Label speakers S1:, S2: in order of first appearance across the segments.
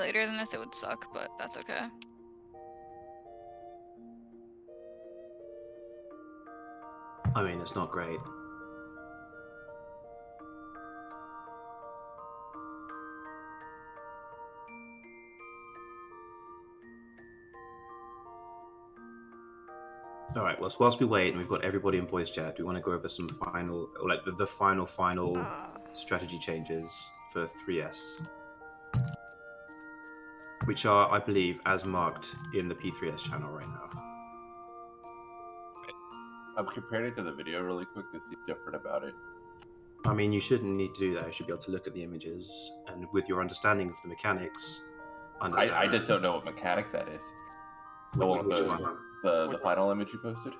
S1: later than this, it would suck, but that's okay.
S2: I mean, it's not great. All right. Well, whilst we wait and we've got everybody in voice chat, we want to go over some final, or like the final strategy changes for 3S, which are, I believe, as marked in the P3S channel right now.
S3: I'm comparing it to the video really quick to see different about it.
S2: I mean, you shouldn't need to do that. You should be able to look at the images, and with your understanding of the mechanics, understand.
S3: I just don't know what mechanic that is.
S2: Which
S3: the,
S2: one?
S3: the final image you posted?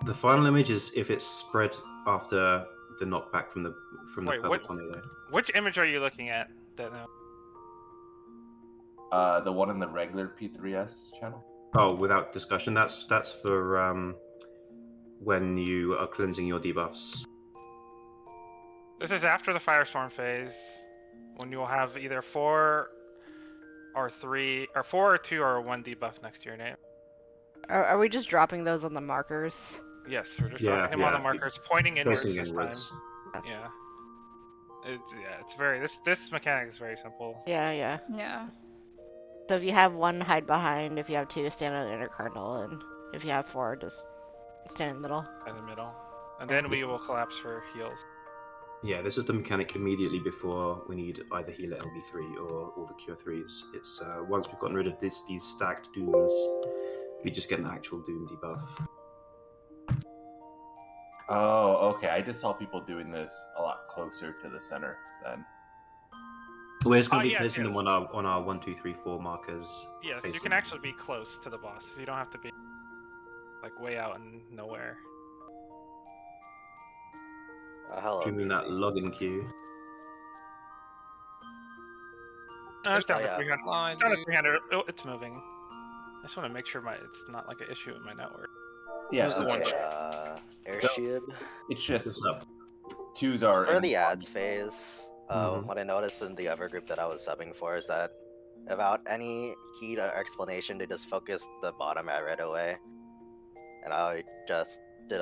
S2: The final image is if it's spread after the knockback from the purple tornado.
S4: Which image are you looking at? That
S3: the one in the regular P3S channel.
S2: Oh, without discussion. That's for when you are cleansing your debuffs.
S4: This is after the Firestorm phase, when you will have either 4 or 3, or 4 or 2 or 1 debuff next to your name.
S5: Are we just dropping those on the markers?
S4: Yes, we're just dropping them on the markers, pointing inwards this time. Yeah. It's very, this mechanic is very simple.
S5: Yeah. So if you have 1, hide behind. If you have 2, stand on the inner cardinal, and if you have 4, just stand in the middle.
S4: In the middle. And then we will collapse for heals.
S2: Yeah, this is the mechanic immediately before we need either healer LB3 or all the cure 3s. It's once we've gotten rid of these stacked dooms, we just get an actual doom debuff.
S3: Oh, okay. I just saw people doing this a lot closer to the center then.
S2: We're just going to be placing them on our 1, 2, 3, 4 markers.
S4: Yes, you can actually be close to the boss. You don't have to be like way out in nowhere.
S6: Hello.
S2: Do you mean that login queue?
S4: No, it's down to 300. It's down to 300. Oh, it's moving. I just want to make sure it's not like an issue with my network.
S3: Yeah.
S6: Airship.
S3: It's just 2s are
S6: for the ads phase. What I noticed in the other group that I was subbing for is that without any heat or explanation, they just focused the bottom ad right away, and I just did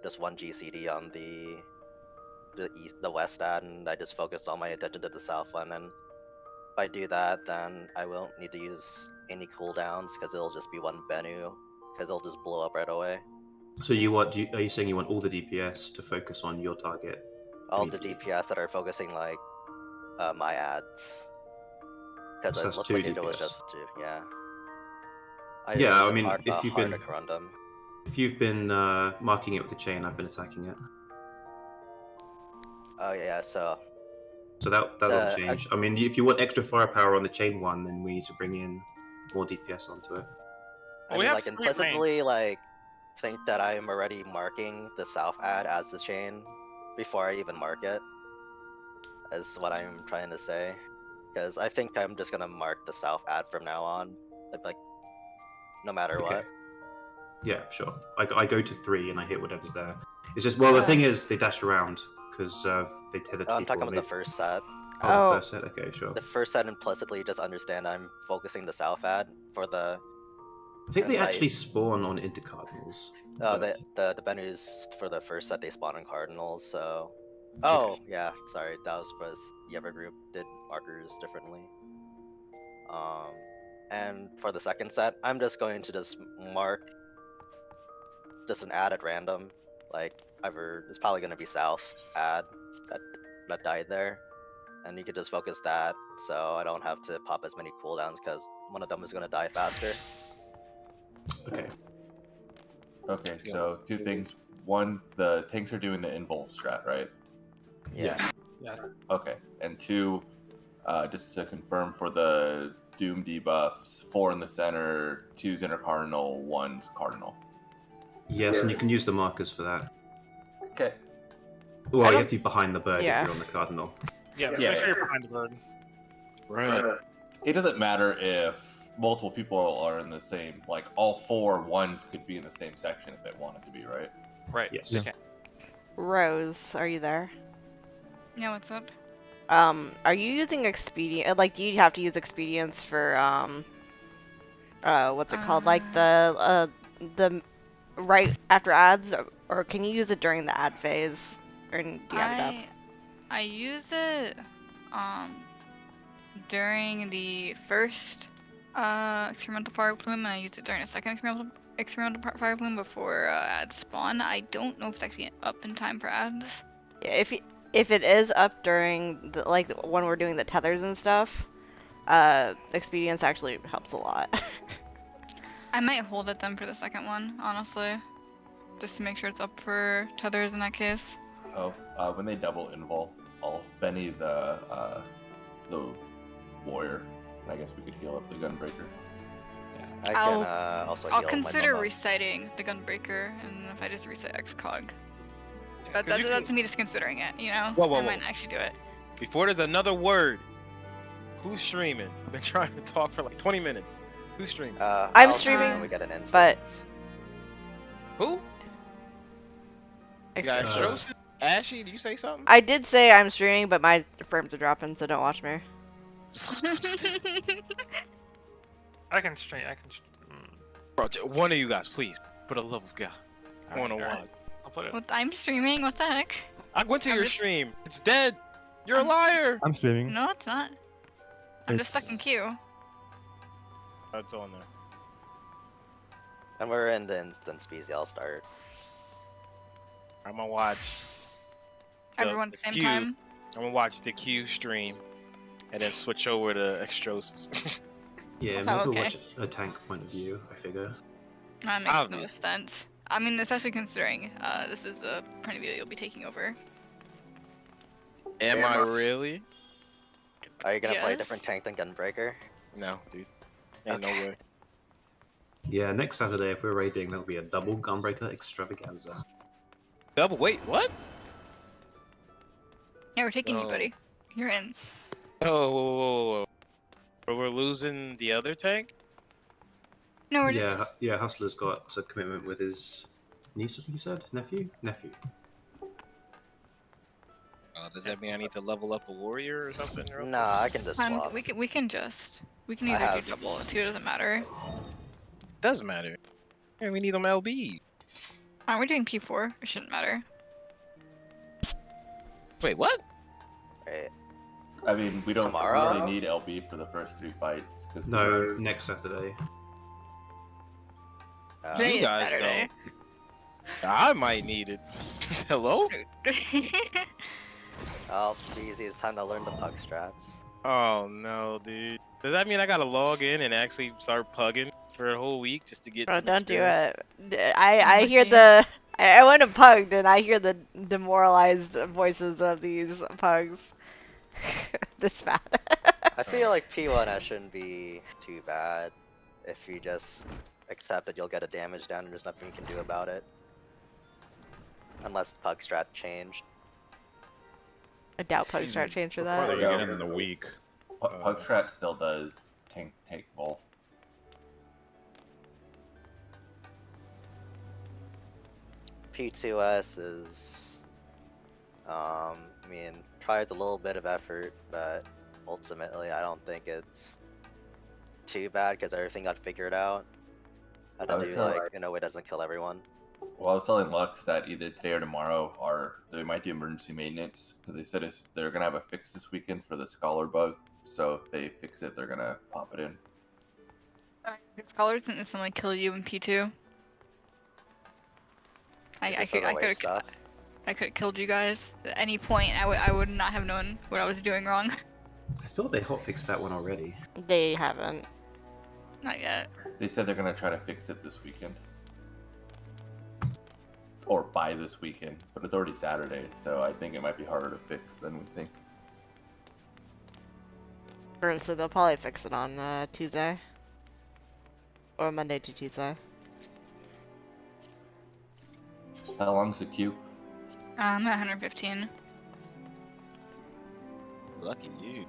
S6: just 1 GCD on the west ad, and I just focused all my attention to the south one. And if I do that, then I won't need to use any cooldowns because it'll just be 1 Bennu, because it'll just blow up right away.
S2: So are you saying you want all the DPS to focus on your target?
S6: All the DPS that are focusing like my ads, because it looked like it was just 2. Yeah.
S2: I mean, if you've been marking it with a chain, I've been attacking it.
S6: Oh yeah, so
S2: that doesn't change. I mean, if you want extra firepower on the chain one, then we need to bring in more DPS onto it.
S6: I mean, like implicitly, think that I am already marking the south ad as the chain before I even mark it, is what I'm trying to say. Because I think I'm just gonna mark the south ad from now on, like no matter what.
S2: Yeah, sure. I go to 3 and I hit whatever's there. It's just, well, the thing is, they dash around because they tether people.
S6: I'm talking about the first set.
S2: Oh, the first set? Okay, sure.
S6: The first set implicitly just understand I'm focusing the south ad for the...
S2: I think they actually spawn on intercardinals.
S6: Oh, the Bennus for the first set, they spawn on cardinals, so... Oh, yeah, sorry, that was because the other group did markers differently. And for the second set, I'm just going to just mark just an ad at random, like either it's probably going to be south ad that died there, and you could just focus that, so I don't have to pop as many cooldowns because one of them is going to die faster.
S3: Okay, so 2 things. 1, the tanks are doing the invul strat, right?
S6: Yeah.
S3: Okay, and 2, just to confirm for the Doom debuffs, 4 in the center, 2's inner cardinal, 1's cardinal.
S2: Yes, and you can use the markers for that.
S3: Okay.
S2: Well, you have to be behind the bird if you're on the cardinal.
S4: Yeah, make sure you're behind the bird.
S3: Right. It doesn't matter if multiple people are in the same, like all 4 1s could be in the same section if they wanted to be, right?
S4: Right.
S2: Yes.
S4: Okay.
S5: Rose, are you there?
S1: Yeah, what's up?
S5: Are you using expedient? Like, do you have to use expedience for what's it called? Like the right after ads, or can you use it during the ad phase? Or do you have it up?
S1: I use it during the first experimental fire plume, and I used it during the second experimental fire plume before ads spawn. I don't know if it's actually up in time for ads.
S5: Yeah, if it is up during the, like when we're doing the tethers and stuff, expedience actually helps a lot.
S1: I might hold it then for the second one, honestly, just to make sure it's up for tethers in that case.
S3: Oh, when they double invul, I'll Benny the warrior, and I guess we could heal up the gunbreaker.
S6: I can also
S1: I'll
S6: heal
S1: consider
S6: my
S1: reciting the gunbreaker, and if I just recite Xcog.
S7: Yeah,
S1: That's me just considering it, you know?
S7: Whoa,
S1: I might actually do it.
S7: Before there's another word, who's streaming? I've been trying to talk for like 20 minutes. Who's streaming?
S5: I'm
S6: I'll
S5: streaming,
S6: when we get an instance.
S5: but
S7: Who? You got
S2: Uh,
S7: Strosis? Ashy, did you say something?
S5: I did say I'm streaming, but my frames are dropping, so don't watch me.
S4: I can stream.
S7: Bro, one of you guys, please. For the love of God. I want to
S4: Alright,
S7: watch.
S4: I'll put it.
S1: Well, I'm streaming, what the heck?
S7: I went to
S1: I'm
S7: your
S1: just-
S7: stream. It's dead. You're a liar.
S8: I'm streaming.
S1: No, it's not. I'm just stuck in
S8: It's-
S1: queue.
S7: Oh, it's on there.
S6: And we're in the instance species, I'll start.
S7: I'm gonna watch. the-
S1: Everyone at the
S7: the
S1: same
S7: queue.
S1: time.
S7: I'm gonna watch the Q stream, and then switch over to Extrosis.
S2: Yeah,
S1: Oh,
S2: might as well
S1: okay.
S2: watch a tank point of view, I figure.
S1: That makes no
S7: Obvious.
S1: sense. I mean, especially considering this is the point of view you'll be taking over.
S7: Am I really?
S6: Are you gonna play a
S1: Yes.
S6: different tank than Gunbreaker?
S7: No, dude. Ain't no way.
S2: Yeah, next Saturday, if we're raiding, there'll be a double Gunbreaker extravaganza.
S7: Double. Wait, what?
S1: Yeah, we're taking you,
S7: Oh.
S1: buddy. You're in.
S7: Oh, whoa. But we're losing the other tank?
S1: No, we're just.
S2: Yeah, Hustler's got a commitment with his niece, I think he said? Nephew?
S7: Does that mean I need to level up a warrior or something? real quick?
S6: Nah, I can just swap.
S1: We can
S6: I
S1: either
S6: have-
S1: do double or two. It doesn't matter.
S7: Doesn't matter. Yeah, we need them LB.
S1: We're doing P4. It shouldn't matter.
S7: Wait, what?
S6: Right.
S3: I mean, we don't
S6: Tomorrow?
S3: really need LB for the first 3 fights. Cause
S2: No, next Saturday.
S1: Today
S7: You
S1: is
S7: guys
S1: Saturday.
S7: I might need it. Hello?
S6: Well, it's easy. It's time to learn the pug strats.
S7: Oh no, dude. Does that mean I gotta log in and actually start pugging for a whole week just to get
S5: Bro,
S7: some
S5: don't do
S7: experience?
S5: it. I hear the. I went and pugged, and I hear the demoralized voices of these pugs. This bad.
S6: I feel like P1S shouldn't be too bad if you just accept that you'll get a damage down and there's nothing you can do about it. Unless the pug strat changed.
S5: I doubt pug start change for
S3: Before
S5: that.
S3: they get into the week. Pugstrat still does tank ball.
S6: P2S is, I mean, tries a little bit of effort, but ultimately I don't think it's too bad because everything got figured out. I don't do like in a way it doesn't kill everyone.
S3: Well, I was telling Lux that either today or tomorrow they might do emergency maintenance because they said they're gonna have a fix this weekend for the scholar bug. So if they fix it, they're gonna pop it in.
S1: Scholars can instantly kill you in P2. I
S6: Is it for
S1: could
S6: the wave
S1: have
S6: stuff?
S1: I could have killed you guys at any point. I would not have known what I was doing wrong.
S2: I thought they hotfixed that one already.
S5: They haven't.
S1: Not yet.
S3: They said they're gonna try to fix it this weekend. Or by this weekend, but it's already Saturday, so I think it might be harder to fix than we think.
S5: So they'll probably fix it on Tuesday. Or Monday to Tuesday.
S3: How long's the queue?
S1: I'm at 115.
S7: Lucky you.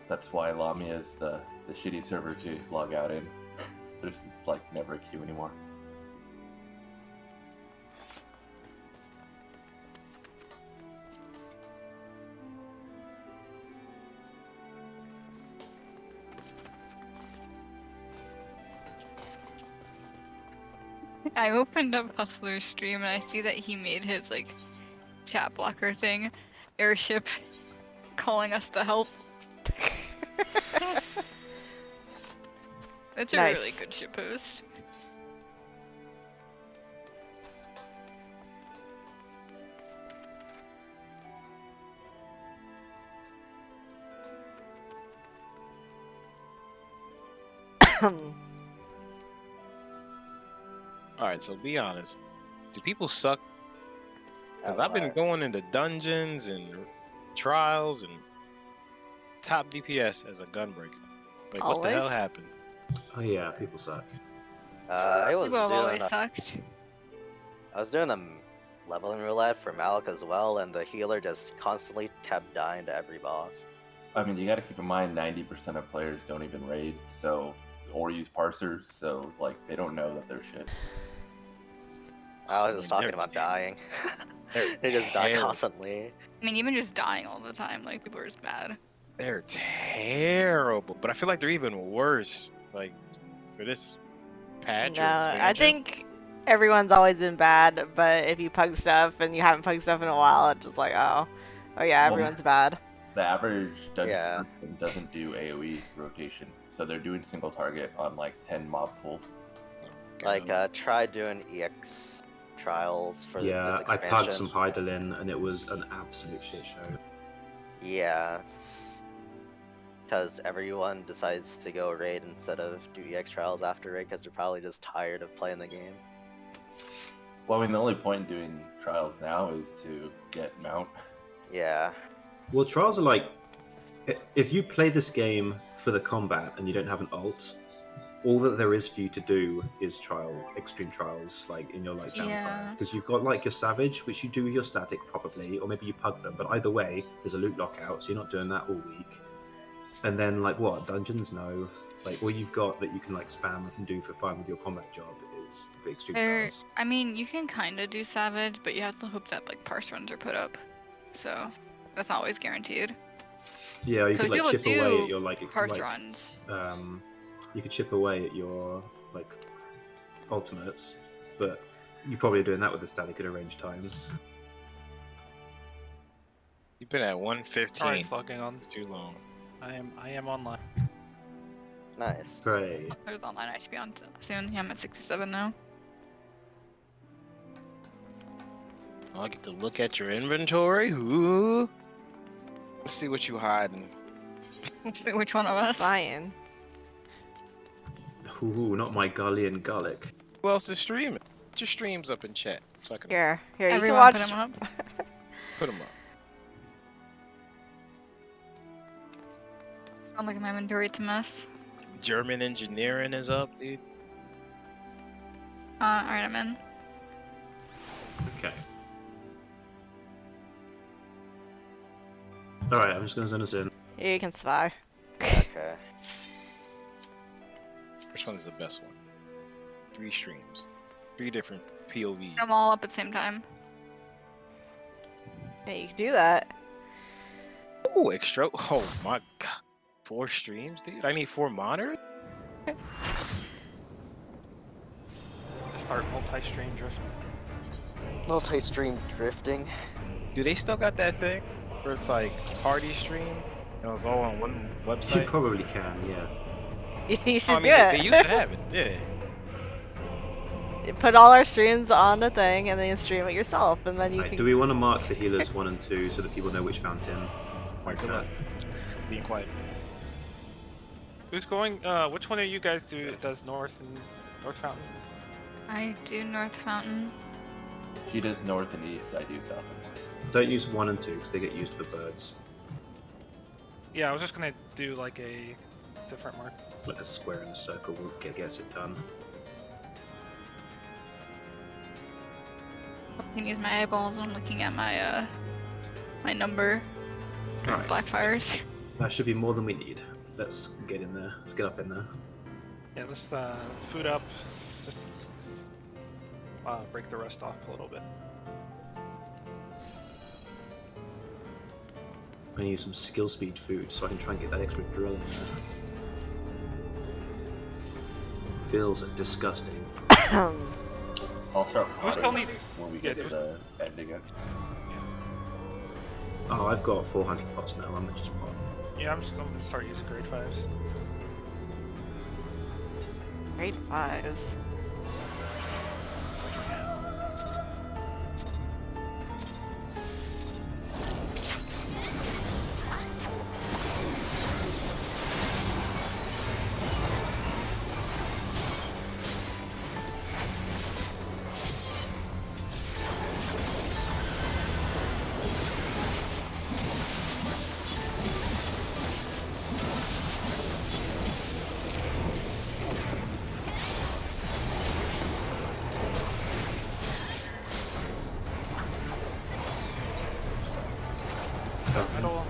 S3: That's why Lamia is the shitty server to log out in. There's like never a queue anymore.
S1: I opened up Hustler's stream and I see that he made his like chat blocker thing, airship, calling us to help. That's a
S5: Nice.
S1: really good ship post.
S7: Alright, so be honest. Do people suck? Because
S6: A
S7: I've been
S6: lot.
S7: going into dungeons and trials and top DPS as a gunbreaker. Like, what the hell
S5: Always?
S7: happened?
S2: Oh yeah, people suck.
S6: I was
S1: People have always
S6: doing
S1: sucked.
S6: I was doing a leveling roulette for Malik as well, and the healer just constantly kept dying to every boss.
S3: I mean, you got to keep in mind 90% of players don't even raid, so or use parsers, so like they don't know that they're shit.
S6: I was just
S7: They're
S6: talking about dying.
S7: They're
S6: They just die
S7: terrible.
S6: constantly.
S1: I mean, even just dying all the time, like people are just bad.
S7: They're terrible, but I feel like they're even worse. Like for this patch.
S5: No,
S7: or
S5: I
S7: expansion.
S5: think everyone's always been bad, but if you pug stuff and you haven't pugged stuff in a while, it's just like, oh yeah,
S3: Well,
S5: everyone's bad.
S3: The average dungeon
S6: Yeah.
S3: person doesn't do AoE rotation, so they're doing single target on like 10 mob pools.
S6: Like, try doing EX trials for
S2: Yeah,
S6: this
S2: I
S6: expansion.
S2: pugged some Hydralin and it was an absolute shit show.
S6: Yeah, because everyone decides to go raid instead of do EX trials after raid because they're probably just tired of playing the game.
S3: Well, I mean, the only point in doing trials now is to get mount.
S6: Yeah,
S2: Well, trials are like, if you play this game for the combat and you don't have an ult, all that there is for you to do is extreme trials, like in your like downtime.
S1: Yeah.
S2: Because you've got like your savage, which you do with your static probably, or maybe you pug them. But either way, there's a loot lockout, so you're not doing that all week. And then like what dungeons? No, like all you've got that you can like spam and do for fun with your combat job is the extreme trials.
S1: I mean, you can kind of do Savage, but you have to hope that like parse runs are put up. So that's not always guaranteed.
S2: Yeah, you
S1: So
S2: could like
S1: people
S2: chip away
S1: do
S2: at your like
S1: Parse
S2: like,
S1: runs.
S2: you could chip away at your like ultimates, but you're probably doing that with the static at arranged times.
S7: You've been at 115
S4: Alright, logging on.
S7: too long.
S4: I am online.
S6: nice.
S2: Great.
S1: There's online. I should be on soon. Yeah, I'm at 67 now.
S7: I get to look at your inventory. Ooh. Let's see what you hiding.
S1: Wait, which one of us?
S5: Fine.
S2: Ooh, not my Gallian garlic.
S7: Who else is streaming? Put your streams up in chat so I can
S5: Here, you
S1: Everyone
S5: can
S1: put
S5: watch.
S1: them up.
S7: put them up.
S1: I'm like my inventory to mess.
S7: German engineering is up, dude.
S1: Alright, I'm in.
S2: Okay. Alright, I'm just gonna send us in.
S5: You can spy.
S6: Okay.
S7: Which one's the best one? 3 streams. 3 different POVs.
S1: I'm all up at the same time.
S5: Yeah, you can do that.
S7: Ooh, extra. Oh my god. 4 streams, dude? I need 4 monitors?
S4: Start multi-stream drifting.
S6: Multi-stream drifting.
S7: Do they still got that thing where it's like party stream and it's all on one
S2: You
S7: website?
S2: probably can, yeah.
S5: You should
S7: Oh, I mean,
S5: do it.
S7: they used to have it. Yeah.
S5: Put all our streams on a thing and then you stream it yourself, and then you
S2: Right,
S5: can.
S2: do we want to mark the healers 1 and 2 so that people know which fountain?
S7: Alright, good luck. Being quiet.
S4: Who's going? Which one of you guys does North and North Fountain?
S1: I do North Fountain.
S3: She does north and east, I do south and west.
S2: Don't use 1 and 2 because they get used for birds.
S4: Yeah, I was just gonna do like a different mark.
S2: Like a square and a circle gets it done.
S1: I can use my eyeballs when I'm looking at my my number.
S2: Alright.
S1: Blackfires.
S2: That should be more than we need. Let's get in there. Let's get up in there.
S4: Yeah, let's food up. Just break the rest off a little bit.
S2: I need some skill speed food so I can try and get that extra drill in there. Feels disgusting.
S3: I'll start
S4: We still
S3: plotting
S4: need-
S3: when we
S4: yeah,
S3: get to the end again.
S2: Oh, I've got 400 pots now. I'm gonna just pot.
S4: Yeah, I'm gonna start using grade 5s.
S5: Grade 5s.
S4: Middle.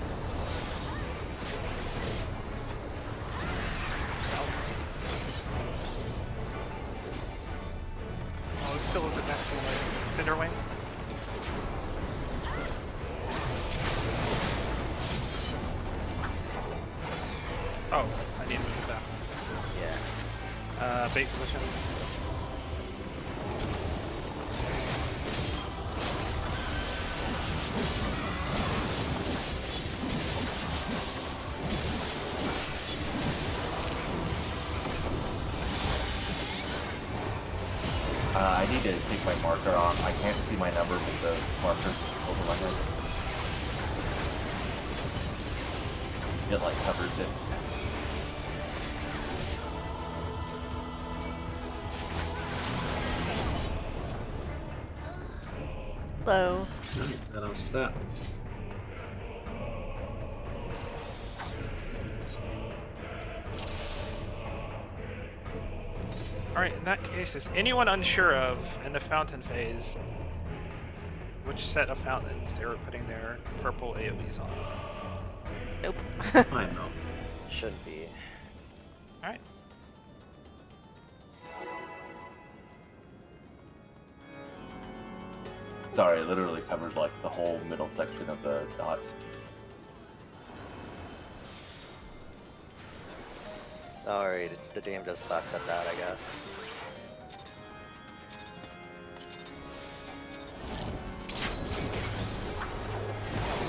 S4: Oh, it still isn't actually Cinder Wing. Oh, I need to move that.
S6: Yeah.
S4: Bait position.
S3: I need to take my marker off. I can't see my number with the marker over my head. It like covers it.
S5: Hello.
S2: No, that answers that.
S4: Alright, in that case, is anyone unsure of, in the fountain phase, which set of fountains they were putting their purple AoEs on?
S5: Nope.
S2: I'm not.
S6: Should be.
S4: Alright.
S3: Sorry, it literally covers like the whole middle section of the dots.
S6: Alright, the game just sucks at that, I guess.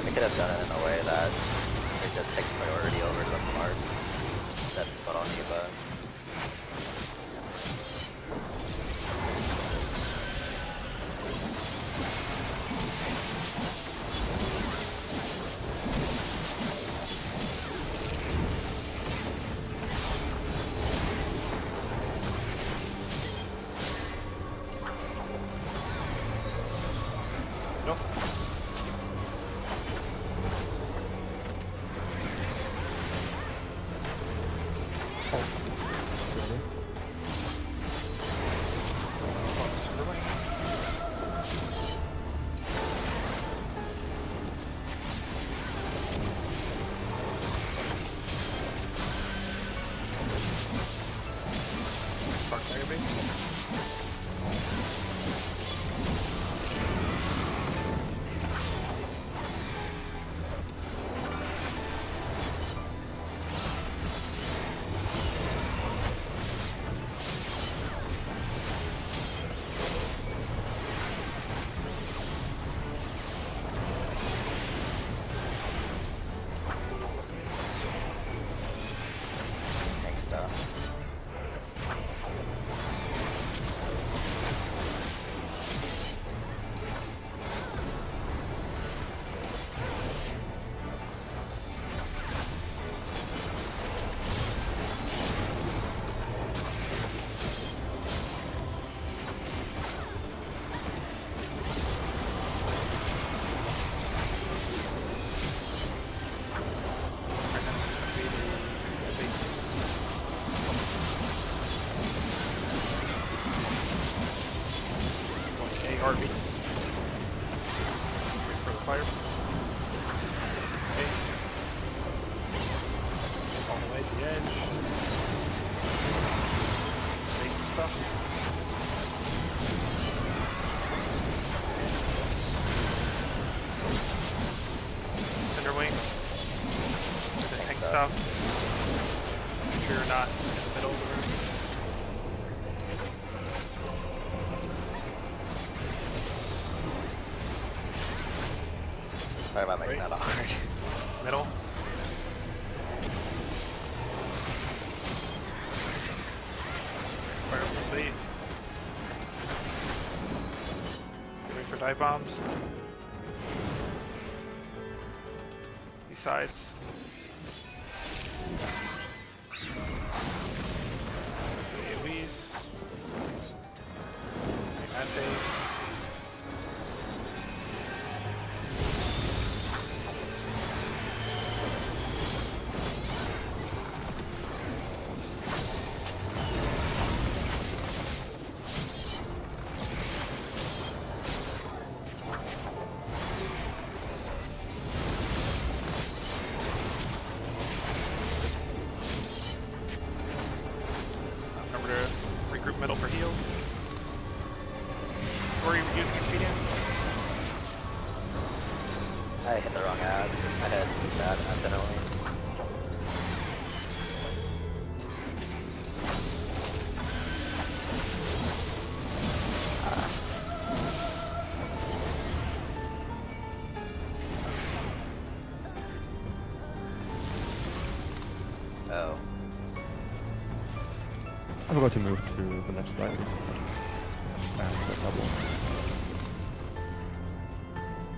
S6: I could have done it in a way that it just takes priority over some parts that's put on you, but
S4: Nope. Cinder Wing. Spark Fire Bait.
S6: tank stuff.
S4: Right now it's just gonna be the bait. A or B. Wait for the fire. Okay. All the way to the edge. Bait some stuff. Cinder Wing. Just tank stuff. Make sure you're not in the middle of the room.
S6: Sorry about making that awkward.
S4: Middle. Fire complete. Get ready for dive bombs. These sides. AoEs. Ante. Remember to regroup middle for heals. Or you using expedient?
S6: I hit the wrong ad. I hit that accidentally. Oh.
S8: I forgot to move to the left side. And the double.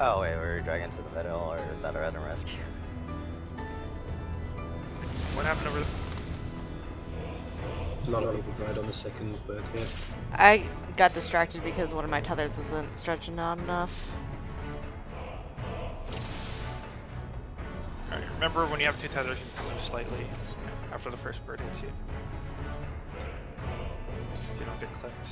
S6: Oh wait, we're dragging to the middle, or is that a random rescue?
S4: What happened over
S2: A lot of people died on the second birth here.
S5: I got distracted because one of my tethers wasn't stretching out enough.
S4: Alright, remember when you have two tethers, you can move slightly after the first bird hits you. So you don't get clipped.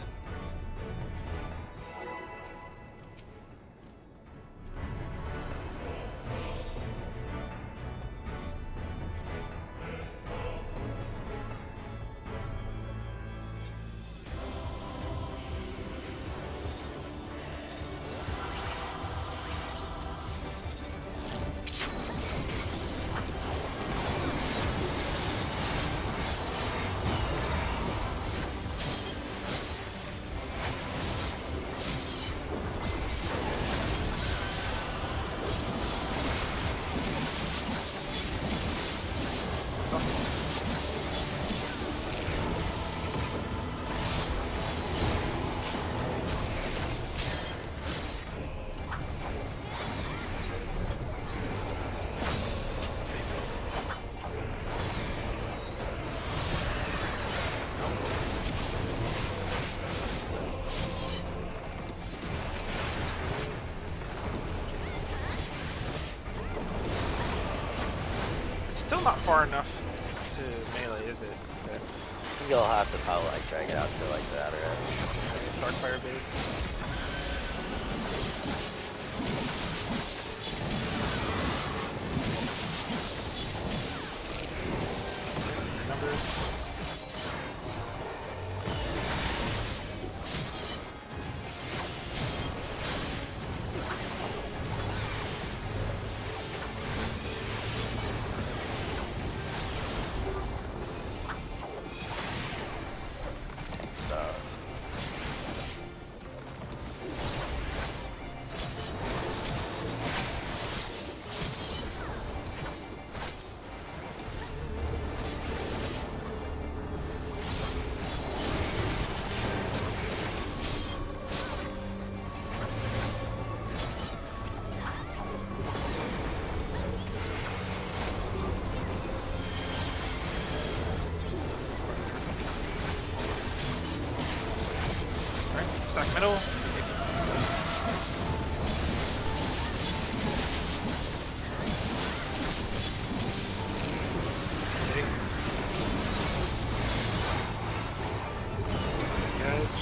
S4: Still not far enough to melee, is it?
S6: I think you'll have to probably like drag it out to like the outer edge.
S4: Darkfire base. Numbers. Stack middle. Okay. Edge.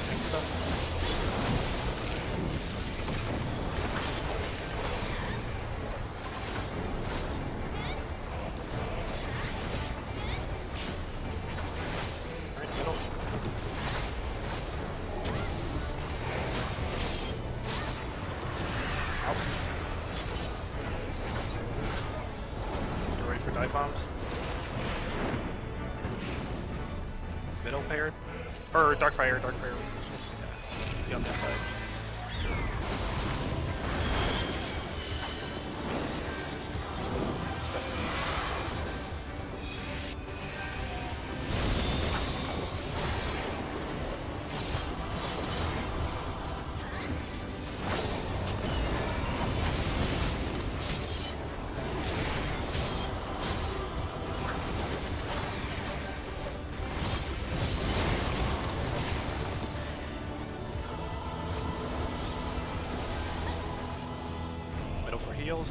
S4: Next up. Alright, middle. Out. You ready for dive bombs? metal paired. Or dark fire. Yeah. Be on that side. Middle for heals.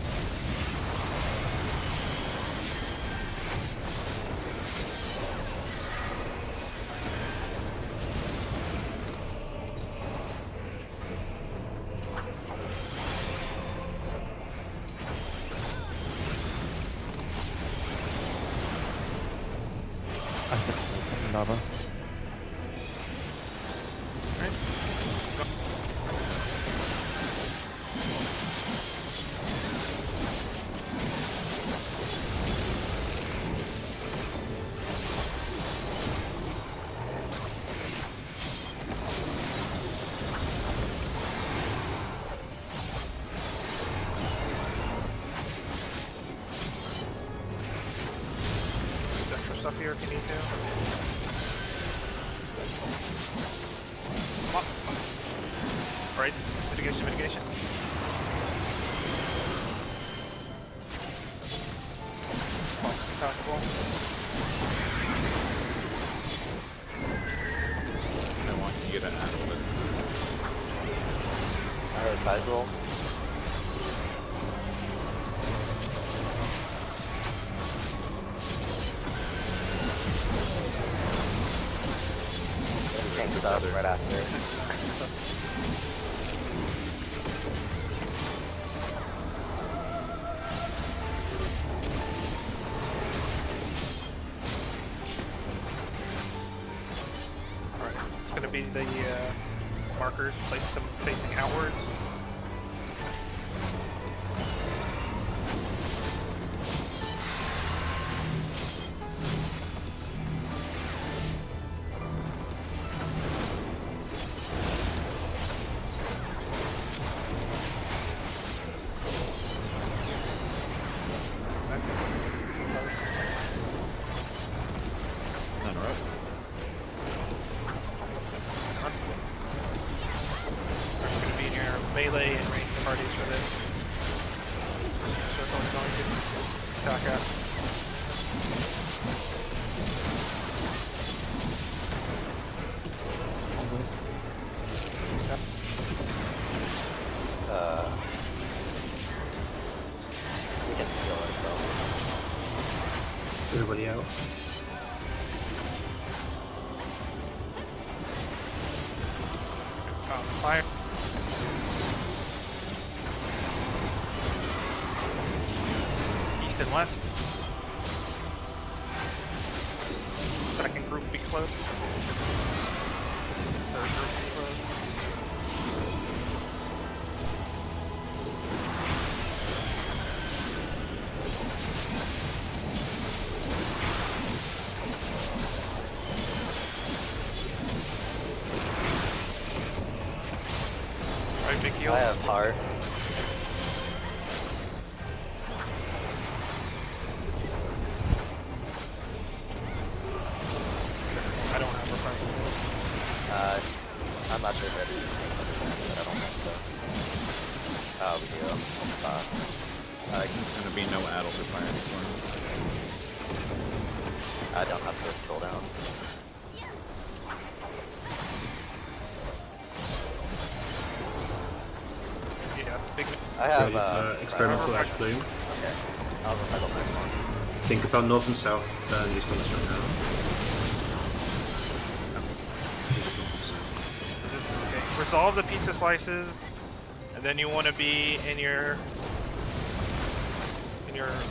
S8: I step in lava.
S4: Alright. Go. Extra stuff here if you need to. Come on. Alright, mitigation. Possible.
S9: I want you to get an adult.
S6: Alright, Faisal. Tank stuff right after.
S4: Alright, it's gonna be the markers, place them facing outwards.
S9: None are up.
S4: There's going to be in your melee and ranged parties for this. Circle is going to attack at.
S6: We can heal ourselves.
S2: Everybody out.
S4: Fire. East and west. Second group be close. Third group be close. Alright, big heals.
S6: I have heart.
S4: I don't have refreshing heals.
S6: I'm not sure if ready. I don't think so. Oh, we do.
S9: There's gonna be no adult to fire anymore.
S6: I don't have those cooldowns.
S4: Yeah, big.
S6: I have
S2: Experimental ash plume.
S6: Okay. I'll go next one.
S2: Think about north and south, and east on the straight now.
S4: Okay. Resolve the pizza slices, and then you want to be in your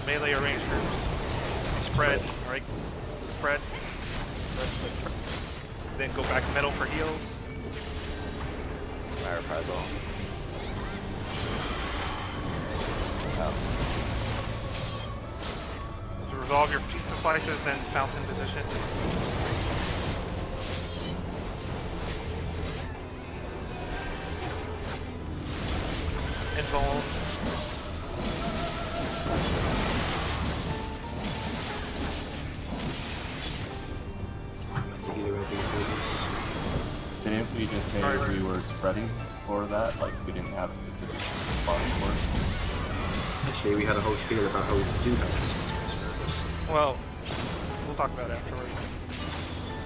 S4: melee or range groups. Spread, alright? Spread. Then go back metal for heals.
S6: My reprisal. Oh.
S4: To resolve your pizza slices and fountain position. zone.
S3: Didn't we just say we were spreading for that? Like we didn't have specific spots for it?
S2: Actually, we had a whole spiel about how we do have specific spots for it.
S4: Well, we'll talk about it afterwards.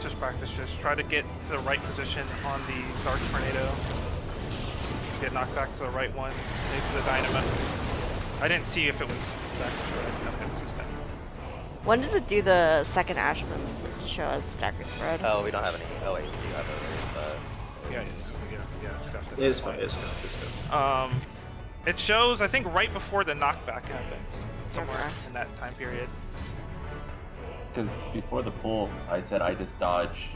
S4: Just practice. Just try to get to the right position on the Dark Tornado. Get knocked back to the right one. Maybe the Dynamo. I didn't see if it was stacked spread. Okay, it was just that.
S5: When does it do the second Ashman's to show us stacker spread?
S6: Oh, we don't have any. Oh wait, we do have others, but
S4: Yeah, scuffed it.
S2: It's fine. It's good.
S4: It shows, I think, right before the knockback happens. Somewhere
S5: Okay.
S4: in that time period.
S3: Because before the pull, I said I just dodge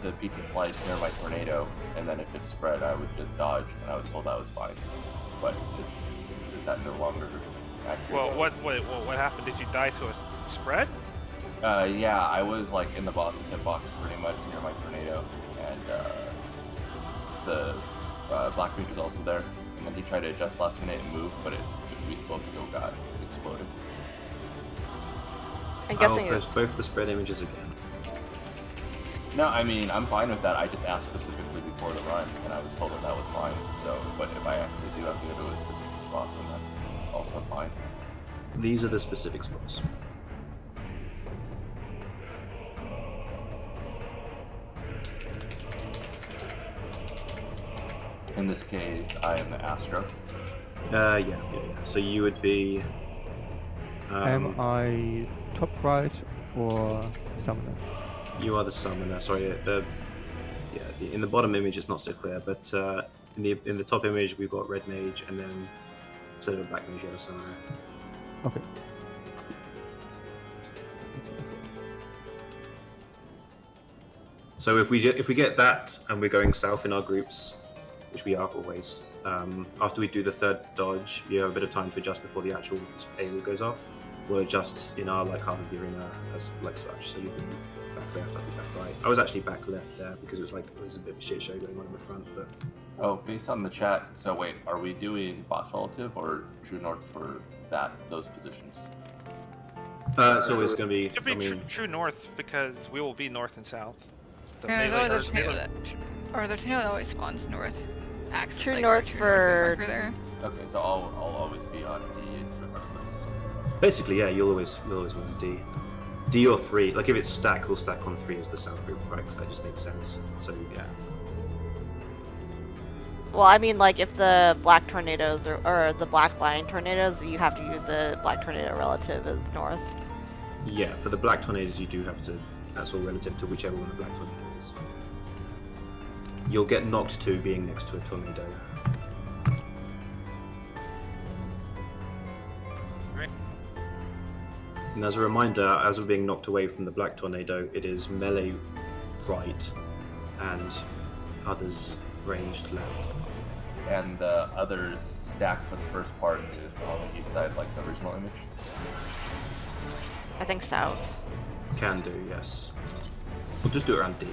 S3: the pizza slice near my tornado, and then if it spread, I would just dodge, and I was told that was fine. But is that no longer accurate?
S4: Well, what happened? Did you die to a spread?
S3: Yeah, I was like in the boss's hitbox pretty much near my tornado, and the Black Mage was also there. And then he tried to adjust last minute and move, but we both still got exploded.
S5: I'm
S2: I'll
S5: guessing
S2: post both the spread images again.
S3: No, I mean, I'm fine with that. I just asked specifically before the run, and I was told that that was fine. So, but if I actually do have to go to a specific spot, then that's also fine.
S2: These are the specific spots.
S3: In this case, I am the Astro.
S2: Yeah. So you would be.
S8: Am I top right or summoner?
S2: You are the summoner. Sorry, in the bottom image it's not so clear, but in the top image we've got red mage, and then instead of a black mage, you have a summoner.
S8: Okay. That's what I thought.
S2: So if we get that and we're going south in our groups, which we are always, after we do the third dodge, you have a bit of time to adjust before the actual AoE goes off. We'll adjust in our half of the arena as like such, so you can back left, I'll be back right. I was actually back left there because it was a bit of a shit show going on in the front, but
S3: Oh, based on the chat, so wait, are we doing boss relative or true north for those positions?
S2: it's always going to be.
S4: It should be true north because we will be north and south. The
S1: Yeah,
S4: melee
S1: there's
S4: versus
S1: always the tornado that always spawns north. Axis,
S5: True
S1: like,
S5: north
S1: true
S5: for-
S1: marker there.
S3: Okay, so I'll always be on D regardless.
S2: Basically, yeah, you'll always want D. D or 3. Like if it's stack, we'll stack on 3 as the south group, right? Because that just makes sense. So yeah.
S5: Well, I mean, like, if the black tornadoes or the black flying tornadoes, you have to use the black tornado relative as north.
S2: Yeah, for the black tornadoes, you do have to. That's all relative to whichever one the black tornado is. You'll get knocked to being next to a tornado.
S4: Right.
S2: And as a reminder, as we're being knocked away from the black tornado, it is melee right and others ranged left.
S3: And the others stacked for the first part is on the east side, like the original image.
S5: I think south.
S2: Can do, yes. We'll just do it around D.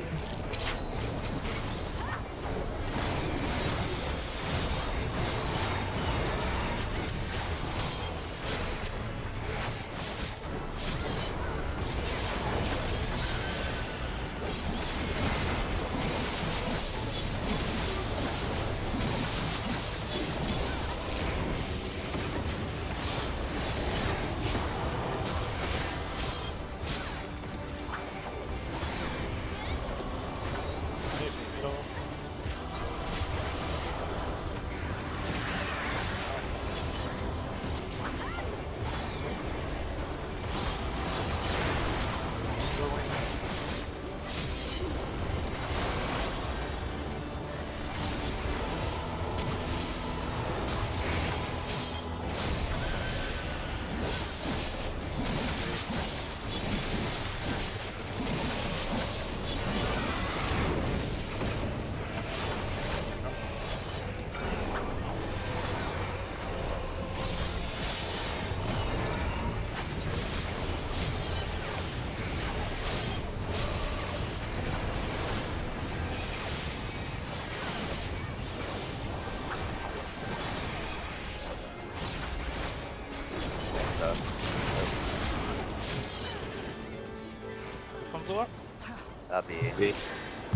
S6: GCD.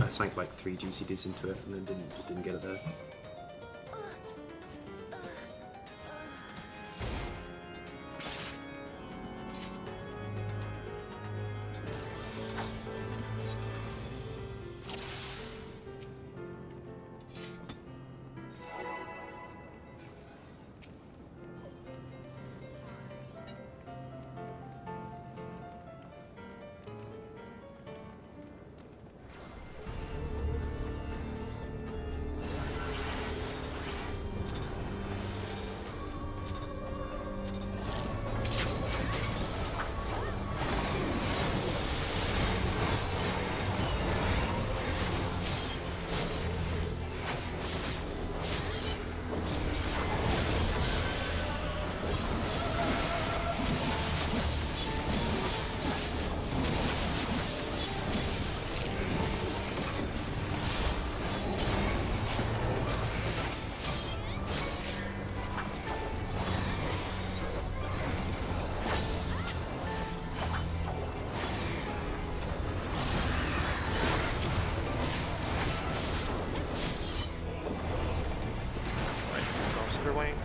S2: I sank like 3 GCDs into it and then just didn't get it there.
S4: Wing.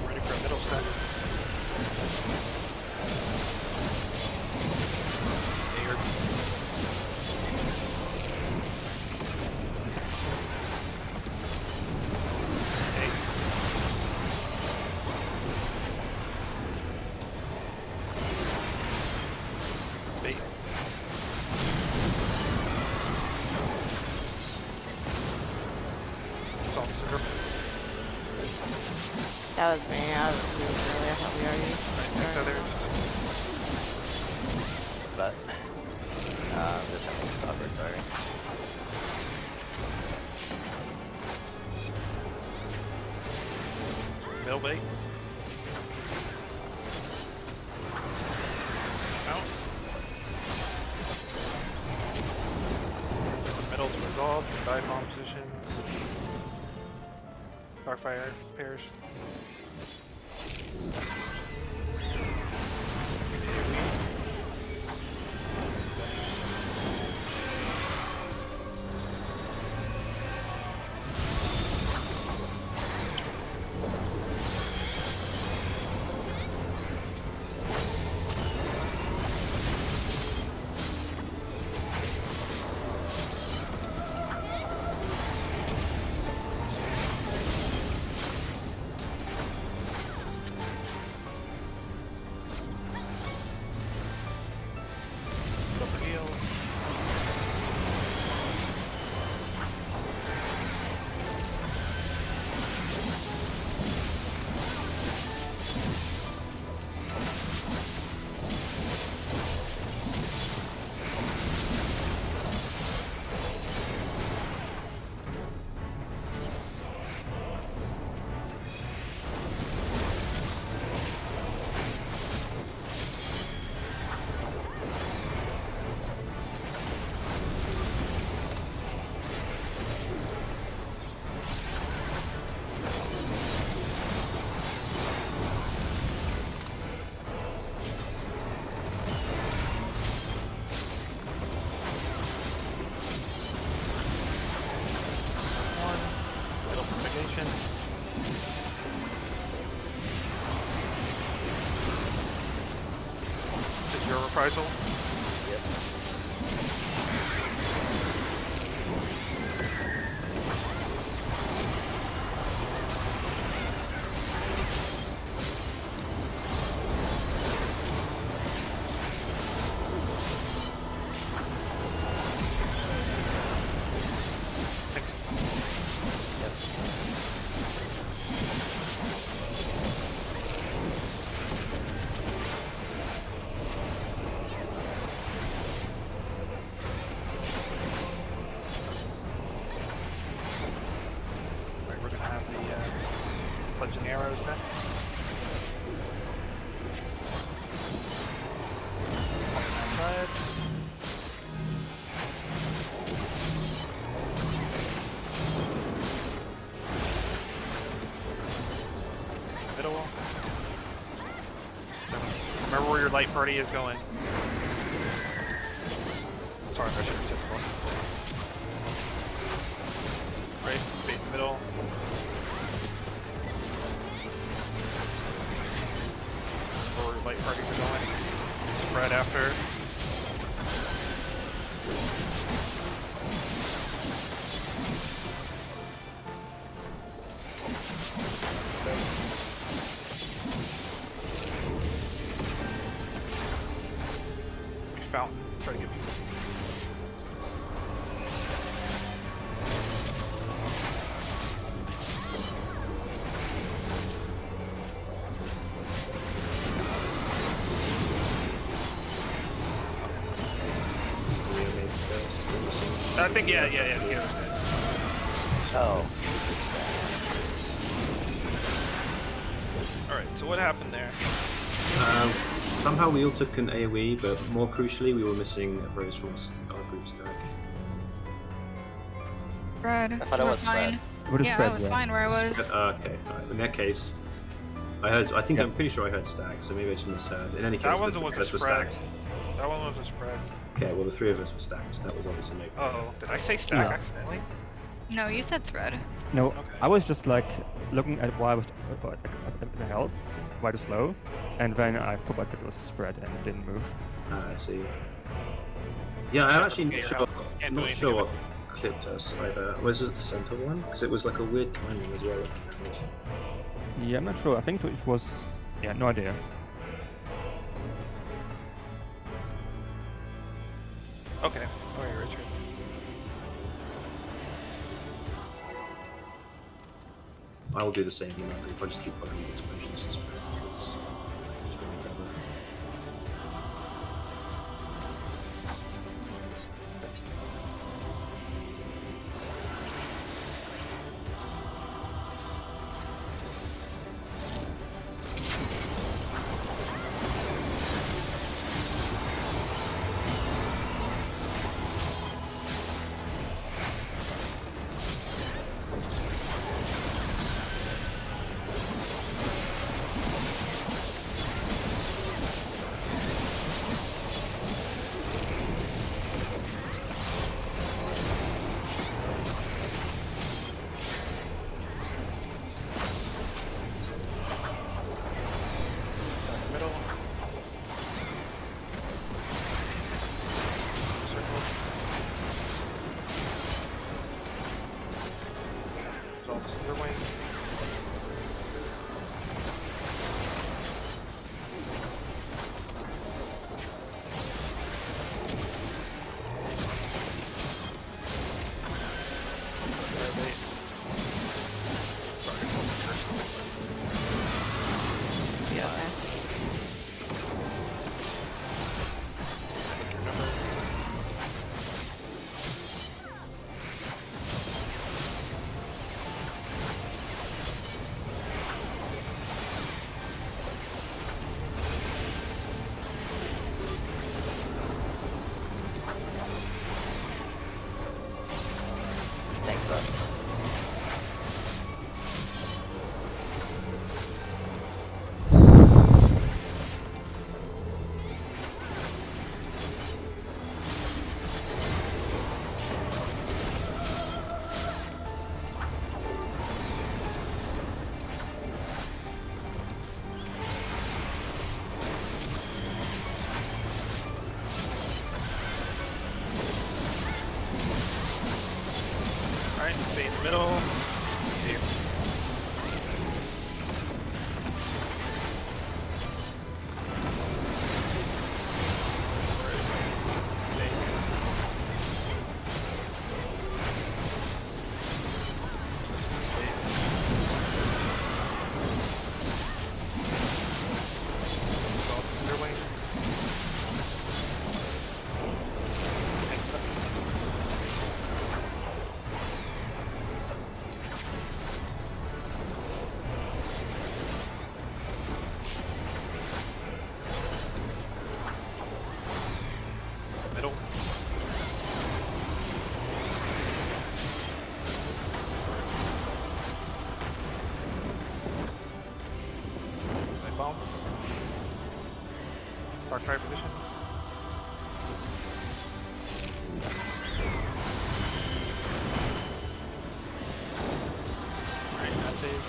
S4: Ready for a middle step.
S5: That was me. I was really happy. Are you?
S4: So there's
S6: But this has to stop it, sorry.
S4: middle bait. Out. Middle to resolve, dive bomb positions. Darkfire pairs. reprisal.
S6: Yep.
S4: Right, we're gonna have the bludgeoning arrows next. Outside. Middle. Remember where your light party is going. Sorry, I should have said before. Right, face the middle. Where light parties are going. Spread after. Fountain. Try to get people. I think yeah.
S6: Oh.
S4: All right. So what happened there?
S2: Somehow we all took an AoE, but more crucially, we were missing a rose from our group stack.
S1: Spread.
S6: I thought it
S1: You were
S6: was spread.
S1: fine.
S8: What is
S1: Yeah,
S8: spread?
S1: I was fine where I was.
S2: Okay, alright. In that case, I'm pretty sure I heard stack, so maybe I just misheard. In any case,
S4: That
S2: the
S4: one
S2: three
S4: was
S2: of
S4: a
S2: us were
S4: spread.
S2: stacked.
S4: That one was a spread.
S2: Okay, well the three of us were stacked. That was obviously maybe.
S4: Oh, did I say stack
S8: Yeah.
S4: accidentally?
S1: No, you said spread.
S8: No,
S4: Okay.
S8: I was just like looking at why I was at the health, why too slow, and then I forgot that it was spread and it didn't move.
S2: I see. Yeah, I'm actually
S4: Okay, can't do
S2: not
S4: anything
S2: sure
S4: about
S2: what clipped us either. Was it the center one? Because it was like a weird timing as well.
S8: Yeah, I'm not sure. I think it was. Yeah, no idea.
S4: Okay. Alright, Richard.
S2: I will do the same in that group. I just keep following the explosions and spread because it's going forever.
S4: middle. Here. Dark Fire positions. Alright, that saves.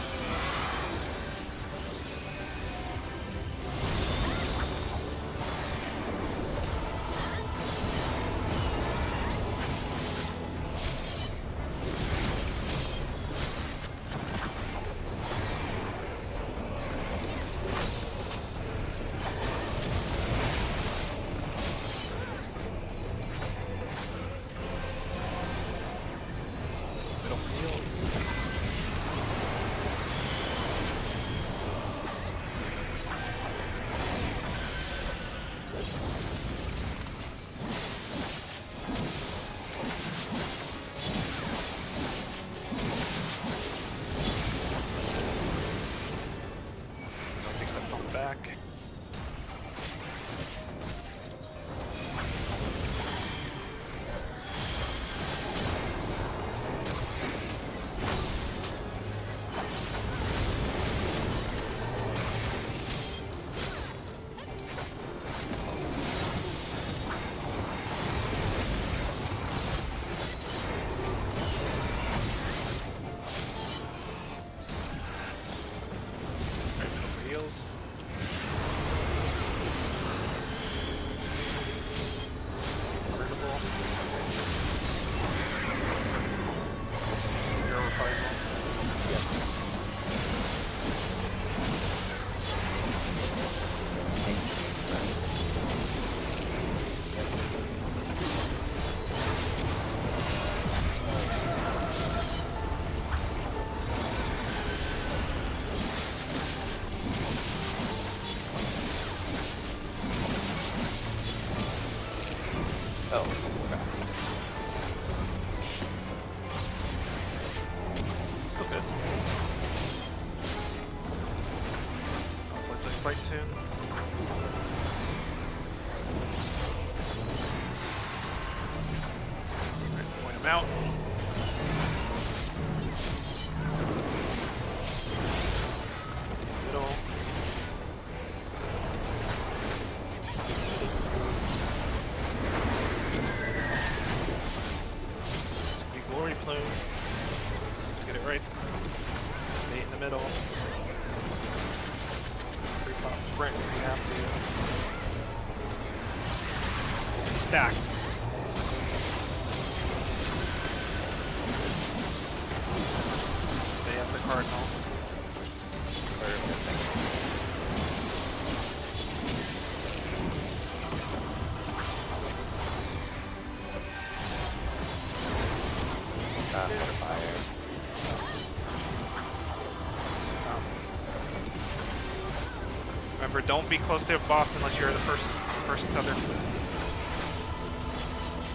S4: Back. Right, middle for heals.
S6: Oh, okay.
S4: Still good. I'll let this fight soon. Alright, point him out. Middle. Glory plume. Let's get it right. Stay in the middle. Free pop sprint if we have to. Stack. Stay at the cardinal.
S6: Fire.
S4: Remember, don't be close to a boss unless you're the first tether.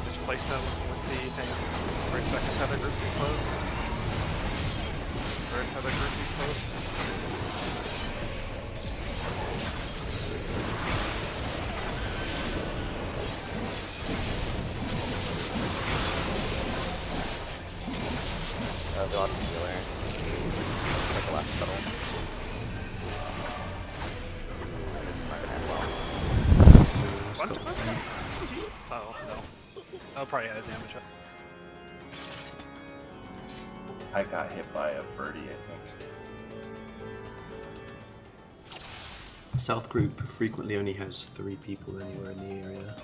S4: Just place them with the thing. Right second tether group be closed. Third tether group be closed.
S6: That was a lot of healer. Like the last battle. This is not gonna end well.
S4: Bunch of them? Oh, no. That'll probably add damage up.
S3: I got hit by a birdie, I think.
S2: South group frequently only has 3 people anywhere in the area.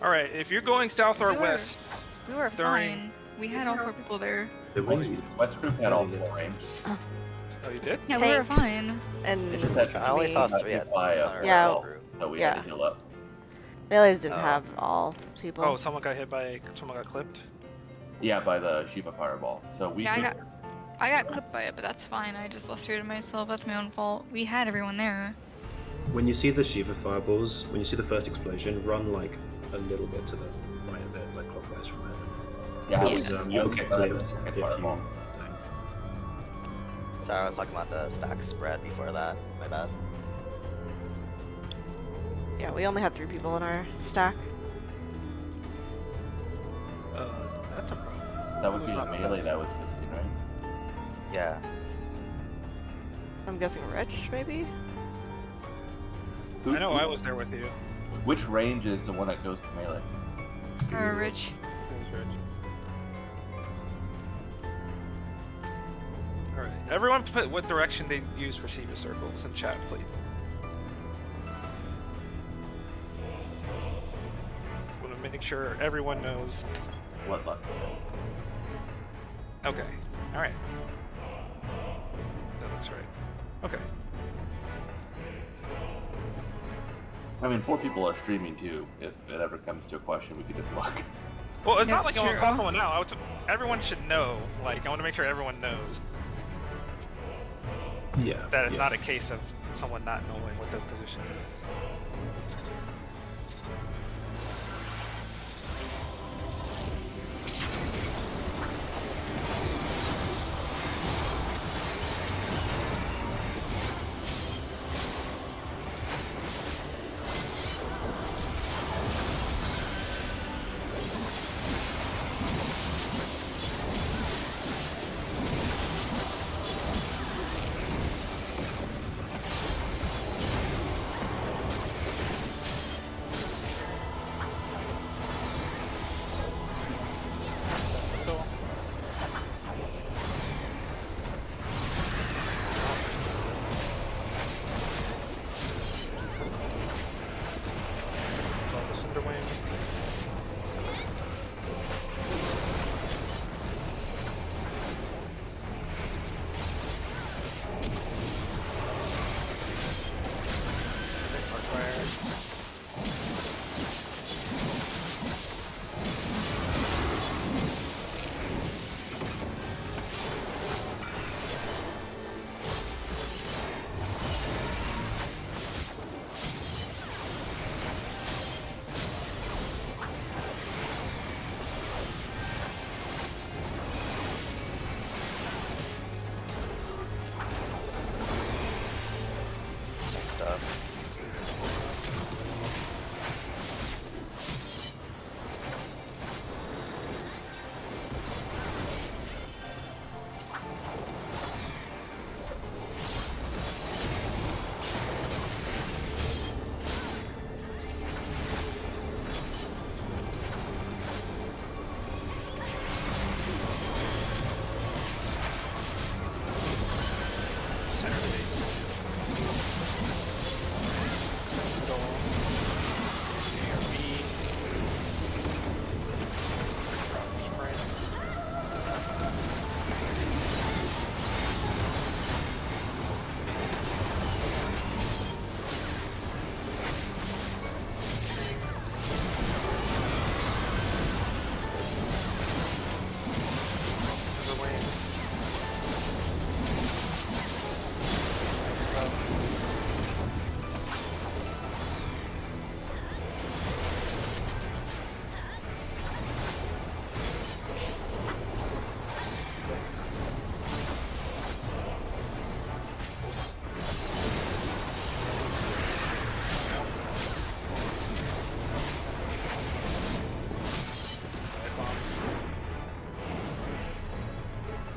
S4: Alright, if you're going south or west,
S1: We were
S4: during
S1: fine. We had all 4 people there.
S2: The reason
S3: West group had all 4 range.
S4: Oh, you did?
S1: Yeah, we were
S5: Tank.
S1: fine.
S5: And
S3: It's just that
S6: I only saw
S3: got
S6: 3
S3: hit
S6: at
S3: by a
S6: our
S5: Yeah.
S3: fireball,
S6: group.
S3: so we
S5: Yeah.
S3: had to heal up.
S5: Melee's didn't
S6: Oh.
S5: have all people.
S4: Oh, someone got hit by. Someone got clipped.
S3: Yeah, by the Shiva fireball. So we.
S1: Yeah, I got clipped by it, but that's fine. I just illustrated myself. That's my own fault. We had everyone there.
S2: when you see the Shiva fireballs, when you see the first explosion, run like a little bit to the right of it, like clockwise from it.
S3: Yeah,
S2: Because
S3: I
S2: you'll
S3: was
S2: get
S3: glad
S2: clipped
S3: it was a
S2: if you
S3: fireball.
S2: don't.
S6: Sorry, I was talking about the stack spread before that. My bad.
S5: Yeah, we only had 3 people in our stack.
S4: That's a problem.
S3: That would be
S4: Not
S3: melee
S4: bad.
S3: that was missing, right?
S6: Yeah.
S5: I'm guessing Rich, maybe?
S4: I know I was there with you.
S3: Which range is the one that goes to melee?
S1: Rich.
S4: It was Rich. Alright. Everyone put what direction they use for Shiva circles in chat, please. Want to make sure everyone knows.
S3: What luck?
S4: Okay. Alright. That looks right. Okay.
S3: I mean, 4 people are streaming too. If it ever comes to a question, we could just look.
S4: Well, it's not
S1: That's
S4: like I want to
S1: true.
S4: call someone out. Everyone should know. Like, I want to make sure everyone knows
S2: Yeah.
S4: that it's
S2: yeah.
S4: not a case of someone not knowing what their position is.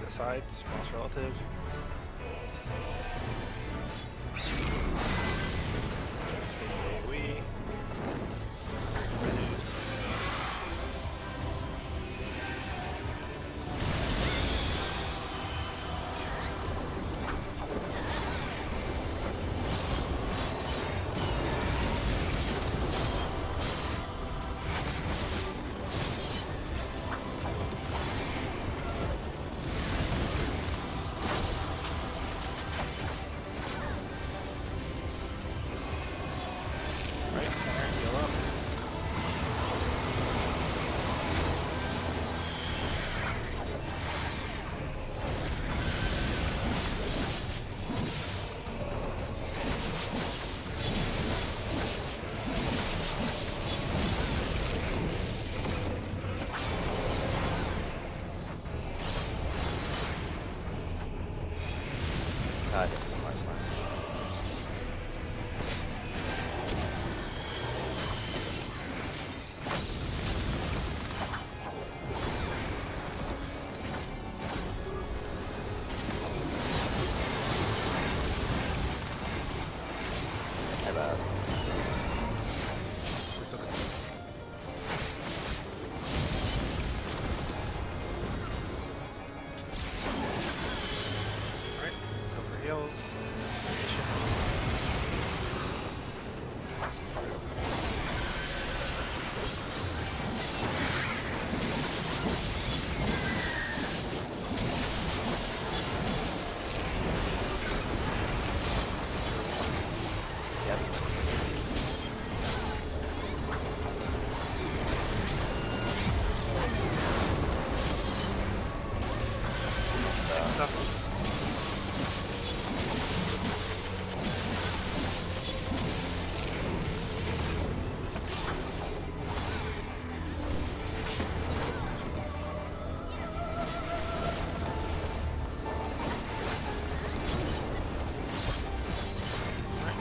S4: Sides, boss relatives. We.
S3: that.
S4: Alright, go for heals.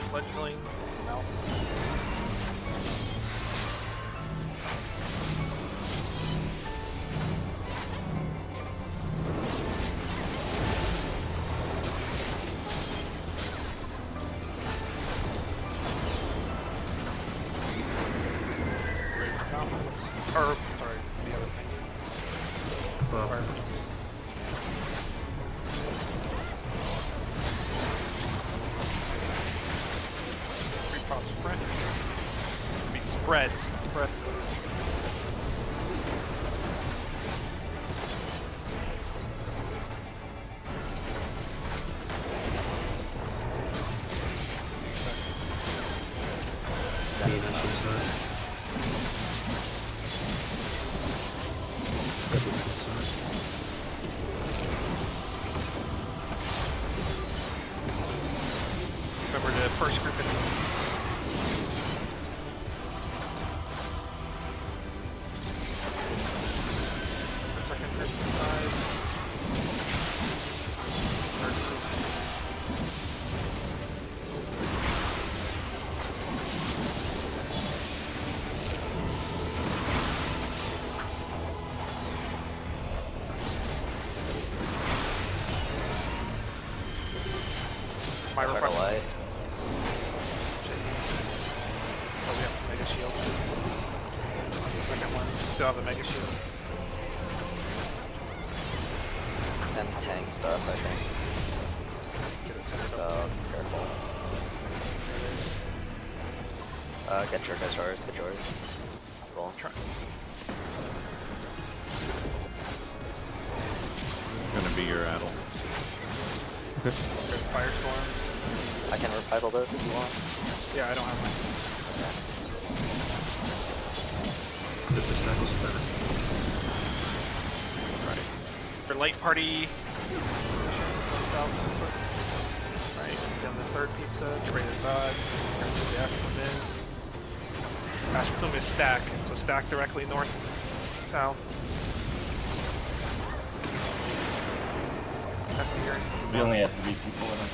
S4: Fledgling out. Or, sorry, the other thing.
S2: Well,
S4: Prog spread. Be spread. Spread. Remember the first group in second group inside. Third group. My
S6: Fire
S4: reflection.
S6: away.
S4: Oh, we have the Mega Shield. Second one. Still have the Mega Shield.
S6: And tank stuff, I think.
S4: Get it centered
S6: So,
S4: up.
S6: careful. Get your guys yours, get yours. Cool.
S4: Try.
S9: Gonna be your Addle.
S8: Okay.
S4: There's Firestorms.
S6: I can revival those if you want.
S4: Yeah, I don't have mine.
S2: Just a status better.
S4: Right. For light party. Right. Down the third pizza. Get ready to dodge. Turn to the Ash Plume is. Ash Plume is stack. So stack directly north, south. That's the here.
S3: We only have 3 people in it.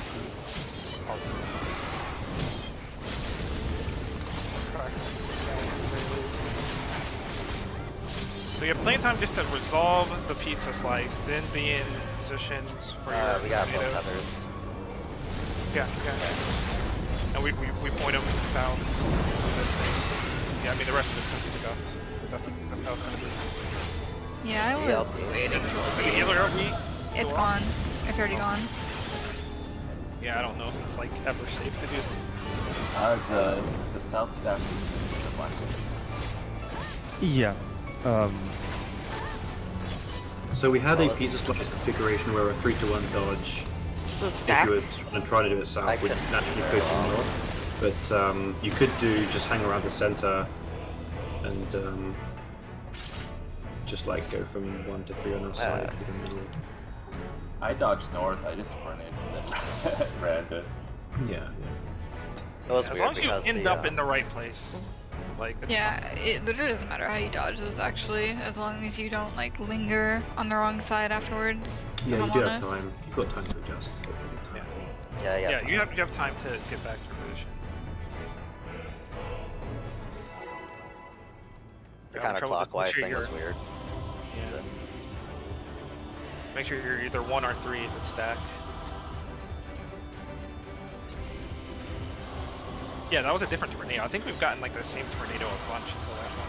S4: So you have plenty of time just to resolve the pizza slice, then be in positions for your
S6: We got both
S4: tornadoes.
S6: others.
S4: Yeah, yeah. And we point them south. This thing. Yeah, I mean the rest of it's gonna be scuffed. That's how it's gonna be.
S1: Yeah, I was
S6: Yeah.
S1: waiting till
S4: The healer are we?
S1: it's
S4: Go on.
S1: gone. It's already gone.
S4: Yeah, I don't know if it's like ever safe to do.
S3: The south stack is the black one.
S8: Yeah.
S2: So we had a pizza slice configuration where a 3-to-1 dodge,
S5: So
S2: if
S5: stack.
S2: you were trying to do it south, would
S6: couldn't
S2: naturally
S6: do
S2: push
S6: very
S2: you
S6: well.
S2: north. But you could do just hang around the center and just like go from 1 to 3 on our side through the middle.
S3: I dodged north, I just sprinted and then ran it.
S2: Yeah,
S6: It was
S4: As
S6: weird
S4: long as you
S6: because
S4: end
S6: the,
S4: up in the right place. Like, it's
S1: Yeah, it literally doesn't matter how you dodge those actually, as long as you don't like linger on the wrong side afterwards.
S2: yeah.
S1: if
S2: You
S1: I'm
S2: do have
S1: honest.
S2: time. You've got time to adjust.
S6: yeah,
S4: Yeah, you have time to get back to your position.
S6: the
S4: Yeah, I'm trouble with-
S6: counterclockwise
S4: make sure
S6: thing was
S4: you're-
S6: weird.
S4: Yeah.
S6: So,
S4: Make sure you're either 1 or 3 if it's stacked. Yeah, that was a different tornado. I think we've gotten like the same tornado a bunch in the last one.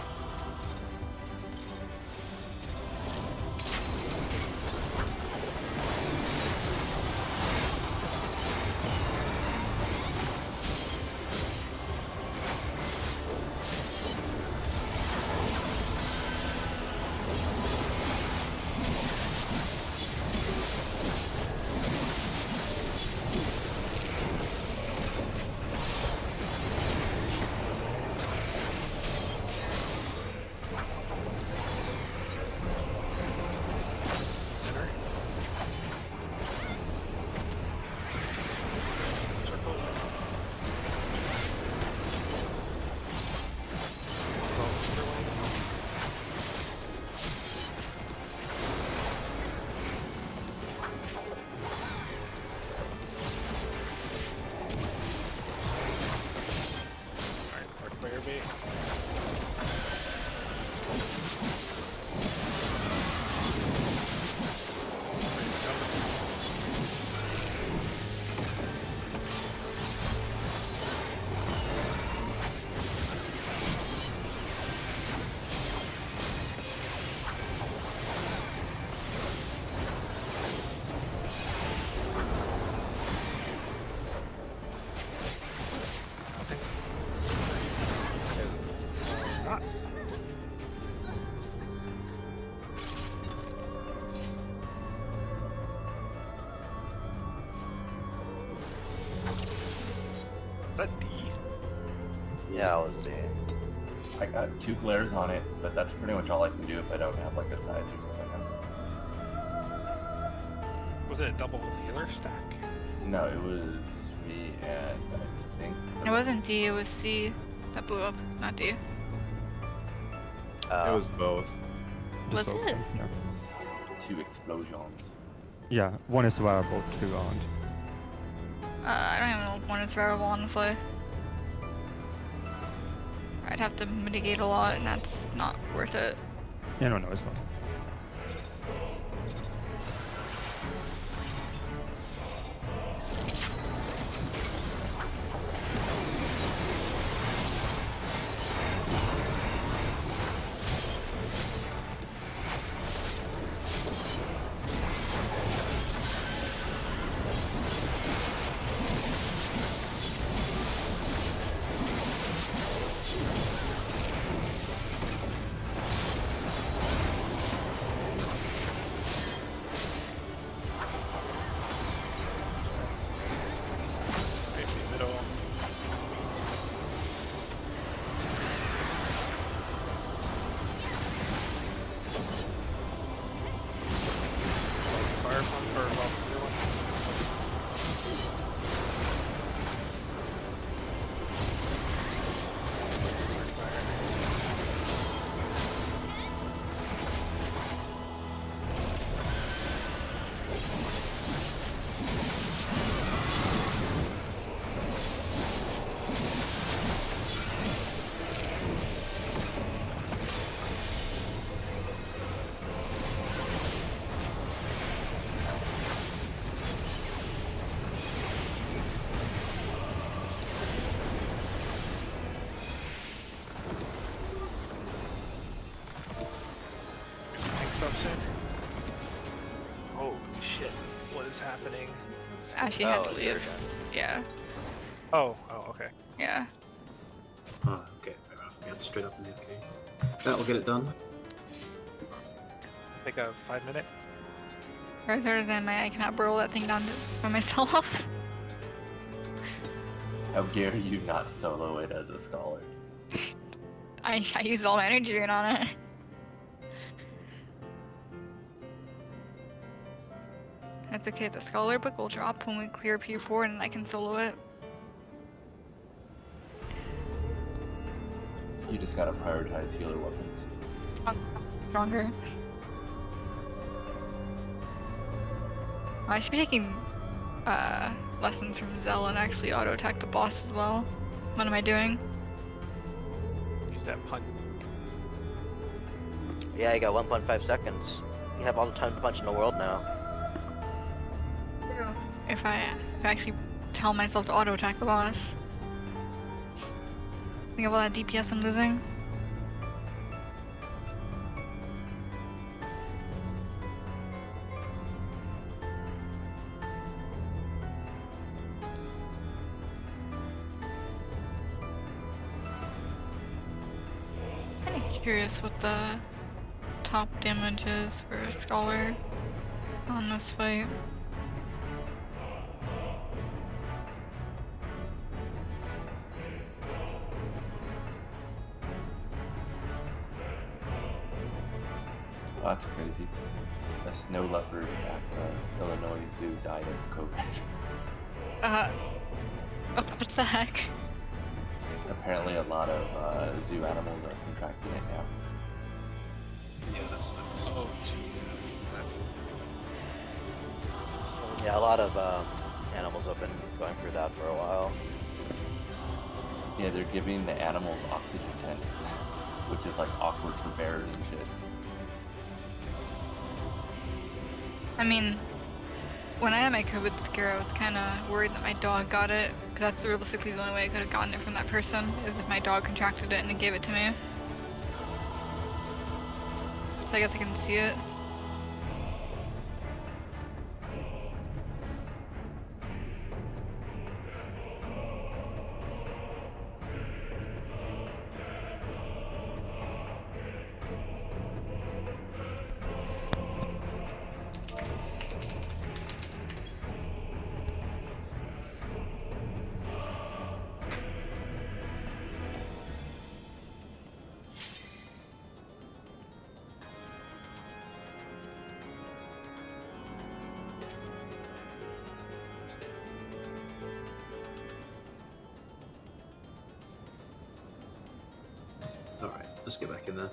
S4: Is that D?
S6: Yeah, that was D.
S3: I got 2 glares on it, but that's pretty much all I can do if I don't have like a size or something.
S4: Was it a double healer stack?
S3: No, it was me and I think.
S1: It wasn't D, it was C that blew up, not D.
S9: It was both.
S1: Was
S8: both,
S1: it?
S8: Yeah.
S3: 2 explosions.
S8: Yeah, one is survivable, 2 aren't.
S1: I don't even know if one is survivable, honestly. I'd have to mitigate a lot, and that's not worth it.
S8: Yeah, no, it's not.
S4: Holy shit, what is happening?
S1: Ashley had to
S6: it's
S1: leave.
S6: urgent.
S1: Yeah.
S4: Oh, okay.
S1: Yeah.
S2: Oh, okay, fair enough. Yeah, straight up in the okay. That'll get it done.
S4: Take a 5-minute.
S1: Rather than I cannot burrow that thing down by myself.
S3: How dare you not solo it as a scholar?
S1: I used all my energy drain on it. That's okay, the scholar book will drop when we clear P4 and I can solo it.
S3: You just gotta prioritize healer weapons.
S1: Stronger. I should be taking lessons from Zell and actually auto attack the boss as well. What am I doing?
S4: Use that punch.
S6: Yeah, you got 1.5 seconds. You have all the time to punch in the world now.
S1: If I actually tell myself to auto attack the boss. Think of all that DPS I'm losing. Kinda curious what the top damage is for a Scholar on this fight.
S3: Oh, that's crazy. A snow leopard at the Illinois Zoo died of COVID.
S1: What the heck?
S3: Apparently a lot of zoo animals are contracting it now.
S2: Yeah, that's nuts.
S7: Oh Jesus, that's
S6: Yeah, a lot of animals have been going through that for a while.
S3: Yeah, they're giving the animals oxygen tents, which is like awkward for bears and shit.
S1: I mean, when I had my COVID scare, I was kind of worried that my dog got it, because that's realistically the only way I could have gotten it from that person, is if my dog contracted it and gave it to me. So I guess I can see it.
S2: Alright, let's get back in there.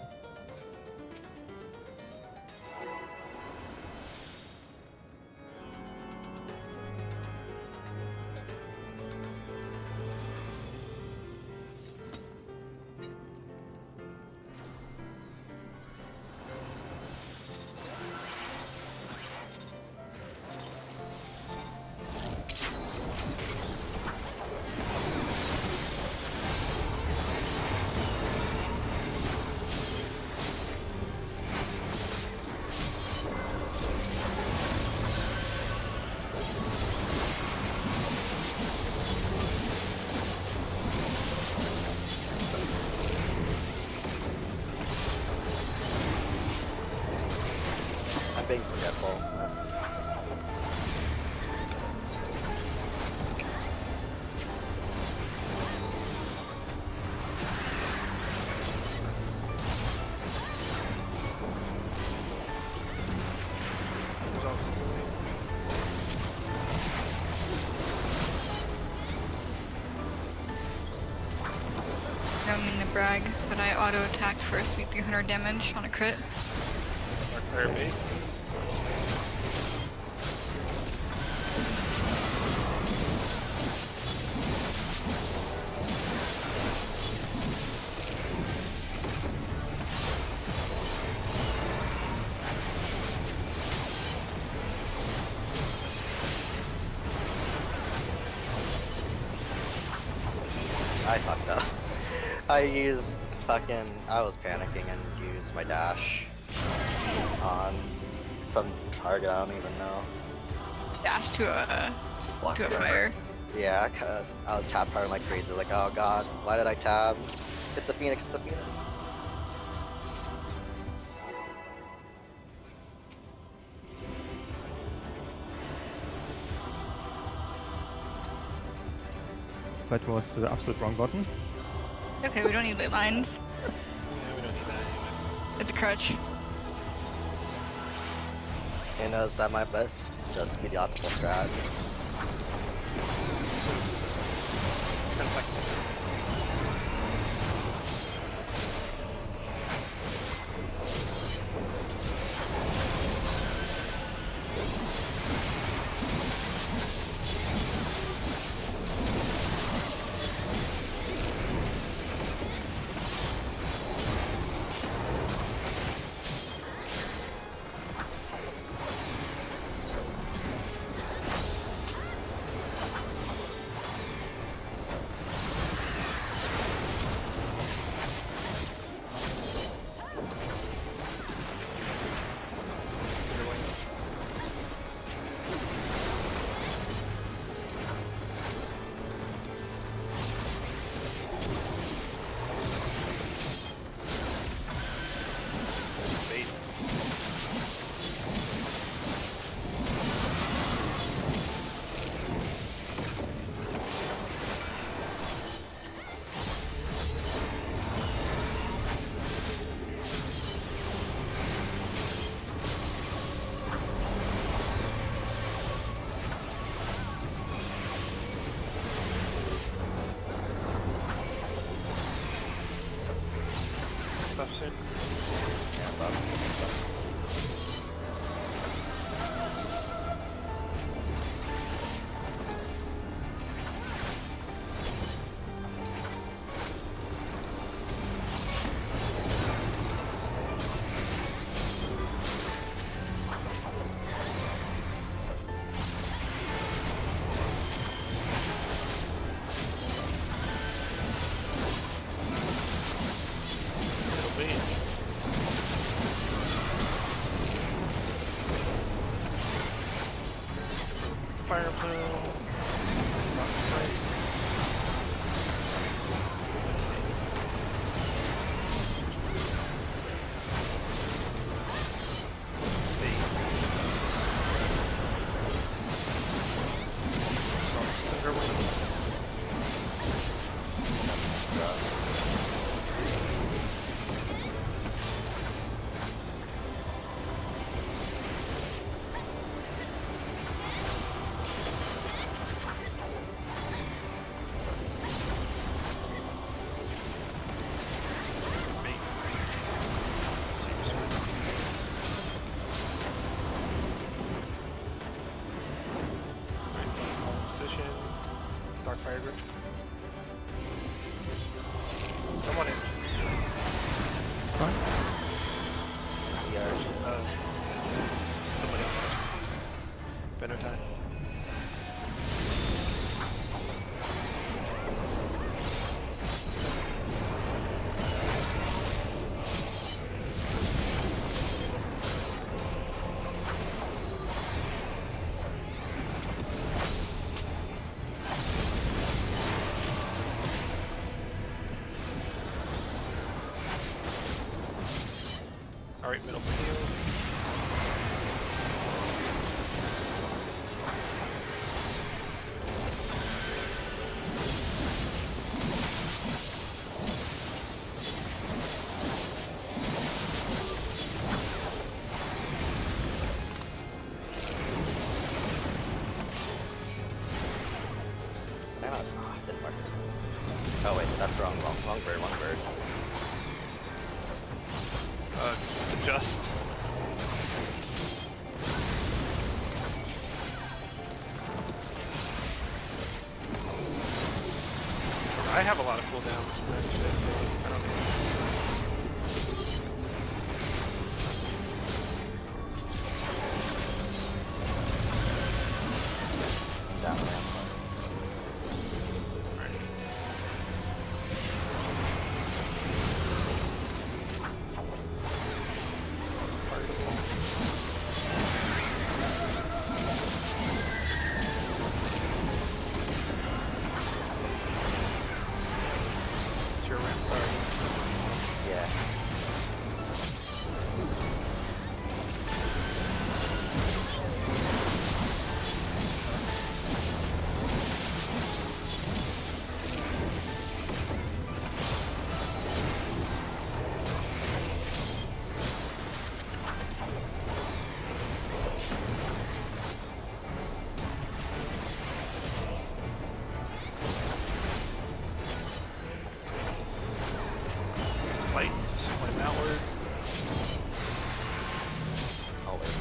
S6: I'm being forgetful.
S1: I don't mean to brag, but I auto-attacked for a sweet 300 damage on a crit.
S4: Kirby.
S6: I fucked up. I was panicking and used my dash on some target I don't even know.
S1: Dash to a
S3: Block
S1: fire.
S6: Yeah, I was tap firing like crazy, like, oh god, why did I tab? Hit the Phoenix, hit the Phoenix.
S8: That was the absolute wrong button.
S1: Okay, we don't need ley lines.
S7: yeah, we don't need that.
S1: It's a crutch.
S6: You know, is that my best? Just be the optimal strat.
S4: 10 seconds. stuff soon.
S6: Yeah, but
S4: It'll be. Fire plume. Position. Dark fire grip. Someone in.
S8: Fine.
S4: Somebody else. Better time. Alright, middle field.
S6: Didn't work. Oh wait, that's wrong. Wrong bird.
S4: Adjust. I have a lot of cooldowns. I don't know.
S6: Down there.
S4: It's your ramp card.
S6: Yeah.
S4: Light, swim outward.
S6: Always.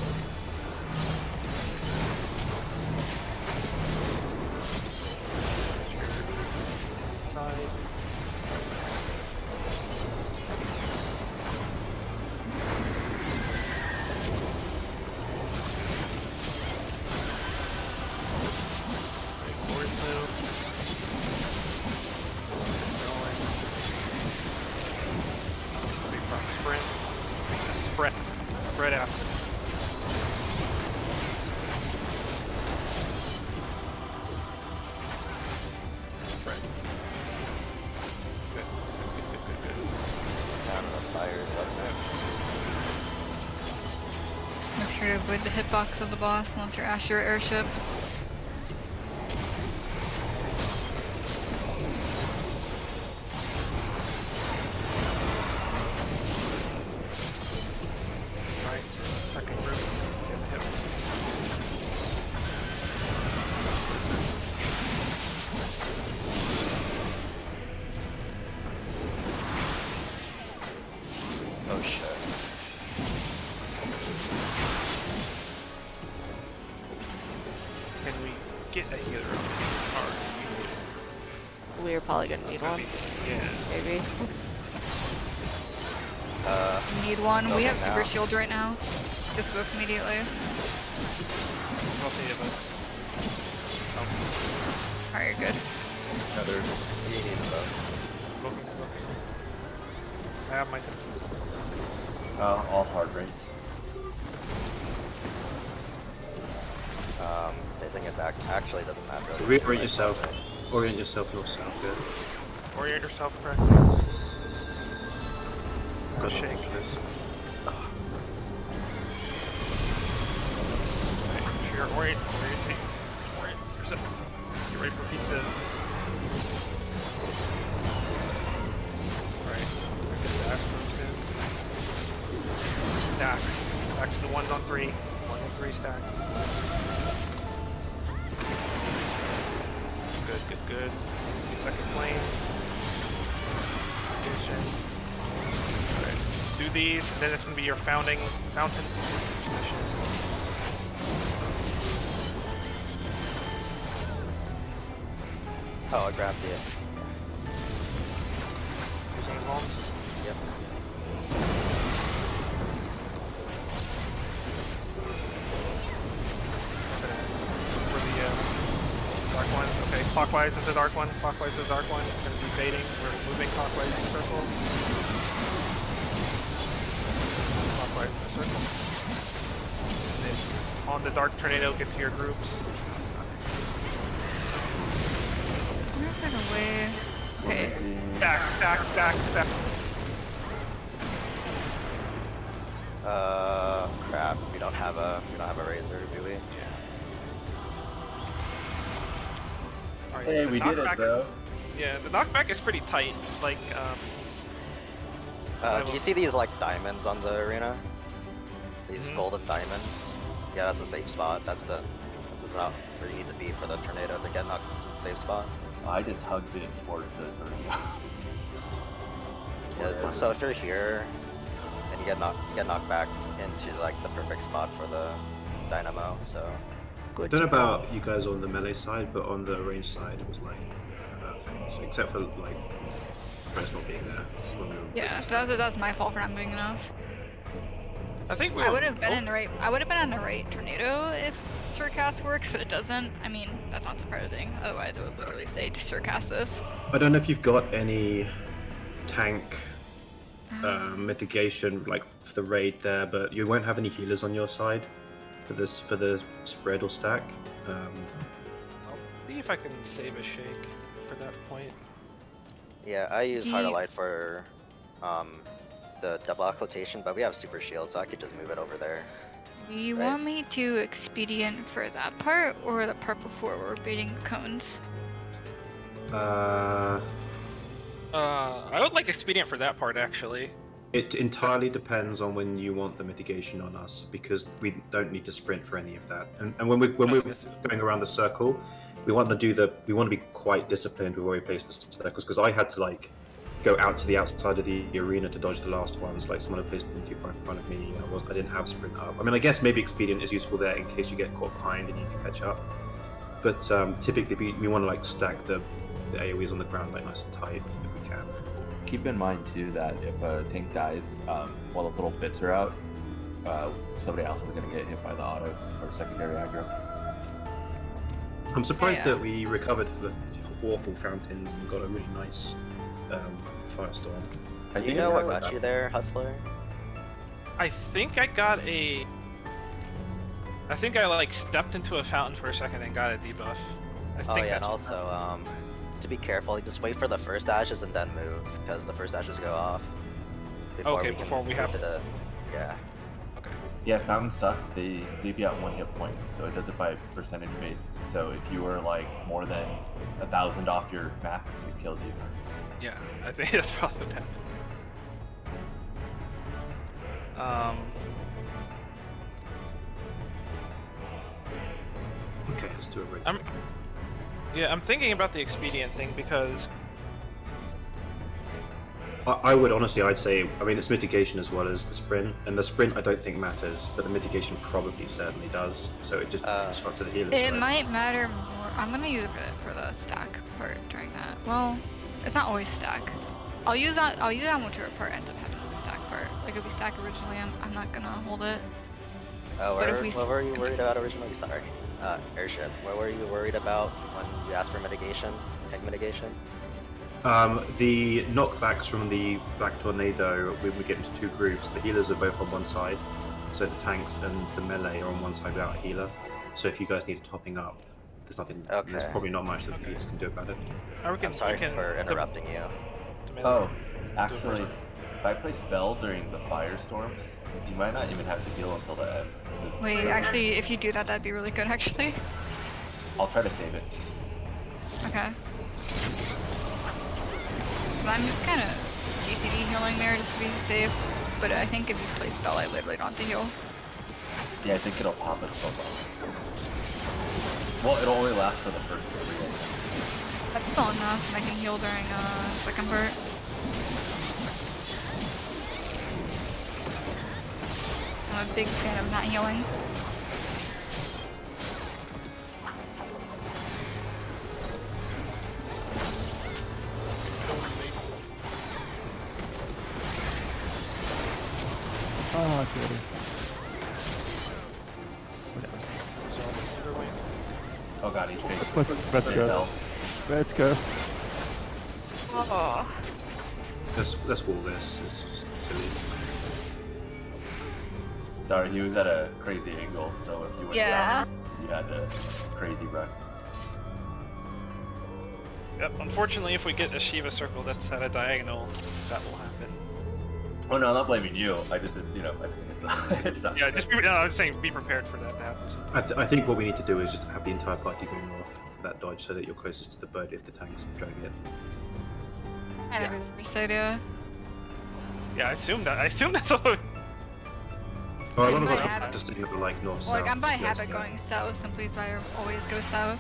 S4: Side. Right, forward move. Going. Big rock sprint. Spread after. Spread. Good.
S6: Down the fires up there.
S1: Make sure to avoid the hitbox of the boss unless you're Asher airship.
S4: Right. Second group. Get the hit.
S6: gonna need
S4: That's
S6: one.
S4: Yeah.
S5: Maybe.
S1: Need one. We have
S6: okay,
S1: super
S6: now.
S1: shield right now. Just whip immediately.
S4: Both need of us.
S1: Alright, good.
S9: Heather.
S6: You need them both.
S4: Looking. I have my temptations.
S3: All hard race.
S6: Facing attack actually doesn't matter.
S2: Reorient yourself. Orient yourself north-south, good.
S4: Orient yourself correctly.
S2: Good
S4: Shake.
S2: this.
S4: Right, sure, orient yourself. Get ready for pizza. Alright, get the axe in. Stacks. Stacks to the 1s on 3. 1 and 3 stacks. Good. Second flame. Alright, do these, and then it's going to be your fountain position.
S6: Oh, I grabbed it.
S4: Using bombs.
S6: Yep.
S4: For the dark one. Okay, clockwise is the dark one. Clockwise is the dark one. It's going to be baiting. We're moving clockwise in a circle. Clockwise in a circle. And then on the dark tornado, get to your groups.
S1: Where's that away? Okay.
S4: Stack.
S6: Crap. We don't have a razor, do we?
S4: Alright,
S3: Hey,
S4: the
S3: we did it
S4: knockback-
S3: though.
S4: Yeah, the knockback is pretty tight. Like,
S6: Do you see these like diamonds on the arena? These golden diamonds. Yeah, that's a safe spot. This is not where you need to be for the tornado to get knocked to the safe spot.
S3: I just hugged it towards the tornado.
S6: Yeah, so if you're here and you get knocked back into like the perfect spot for the dynamo, so.
S2: I don't know about you guys on the melee side, but on the range side, it was like perfect, except for like Chris not being there. When we were
S1: Yeah, so that's my fault for not moving enough.
S4: I think we
S1: I
S4: were
S1: would have been
S4: both-
S1: in the right. I would have been on the right tornado if Surcast works, but it doesn't. I mean, that's not surprising. Otherwise, it would literally say to Surcast this.
S2: I don't know if you've got any tank mitigation like for the raid there, but you won't have any healers on your side for the spread or stack.
S4: I'll see if I can save a shake for that point.
S6: Yeah, I use
S1: Do
S6: Heart of
S1: you-
S6: Light for the double occultation, but we have super shield, so I could just move it over there.
S1: Do you
S6: Right.
S1: want me to expedient for that part or the part before we're baiting the cones?
S4: I would like expedient for that part actually.
S2: It entirely depends on when you want the mitigation on us, because we don't need to sprint for any of that. And when we're going around the circle, we want to be quite disciplined with where we place the circles, because I had to like go out to the outside of the arena to dodge the last ones. Like someone had placed them too far in front of me. I didn't have sprint up. I mean, I guess maybe expedient is useful there in case you get caught behind and you need to catch up. But typically, we want to like stack the AoEs on the ground like nice and tight if we can.
S3: Keep in mind too that if a tank dies while the little bits are out, somebody else is going to get hit by the autos for secondary aggro.
S2: I'm surprised
S1: Yeah.
S2: that we recovered for the awful fountains and got a really nice firestorm.
S3: I
S6: You
S3: think
S6: know
S3: it's
S6: what got you there, Hustler?
S4: I think I like stepped into a fountain for a second and got a debuff. I
S6: Oh
S4: think
S6: yeah, and
S4: that's what
S6: also to be careful, just wait for the first ashes and then move, because the first ashes go off
S4: Okay,
S6: can
S4: before we
S6: move
S4: have
S6: to the yeah.
S4: Okay.
S3: Yeah, fountains suck. They leave you at 1 hit point, so it does it by percentage base. So if you were like more than 1,000 off your max, it kills you.
S4: Yeah, I think that's probably what happened.
S2: Okay, let's do it right.
S4: I'm thinking about the expedient thing because
S2: I would honestly, I'd say, I mean, it's mitigation as well as the sprint, and the sprint I don't think matters, but the mitigation probably certainly does. So it just it's up to the healers.
S1: It
S2: right?
S1: might matter more. I'm gonna use it for the stack part during that. Well, It's not always stack. I'll use ammo turret part ends up having the stack part. Like if we stack originally, I'm not gonna hold it. But if we
S6: What were you worried about originally? Sorry. Airship. What were you worried about when you asked for mitigation? Tank mitigation?
S2: The knockbacks from the Black Tornado, when we get into two groups, the healers are both on one side, so the tanks and the melee are on one side without a healer. So if you guys need a topping up, there's nothing.
S6: Okay.
S2: There's probably not much that you guys can do about it.
S6: I'm sorry for interrupting you.
S3: Oh, actually, if I play spell during the firestorms, you might not even have to heal until the end.
S1: Wait, actually, if you do that, that'd be really good, actually.
S3: I'll try to save it.
S1: Okay. I'm just kind of GCD healing there just to be safe, but I think if you play spell, I literally don't have to heal.
S3: Yeah, I think it'll pop a spell bomb. Well, it'll only last for the first 3 days.
S1: That's still enough, and I can heal during second part. I'm a big fan of not healing.
S8: Oh, good.
S3: Oh god, he's fake.
S8: Let's go. Let's go.
S1: Oh.
S2: Let's wall this. It's just silly.
S3: Sorry, he was at a crazy angle, so if you went down, you had a crazy run.
S4: Yep, unfortunately, if we get a Shiva circle that's at a diagonal, that will happen.
S3: Oh no, I'm not blaming you. I just, you know, I just think it sucks.
S4: Yeah, I was saying be prepared for that to happen.
S2: I think what we need to do is just have the entire party go north for that dodge, so that you're closest to the bird if the tanks drag it.
S1: I never the first idea.
S4: Yeah, I assume that's what.
S2: Oh, a lot of
S1: by
S2: us
S1: habit.
S2: are practicing over like north
S1: Well,
S2: south.
S1: like I'm by
S2: yes,
S1: habit
S2: yeah.
S1: going south simply, so I always go south.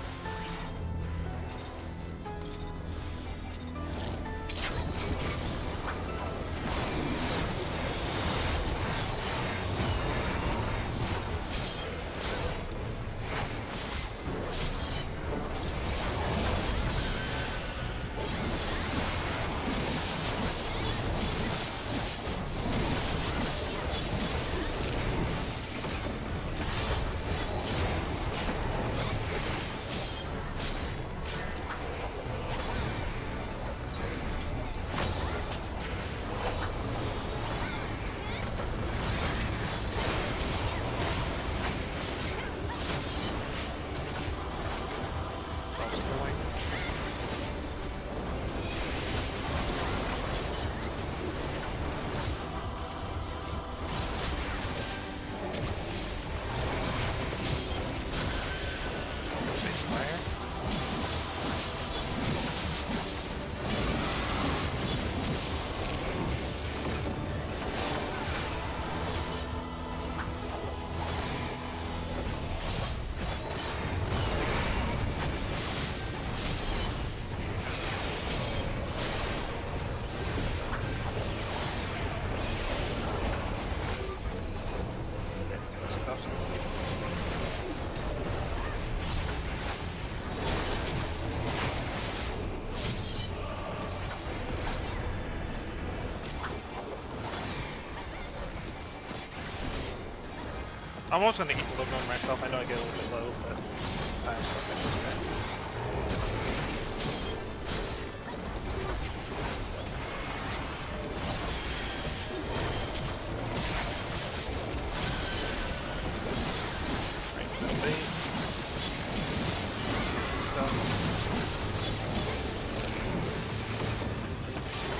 S4: I'm almost gonna equilibrium myself. I know I get a little bit low, but I'm still okay.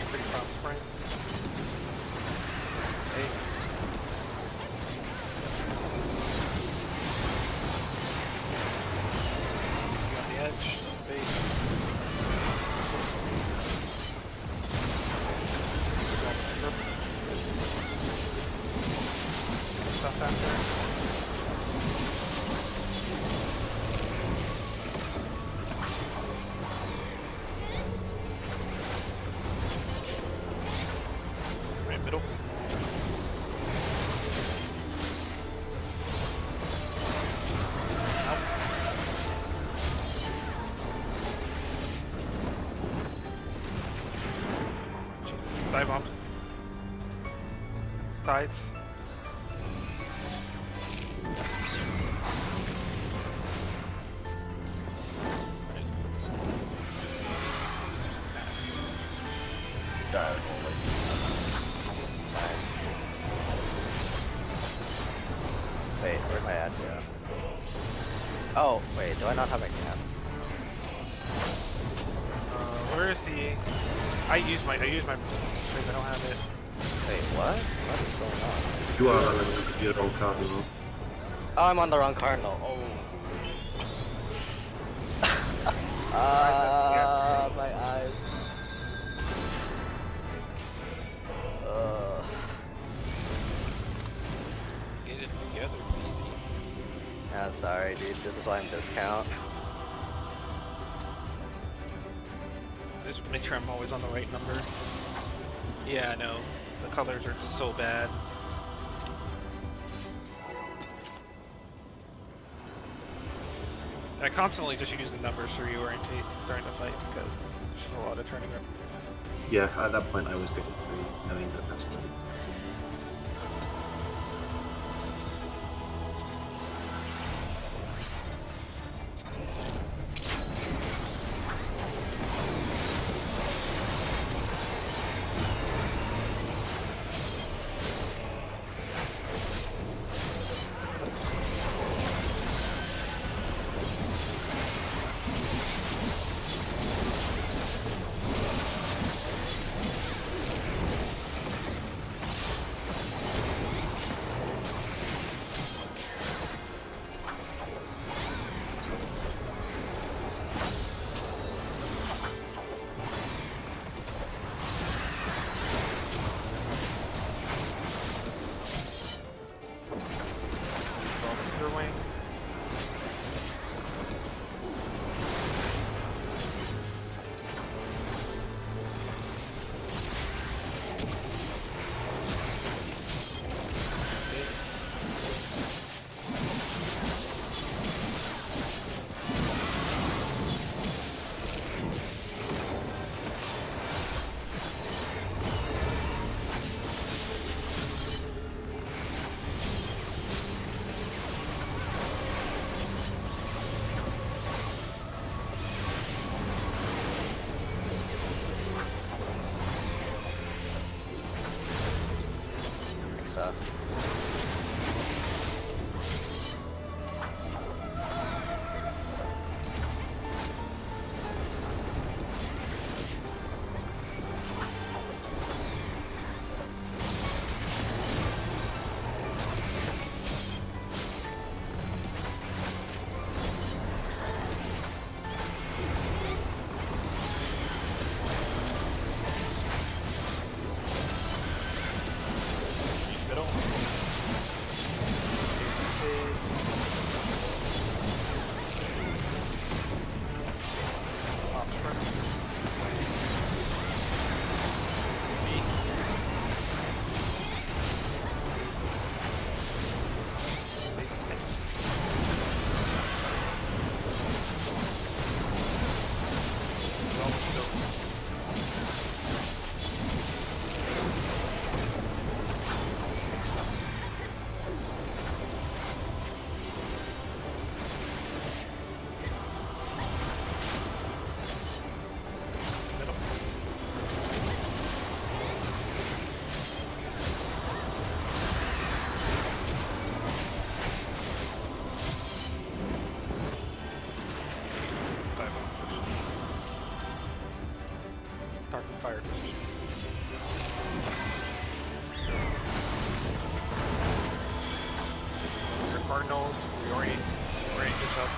S4: Pretty prompt spring. Stuff after. Right middle. Dive bomb. Sides.
S3: Sorry, holy.
S6: It's fine. Wait, where'd my ads go? Oh, wait, do I not have my scans?
S4: Where is the? I use my. I don't have it.
S6: Wait, what? What is going on?
S2: You are on the computer old cardinal.
S6: Oh, I'm on the wrong cardinal. Oh. My eyes.
S7: Get it together, easy.
S6: Yeah, sorry, dude. This is why I'm discount.
S4: Just make sure I'm always on the right number. Yeah, I know. The colors are so bad. I constantly just use the numbers to reorientate during the fight because there's a lot of turning up.
S2: Yeah, at that point I was good at 3. I mean, that's good.
S4: Wing. Fire. Your cardinals, reorient yourself.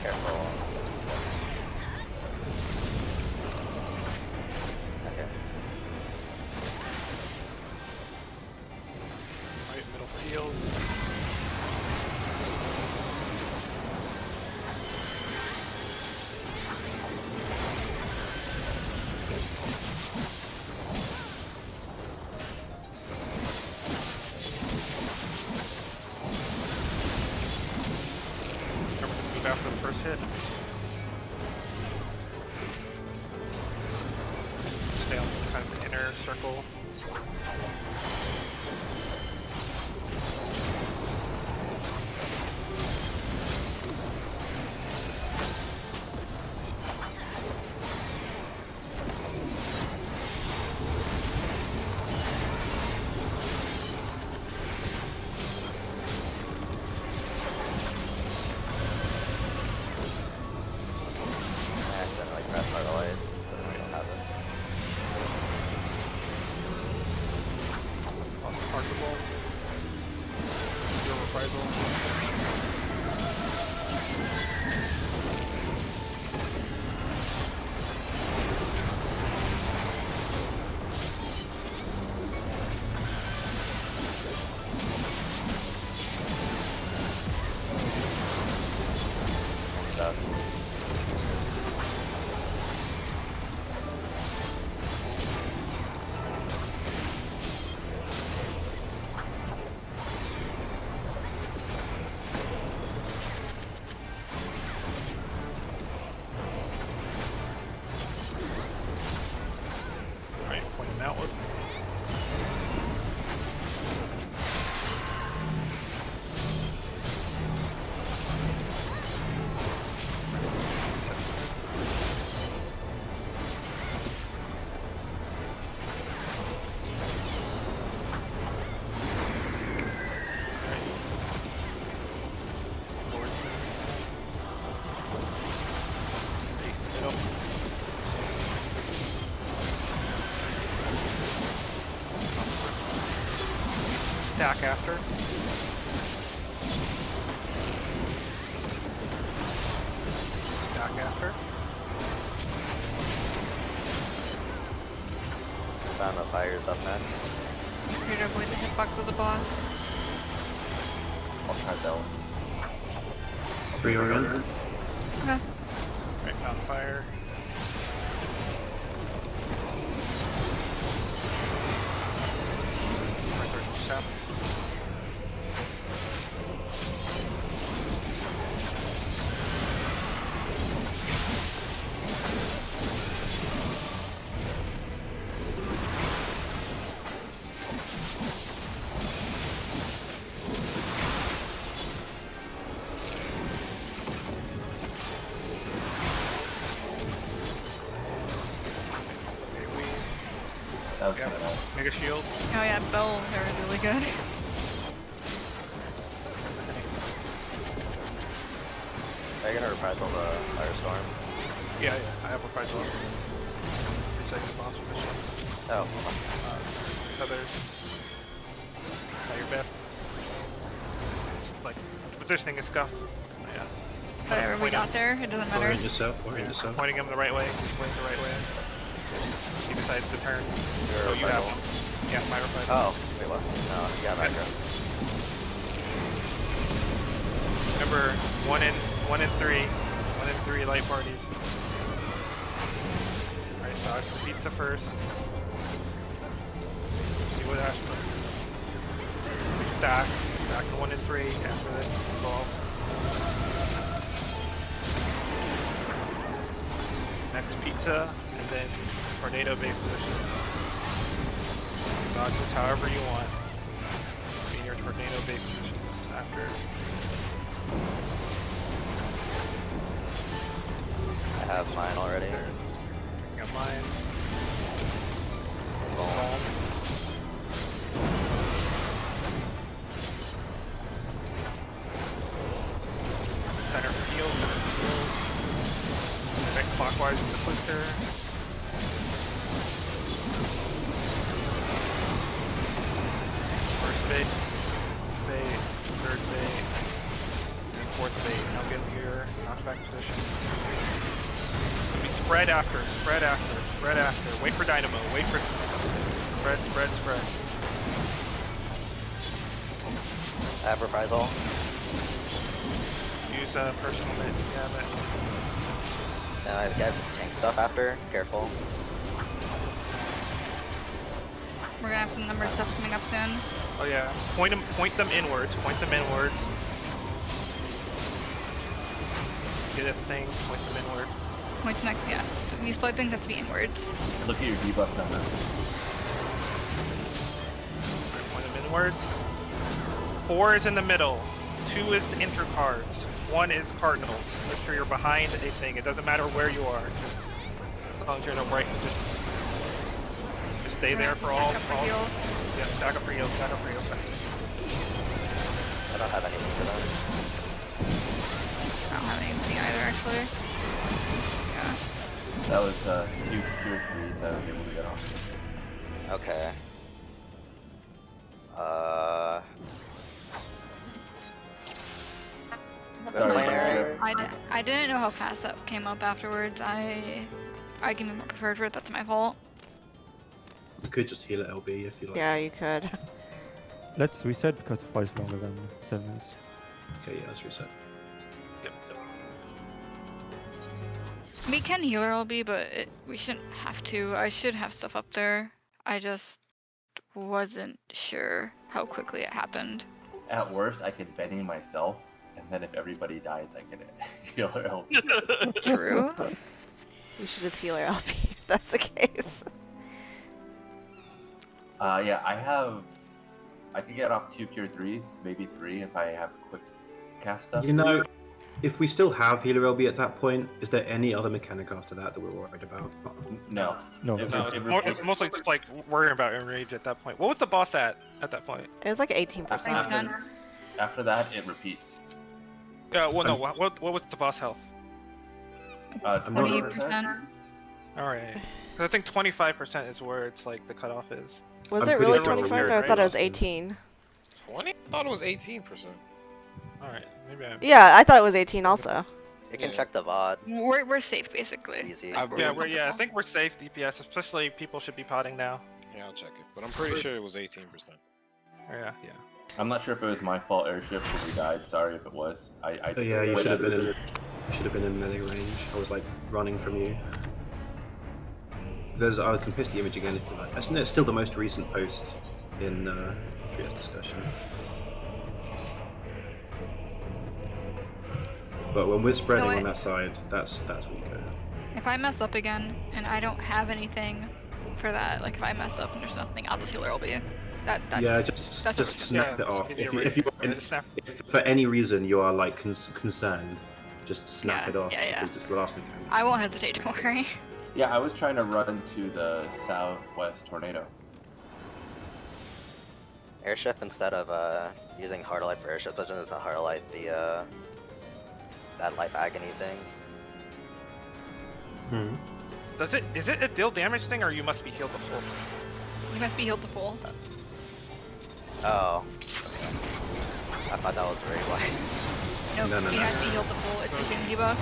S6: Careful.
S4: hit. Stay on kind of the inner circle. Stack after. Stack after.
S6: Found the fires up next.
S1: Try to avoid the hitbox of the boss.
S3: I'll try that one.
S2: Reorient.
S1: Okay.
S4: Right, found fire. Right, there's no sap.
S3: That was kind of nice.
S4: Mega shield.
S1: Oh yeah, Bell there is really good.
S6: Are you gonna reprisal the firestorm?
S4: Yeah, I have a prize on. 3 seconds boss position.
S6: Oh, hold on.
S4: Feathers. Your best. It's like positioning is scuffed. Yeah.
S1: Whatever we got there, it doesn't matter.
S2: Orient yourself. Orient yourself.
S4: Pointing him the right way. He's pointing the right way. He decides to turn.
S6: Your
S4: So you have
S6: reprisal.
S4: one. Yeah, my reprisal.
S6: Oh, wait, what? No, you got macro.
S4: Remember, 1 in 3. 1 in 3 light parties. Alright, so I can pizza first. See what Ashton. We stack. Stack to 1 in 3 after this involves. Next pizza, and then tornado base position. Dodge this however you want. Be in your tornado base positions after.
S6: I have mine already.
S4: Got mine.
S6: Boom.
S4: Center field. Back clockwise with the clicker. First bait, third bait, and fourth bait. Now get into your knockback position. We spread after. Wait for dynamo. Wait for spread.
S6: I have reprisal.
S4: Use personal mint. Yeah, mint.
S6: And I guess it's tank stuff after. Careful.
S1: We're gonna have some number stuff coming up soon.
S4: Oh yeah. Point them inwards. Get a thing, point them inward.
S1: Point to next, yeah. These float things have to be inwards.
S3: Look at your debuff down there.
S4: Point them inwards. 4 is in the middle. 2 is the inter cards. 1 is cardinals. Make sure you're behind a thing. It doesn't matter where you are. Just as long as you're in the right position. Just stay there for all. Yeah, stack up for heals. Stack up for heals.
S6: I don't have anything for that.
S1: I don't have anything either, actually. Yeah.
S3: That was 2 tier 3s I was able to get off.
S6: Okay.
S3: Sorry,
S1: I didn't know how fast that came up afterwards. I can be more prepared for it. That's my fault.
S2: You could just heal at LB if you like.
S5: Yeah, you could.
S8: Let's reset because the fight is longer than 7 minutes.
S2: Okay, yeah, let's reset.
S4: Yep.
S1: We can heal our LB, but we shouldn't have to. I should have stuff up there. I just wasn't sure how quickly it happened.
S3: At worst, I could Benny myself, and then if everybody dies, I can heal her LP.
S1: True.
S5: You should just heal her LP if that's the case.
S3: Yeah, I could get off 2 tier 3s, maybe 3 if I have quick cast stuff.
S2: You know, if we still have healer LB at that point, is there any other mechanic after that that we're worried about?
S3: No.
S8: No,
S4: It's mostly just like worrying about enrage at that point. What was the boss at that point?
S5: It was like 18%.
S3: After that, it repeats.
S4: Yeah, well, no. What was the boss health?
S1: 20%.
S4: All right. Because I think 25% is where it's like the cutoff is.
S5: Was
S2: I'm
S5: it
S2: pretty
S5: really
S2: sure
S5: 25?
S4: weird,
S5: I
S4: right?
S5: thought it was 18.
S7: 20? I thought it was 18%.
S4: All right, maybe I'm.
S5: Yeah, I thought it was 18 also.
S6: You can
S7: Yeah.
S6: check the VOD.
S1: We're safe basically.
S6: Easy.
S4: Yeah, I think we're safe DPS. Especially people should be potting now.
S7: Yeah, I'll check it. But I'm pretty sure it was 18%.
S4: Yeah.
S3: I'm not sure if it was my fault airship because we died. Sorry if it was. I just
S2: Yeah, you
S3: went
S2: should have
S3: out
S2: been
S3: to-
S2: in. You should have been in melee range. I was like running from you. I can paste the image again if you like. Actually, no, it's still the most recent post in 3S discussion. But when we're spreading
S1: what?
S2: on that side, that's weaker.
S1: If I mess up again and I don't have anything for that, like if I mess up and there's nothing, I'll just heal her LB. That's
S2: Yeah, just
S1: that's
S2: snap
S4: Yeah,
S2: it off.
S4: just
S2: If
S4: get
S2: you,
S4: rid of it. Snap.
S2: if for any reason you are like concerned, just snap
S1: Yeah,
S2: it off
S1: yeah.
S2: because it's the last mechanic.
S1: I won't hesitate. Don't worry.
S3: Yeah, I was trying to run to the southwest tornado.
S6: Airship instead of using Heart of Light for airship, such as a Heart of Light the that life agony thing.
S4: Is it a deal damage thing or you must be healed to full?
S1: You must be healed to full.
S6: Oh. I thought that was very light.
S1: Nope,
S2: No.
S1: you have to be healed to full. It's a game debuff.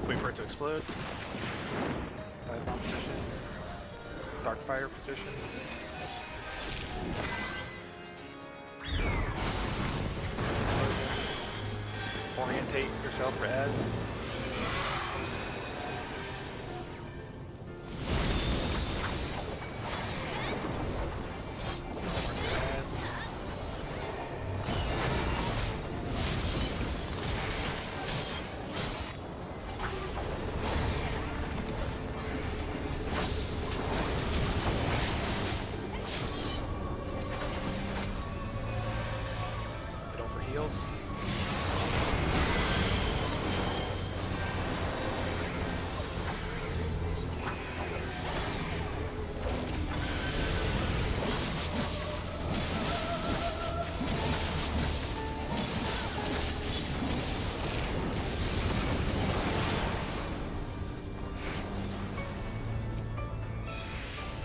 S4: Wait for it to explode. Dive bomb position. Dark fire position. Orientate yourself for ad.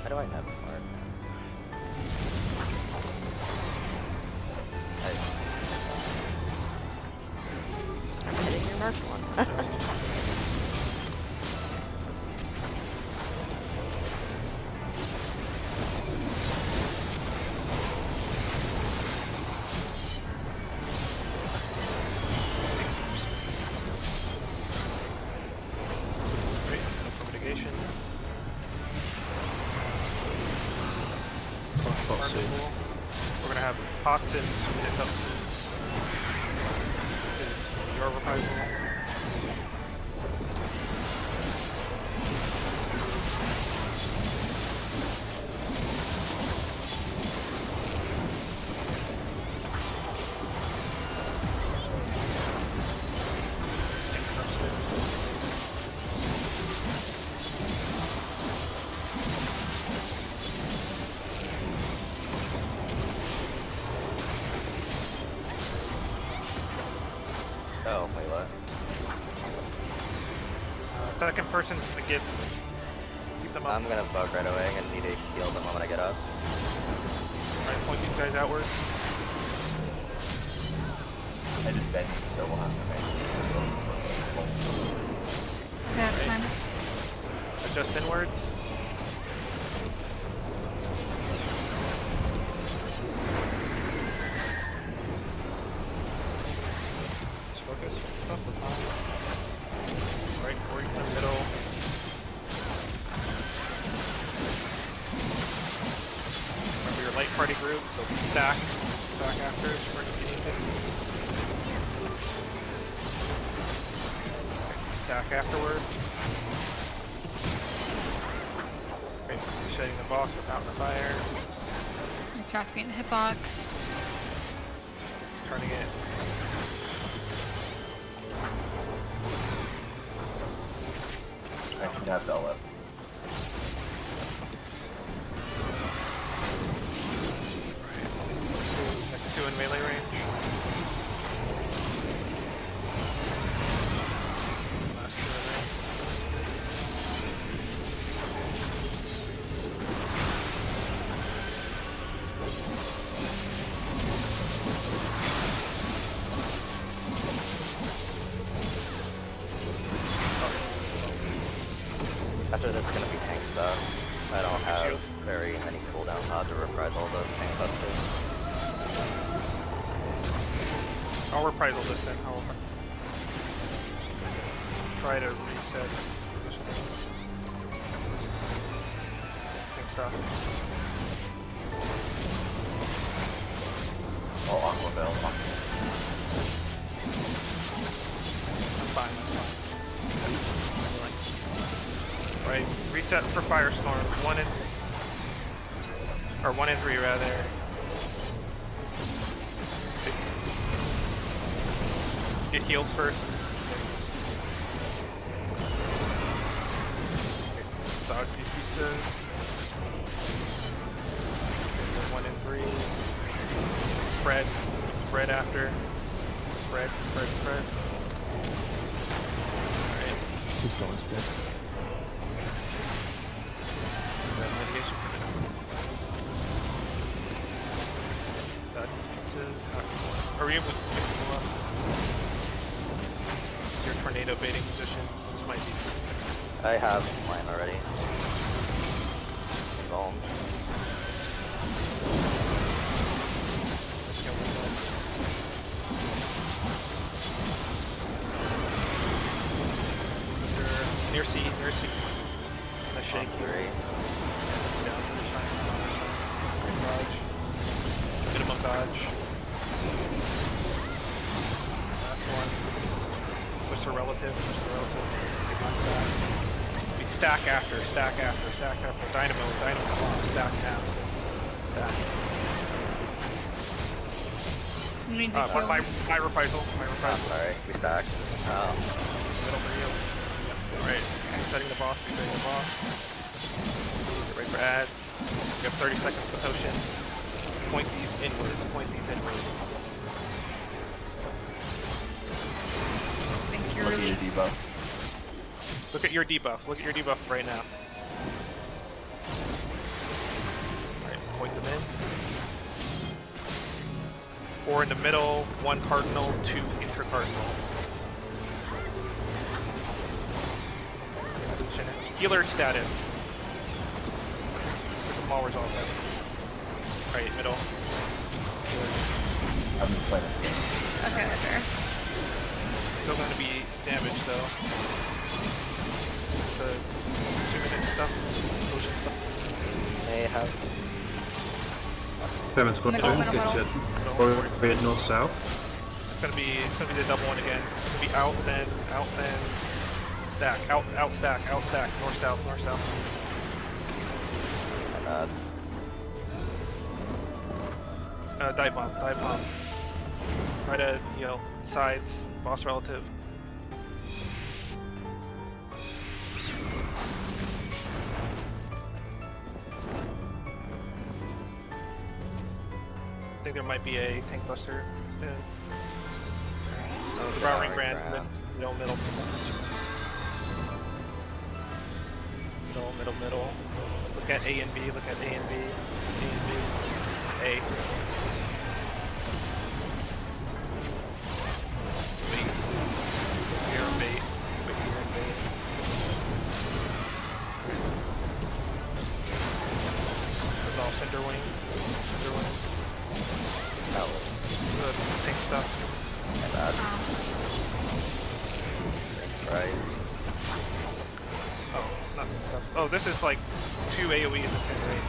S6: How do I have a card?
S5: I'm hitting your marked one.
S4: We're gonna have toxins and substances. Your reprisal.
S6: Oh, wait, what?
S4: Second person's gonna keep them up.
S6: I'm gonna bug right away. I'm gonna need to heal them when I get up.
S4: Alright, point these guys outward.
S3: I just bent so we'll have to make
S1: Okay, that's fine.
S4: Adjust inwards. Just focus. Right, or in the middle. Remember your light party group, so stack after if you need to. Stack afterward. Okay, shutting the boss with Fountain of Fire.
S1: Extracting the hitbox.
S4: Turning it.
S3: I should have Bell up.
S4: Next two in melee range. Last two in range.
S6: After this, it's gonna be tank stuff. I don't have very many cooldowns how to reprise all those tank stuff too.
S4: I'll reprisal this then. I'll try to reset position. Tank stuff.
S3: Oh, Aqua Bell.
S4: That's fine, Right, reset for Firestorm. 1 and 3 rather. Get healed first. Dodge these pizzas. 1 and 3. Spread after. Spread. Alright.
S8: Keep going, spread.
S4: Mitigation for now. Dodge these pizzas. Are we able to pick them up? Your tornado baiting position. This might be.
S6: I have mine already. Boom.
S4: Near C. Gonna shake
S6: Three.
S4: down to the side. Dodge. Minimum dodge. Last one. Push the relative. Knock back. We stack after. Dynamo. Stack now. Stack.
S1: You need to kill.
S4: My reprisal.
S6: Sorry, we stacked.
S4: Middle for you. Alright, setting the boss. Get ready for ads. You have 30 seconds to potion. Point these inwards.
S1: Think you're
S3: Look at your debuff.
S4: Look at your debuff right now. Alright, point them in. 4 in the middle, 1 cardinal, 2 intercardinal. Healer status. Put them all resolved. Right, middle.
S3: I'm just playing it.
S1: Okay, sure.
S4: Still gonna be damaged though. The 2-minute stuff, potion stuff.
S6: May have.
S2: Payment's got
S1: Middle.
S2: or north-south.
S4: It's gonna be the double one again. It's gonna be out then, stack, out, stack, north, south. Dive bombs. Try to, sides, boss relative. I think there might be a tank buster soon. The Browning brand, middle. Middle. Look at A and B. A. Wait. Here and bait. Resolve Cinderwing.
S6: That was
S4: The tank stuff.
S6: bad. Right.
S4: Oh, not stuff. Oh, this is like 2 AoEs and 10 range.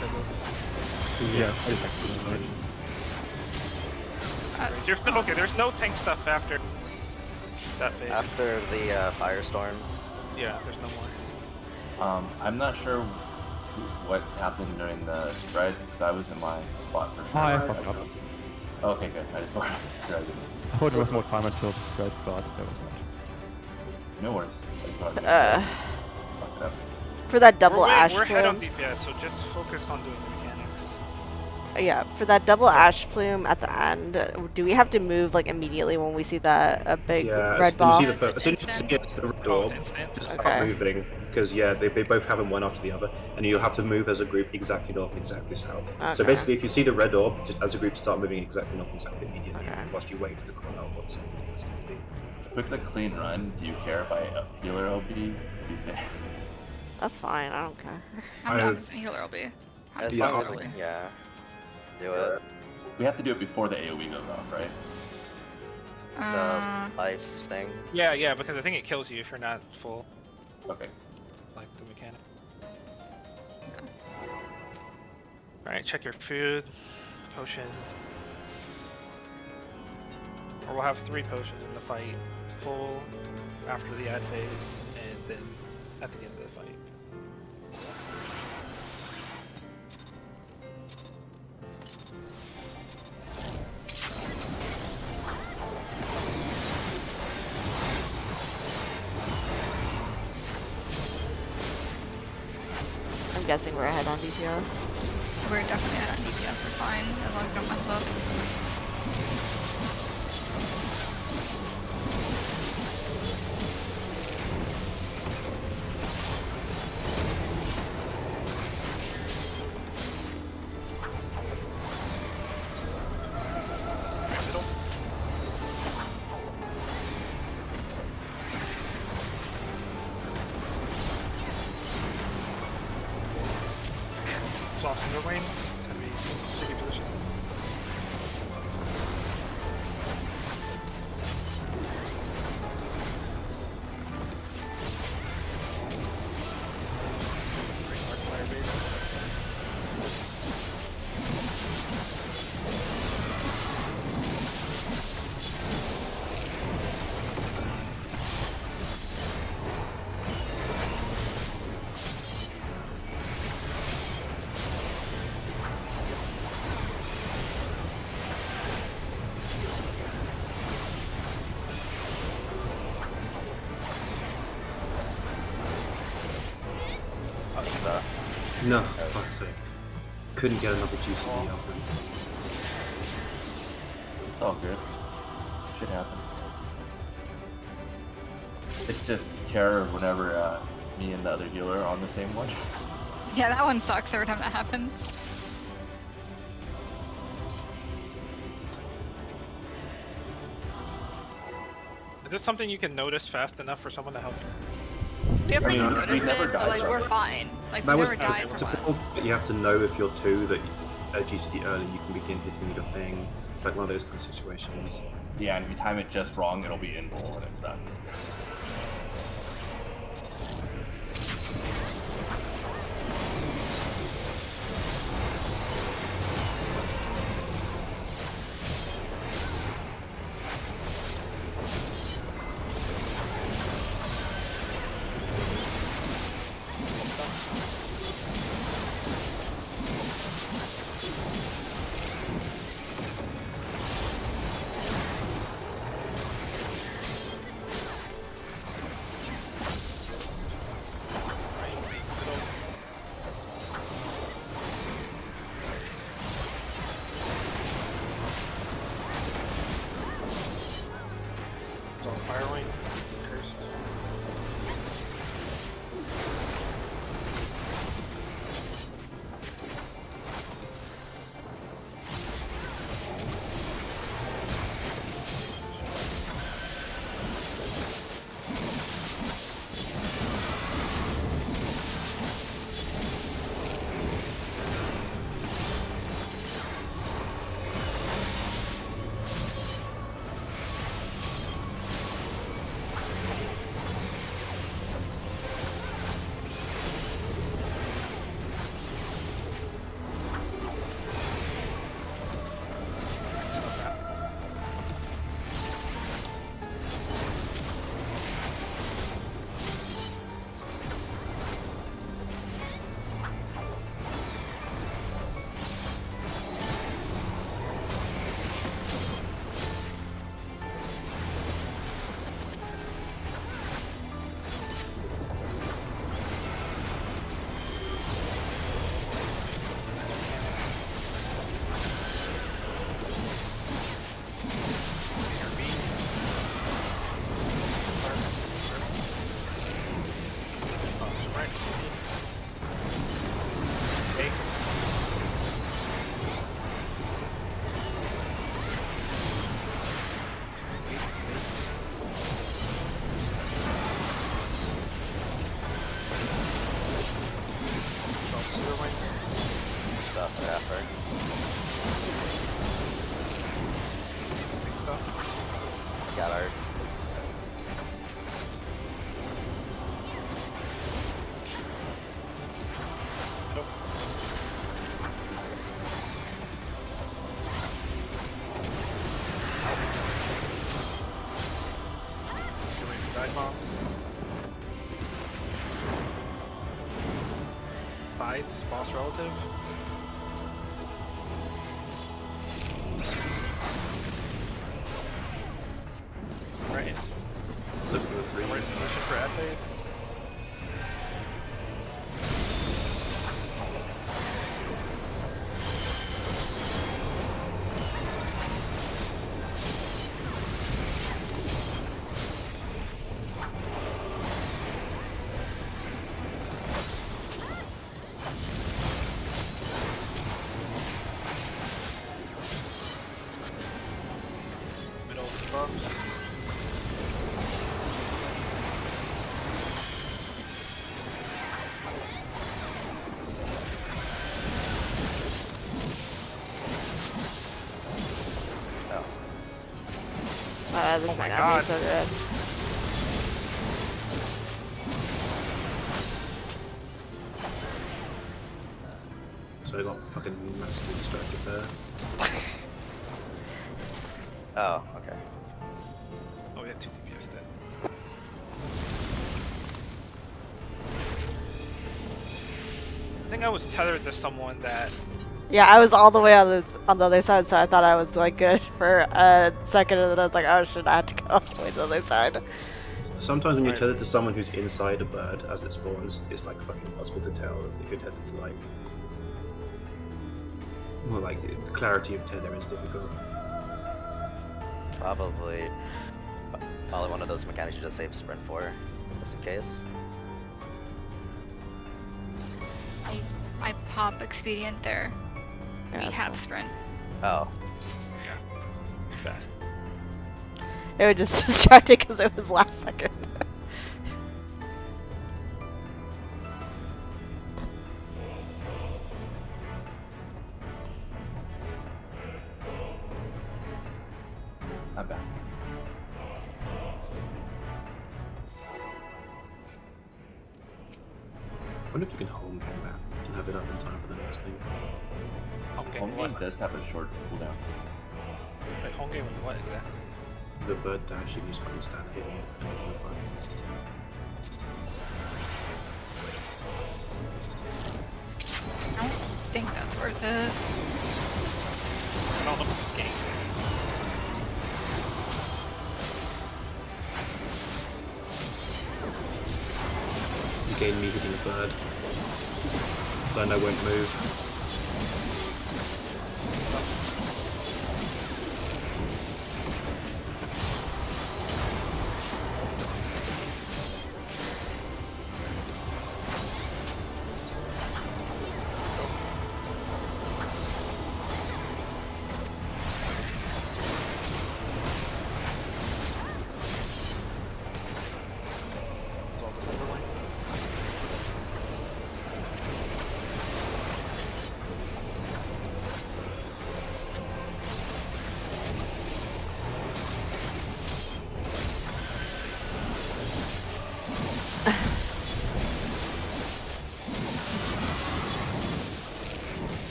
S8: Yeah, I just like
S4: There's no tank stuff after that phase.
S6: After the firestorms.
S4: Yeah, there's no more.
S3: I'm not sure what happened during the spread, because I was in my spot for sure.
S8: I fucked up.
S3: Okay, good. I just wanted to
S8: I thought there was more time until the spread, but there was not.
S3: No worries. I just wanted to fuck it up.
S5: For that double ash
S4: We're ahead on
S5: plume.
S4: DPS, so just focus on doing the mechanics.
S5: Yeah, for that double ash plume at the end, do we have to move like immediately when we see that a big red ball?
S2: As soon as you see the red orb, just start moving, because they both happen one after the other, and you'll have to move as a group exactly north and exactly south.
S5: Okay.
S2: So basically, if you see the red orb, just as a group start moving exactly north and south immediately, whilst you wait for the call out what something is going to be.
S3: If it's a clean run, do you care if I healer LB? Do you say?
S5: That's fine, I don't care.
S1: How many options in healer will be?
S6: As long as do it.
S3: We have to do it before the AoE goes off, right?
S6: The lives thing.
S4: Yeah, because I think it kills you if you're not full.
S3: Okay.
S4: Like the mechanic. Alright, check your food, potions. Or we'll have 3 potions in the fight. Full after the ad phase, and then at the end of the fight.
S5: I'm guessing we're ahead on DPS.
S1: We're definitely ahead on DPS, we're fine, as long as we don't mess up.
S4: Crossing the lane. It's gonna be sticky position. Fire base.
S2: No, fuck's sake. Couldn't get another GCD off him.
S3: It's all good. Shit happens. It's just terror whenever me and the other healer are on the same one.
S1: Yeah, that one sucks every time that happens.
S4: Is this something you can notice fast enough for someone to help you?
S1: We definitely
S3: I mean,
S1: notice
S3: we never
S1: it, but
S3: died
S1: like
S3: from
S1: we're
S3: it.
S1: fine. Like
S2: That
S1: we
S2: was
S1: never die from
S2: typical,
S1: it.
S2: but you have to know if you're two that GCD early, you can begin hitting your thing. It's like one of those kind of situations.
S3: Yeah, and if you time it just wrong, it'll be in roll and it sucks.
S4: So fire lane. Cursed.
S6: Stuff effort. Got our
S4: Dive bombs. Bites, boss relative. Right.
S2: Look for the three.
S4: Right position for ad fade. Middle of the bumps.
S5: this
S4: Oh my
S5: might not
S4: God.
S5: be so good.
S2: So I got fucking massively distracted there.
S6: Oh, okay.
S4: Oh, we had 2 DPS then. I think I was tethered to someone that.
S5: Yeah, I was all the way on the other side, so I thought I was like good for a second, and then I was like, oh shit, I have to go all the way to the other side.
S2: Sometimes when you're
S4: Right.
S2: tethered to someone who's inside a bird as it spawns, it's like fucking impossible to tell if you're tethered to like. Well, like clarity of tether is difficult.
S6: Probably one of those mechanics you just save sprint for, just in case.
S1: I pop expedient there.
S5: Yeah,
S1: We
S5: that's
S1: have
S5: cool.
S1: sprint.
S6: Oh,
S4: Be fast.
S5: It was just distracting because it was last second.
S3: I'm back.
S2: I wonder if you can home game that and have it up in time for the next thing.
S4: Home game.
S3: Home
S4: What?
S3: game does have a short cooldown.
S4: Like home game with what exactly?
S2: The bird dash, you can just fucking stand hitting it and it'll fly.
S1: I don't think that's worth it.
S4: I don't know if it's game.
S2: You gain me hitting a bird. Then I won't move.
S4: It's all this overlay.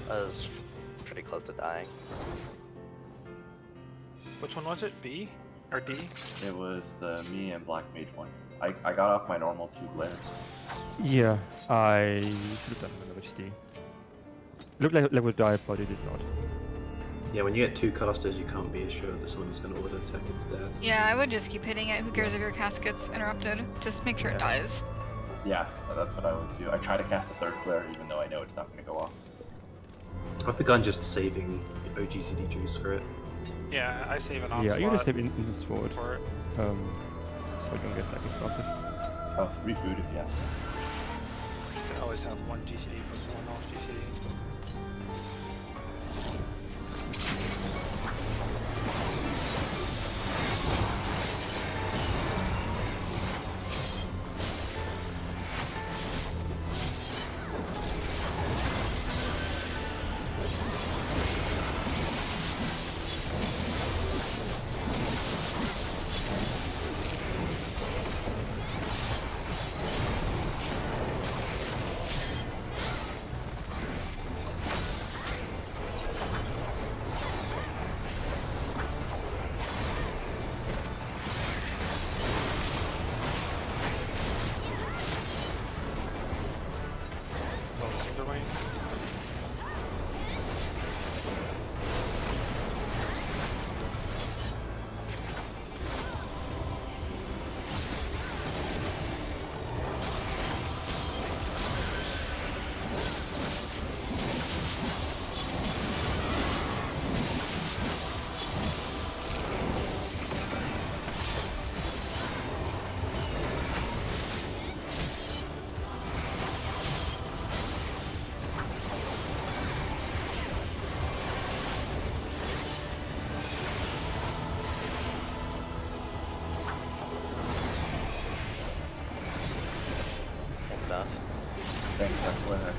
S6: I was pretty close to dying.
S4: Which one was it? B or D?
S3: It was the me and Black Mage one. I got off my normal 2 glares.
S8: Yeah, I should have done another HD. Looked like it would die, but it did not.
S2: Yeah, when you get 2 casters, you can't be assured that someone's going to auto attack it to death.
S1: Yeah, I would just keep hitting it. Who cares if your cast gets interrupted? Just make sure it dies.
S3: Yeah, that's what I always do. I try to cast a 3rd glare even though I know it's not going to go off.
S2: I've begun just saving OGCD juice for it.
S4: Yeah, I save an
S8: Yeah,
S4: onslaught
S8: you gotta save in this forward,
S4: for it.
S8: so you don't get like interrupted.
S3: Oh, 3 food if you have.
S4: You can always have 1 GCD plus 1 off GCD.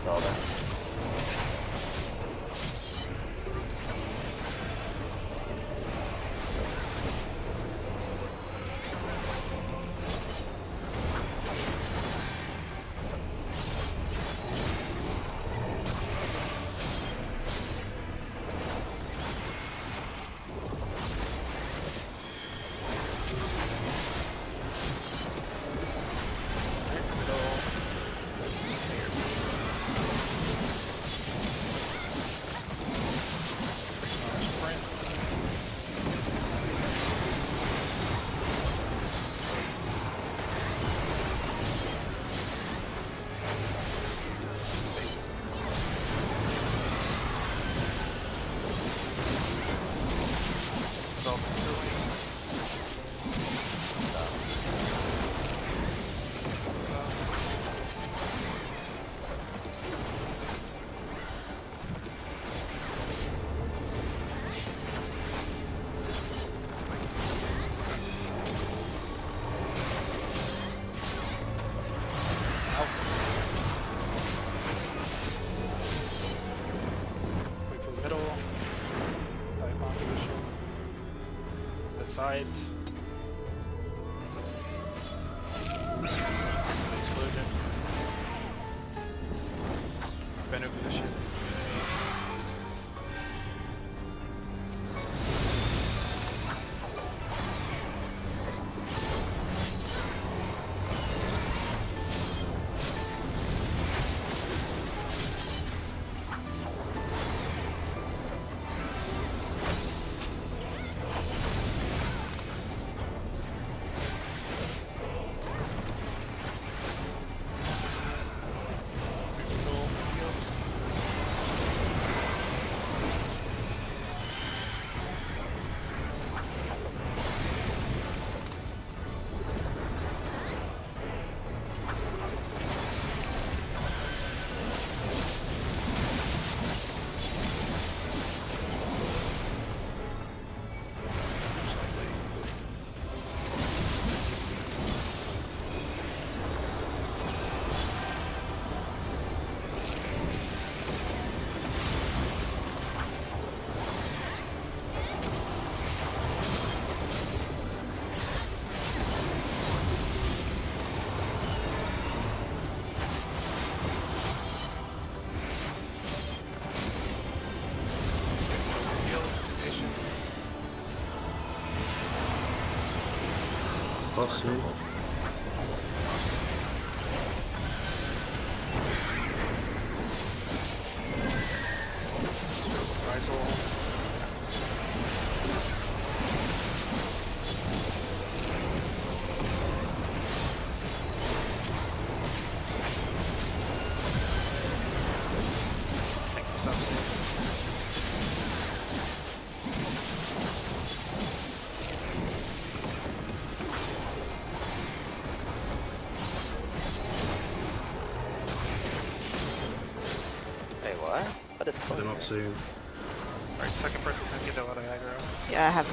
S3: spell there.
S4: Sides. Explosion. Beno position.
S2: Possible.
S6: What is
S2: They're not soon.
S4: Alright, second person can get out of aggro.
S5: Yeah, I have.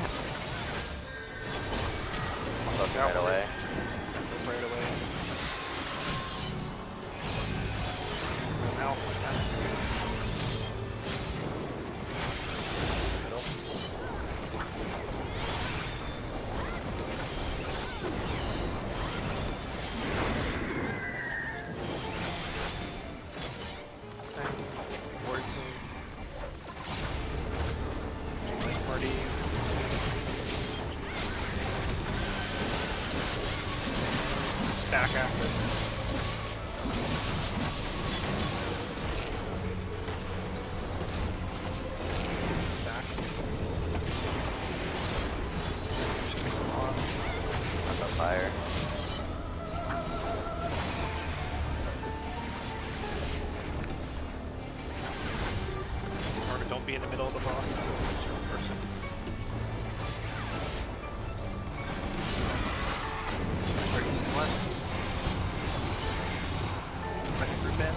S6: Look right away.
S4: Right away. Out. Stack after. Stack.
S6: That's on fire.
S4: Remember, don't be in the middle of the boss. Person. Second group in.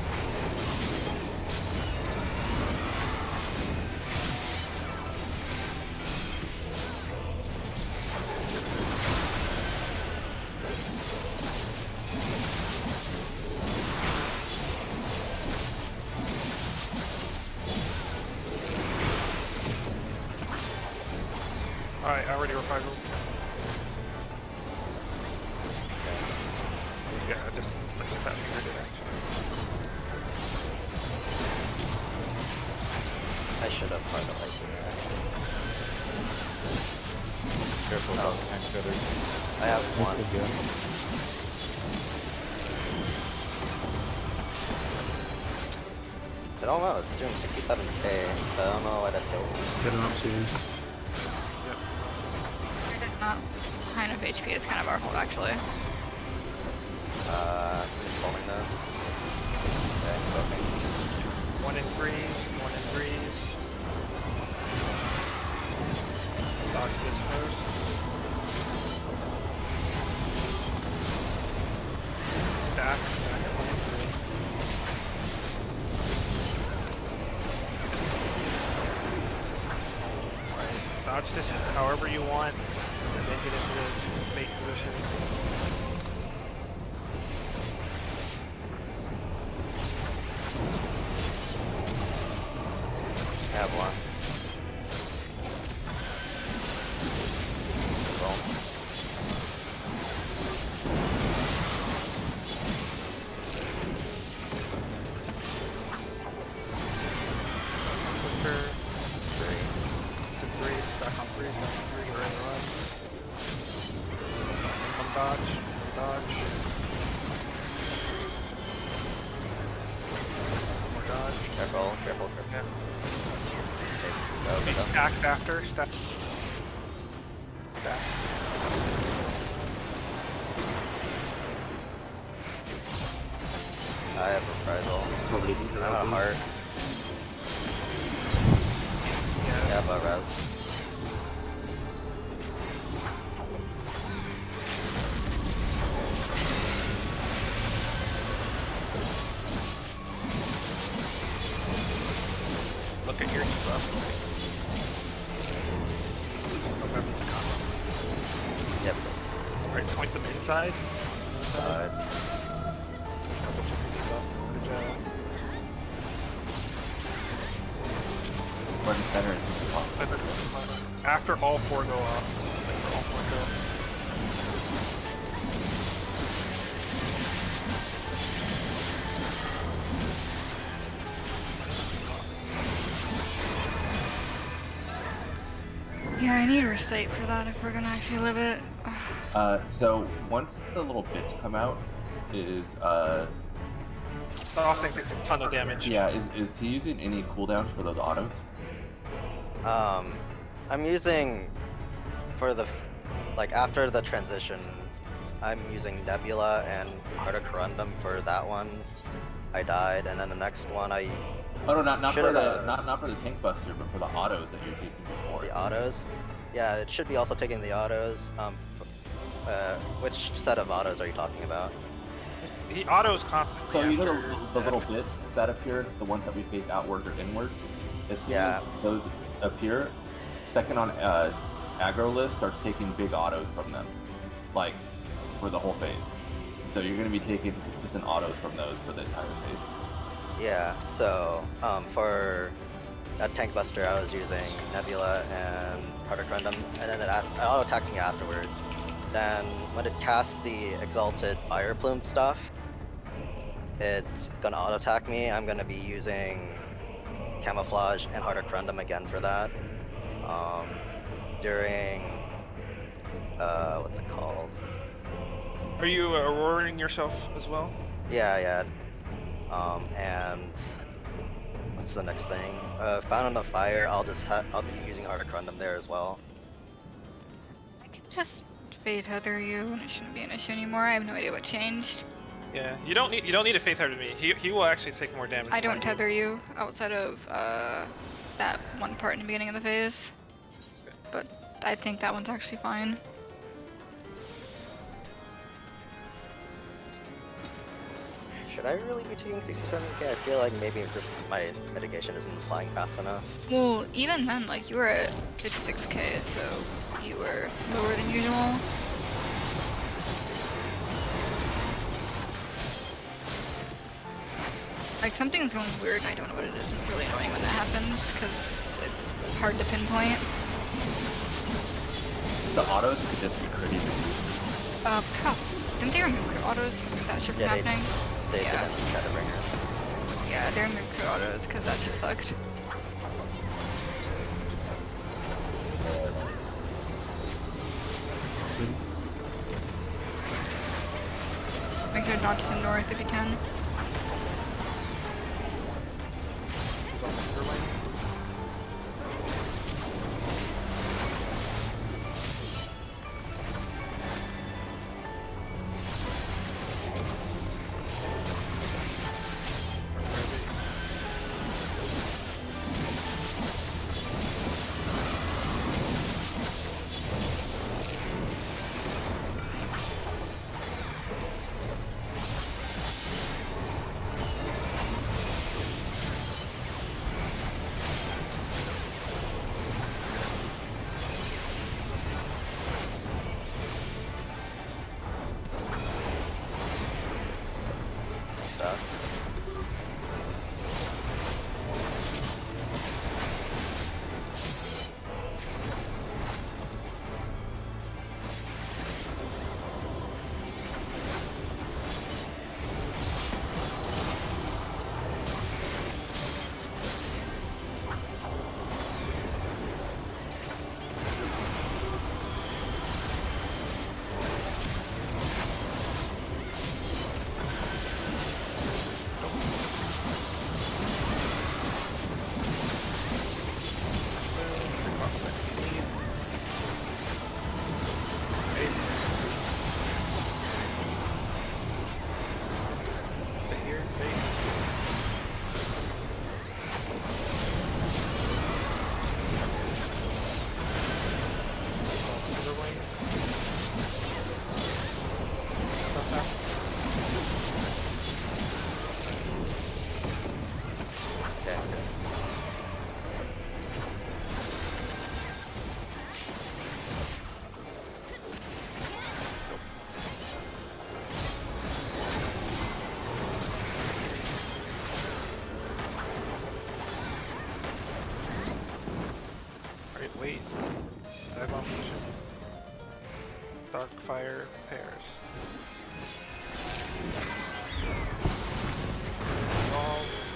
S4: Alright, I already revived him. Yeah, I just that fingered it actually.
S6: I should have part of ice in there actually.
S9: Careful about the tank feathers.
S6: I have one. I don't know, it's doing 67k, so I don't know why that's doing.
S2: Get him up soon.
S1: Not high enough HP, it's kind of our fault actually.
S6: I'm pulling this. Okay, okay.
S4: 1 in 3s, 1 in 3s. Dodge this first. Stack, stack at 1 in 3. Alright, dodge this however you want, and then get into the bait position.
S6: I have one. Roll.
S4: Twister,
S6: 3.
S4: to 3, stack on 3, stack on 3, get ready to run. One dodge, one dodge. One more dodge.
S6: Careful, careful, careful.
S4: Yeah.
S6: Go, go, go.
S4: Stacked after, stack. Stack.
S6: I have reprisal.
S2: Probably didn't
S6: I have a
S2: have
S6: heart. I have a res.
S4: Look at your debuff.
S6: Yep.
S4: Alright, point them inside.
S6: Side.
S4: Good job.
S3: We're in the center as soon as possible.
S4: After all 4 go off. After all 4 go.
S1: Yeah, I need recite for that if we're gonna actually live it.
S3: So once the little bits come out, is
S4: The off thing takes a ton of damage.
S3: yeah, is he using any cooldowns for those autos?
S6: I'm using for the like after the transition. I'm using Nebula and Carter Corundum for that one. I died, and then the next one I
S3: Oh no, not for
S6: Should've,
S3: the not for the tank buster, but for the autos that you're taking before.
S6: the autos. Yeah, it should be also taking the autos. Which set of autos are you talking about?
S4: He autos constantly.
S3: So you know
S4: after
S3: the little bits that appear, the ones that we face outwards or inwards. As soon
S6: Yeah.
S3: as those appear, second on aggro list starts taking big autos from them, like for the whole phase. So you're going to be taking consistent autos from those for the entire phase.
S6: Yeah, so for that tank buster I was using Nebula and Carter Corundum, and then it auto attacks me afterwards. Then when it casts the Exalted Fire Plume stuff, it's gonna auto attack me. I'm gonna be using Camouflage and Harder Corundum again for that. During what's it called?
S4: Are you auroraing yourself as well?
S6: Yeah. And what's the next thing? Fountain of Fire. I'll be using Harder Corundum there as well.
S1: I can just phase tether you and it shouldn't be an issue anymore. I have no idea what changed.
S4: Yeah. You don't need a faith heart to me. He will actually take more damage.
S1: I don't tether you outside of that one part in the beginning of the phase. But I think that one's actually fine.
S6: Should I really be taking 67k? I feel like maybe just my mitigation isn't applying fast enough.
S1: Well, even then, like, you were at 56k, so you were lower than usual. Like, something's going weird and I don't know what it is. It's really annoying when that happens, because it's hard to pinpoint.
S3: the autos could just be critty reduced.
S1: Prog. Didn't they remove crit autos if that shit was
S6: Yeah,
S1: happening?
S6: They
S1: Yeah.
S6: didn't Shadowbringers.
S1: Yeah, they removed crit autos because that shit sucked. Make sure to dodge to the north if you can.
S4: Wait. Abomination. Dark fire pairs. Resolve.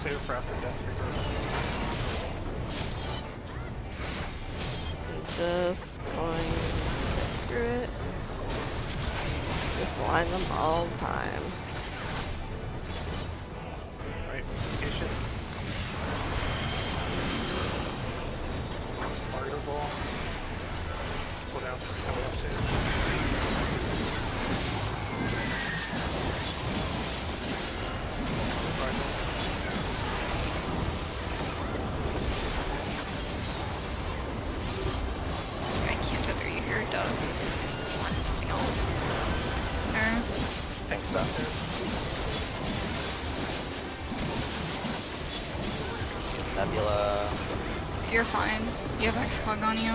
S4: Save for after death
S5: Just going through it. Just line them all the time.
S4: Right, vacation. Mario ball. Pull down for coming up save.
S6: Nebula.
S1: You're fine. You have X-Cog on you.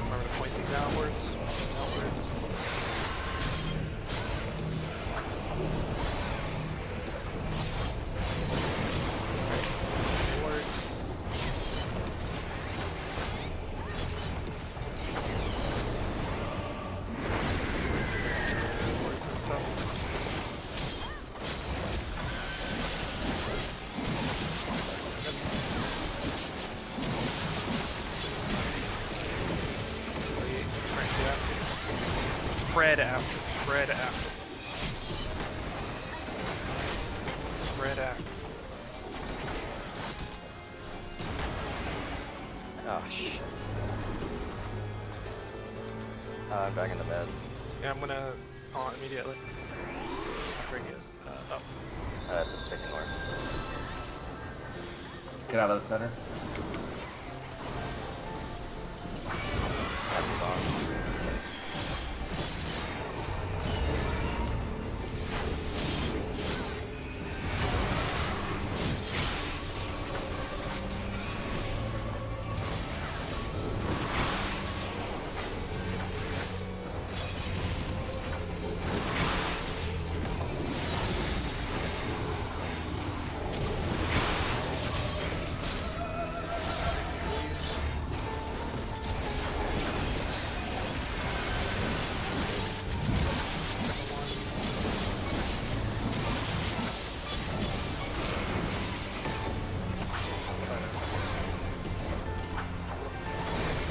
S4: Remember to point these outwards. Outwards. Spread after. Spread after. Spread after.
S6: Oh shit. I'm back into bed.
S4: Yeah, I'm gonna call it immediately. Bring it up.
S6: This is facing north.
S3: Get out of the center.
S6: That's gone.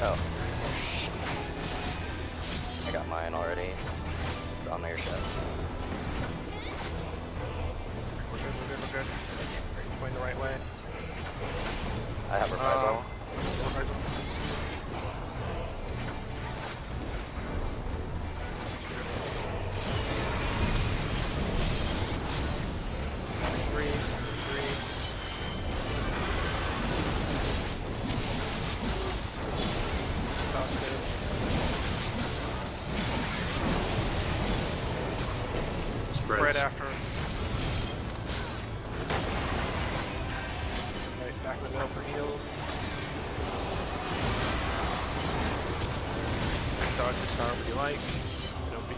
S6: Oh. I got mine already. It's on their ship.
S4: We're good, we're good, we're good. Going the right way.
S6: I have reprisal.
S4: Reprisal. Three. Spread after. Right, back in the middle for heals. Dodge this however you like. It'll be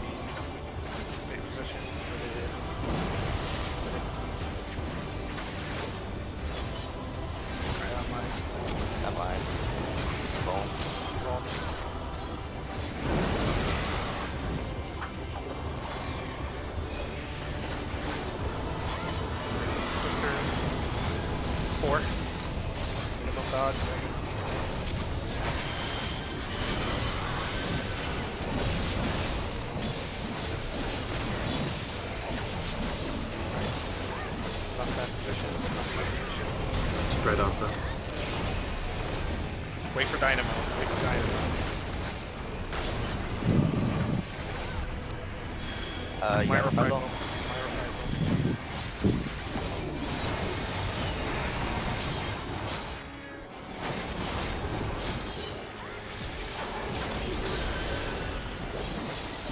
S4: big position for the. Alright, I'm mine.
S6: Not mine. Roll.
S4: Roll. Four. Minimum dodge. Not that position.
S2: Spread after.
S4: Wait for dynamo. Wait for dynamo.
S6: You have reprisal?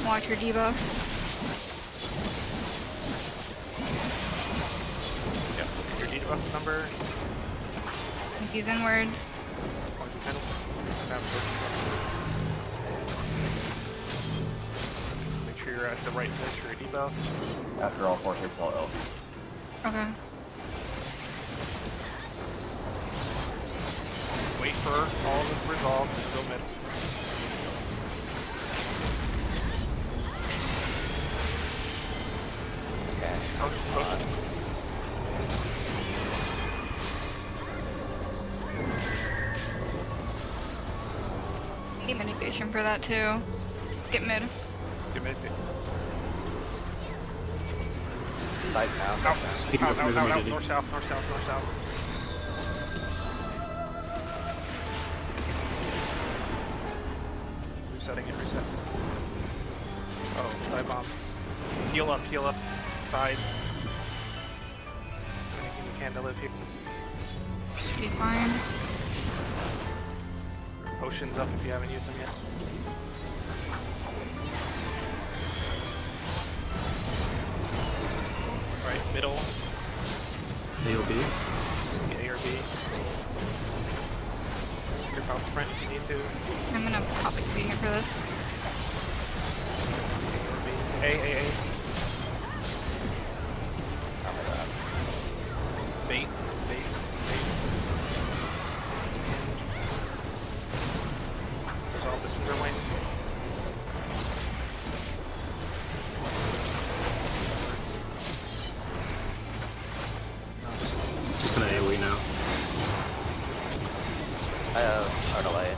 S1: Watch your debuff.
S4: Yep, your debuff number.
S1: If he's inwards.
S4: Make sure you're at the right place for your debuff.
S3: After all 4 hits, I'll LB.
S1: Okay.
S4: Wait for all of this resolve and go mid.
S6: Okay.
S4: Potion.
S1: Need mitigation for that too. Get mid.
S4: Get mid.
S6: Sides now.
S4: Out,
S2: Speed up, move
S4: out,
S2: immediately.
S4: north, south, north, south, north, south. Resetting it, reset. Oh, side bomb. Heal up, side. Anything you can to live here.
S1: Be fine.
S4: Potions up if you haven't used them yet. Right, middle.
S2: A or B?
S4: A or B. Your power sprint if you need to.
S1: I'm gonna pop expedient for this.
S4: A.
S6: Oh my god.
S4: Bait. Resolve this Wing.
S2: Just gonna AoE now.
S6: I have Art of Light.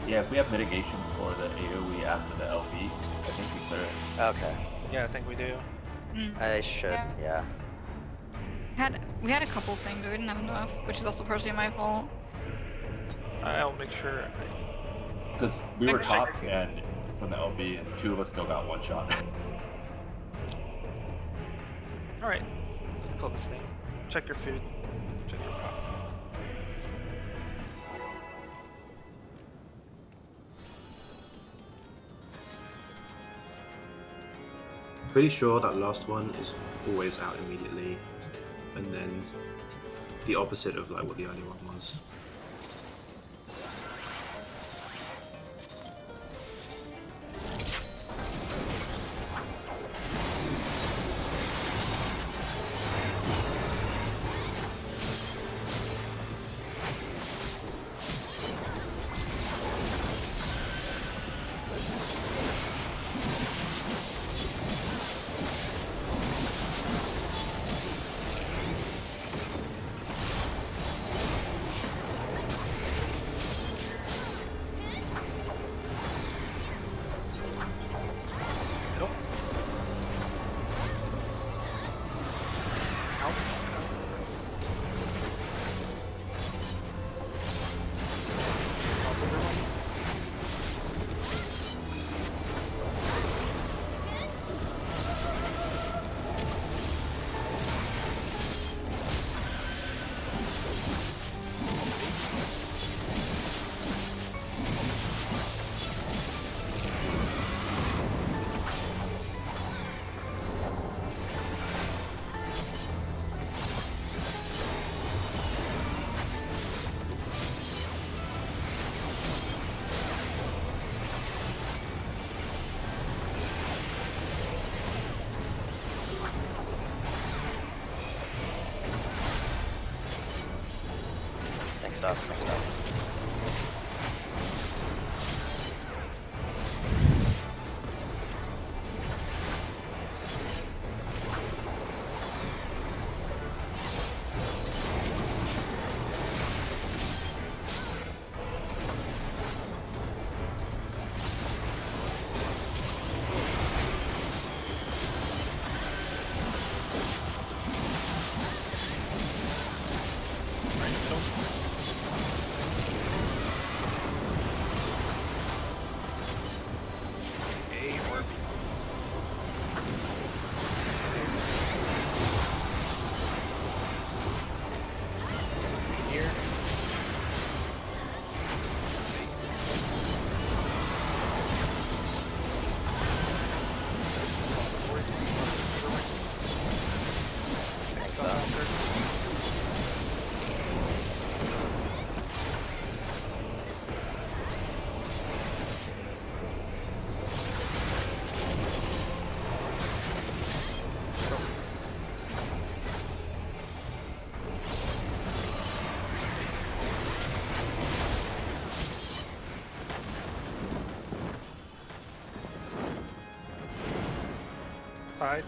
S3: Yeah, if we have mitigation for the AoE after the LB, I think we clear it.
S6: Okay.
S4: Yeah, I think we do.
S6: I should, yeah.
S1: We had a couple things, but we didn't have enough, which is also partially my fault.
S4: I'll make sure.
S3: Because we were top and from the LB, and 2 of us still got 1 shot.
S4: Alright, let's call this thing. Check your food. Check your pop.
S2: Pretty sure that last one is always out immediately, and then the opposite of like what the early one was.
S6: Next up.
S4: Sides.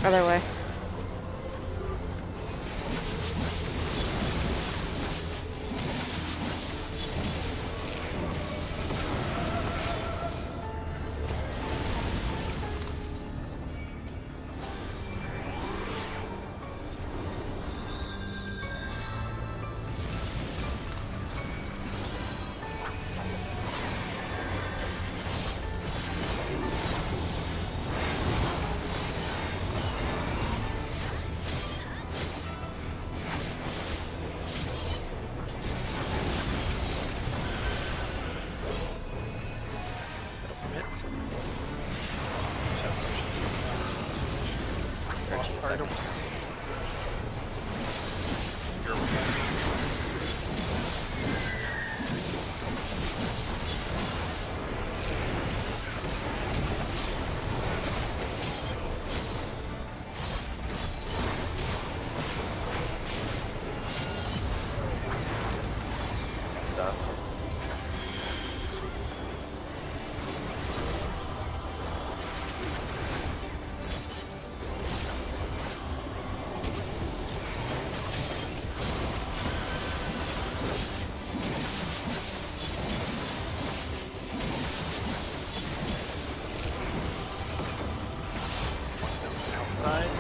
S5: Other way.
S6: Sorry,
S4: don't.
S6: Stuff.
S4: Outside.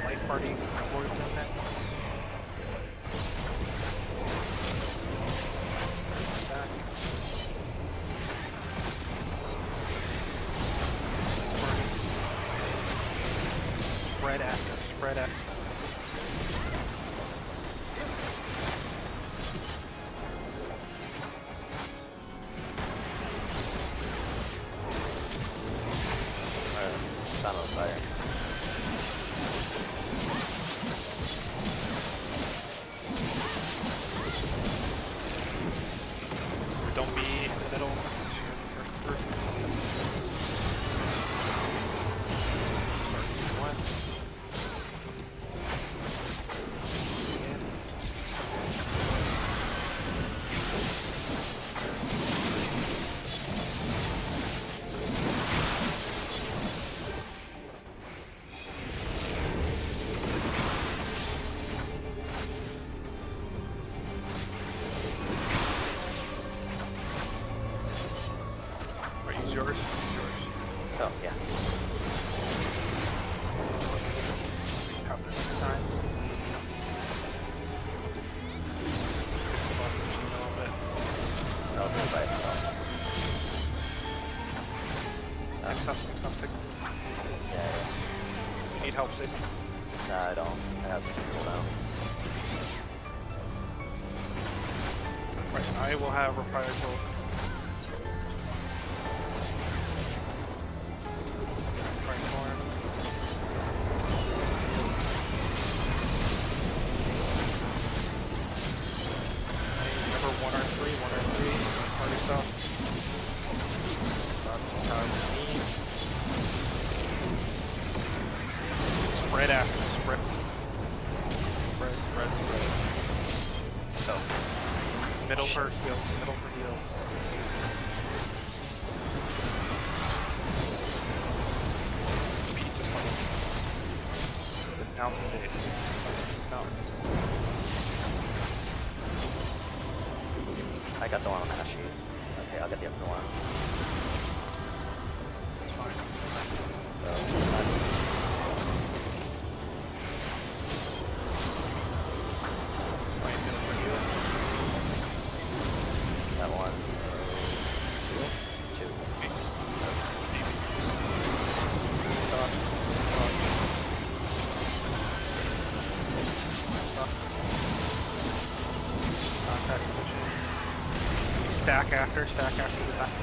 S4: Light party towards them next. Back. Spread after, spread after.
S6: Sound on fire.
S4: Don't be in the middle. First. Use yours.
S6: Oh, yeah.
S4: Cover this time.
S6: No, it's by itself.
S4: Next up.
S6: Yeah.
S4: You need help, Jason?
S6: Nah, I don't. I have some cooldowns.
S4: Right, I will have reprisal. Number 1R3, party stuff. That's how we need. Spread after, spread. So, middle for heals, Beat to something. The mountain base. Mountain.
S6: I got the one on the sheet. Okay, I'll get the other one.
S4: That's fine. Right, middle for heals.
S6: That one. Two.
S4: Contact position. Stack after the time.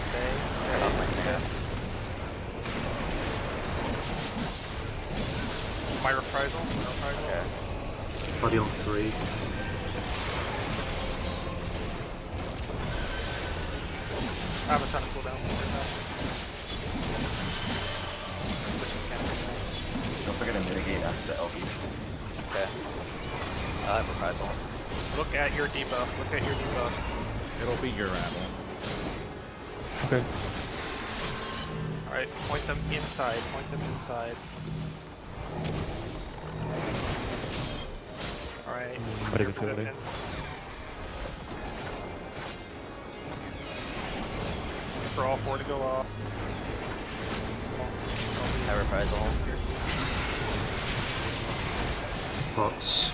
S4: Stay.
S6: Off my stance.
S4: My reprisal.
S6: Okay.
S2: Body on 3.
S4: I have a ton of cooldown.
S3: Don't forget to mitigate after the LB.
S6: Okay. I have reprisal.
S4: Look at your debuff.
S9: It'll be your rattle.
S8: Okay.
S4: Alright, point them inside. Alright.
S8: Ready
S4: your
S8: to kill it.
S4: position. For all 4 to go off.
S6: I reprisal.
S2: Pots.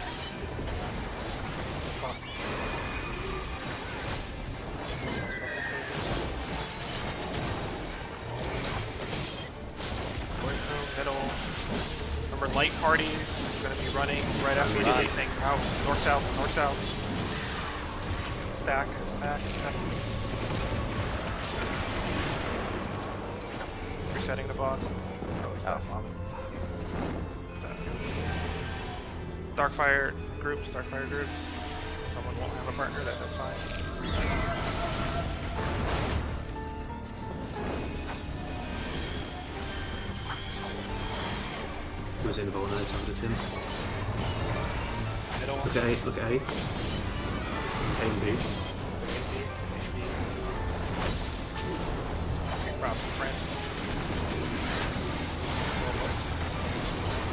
S4: middle. Remember, light parties is going to be running right after immediately saying north south, north south. Stack, stack, stack. Resetting the boss. Darkfire groups, Darkfire groups. Someone won't have a partner, that's fine.
S2: He was invulnerable, I targeted him.
S4: Middle.
S2: Look at A, look at A. A and B.
S4: Props, friend.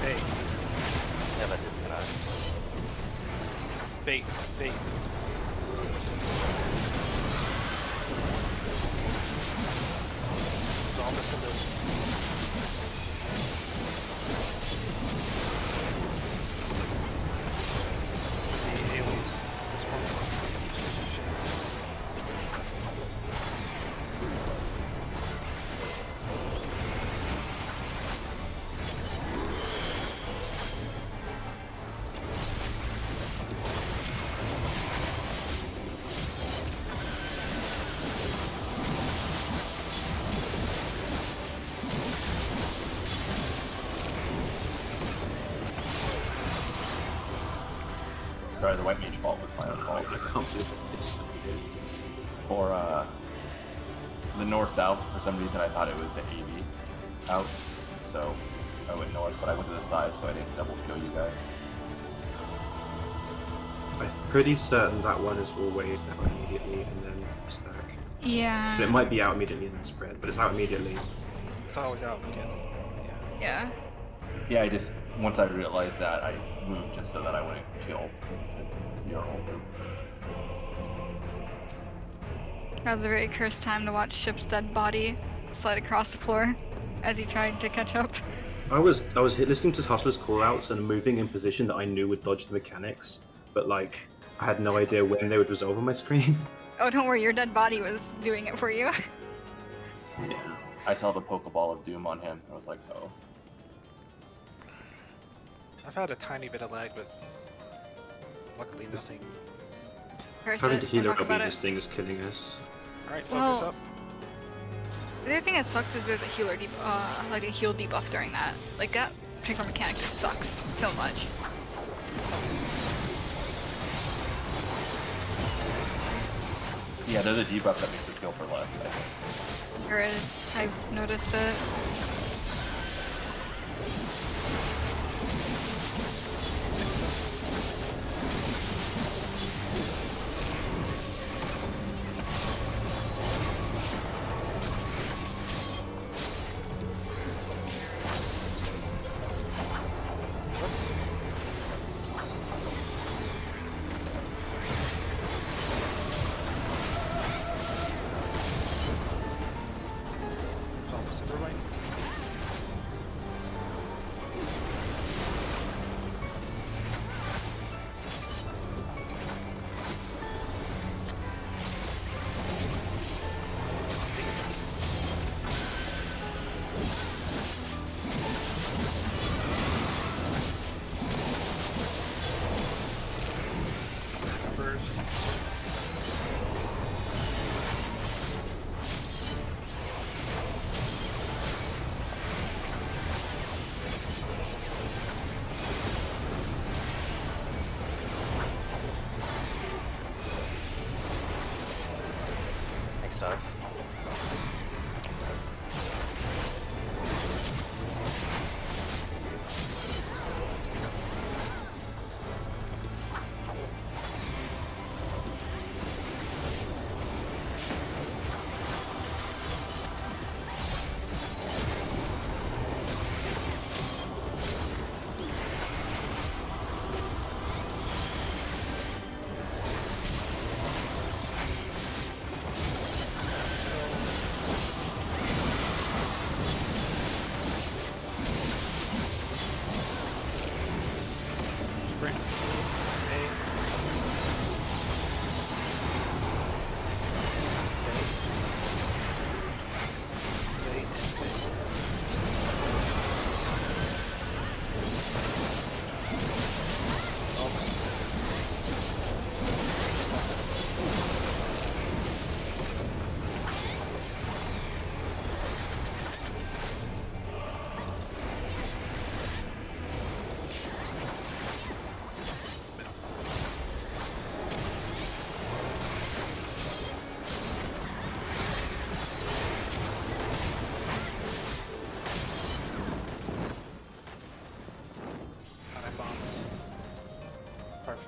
S4: Hey.
S6: have a disconnect.
S4: Bait, bait. It's all missing this. The aliens. This one.
S3: Sorry, the white mage fault was my own fault.
S2: I can't believe it's so good.
S3: For the north-south, for some reason I thought it was an AV out, so I went north, but I went to the side, so I didn't double kill you guys.
S2: I'm pretty certain that one is always out immediately and then stack.
S1: Yeah.
S2: But it might be out immediately and then spread, but it's out immediately.
S4: It's always out again. Yeah.
S1: Yeah.
S3: Yeah, I just, once I realized that, I moved just so that I wouldn't kill your whole group.
S1: That was a very cursed time to watch Ship's dead body slide across the floor as he tried to catch up.
S2: I was listening to Hustler's callouts and moving in position that I knew would dodge the mechanics, but like I had no idea when they would resolve on my screen.
S1: Oh, don't worry, your dead body was doing it for you.
S2: Yeah.
S3: I saw the Pokeball of Doom on him, I was like, oh.
S4: I've had a tiny bit of lag, but luckily nothing.
S2: Having to heal
S1: talk about
S2: this
S1: it.
S2: thing is killing us.
S4: Alright, focus
S1: Well,
S4: up.
S1: The other thing that sucks is there's a healer like a heal debuff during that. Like that particular mechanic just sucks so much.
S3: Yeah, there's a debuff that makes it heal for less, I think.
S1: There is. I've noticed it.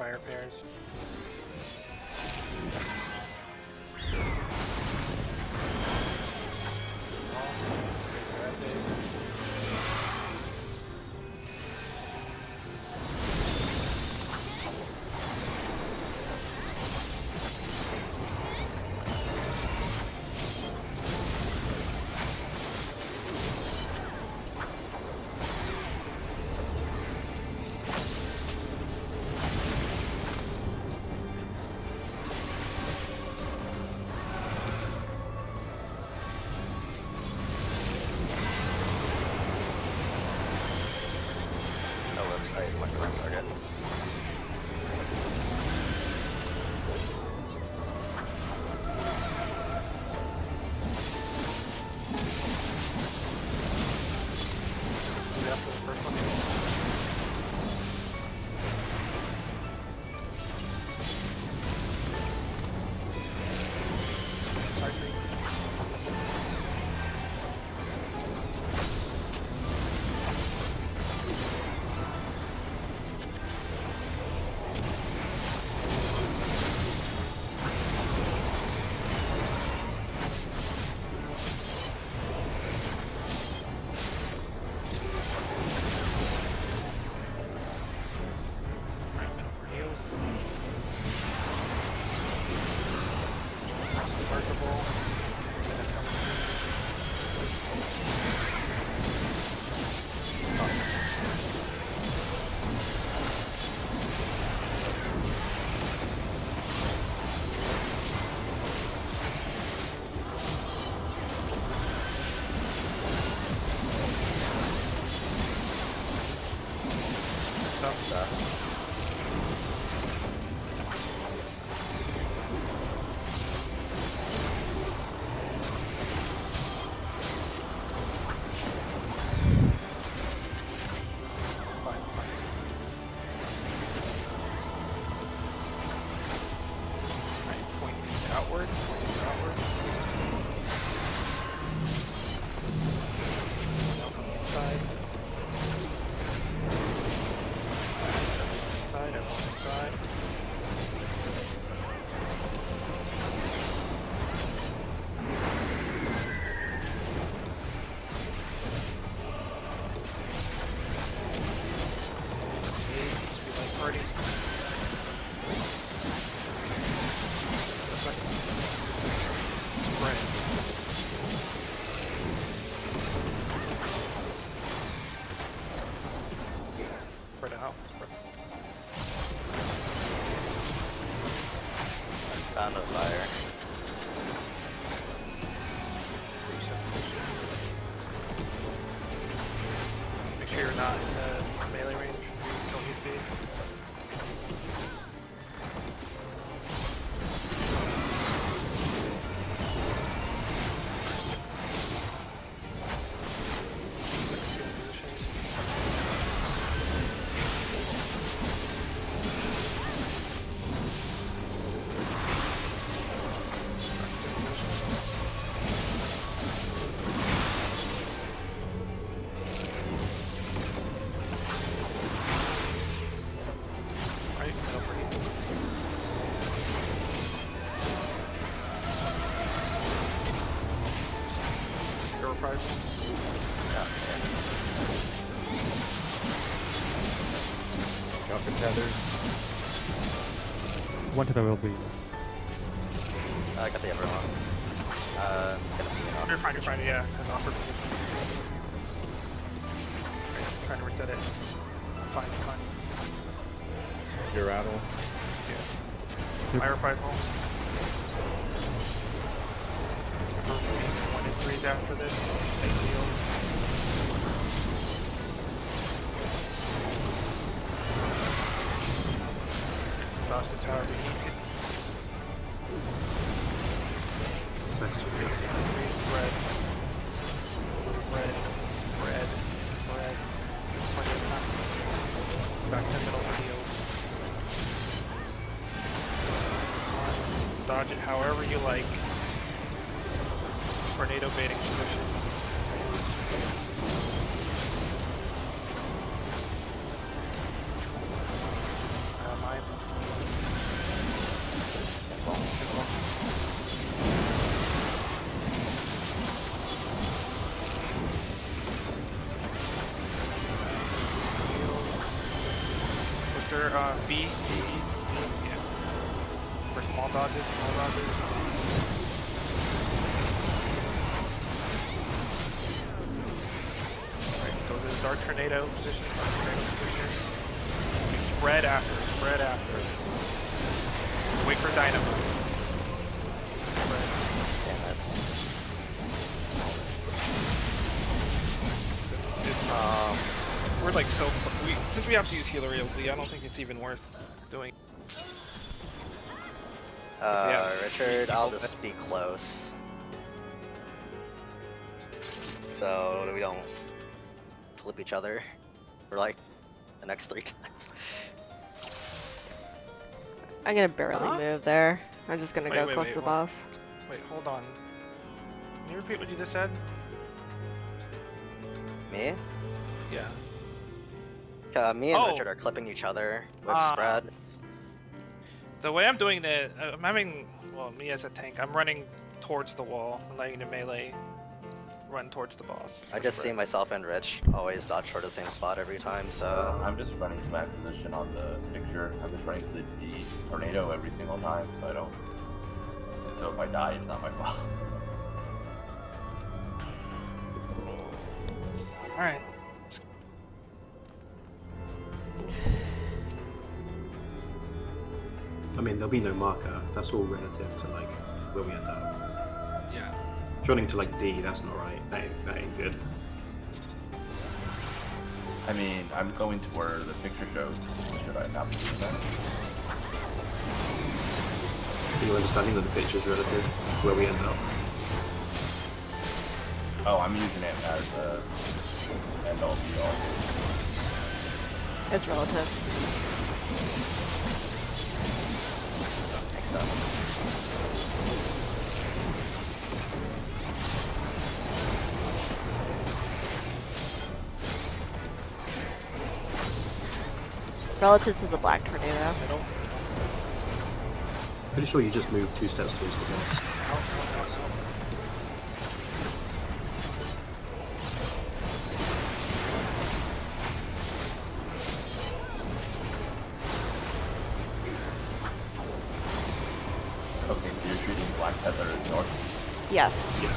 S4: fire pairs.
S6: Found a fire.
S4: Make sure you're not in the melee range. Don't need to be.
S8: One tether will be.
S6: I got the other one. Gonna be an
S4: You're fine, yeah. An offer position. Trying to reset it. Fine.
S9: Your rattle.
S4: Yeah. Fire rifle. 1 and 3s after this. Take heals. Dodge this however you need to. Red. Plenty of time. Back to the middle for heals. Dodge it however you like. Tornado baiting position. Mine. Remember B? Yeah. For small dodges, Alright, go to the Dark Tornado position. Spread after. Wait for Dynamo. We're like so since we have to use healer ability, I don't think it's even worth doing.
S6: Richard, I'll just be close. So we don't flip each other for like the next 3 times.
S5: I'm gonna barely move there. I'm just gonna go close to the boss.
S4: Wait, hold on. Can you repeat what you just said?
S6: Me?
S4: Yeah.
S6: Me and Richard are clipping each other with spread.
S4: The way I'm doing it, I'm having, well, me as a tank, I'm running towards the wall and letting the melee run towards the boss.
S6: I just see myself and Rich always dodge for the same spot every time, so...
S3: I'm just running to my position on the picture. I'm just running to the tornado every single time, so I don't... And so if I die, it's not my fault.
S4: Alright.
S2: I mean, there'll be no marker. That's all relative to like where we end up.
S4: Yeah.
S2: If you're running to like D, that's not right. That ain't good.
S3: I mean, I'm going to where the picture shows. Should I not be doing that?
S2: Are you understanding that the picture's relative to where we end up?
S3: Oh, I'm using it as a end all be all.
S5: It's relative.
S6: Next up.
S5: Relative to the black tornado.
S2: Pretty sure you just moved 2 steps towards the boss.
S3: Okay, so you're shooting Black Tether as north?
S5: Yes.
S2: Yeah.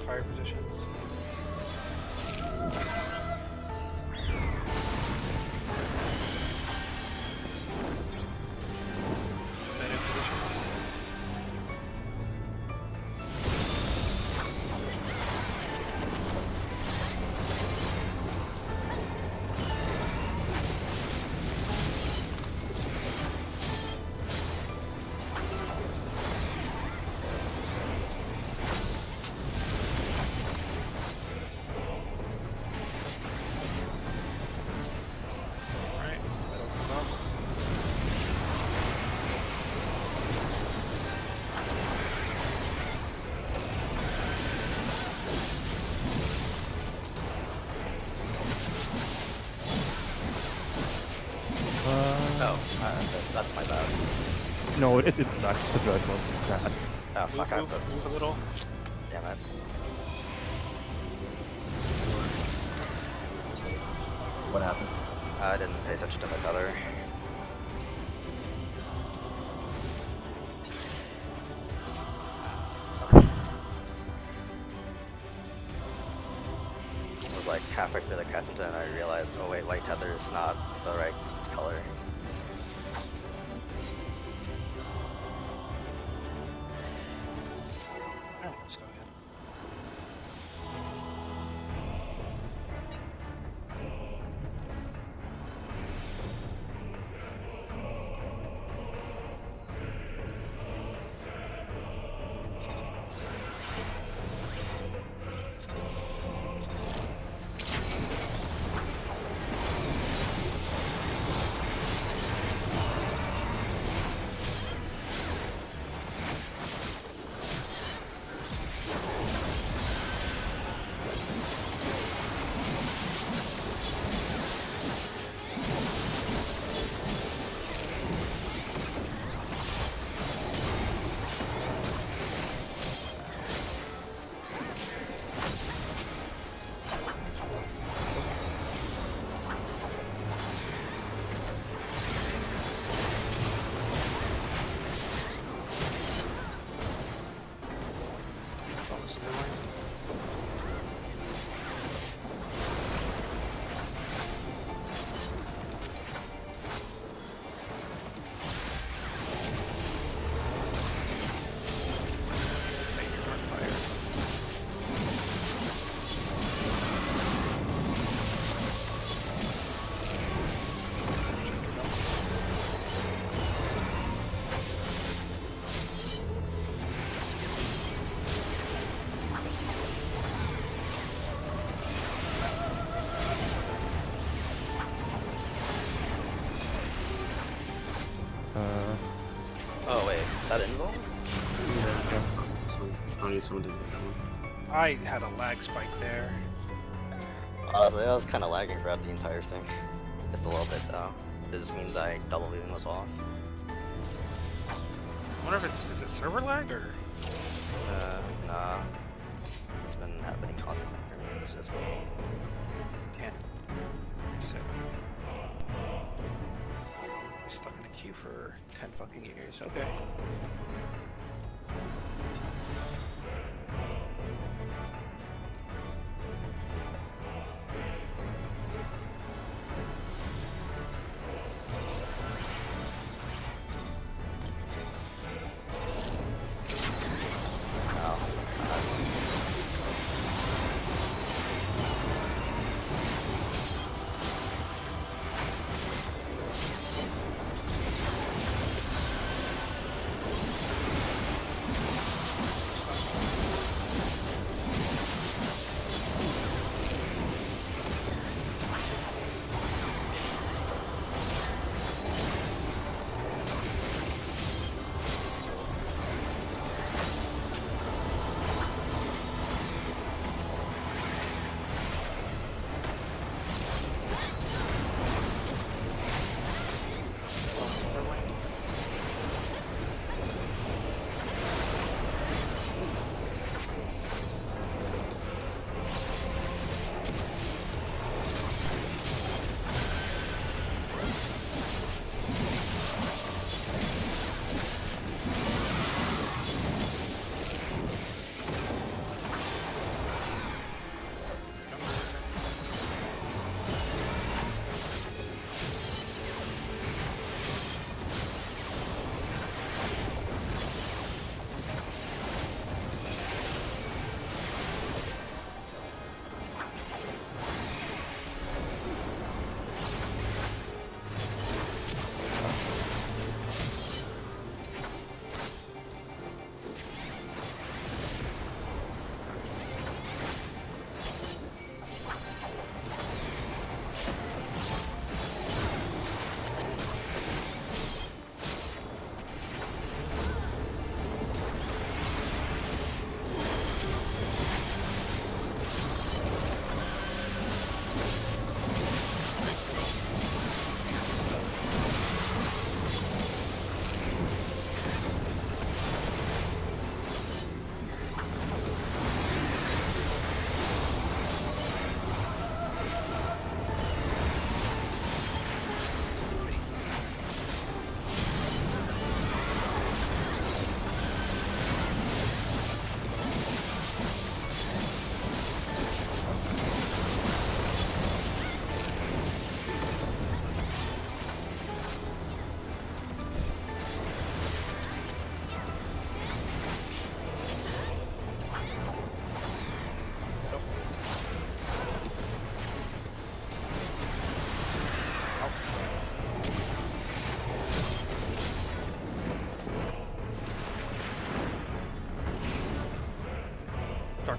S4: Fire positions. Melee positions.
S6: That's my bad.
S8: No, it sucks. The bird was bad.
S6: Oh fuck, I have to...
S4: Move a little.
S6: Damn it.
S3: What happened?
S6: I didn't pay attention to my tether. I was like halfway through the Cassandra and I realized, oh wait, white tether is not the right color.
S4: Alright, let's go again.
S6: Oh wait, is that Invul?
S2: Apparently someone didn't get that one.
S4: I had a lag spike there.
S6: Honestly, I was kind of lagging throughout the entire thing. Just a little bit though. It just means I double moving was off.
S4: I wonder if is it server lag or?
S6: Nah. It's been happening constantly for me. It's just me.
S4: Can't. Sick. Stuck in a queue for 10 fucking years. Okay.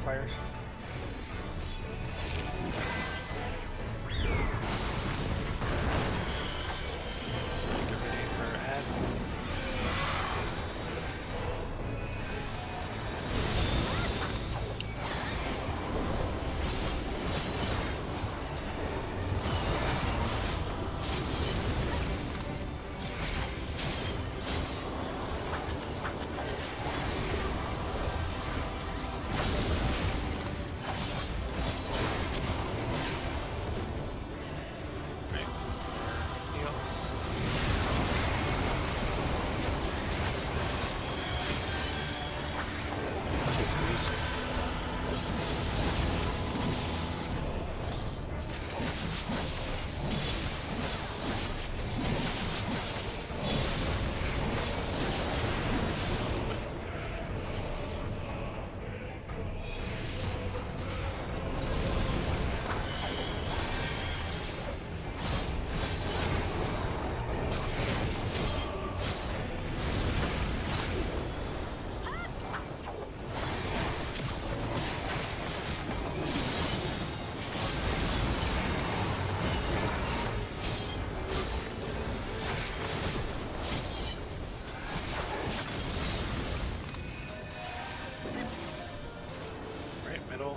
S4: modifiers. Get ready for add.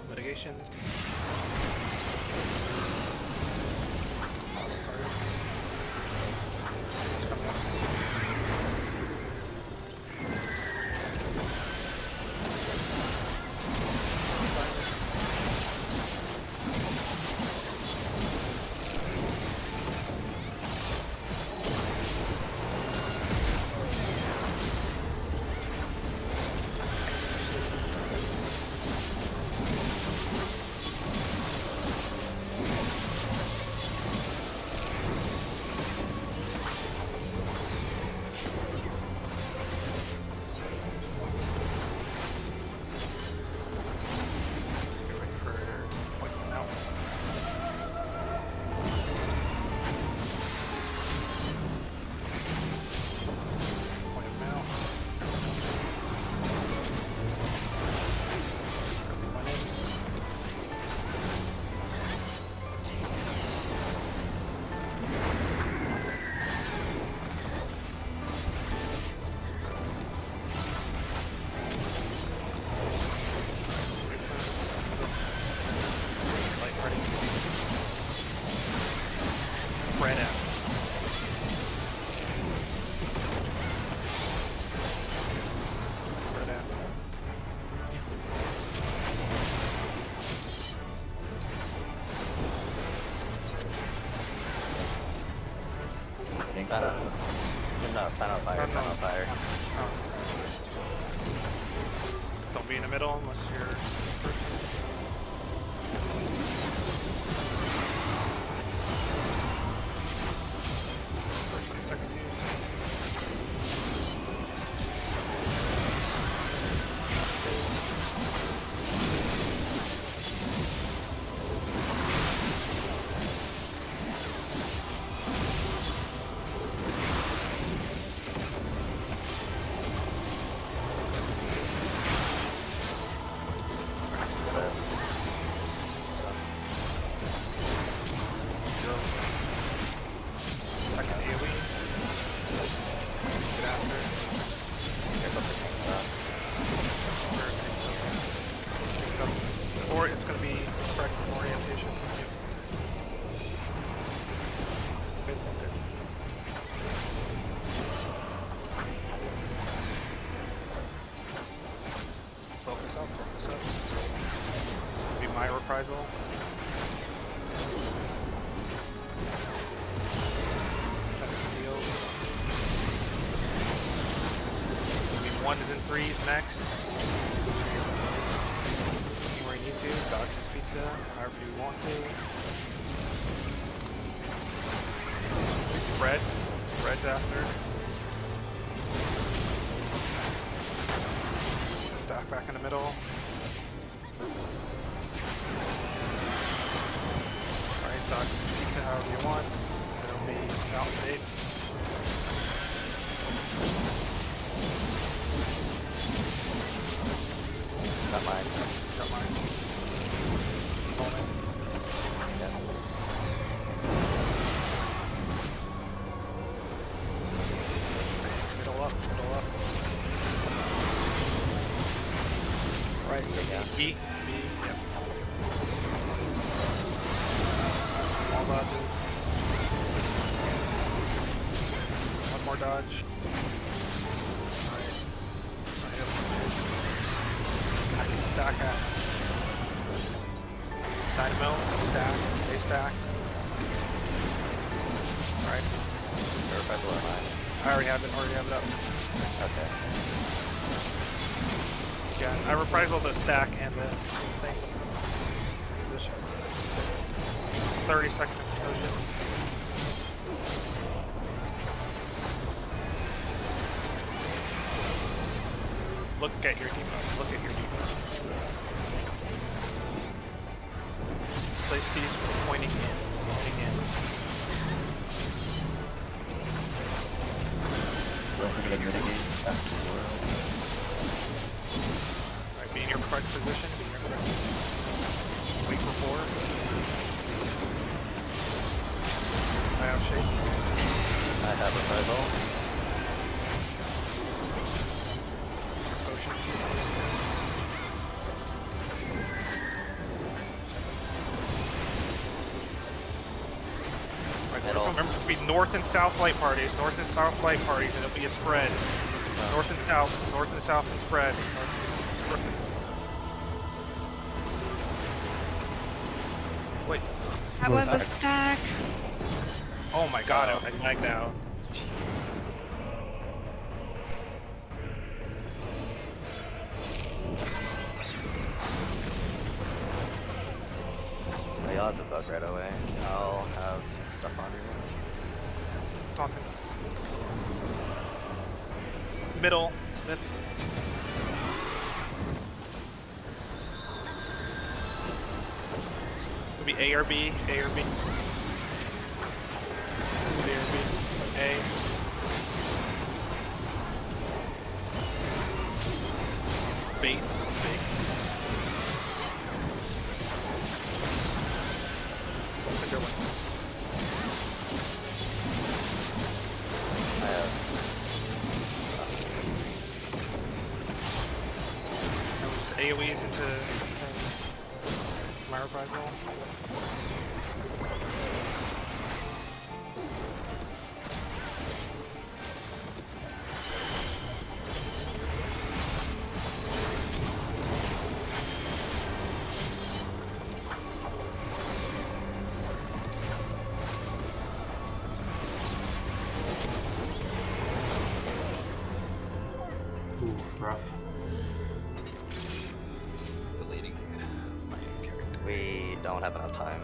S4: Mitigations. Spread out. Spread out.
S6: Final fire.
S4: Don't be in the middle unless you're. Or it's going to be correct orientation. Focus up, focus up. Be my reprisal. One is in threes next. Anywhere you need to, dodge his pizza, however you want to. Spreads after. Stack back in the middle. Alright, dodge his pizza however you want. It'll be out in 8.
S6: Got mine. E again.
S4: E. Yep. All dodges. One more dodge. Alright. Stack at. Dynamo. Stack. Stay stacked. Alright.
S6: Reprisal or mine?
S4: I already have it up.
S6: Okay.
S4: Yeah, I reprisal the stack and the thing. Position. 30-second explosion. Look at your debuff. Look at your debuff. Place these pointing in.
S3: Don't forget to mitigate after the world.
S4: Alright, be in your correct position. Wait for 4. I have shape.
S6: I have reprisal.
S4: Potion.
S6: Middle.
S4: Remember to be north and south light parties, and it'll be a spread. North and south and spread. Wait.
S1: That was a stack.
S4: Oh my god, I lagged out.
S6: Oh, you'll have to bug right away. I'll have stuff on you.
S4: Talking. Middle. It'll be A or B. A or B. A or B. A. Bait.
S6: I have.
S4: AoEs into my reprisal.
S2: Oof, rough.
S7: Deleting my character.
S6: We don't have enough time.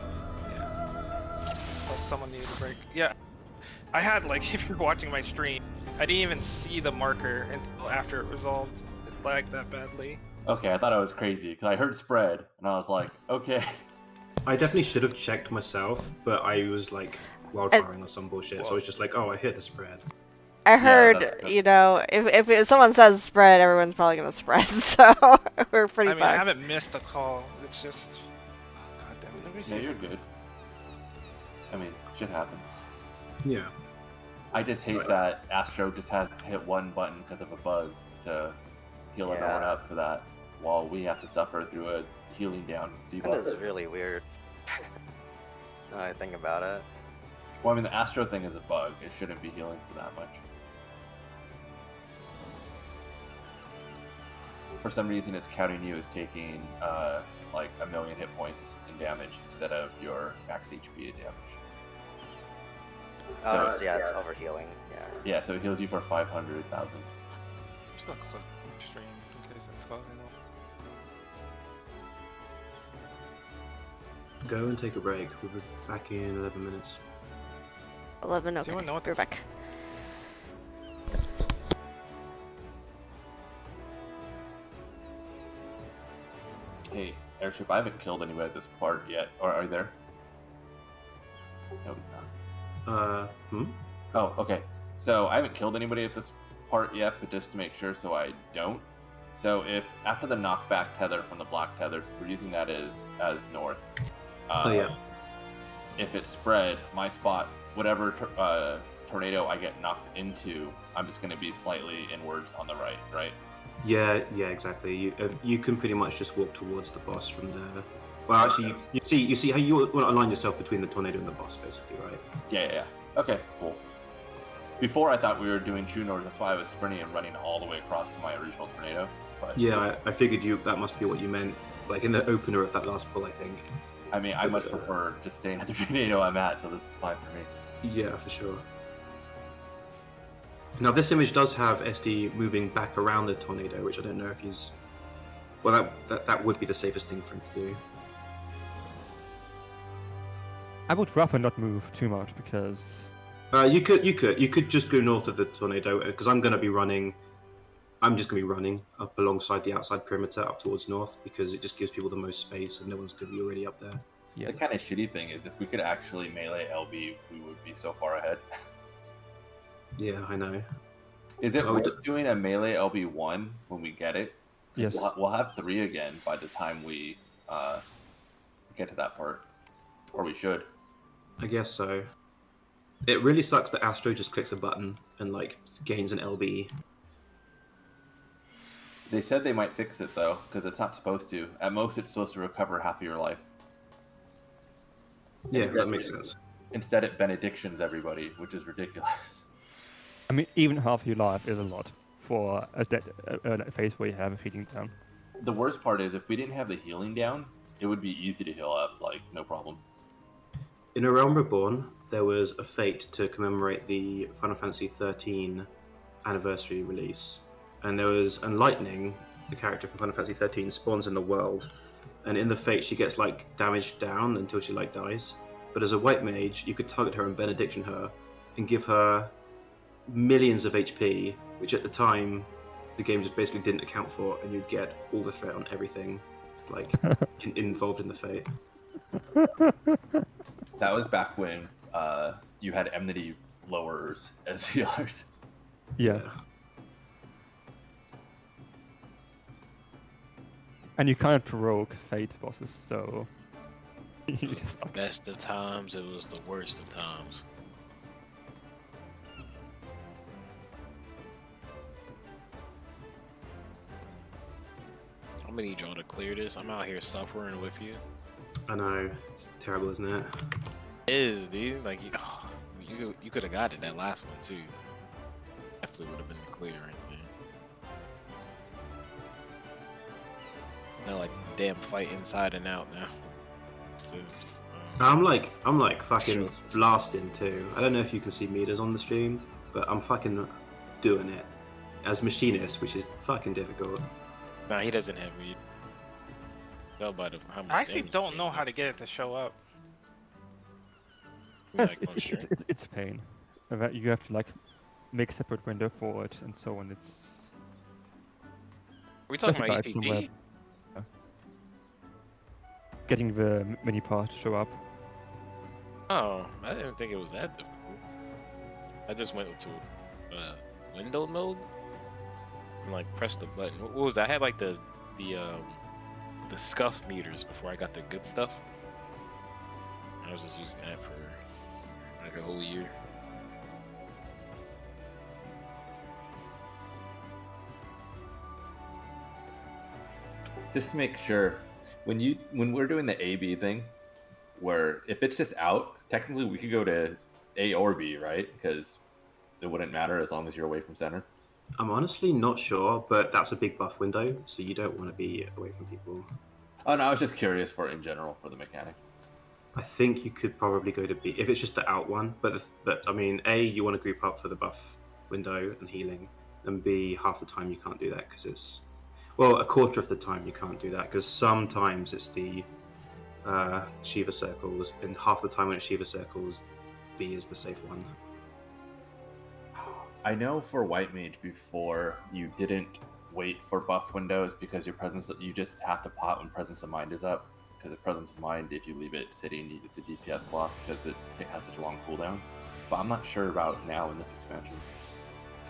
S4: Unless someone needed a break. Yeah. I had, like, if you're watching my stream, I didn't even see the marker until after it resolved. It lagged that badly.
S3: Okay, I thought I was crazy because I heard spread and I was like, okay.
S2: I definitely should have checked myself, but I was like wildfiring or some bullshit, so I was just like, oh, I hit the spread.
S5: I heard,
S3: that's-
S5: you know, if someone says spread, everyone's probably gonna spread, so we're pretty
S4: I mean, I
S5: fucked.
S4: haven't missed a call. It's just... Oh, God damn it. Let me see.
S3: Yeah, you're good. I mean, shit happens.
S2: Yeah.
S3: I just hate that Astro just has to hit one button because of a bug to heal everyone up for that, while we have to suffer through a healing down
S6: That
S3: debuff.
S6: is really weird. Now I think about it.
S3: Well, I mean, the Astro thing is a bug. It shouldn't be healing for that much. For some reason, it's counting you as taking like 1,000,000 hit points in damage instead of your max HP damage.
S6: Oh,
S3: So-
S6: yeah, it's overhealing. Yeah.
S3: Yeah, so it heals you for 500,000.
S4: Just look so extreme in case it's causing that.
S2: Go and take a break. We'll be back in 11 minutes.
S5: 11,
S4: Does
S5: okay,
S4: anyone know what
S5: we're
S4: the
S5: back.
S3: Hey, Airship, I haven't killed anyone at this part yet. Or are you there? No, he's not. Oh, okay. So I haven't killed anybody at this part yet, but just to make sure so I don't. So if after the knockback tether from the black tethers, we're using that as north.
S2: Oh, yeah.
S3: If it's spread, my spot, whatever tornado I get knocked into, I'm just going to be slightly inwards on the right, right?
S2: Yeah, exactly. You can pretty much just walk towards the boss from there. Well, actually, you see how you want to align yourself between the tornado and the boss, basically, right?
S3: Yeah. Okay, cool. Before I thought we were doing true north, that's why I was sprinting and running all the way across to my original tornado. But
S2: Yeah, I figured that must be what you meant, like in the opener of that last pull, I think.
S3: I mean, I much prefer just staying at the tornado I'm at, so this is fine for me.
S2: Yeah, for sure. Now, this image does have SD moving back around the tornado, which I don't know if he's... Well, that would be the safest thing for him to do.
S8: I would rather not move too much because...
S2: You could just go north of the tornado, because I'm just going to be running up alongside the outside perimeter up towards north, because it just gives people the most space and no one's going to be already up there.
S8: Yeah.
S3: The kind of shitty thing is if we could actually melee LB, we would be so far ahead.
S2: Yeah, I know.
S3: Is it worth doing a melee LB1 when we get it?
S8: Yes.
S3: We'll have 3 again by the time we get to that part. Or we should.
S2: I guess so. It really sucks that Astro just clicks a button and like gains an LB.
S3: They said they might fix it though, because it's not supposed to. At most, it's supposed to recover half of your life.
S2: Yeah, that makes sense.
S3: Instead, it benedictions everybody, which is ridiculous.
S8: I mean, even half your life is a lot for a phase where you have a healing down.
S3: The worst part is if we didn't have the healing down, it would be easy to heal up, like no problem.
S2: In A Realm Reborn, there was a fate to commemorate the Final Fantasy XIII anniversary release, and Lightning, the character from Final Fantasy XIII, spawns in the world, and in the fate she gets like damaged down until she like dies. But as a white mage, you could target her and benediction her, and give her millions of HP, which at the time the game just basically didn't account for, and you'd get all the threat on everything, like involved in the fate.
S3: That was back when you had enmity lowerers as healers.
S8: Yeah. And you can't provoke fate bosses, so you just stuck.
S10: Best of times, it was the worst of times. I'm gonna need y'all to clear this. I'm out here suffering with you.
S2: I know, it's terrible, isn't it?
S10: It is, dude. Like you could have got it that last one too. Definitely would have been clear right there. Now like damn fight inside and out now. Still,
S2: I'm like fucking blasting too. I don't know if you can see meters on the stream, but I'm fucking doing it as machinist, which is fucking difficult.
S10: Nah, he doesn't have read. Tell by how much
S4: I actually
S10: damage
S4: don't
S10: they
S4: know
S10: do.
S4: how to get it to show up.
S8: Yes,
S10: Like, on stream.
S8: it's a pain. You have to like make a separate window for it and so on. It's
S10: we talking
S8: That's
S10: about
S8: about somewhere.
S10: ECP?
S8: getting the mini part to show up.
S10: Oh, I didn't think it was that difficult. I just went to window mode and like pressed the button. What was that? I had like the scuff meters before I got the good stuff. I was just using that for like a whole year.
S3: Just to make sure, when we're doing the A/B thing, where if it's just out, technically we could go to A or B, right? Because it wouldn't matter as long as you're away from center.
S2: I'm honestly not sure, but that's a big buff window, so you don't want to be away from people.
S3: Oh no, I was just curious for in general for the mechanic.
S2: I think you could probably go to B if it's just the out one, but I mean, A, you want to group up for the buff window and healing, and B, half the time you can't do that because it's, well, a quarter of the time you can't do that because sometimes it's the Shiva circles, and half the time when it's Shiva circles, B is the safe one.
S3: I know for White Mage before you didn't wait for buff windows because you just have to pot when Presence of Mind is up. Because the Presence of Mind, if you leave it sitting, it's a DPS loss because it has such a long cooldown. But I'm not sure about now in this expansion.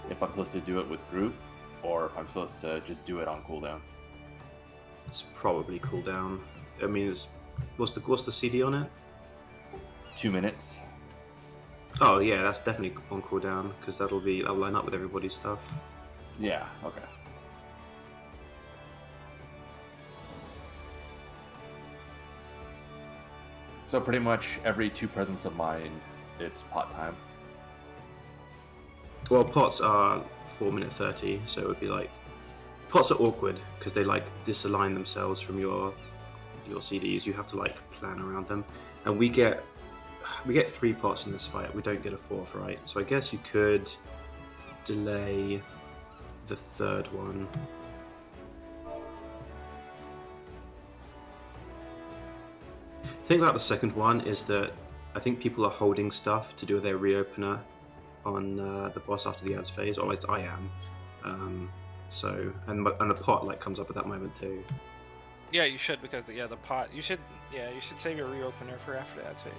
S3: If I'm supposed to do it with group, or if I'm supposed to just do it on cooldown.
S2: It's probably cooldown. I mean, what's the CD on it?
S3: 2 minutes.
S2: Oh yeah, that's definitely on cooldown because that'll line up with everybody's stuff.
S3: Yeah, okay. So pretty much every 2 presence of mine, it's pot time.
S2: Well, pots are 4 minute 30, so it would be like pots are awkward because they like disalign themselves from your CDs. You have to like plan around them, and we get 3 pots in this fight. We don't get a 4th, right? So I guess you could delay the 3rd one. The thing about the 2nd one is that I think people are holding stuff to do with their reopener on the boss after the ads phase, or at least I am. So and the pot like comes up at that moment too.
S4: Yeah, you should, because the pot. You should save your reopener for after the ads phase.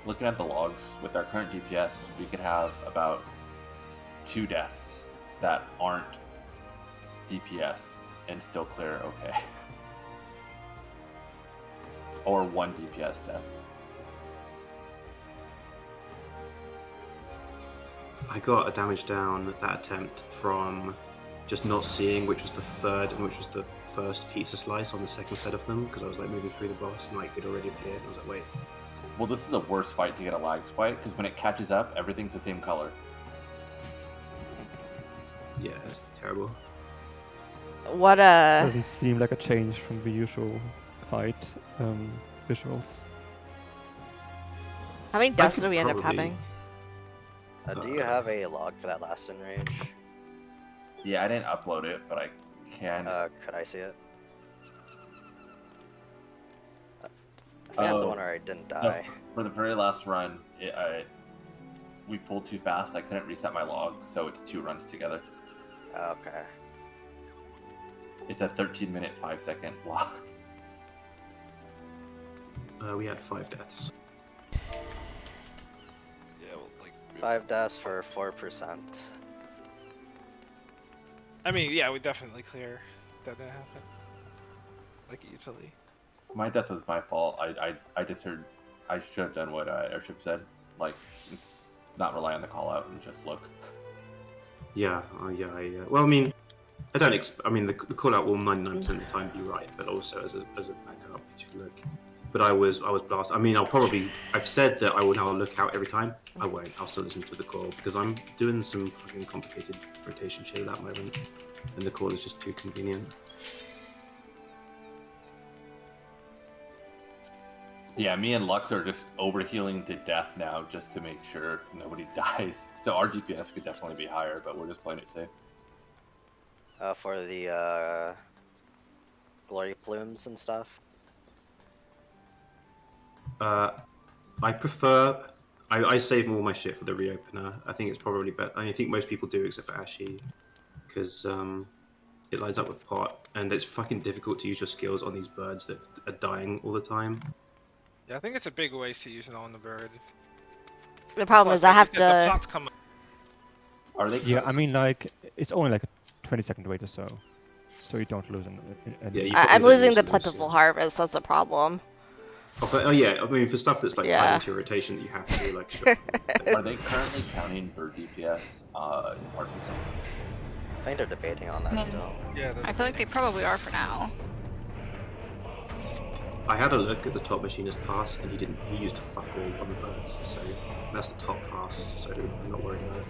S3: Looking at the logs, with our current DPS, we could have about 2 deaths that aren't DPS and still clear okay. Or 1 DPS death.
S2: I got a damage down at that attempt from just not seeing which was the 3rd and which was the 1st pizza slice on the 2nd set of them, because I was like moving through the boss and like it already appeared and I was like, wait.
S3: Well, this is a worse fight to get a lag spike, because when it catches up, everything's the same color.
S2: Yeah, it's terrible.
S5: What
S8: Doesn't seem like a change from the usual fight visuals.
S5: How many deaths
S2: could
S5: do we end up
S2: probably-
S5: having?
S6: Do you have a log for that last enrage?
S3: Yeah, I didn't upload it, but I can.
S6: Could I see it? I think that's the one where I didn't die.
S3: For the very last run, we pulled too fast. I couldn't reset my log, so it's 2 runs together.
S6: Okay.
S3: It's a 13-minute, 5-second log.
S2: We had 5 deaths.
S4: Yeah, well, like
S6: 5 deaths for 4%.
S4: I mean, yeah, we definitely clear. That didn't happen. Like easily.
S3: My death was my fault. I just heard. I should have done what Airship said. Like, not rely on the call out and just look.
S2: Yeah, well, I mean, I don't. I mean, the call out will 99% of the time be right, but also as a backup, you should look. But I was blasted. I mean, I've said that I will now look out every time. I won't. I'll still listen to the call because I'm doing some fucking complicated rotation shit at that moment, and the call is just too convenient.
S3: Yeah, me and Lux are just overhealing to death now just to make sure nobody dies. So our DPS could definitely be higher, but we're just playing it safe.
S6: For the glory plumes and stuff.
S2: I prefer. I save all my shit for the reopener. I think it's probably better. I think most people do, except for Ashy, because it lines up with pot, and it's fucking difficult to use your skills on these birds that are dying all the time.
S4: Yeah, I think it's a big waste to use it on the bird.
S5: The problem is I have
S4: The
S5: to.
S4: pots come up.
S3: Are they?
S8: Yeah, I mean, like, it's only like a 20-second wait or so. So you don't lose any.
S2: Yeah, you
S5: I'm
S2: probably
S5: losing
S2: don't
S5: the
S2: lose
S5: plentiful
S2: yeah.
S5: harvest. That's the problem.
S2: Oh yeah, I mean for stuff that's like
S5: Yeah.
S2: tied into your rotation that you have to like. Sure.
S3: Are they currently counting bird DPS in our system?
S6: I think they're debating on that still.
S4: Yeah,
S1: I feel like they probably are for now.
S2: I had a look at the top machinist pass, and he used fuck all on the birds, so that's the top pass. So I'm not worried about it.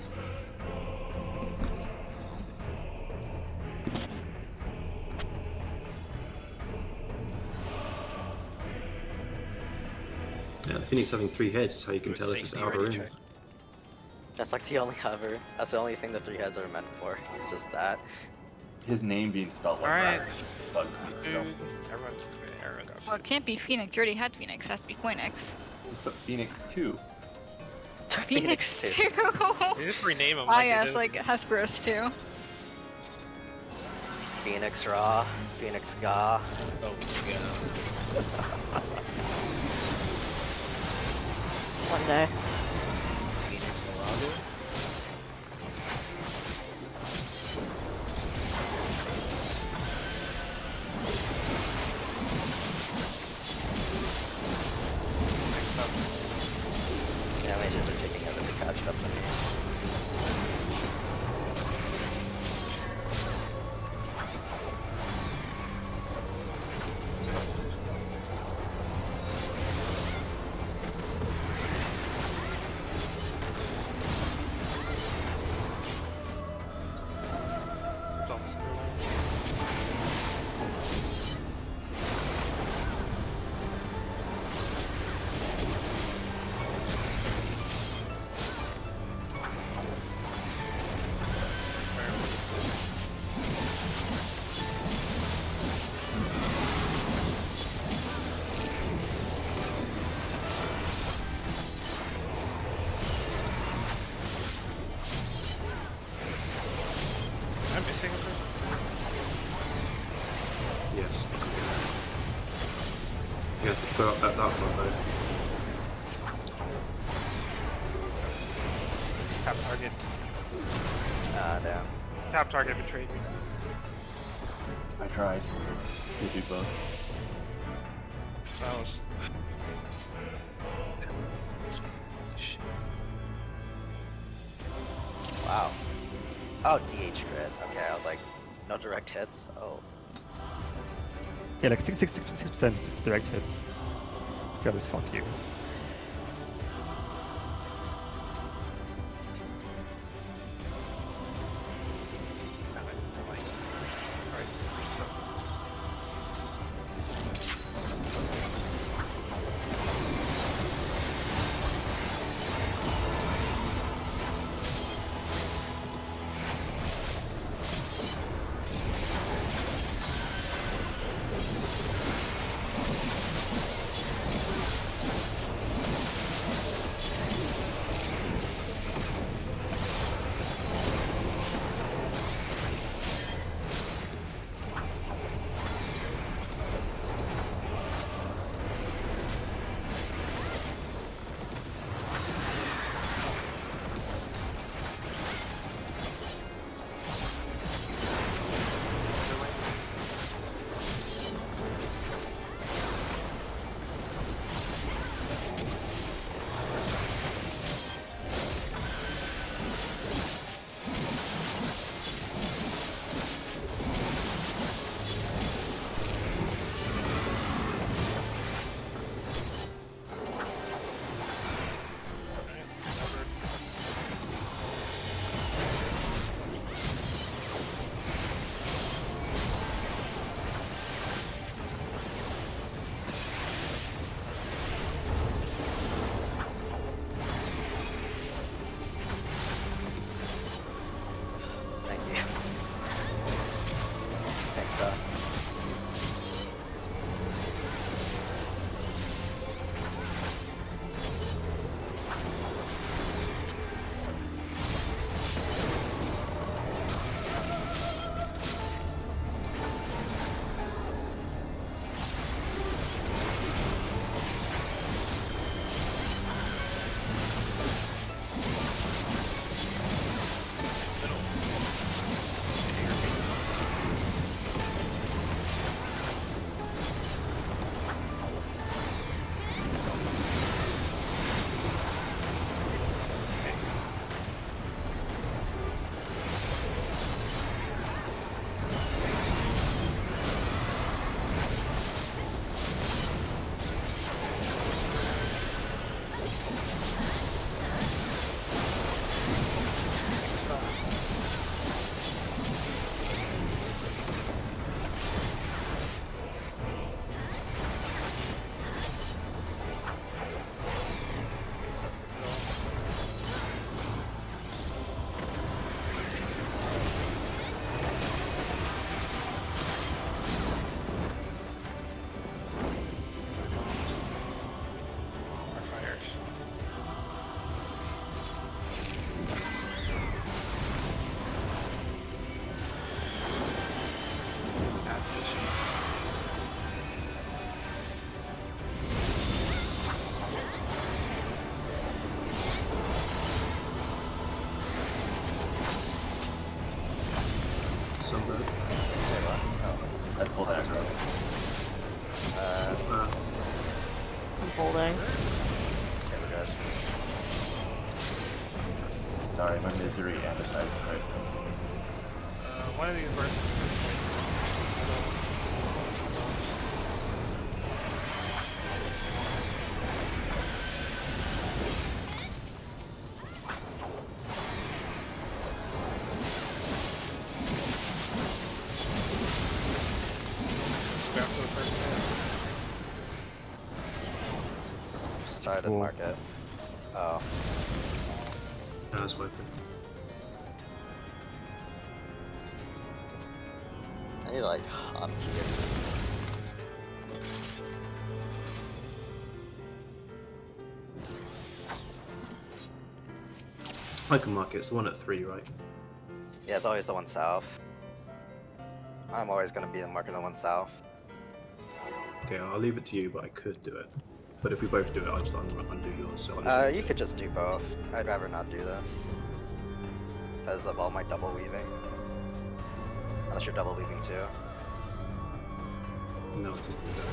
S2: Yeah, the Phoenix having 3 heads is how you can tell if it's out or in.
S6: That's like the only cover. That's the only thing the 3 heads are meant for. It's just that.
S3: His name being spelled like
S4: Alright.
S3: that bugs me so.
S4: Everyone got
S1: Well, it can't be Phoenix. You already had Phoenix. It has to be Coinix.
S3: But Phoenix 2.
S1: Phoenix 2.
S4: You just rename them.
S1: Ah,
S4: Like
S1: yes, like Hesperus too.
S6: Phoenix Raw, Phoenix Ga.
S10: Oh, yeah.
S5: One day.
S10: Phoenix Morales.
S6: Yeah, my are taking a bit to catch up to me.
S2: You have to put up that far though.
S4: Tap target.
S6: Ah, damn.
S4: Tap target betrayed me.
S3: I tried to do both.
S4: So I was. Shit.
S6: Wow. Oh, DH crit. Okay, I was like, no direct hits. Oh.
S8: Yeah, like 6% direct hits. God, just fuck you.
S3: I pulled aggro.
S5: I'm holding.
S6: Okay, we're good.
S3: Sorry, my misery anodized crit.
S4: One of these bursts.
S6: Sorry, I didn't mark it. Oh.
S2: No, that's working.
S6: I need to like hop here.
S2: I can mark it. It's the one at 3, right?
S6: Yeah, it's always the one south. I'm always gonna be marking the one south.
S2: Okay, I'll leave it to you, but I could do it. But if we both do it, I'll just undo yours. So
S6: You could just do both. I'd rather not do this. Because of all my double weaving. Unless you're double weaving too.
S2: No, I can do that.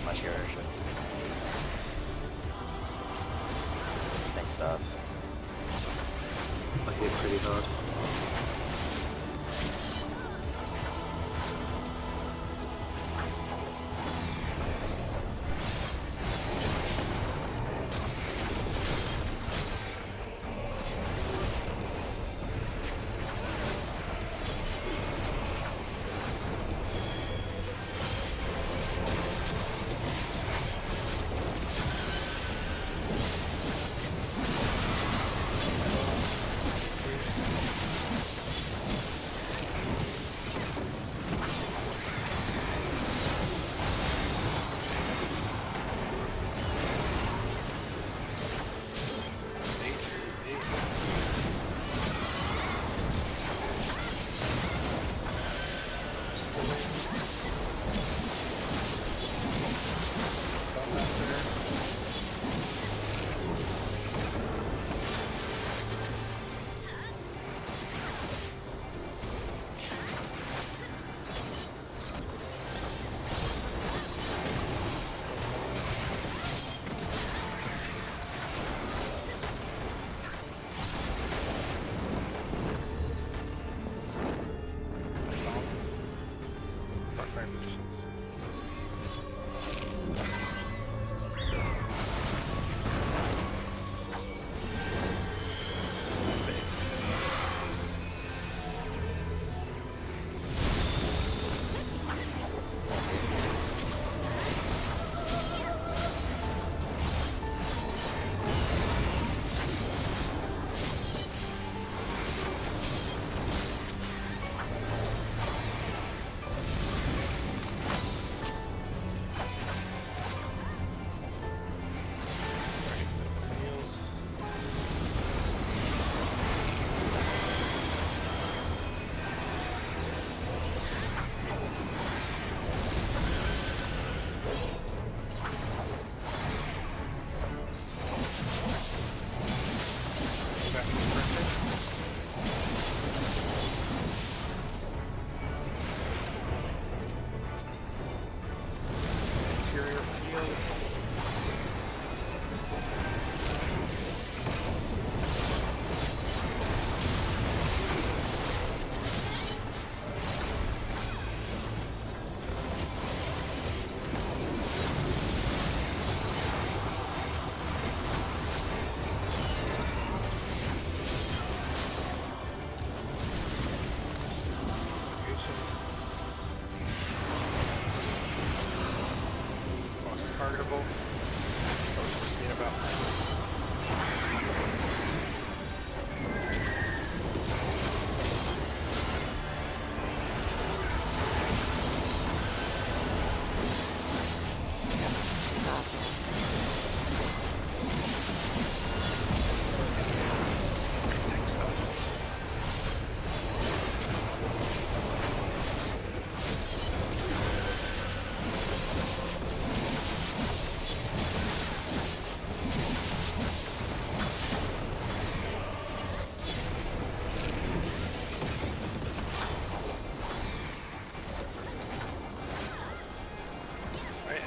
S6: Much here, actually. Thanks, stuff.
S2: I hit pretty hard.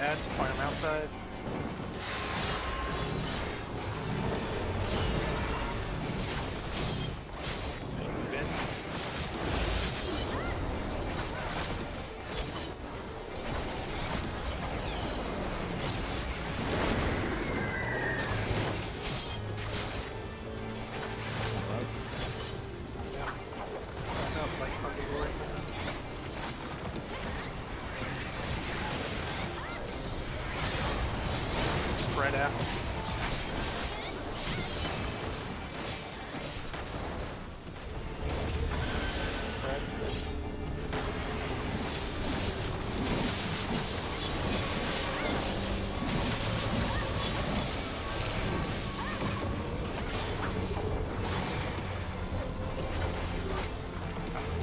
S4: add to point them outside. Move in. Spread out. Spread.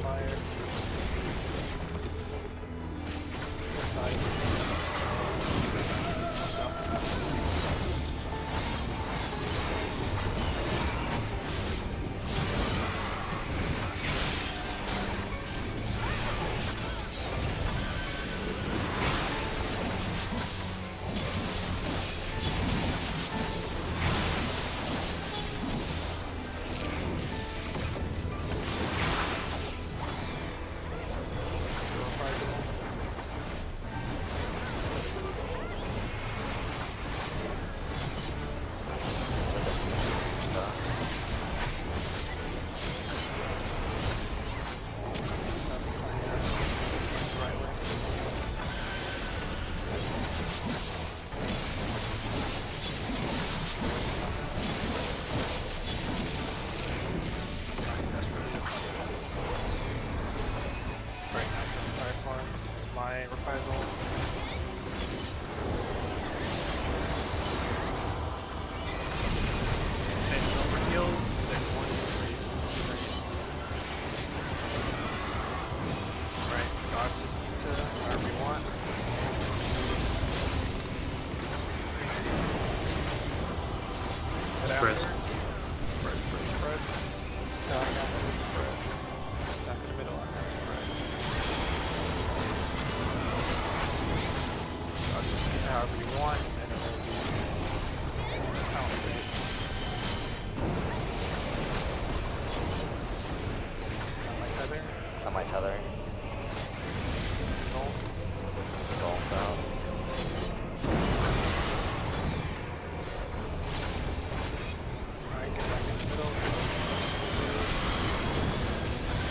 S4: Fire. My reprisal. And over heals, then 1 freeze. Right, God's just pizza, however you want. Get out
S2: Spread.
S4: there. Spread. Stack after spread. Stack in the middle after spread. However you want, and it will be counted.
S6: On my tether. Golf down.
S4: Alright, get back in the middle.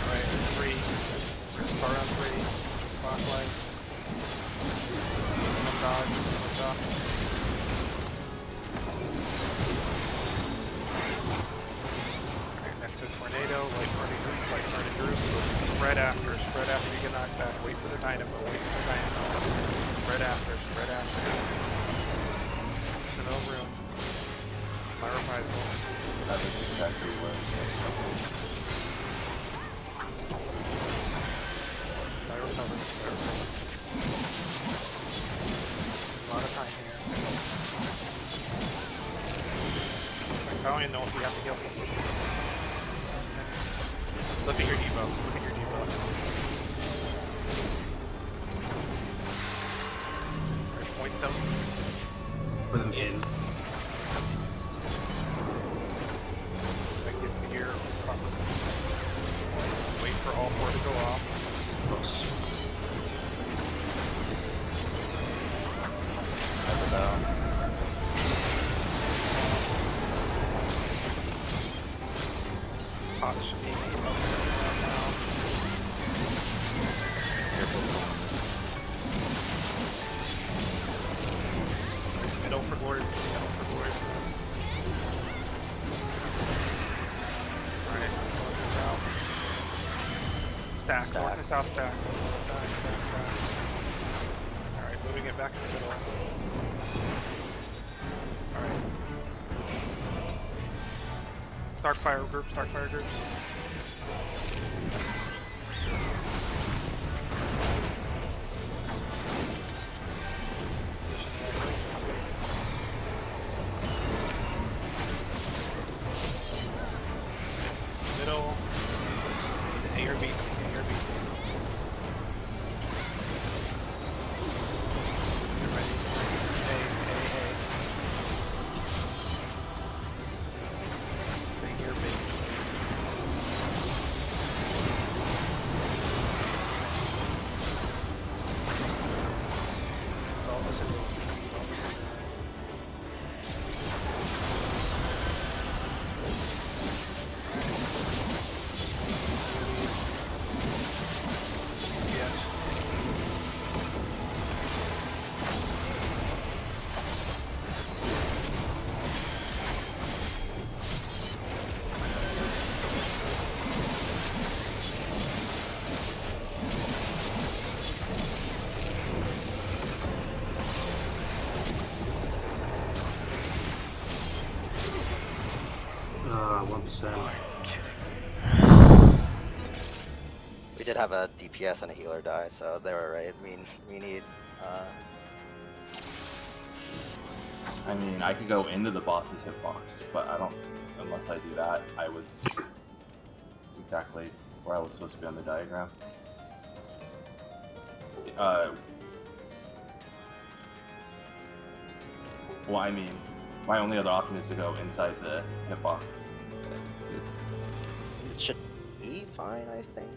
S4: Alright, 3. Start on 3. Clockwise. Dodge, dodge. Alright, next to tornado, light party group. Spread after you get knocked back. Wait for the dynamo, Spread after. There's no room. My reprisal.
S3: That is exactly what.
S4: I recover. A lot of time here. I don't even know if we have to heal. Look at your debuff. Point them.
S2: Put them in.
S4: Get the gear properly. Wait for all 4 to go off.
S2: Cross.
S6: Never know.
S4: Hot should be now. Middle for glory. Alright, out. Stack. North and south stack. Alright, moving it back in the middle. Alright. Dark fire groups. Middle. A or B. Get ready.
S2: It's
S6: We did have a DPS and a healer die, so they were right. We need.
S3: I mean, I could go into the boss's hitbox, but I don't. Unless I do that, I was exactly where I was supposed to be on the diagram. Well, I mean, my only other option is to go inside the hitbox.
S6: It should be fine, I think.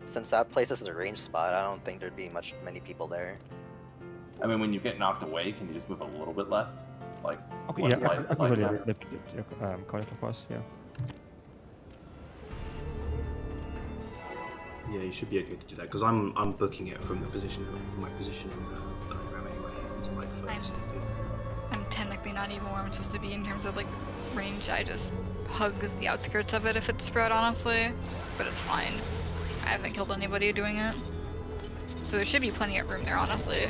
S6: Since that place is a range spot, I don't think there'd be many people there.
S3: I mean, when you get knocked away, can you just move a little bit left? Like,
S8: Okay,
S3: one
S8: yeah,
S3: slide
S8: I can
S3: left?
S8: really course, yeah.
S2: Yeah, you should be okay to do that because I'm booking it from my position in the diagram anyway. To like first.
S1: I'm technically not even where I'm supposed to be in terms of like range. I just hug the outskirts of it if it's spread, honestly, but it's fine. I haven't killed anybody doing it, so there should be plenty of room there, honestly.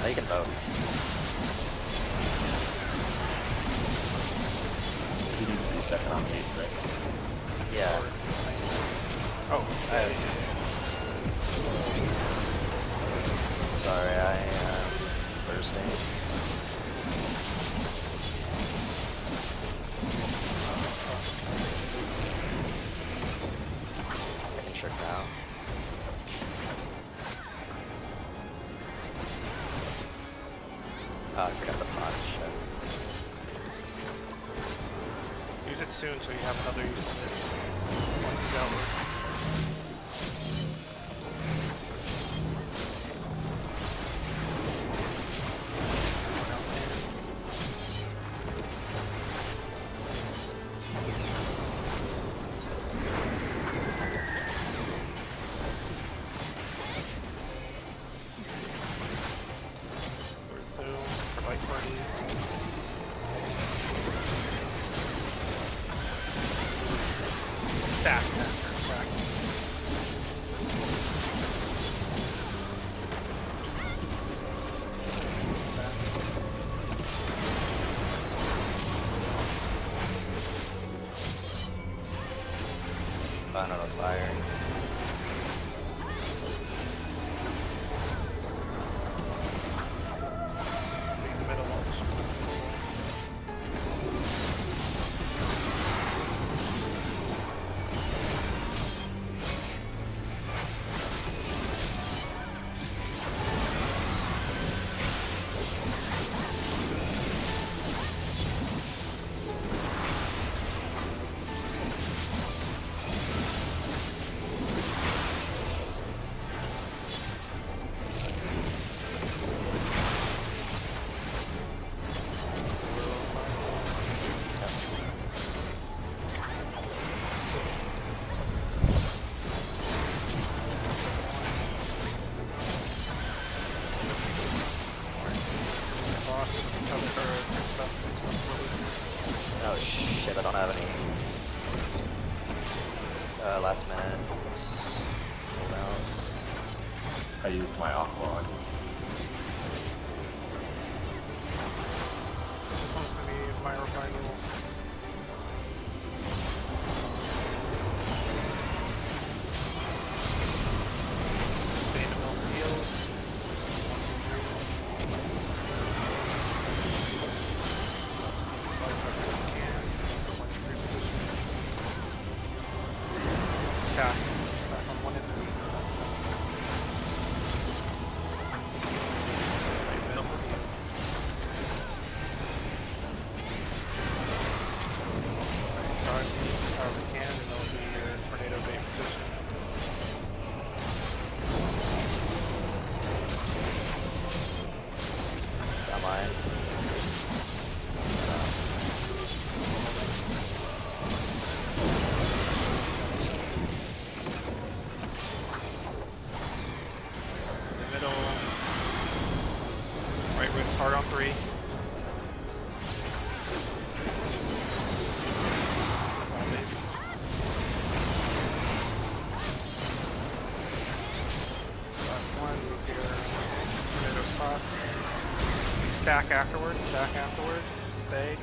S6: No, you can vote.
S3: You need to be second on page, right?
S6: Yeah.
S4: Oh,
S6: Sorry, I am bursting. Getting tricked out. Oh, I forgot the pot. Shit.
S4: use it soon so you have another use of it. Once it's outward.
S6: Fun on fire.
S4: Take the middle ones.
S6: Oh shit, I don't have any last minute cooldowns.
S3: I used my aqua on you.
S4: This one's gonna be my revival. Sustainable heals. Attack. Back on one enemy. Right middle. Charge however we can, and it'll be your tornado bait position.
S6: Got mine.
S4: In the middle. Right wing hard on 3. Come on, baby. Last one, move your tornado spot. Stack afterwards, Stay.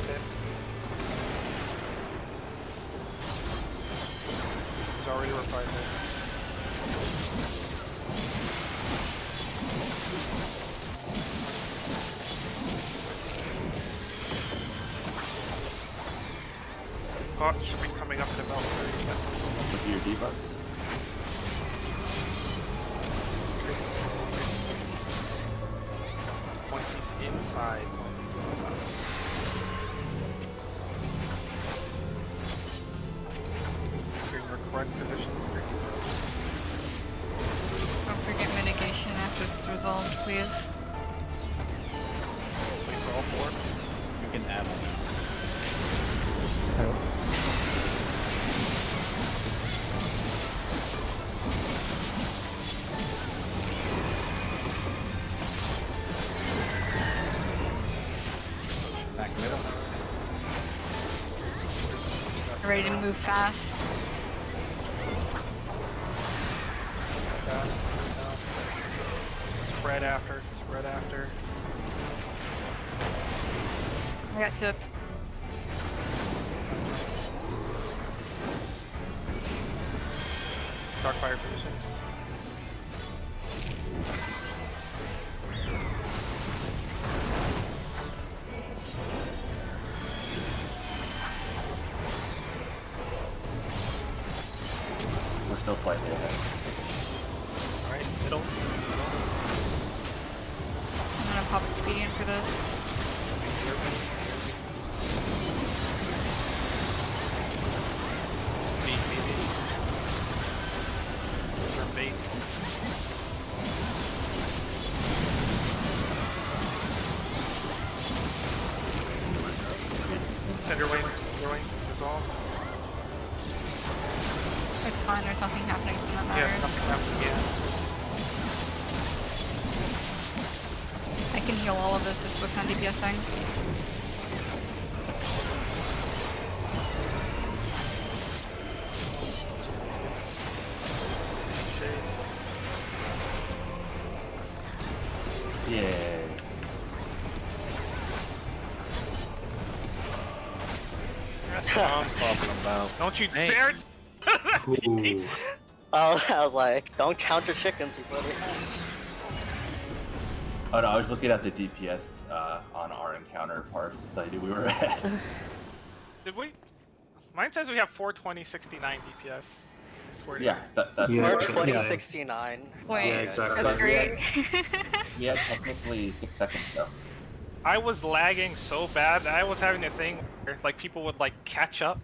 S4: Stay. He's already replied there. Oh, should be coming up to about 30 seconds.
S3: With your debuffs.
S4: Once he's inside. You're in the correct position.
S1: Don't forget mitigation after it's resolved, please.
S4: Wait for all 4.
S9: You can add one.
S8: Help.
S9: Back middle.
S1: Ready to move fast.
S4: Fast. spread after. Spread after.
S1: I got tip.
S4: Darkfire positions.
S3: We're still slightly ahead.
S4: Alright, middle.
S1: I'm gonna pop Expedient for this.
S4: Bait, maybe. Or bait. Cinderwing, resolve.
S1: It's fine, there's nothing happening, so that
S4: Yeah,
S1: matters.
S4: nothing happened yet.
S1: I can heal all of this just with 10 DPS thing.
S3: Yay.
S10: That's what I'm talking about.
S4: Don't you
S10: Hey.
S4: dare!
S2: Ooh.
S6: I was like, don't count your chickens before they hatch.
S3: Oh no, I was looking at the DPS on our encounter parts, so I knew we were ahead.
S4: Did we? Mine says we have 42069 DPS. I swear to
S3: Yeah, that's
S2: Yeah.
S6: Or
S2: Yeah.
S6: 2069.
S1: Wait,
S3: Yeah,
S2: exactly.
S1: that's great.
S3: we had technically 6 seconds though.
S4: I was lagging so bad. I was having a thing where like people would like catch up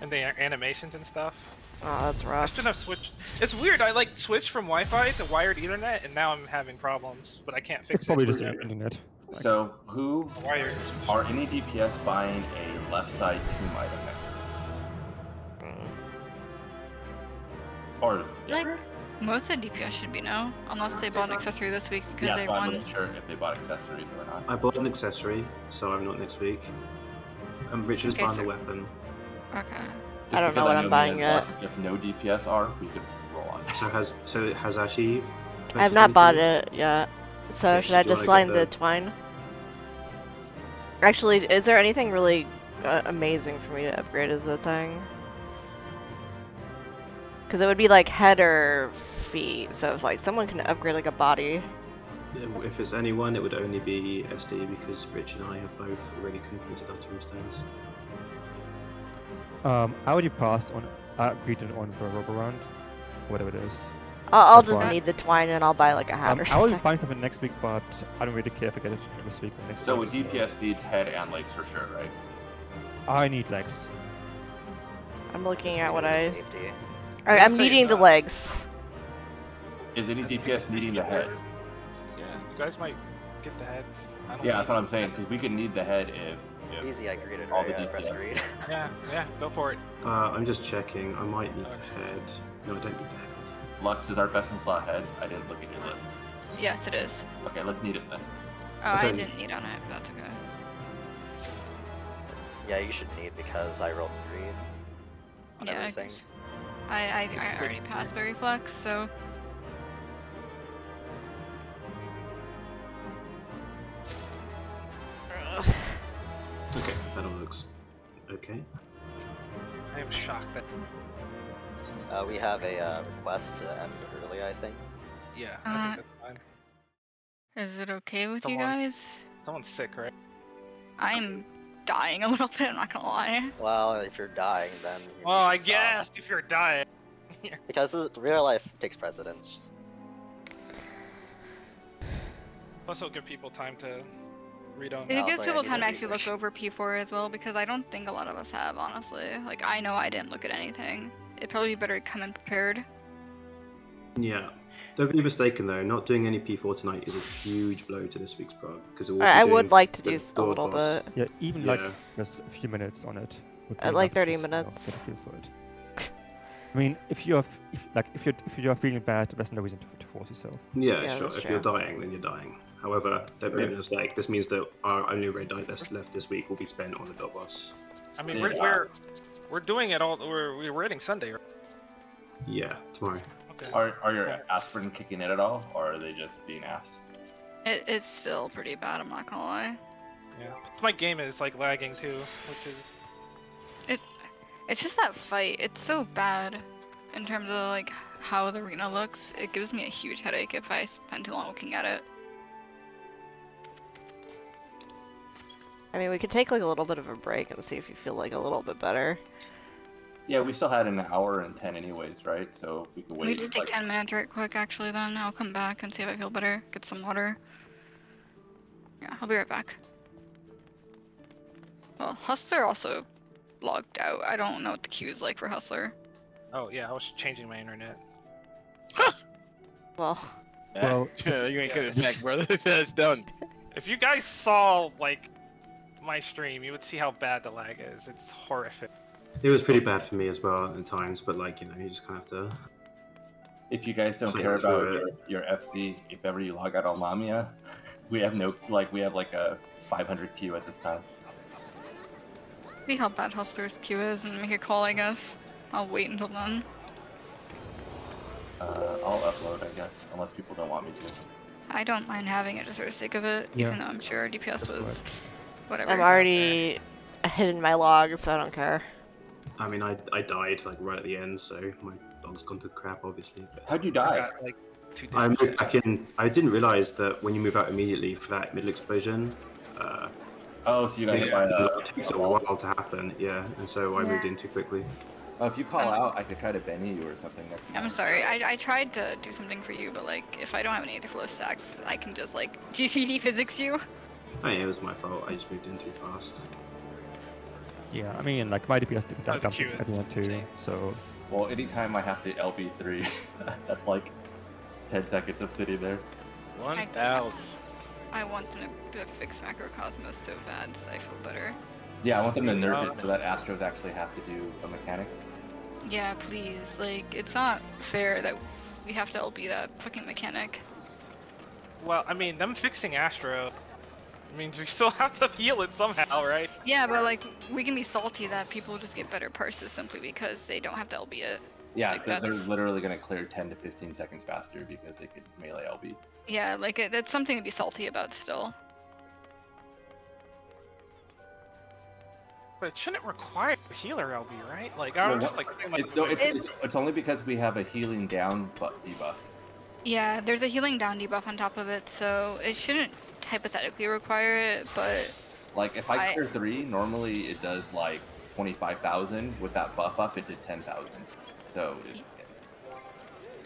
S4: and the animations and stuff.
S5: Oh, that's
S4: I
S5: rough.
S4: shouldn't have switched. It's weird. I like switched from Wi-Fi to wired Ethernet, and now I'm having problems. But I can't fix
S8: It's probably
S4: it.
S8: just the internet.
S3: So who
S4: Wired.
S3: are any DPS buying a left side tomb item next week? Or
S1: Like, most of DPS should be no, unless they bought an accessory this week because
S3: yeah,
S1: they
S3: so I
S1: won.
S3: wasn't sure if they bought accessories or not.
S2: I bought an accessory, so I'm not next week. Richard's
S1: Okay,
S2: buying
S1: so-
S2: the weapon.
S1: Okay.
S3: Just
S5: I don't know
S3: because
S5: what
S3: know
S5: I'm
S3: me
S5: buying
S3: and
S5: yet.
S3: Lux, if no DPS are, we could roll on.
S2: So has Ashi?
S5: I have not bought it yet. So
S2: Okay,
S5: should
S2: so
S5: I
S2: do you
S5: just
S2: wanna
S5: line
S2: get
S5: the
S2: the-
S5: twine? Actually, is there anything really amazing for me to upgrade as a thing? Because it would be like head or feet. So if like someone can upgrade like a body.
S2: If it's anyone, it would only be SD because Rich and I have both already completed our tombstones.
S8: I already passed on, greeted on for a rubber round, whatever it is.
S5: I'll
S8: That's
S5: just
S8: fine.
S5: need the twine and I'll buy like a hat or
S8: I will be
S5: something.
S8: buying something next week, but I don't really care if I get it this week or next
S3: So
S8: week.
S3: with DPS needs head and legs for sure, right?
S8: I need legs.
S5: I'm looking at what I.
S6: Safety.
S5: Alright, I'm
S4: Say
S5: needing the
S4: that.
S5: legs.
S3: Is any DPS needing the head?
S4: Yeah, you guys might get the heads. I don't
S3: Yeah,
S4: know.
S3: that's what I'm saying. Because we could need the head if
S6: Easy, I greeted
S3: all
S6: right.
S3: the
S6: I press
S3: DPS.
S6: greet.
S4: Yeah, go for it.
S2: I'm just checking. I might need
S4: Oh,
S2: the head. No, I don't need the head.
S3: Lux is our best in slot head. I didn't look at your list.
S1: Yes, it is.
S3: Okay, let's need it then.
S1: Oh, I
S2: don't-
S1: didn't need on it, but that's okay.
S6: Yeah, you should need because I rolled green on
S1: Yeah,
S6: everything.
S1: I already passed Berry Flex, so
S2: Okay, that all looks okay.
S4: I am shocked that.
S6: We have a request to end early, I think.
S4: Yeah, I think that's fine.
S1: is it okay with you
S4: Someone-
S1: guys?
S4: Someone's sick, right?
S1: I'm dying a little bit, I'm not gonna lie.
S6: Well, if you're dying, then. you
S4: Well, I
S6: need to stop.
S4: guess if you're dying.
S6: Because real life takes precedence.
S4: Plus, it'll give people time to read on.
S1: It
S6: I'll
S1: gives
S6: say I
S1: people
S6: need
S1: time
S6: to
S1: to actually look
S6: research.
S1: over P4 as well, because I don't think a lot of us have, honestly. Like, I know I didn't look at anything. It'd probably be better to come in prepared.
S2: Yeah. Don't be mistaken though. Not doing any P4 tonight is a huge blow to this week's prog because
S5: I would like to do a little bit.
S8: Yeah, even like
S2: Yeah.
S8: just a few minutes on it. would be
S5: At like
S8: enough
S5: 30
S8: just,
S5: minutes.
S8: get a feel for it. I mean, if you are feeling bad, there's no reason to force yourself.
S2: Yeah,
S5: Yeah,
S2: sure.
S5: that's
S2: If
S5: true.
S2: you're dying, then you're dying. However, that
S3: Right.
S2: means like this means that our only red die that's left this week will be spent on the dot boss.
S4: I mean,
S3: Yeah.
S4: we're doing it all. We're raiding Sunday. Right?
S2: Yeah, tomorrow.
S4: then.
S3: Are your aspirin kicking in at all, or are they just being ass?
S1: It's still pretty bad, I'm not gonna lie.
S4: Yeah. It's my game is like lagging too, which is.
S1: It's just that fight. It's so bad in terms of like how the arena looks. It gives me a huge headache if I spend too long looking at it.
S5: I mean, we could take like a little bit of a break and see if you feel like a little bit better.
S3: Yeah, we still had an hour and 10 anyways, right? So we could wait.
S1: We just take 10 minutes right quick actually then. I'll come back and see if I feel better. Get some water. Yeah, I'll be right back. Well, Hustler also logged out. I don't know what the queue is like for Hustler.
S4: Oh yeah, I was changing my internet.
S5: Well,
S10: Yeah, you ain't coming back, brother. That's done.
S4: If you guys saw like my stream, you would see how bad the lag is. It's horrific.
S2: It was pretty bad for me as well at times, but like, you know, you just kind of have to.
S3: If you guys don't
S2: Play
S3: care
S2: through
S3: about your FC, if ever you log out on Lamia, we have like a 500 queue at this time.
S1: See how bad Hustler's queue is and make a call, I guess. I'll wait until then.
S3: I'll upload, I guess, unless people don't want me to.
S1: I don't mind having it just for the sake of it,
S8: Yeah.
S1: even though I'm sure DPS was
S8: right.
S1: whatever.
S5: I'm already hidden my logs, so I don't care.
S2: I mean, I died like right at the end, so my dog's gone to crap, obviously. But
S3: How'd you
S4: I
S3: die?
S4: got, like 2
S2: I
S4: damage.
S2: moved back in. I didn't realize that when you move out immediately for that middle explosion,
S3: Oh, so you got hit by
S2: it takes a while to happen. Yeah, and so I moved
S1: Yeah.
S2: in too quickly.
S3: Oh, if you call out, I could try to Benny you or something. Next time.
S1: I'm sorry, I tried to do something for you, but like, if I don't have any other flow stacks, I can just like GCD physics you.
S2: Oh, yeah, it was my fault. I just moved in too fast.
S8: Yeah, I mean, like my DPS did
S4: Oh,
S8: dump
S4: queue
S8: at the
S4: is
S8: end too,
S4: insane.
S8: so
S3: Well, anytime I have to LB3, that's like 10 seconds of sitting there.
S10: 1,000.
S1: I want them to fix Macrocosmos so bad, so I feel better.
S3: Yeah, I want them to nerf it so that Astros actually have to do a mechanic.
S1: Yeah, please. Like, it's not fair that we have to LB that fucking mechanic.
S4: Well, I mean, them fixing Astro means we still have to heal it somehow, right?
S1: Yeah, but like, we can be salty that people just get better parses simply because they don't have to LB it.
S3: Yeah,
S1: Like,
S3: they're
S1: that's-
S3: literally going to clear 10 to 15 seconds faster because they could melee LB.
S1: Yeah, like, that's something to be salty about still.
S4: But it shouldn't require a healer LB, right? Like, I was just like,
S3: It's only because we have a healing down debuff.
S1: Yeah, there's a healing down debuff on top of it, so it shouldn't hypothetically require it, but
S3: Like, if I clear 3, normally it does like 25,000. With that buff up, it did 10,000. So,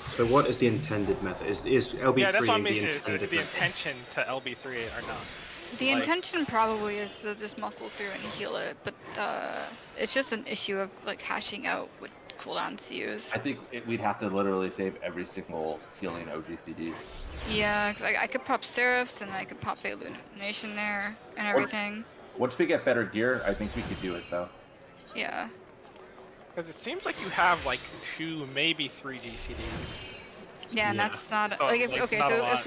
S2: So what is the intended method? Is LB3
S4: yeah, that's what I'm
S2: the
S4: missing. Is
S2: intended
S4: the
S2: method?
S4: intention to LB3 or not?
S1: the
S4: Like-
S1: intention probably is to just muscle through and heal it, but it's just an issue of like hashing out what cooldowns to use.
S3: I think we'd have to literally save every single healing OGCD.
S1: Yeah, 'cause I could pop Seraphs and I could pop Illumination there and everything.
S3: Once we get better gear, I think we could do it though.
S1: Yeah.
S4: Because it seems like you have like 2, maybe 3 GCDs.
S1: Yeah, and
S2: Yeah.
S1: that's not
S4: Oh,
S1: like
S4: like,
S1: okay.
S4: not a
S1: So
S4: lot.
S1: if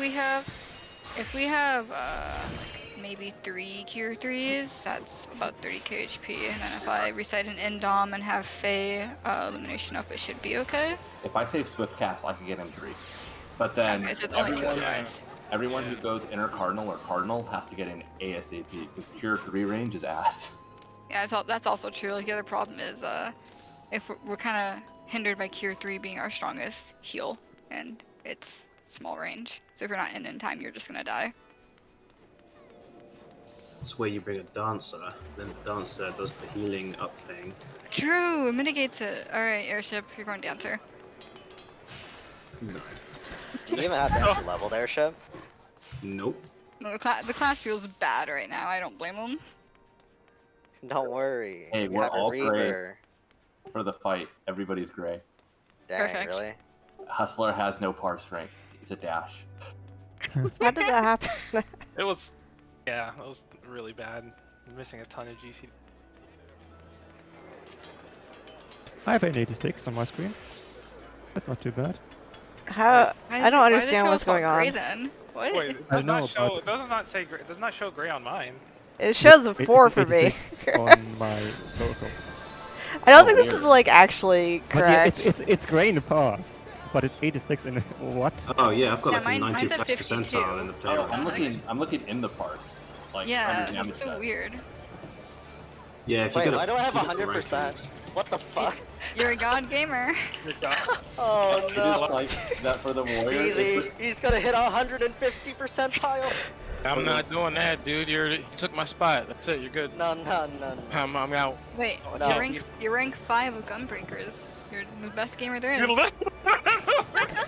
S1: we have like maybe 3 Cure 3s, that's about 30k HP, and then if I recite an Indom and have Fey Illumination up, it should be okay.
S3: If I save Swift Cast, I could get him 3. But then
S1: Okay, so it's only 2
S3: everyone,
S1: otherwise.
S3: everyone who goes Inner Cardinal or Cardinal has to get an ASAP because Cure 3 range is ass.
S1: Yeah, that's also true. Like the other problem is if we're kind of hindered by Cure 3 being our strongest heal, and it's small range. So if you're not in time, you're just gonna die.
S2: It's where you bring a dancer, then the dancer does the healing up thing.
S1: True, it mitigates it. Alright, airship, you're going dancer.
S2: No.
S6: Do you even have dancer leveled airship?
S2: Nope.
S1: No, the class feels bad right now. I don't blame them.
S6: Don't worry.
S3: Hey,
S6: you
S3: we're
S6: have a
S3: all gray.
S6: Reaver.
S3: For the fight, everybody's gray.
S6: Dang,
S1: Perfect.
S6: really?
S3: Hustler has no parse rank. He's a dash.
S5: How did that happen?
S4: It was, yeah, it was really bad. I'm missing a ton of GCD.
S8: I have an 86 on my screen. That's not too bad.
S5: How? I don't
S1: Why did
S5: understand
S1: it
S5: what's
S1: show us
S5: going
S1: all gray
S5: on.
S1: then? What?
S4: Wait, it
S8: I
S4: does
S8: know,
S4: not show.
S8: but-
S4: It does not say. It does not show gray on mine.
S5: It shows a 4
S8: It's
S5: for me.
S8: 86 on my circle.
S5: I don't
S3: Oh,
S5: think this
S3: weird.
S5: is like actually
S8: But yeah,
S5: correct.
S8: it's gray in the past. but it's 86 in what?
S2: Oh yeah, I've got
S1: Yeah,
S2: like a
S1: mine's
S2: 90
S1: at
S2: plus
S1: 52.
S2: percentile in the player.
S3: Oh, I'm looking in the parts. Like
S1: Yeah,
S3: under damage
S1: it's so
S3: stat.
S1: weird.
S2: Yeah, if you
S6: Wait,
S2: go
S6: why do I have
S2: if you go to
S6: 100%?
S2: rankings-
S6: What the fuck?
S1: You're a god gamer.
S6: Oh
S3: It is
S6: no.
S3: like that for the warrior. it
S6: Easy.
S3: puts-
S6: He's gonna hit 150 percentile.
S10: I'm not doing that, dude. You took my spot. That's it. You're good.
S6: No, no, no, no.
S10: I'm out.
S1: Wait,
S6: No.
S1: you're rank 5 of Gunbreakers. You're the best gamer there is.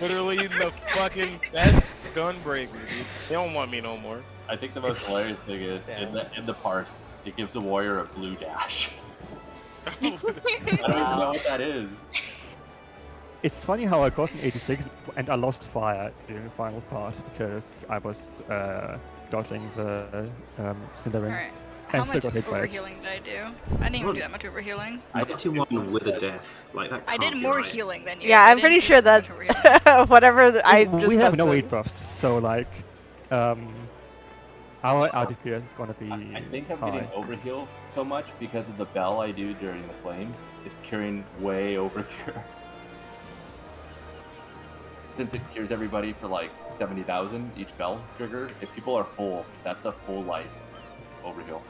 S10: Literally the fucking best gunbreaker, dude. They don't want me no more.
S3: I think the most hilarious thing is in the parse, it gives the warrior a blue dash. I don't even know what that is.
S8: It's funny how I got an 86 and I lost fire during the final part because I was dodging the Cinder Ring.
S1: Alright. How
S8: And still
S1: much
S8: got hit by it.
S1: overhealing did I do? I didn't even do that much overhealing.
S2: 91 with a death. Like that.
S1: I
S2: can't
S1: did
S2: be
S1: more
S2: right.
S1: healing than you.
S5: Yeah,
S1: I
S5: I'm pretty
S1: didn't
S5: sure
S1: do
S5: that
S1: much overhealing.
S5: whatever I just
S8: We have no
S5: posted.
S8: 8 buffs, so like, our DPS is gonna be
S3: I think I'm
S8: high.
S3: getting overheal so much because of the bell I do during the flames. It's curing way over cure. Since it cures everybody for like 70,000 each bell trigger, if people are full, that's a full life overheal.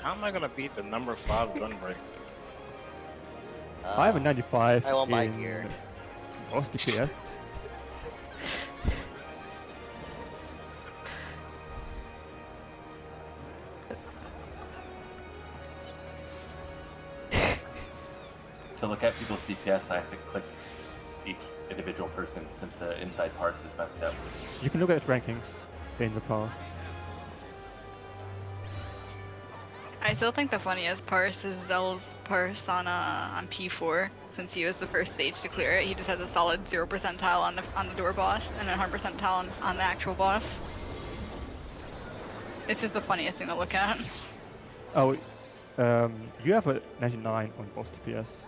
S10: How am I gonna beat the number 5 gunbreaker?
S8: I have a 95
S6: I want my
S8: in
S6: gear.
S8: boss DPS.
S3: To look at people's DPS, I have to click each individual person since the inside parts is messed up.
S8: You can look at rankings in the past.
S1: I still think the funniest parse is Zell's parse on P4. Since he was the first stage to clear it, he just has a solid 0 percentile on the door boss and a 100 percentile on the actual boss. It's just the funniest thing to look at.
S8: Oh, you have a 99 on boss DPS.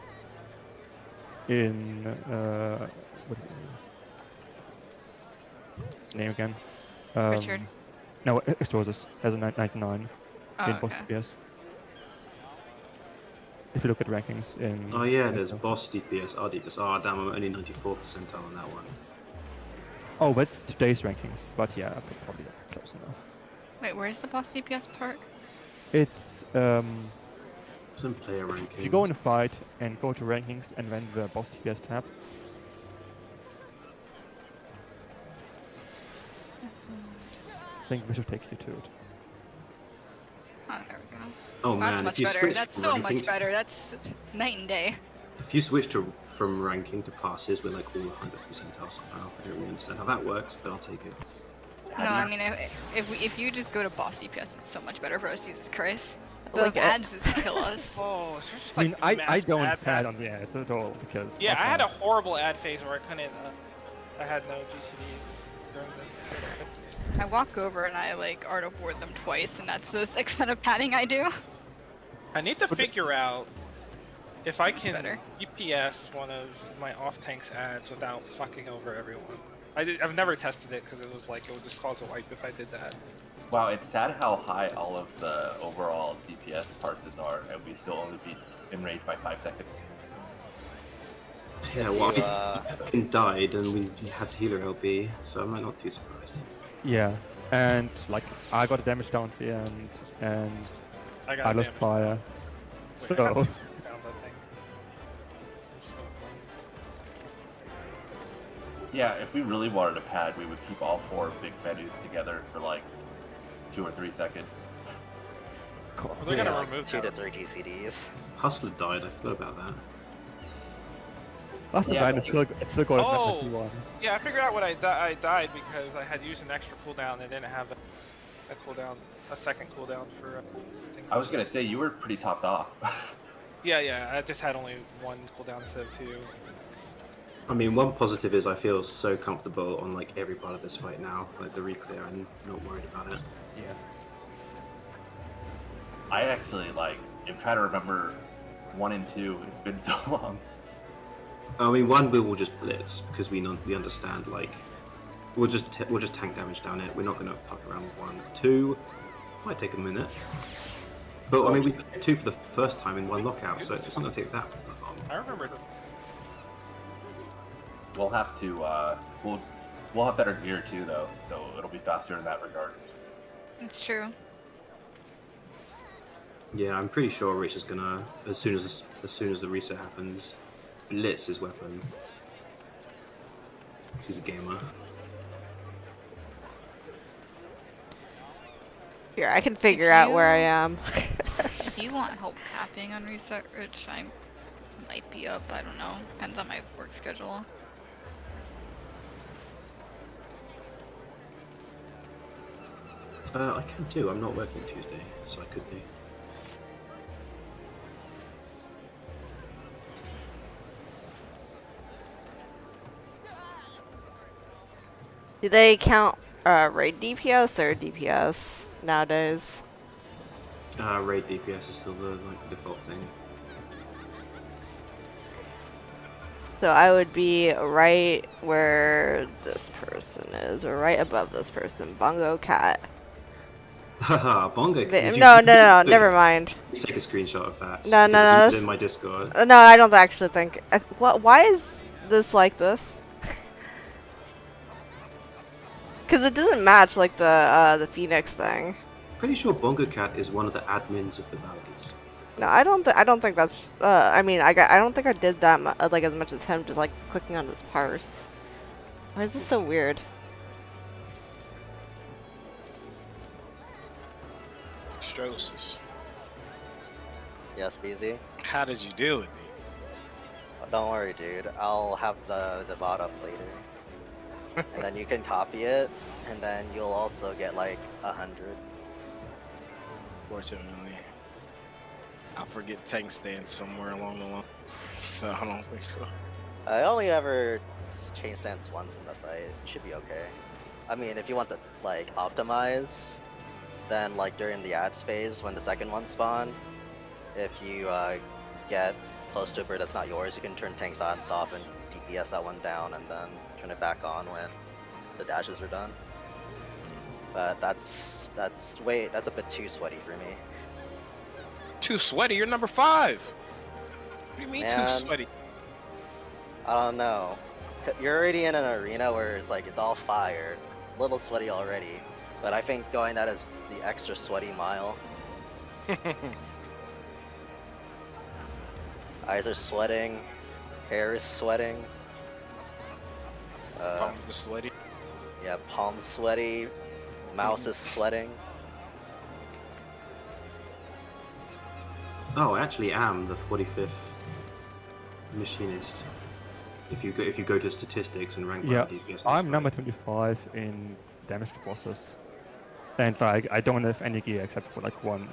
S8: In what is his name again?
S1: Richard.
S8: No, Extortus has a 99
S1: Oh,
S8: in boss
S1: okay.
S8: DPS. If you look at rankings in.
S2: Oh yeah, there's boss DPS, R DPS. Oh damn, I'm only 94 percentile on that one.
S8: Oh, that's today's rankings, but yeah, probably close enough.
S1: Wait, where's the boss DPS part?
S8: It's
S2: Some player rankings.
S8: if you go in a fight and go to rankings and then the boss DPS tab. I think we should take you to it.
S1: Oh, there we go.
S2: Oh
S1: That's
S2: man,
S1: much
S2: if you
S1: better.
S2: switch
S1: That's
S2: from
S1: so
S2: ranking
S1: much better. That's night and day.
S2: If you switch from ranking to passes, we're like all 100 percentile somehow. I don't really understand how that works, but I'll take it.
S1: No, I mean, if you just go to boss DPS, it's so much better for us. Jesus Christ. The
S5: Like,
S1: ads just kill us.
S4: Oh, so it's just
S8: I
S4: like
S8: mean, I
S4: mass
S8: don't
S4: ad
S8: pad on the ads at all because.
S4: Yeah,
S8: of
S4: I had
S8: that.
S4: a horrible ad phase where I couldn't. I had no GCDs during the.
S1: I walk over and I like art of ward them twice, and that's the extent of padding I do.
S4: I need to figure out if I
S1: That's
S4: can
S1: better.
S4: DPS one of my off-tanks ads without fucking over everyone. I've never tested it because it was like it would just cause a wipe if I did that.
S3: Wow, it's sad how high all of the overall DPS parses are, and we still only beat enraged by 5 seconds.
S2: Yeah, well,
S6: You,
S2: I fucking died and we had to heal her LB, so I'm not too surprised.
S8: Yeah, and like I got damage down at the end, and
S4: I got
S8: I lost
S4: damage.
S8: fire.
S4: Wait, I got
S8: So
S4: 2 rounds, I think.
S3: Yeah, if we really wanted a pad, we would keep all 4 big menus together for like 2 or 3 seconds.
S4: Well, they're gonna
S6: yeah,
S4: remove
S6: 2 to
S4: that.
S6: 3 GCDs.
S2: Hustler died, I forgot about that.
S8: last
S3: Yeah,
S8: time
S3: but
S8: it's still going
S4: Oh!
S8: at 91.
S4: Yeah, I figured out what I died because I had used an extra cooldown and didn't have a cooldown, a second cooldown for.
S3: I was gonna say, you were pretty topped off.
S4: Yeah, I just had only 1 cooldown instead of 2.
S2: I mean, one positive is I feel so comfortable on like every part of this fight now. Like the re-clear, I'm not worried about it.
S8: Yeah.
S3: I actually like am trying to remember 1 and 2. It's been so long.
S2: I mean, 1 we will just blitz because we understand like we'll just tank damage down it. We're not gonna fuck around with 1. 2 might take a minute. But I mean, we played 2 for the first time in 1 lockout, so it's not going to take that long.
S4: I remember them.
S3: We'll have to. We'll have better gear too, though, so it'll be faster in that regard.
S1: It's true.
S2: Yeah, I'm pretty sure Rich is gonna, as soon as the reset happens, blitz his weapon. He's a gamer.
S5: Here, I can figure out where I am.
S1: If you want help tapping on reset, Rich, I might be up. I don't know. Depends on my work schedule.
S2: I can too. I'm not working Tuesday, so I could do.
S5: Do they count raid DPS or DPS nowadays?
S2: Raid DPS is still the default thing.
S5: So I would be right where this person is, or right above this person. Bongo Cat.
S2: Haha, Bongo.
S5: No, never mind.
S2: Let's take a screenshot of that.
S5: No.
S2: It's in my Discord.
S5: No, I don't actually think. Why is this like this? Because it doesn't match like the Phoenix thing.
S2: Pretty sure Bongo Cat is one of the admins of the Valleys.
S5: No, I don't think that's. I mean, I don't think I did that like as much as him, just like clicking on his parse. Why is this so weird?
S10: Strosis.
S6: Yes, BZ.
S10: How did you deal with it?
S6: Oh, don't worry, dude. I'll have the bot up later. And then you can copy it, and then you'll also get like 100.
S10: Fortunately, I'll forget tank stance somewhere along the line, so I don't think so.
S6: I only ever change stance once in the fight. It should be okay. I mean, if you want to like optimize, then like during the ads phase when the second one spawn, if you get close to a bird that's not yours, you can turn tank stance off and DPS that one down, and then turn it back on when the dashes are done. But that's a bit too sweaty for me.
S10: Too sweaty? You're number 5. What do you mean
S6: Man,
S10: too sweaty?
S6: I don't know. You're already in an arena where it's like it's all fire, a little sweaty already. But I think going that is the extra sweaty mile. Eyes are sweating, hair is sweating.
S10: Palms are sweaty.
S6: Yeah, palms sweaty, mouse is sweating.
S2: Oh, I actually am the 45th machinist. If you go to statistics and rank by DPS.
S8: I'm number 25 in damage to bosses, and like I don't have any gear except for like one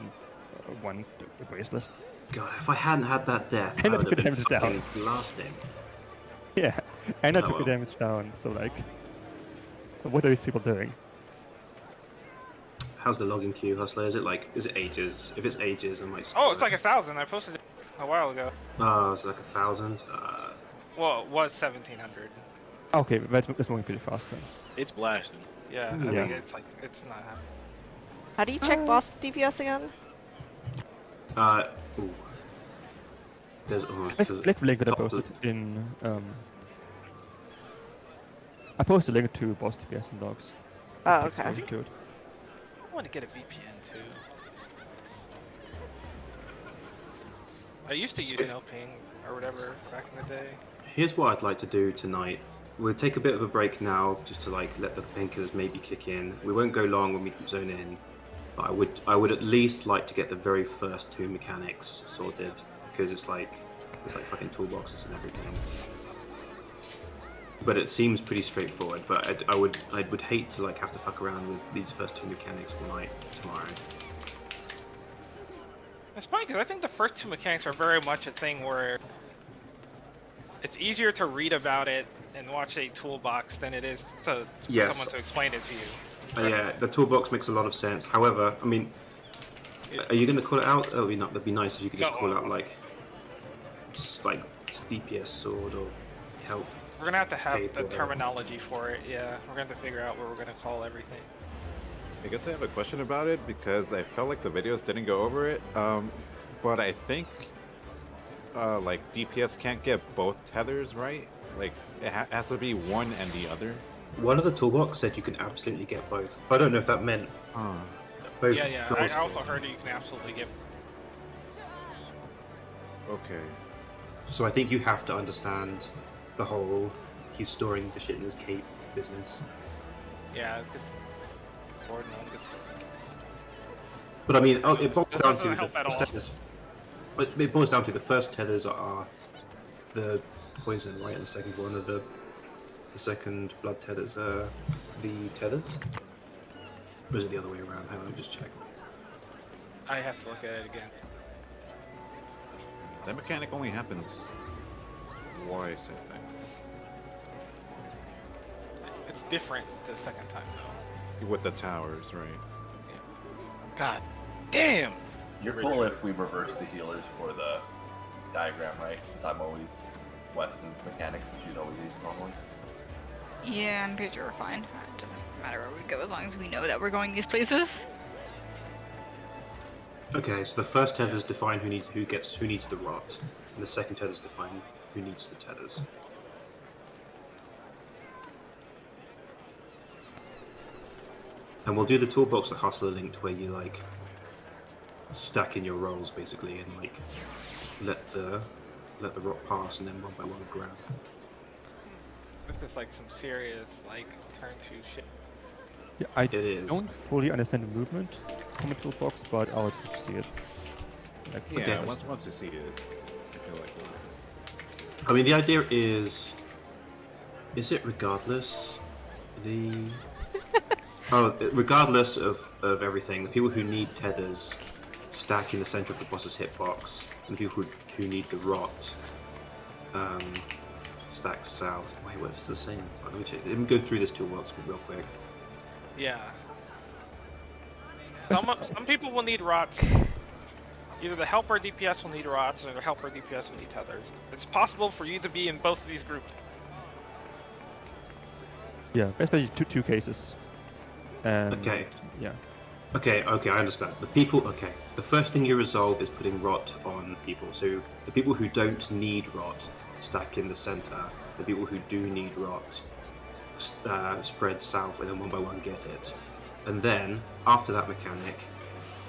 S8: bracelet.
S2: God, if I hadn't had that death, I
S8: And I
S2: would
S8: took
S2: have
S8: the
S2: been
S8: damage
S2: fucking blasting.
S8: Yeah, and I
S2: Oh,
S8: took
S2: well.
S8: the damage down. So like, what are these people doing?
S2: How's the login queue, Hustler? Is it ages? If it's ages, I'm like.
S4: Oh, it's like 1,000. I posted it a while ago.
S2: Oh, it's like 1,000.
S4: Well, it was 1,700.
S8: Okay, that's moving pretty fast then.
S10: It's blasting.
S4: Yeah, I think it's like it's not happening.
S5: How do you check boss DPS again?
S2: Ooh. There's
S8: Click the link that I posted in. I posted a link to boss DPS in logs.
S5: Oh, okay.
S8: Good.
S4: I want to get a VPN too. I used to use no-ping or whatever back in the day.
S2: Here's what I'd like to do tonight. We'll take a bit of a break now, just to like let the painkillers maybe kick in. We won't go long when we zone in, but I would at least like to get the very first 2 mechanics sorted, because it's like fucking toolboxes and everything. But it seems pretty straightforward. But I would hate to like have to fuck around with these first 2 mechanics all night tomorrow.
S4: It's funny because I think the first 2 mechanics are very much a thing where it's easier to read about it and watch a toolbox than it is for someone to explain it to you.
S2: Yeah, the toolbox makes a lot of sense. However, I mean, are you going to call it out? Oh, that'd be nice if you could just call out like DPS sword or help.
S4: We're gonna have to have the terminology for it. Yeah, we're gonna have to figure out what we're gonna call everything.
S9: I guess I have a question about it because I felt like the videos didn't go over it. But I think like DPS can't get both tethers, right? Like it has to be one and the other.
S2: One of the toolbox said you can absolutely get both. I don't know if that meant both.
S4: Yeah. I also heard that you can absolutely get.
S9: Okay.
S2: So I think you have to understand the whole he's storing the shit in his cape business.
S4: Yeah, because.
S2: But I mean, it boils
S4: That
S2: down
S4: doesn't
S2: to the
S4: help at
S2: first
S4: all.
S2: tethers. It boils down to the first tethers are the poison, right? And the second one are the second blood tethers are the tethers. Or is it the other way around? Hang on, let me just check.
S4: I have to look at it again.
S9: That mechanic only happens twice, I think.
S4: It's different the second time though.
S9: With the towers, right?
S7: God damn!
S3: You're cool if we reverse the healers for the diagram, right? Since I'm always west in mechanic, and she's always east normally.
S1: Yeah, I'm pretty sure we're fine. It doesn't matter where we go as long as we know that we're going these places.
S2: Okay, so the first tethers define who needs the rot, and the second tethers define who needs the tethers. And we'll do the toolbox that Hustler linked, where you like stack in your rolls basically, and like let the rot pass, and then one by one grab.
S4: This is like some serious like turn to shit.
S8: Yeah, I
S2: It is.
S8: don't fully understand the movement from a toolbox, but I would see it. Like,
S9: Yeah,
S2: Okay.
S9: once you see it, I feel like.
S2: I mean, the idea is it regardless regardless of everything, the people who need tethers stack in the center of the boss's hitbox, and the people who need the rot stack south. Wait, what if it's the same? Let me check. Let me go through this toolbox real quick.
S4: Yeah. Some people will need rots. Either the helper DPS will need rots, or the helper DPS will need tethers. It's possible for you to be in both of these groups.
S8: yeah, basically two cases. And
S2: Okay.
S8: yeah.
S2: Okay, I understand. The first thing you resolve is putting rot on people. So the people who don't need rot stack in the center. The people who do need rot spread south, and then one by one get it. And then after that mechanic,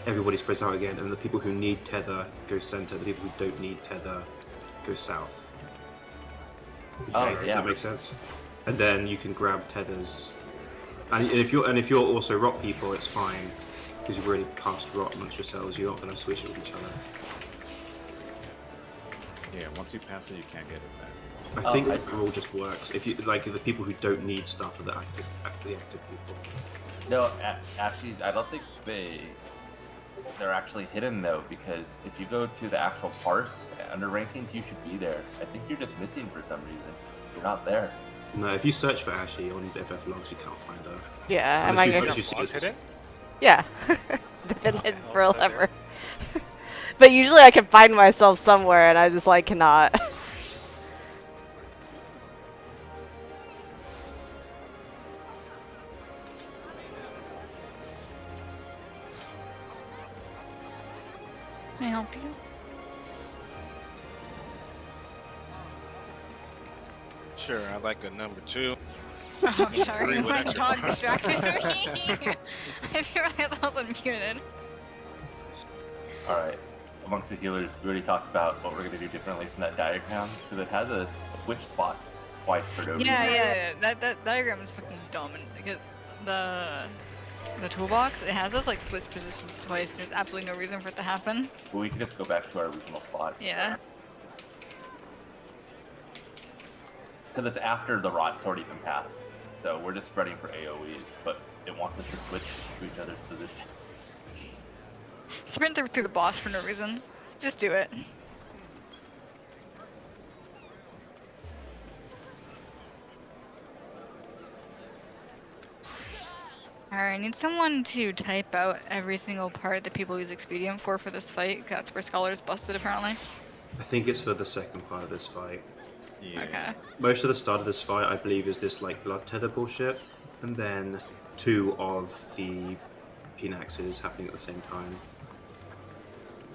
S2: everybody spreads out again, and the people who need tether go center. The people who don't need tether go south. Okay,
S3: Oh,
S2: does
S3: yeah.
S2: that make sense? And then you can grab tethers. And if you're also rot people, it's fine because you've already passed rot amongst yourselves. You're not going to switch it with each other.
S9: Yeah, once you pass it, you can't get it back.
S2: I think the rule just works. If you like, the people who don't need stuff are the active people.
S3: No, actually, I don't think they're actually hidden though, because if you go to the actual parse under rankings, you should be there. I think you're just missing for some reason. You're not there.
S2: No, if you search for Ashley on FF logs, you can't find her.
S5: Yeah, I
S2: Unless
S5: might
S2: you-
S5: get.
S2: unless you see
S4: Logs
S2: this-
S4: hidden?
S5: Yeah, they've been
S4: Okay,
S5: hidden
S4: I'll
S5: for
S4: put that
S5: forever. But usually I can find myself somewhere, and I just like cannot.
S1: Can I help you?
S7: Sure, I like a number 2.
S1: Oh, sorry,
S7: Agree with
S1: my
S7: that,
S1: dog
S7: sure.
S1: distracted me. I didn't realize I was unmuted.
S3: Alright, amongst the healers, we already talked about what we're going to do differently from that diagram, because it has a switch spots twice for no reason.
S1: Yeah. That diagram is fucking dumb. And because the toolbox, it has us like switch positions twice. There's absolutely no reason for it to happen.
S3: But we can just go back to our original spots.
S1: Yeah.
S3: Because it's after the rot's already been passed. So we're just spreading for AoEs, but it wants us to switch to each other's positions.
S1: Sprint through the boss for no reason. Just do it. Alright, I need someone to type out every single part that people use Expedient for this fight, 'cause that's where Scholar's busted apparently.
S2: I think it's for the second part of this fight.
S9: Yeah.
S1: Okay.
S2: Most of the start of this fight, I believe, is this like blood tether bullshit, and then 2 of the Pinaxes happening at the same time.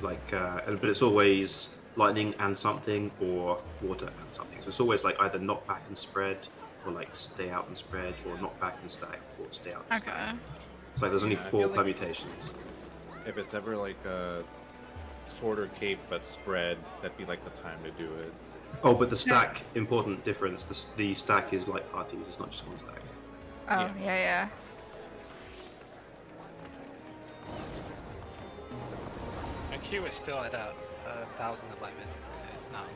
S2: Like, but it's always lightning and something, or water and something. So it's always like either knock back and spread, or like stay out and spread, or knock back and stack, or stay out and stack.
S1: Okay.
S2: It's like there's only
S9: Yeah, I
S2: 4
S9: feel like-
S2: permutations.
S9: If it's ever like a sword or cape but spread, that'd be like the time to do it.
S2: Oh, but the stack, important difference. The stack is like parties. It's not just one stack.
S1: Oh, yeah.
S11: My Q is still at 1,000 alignment. It's not.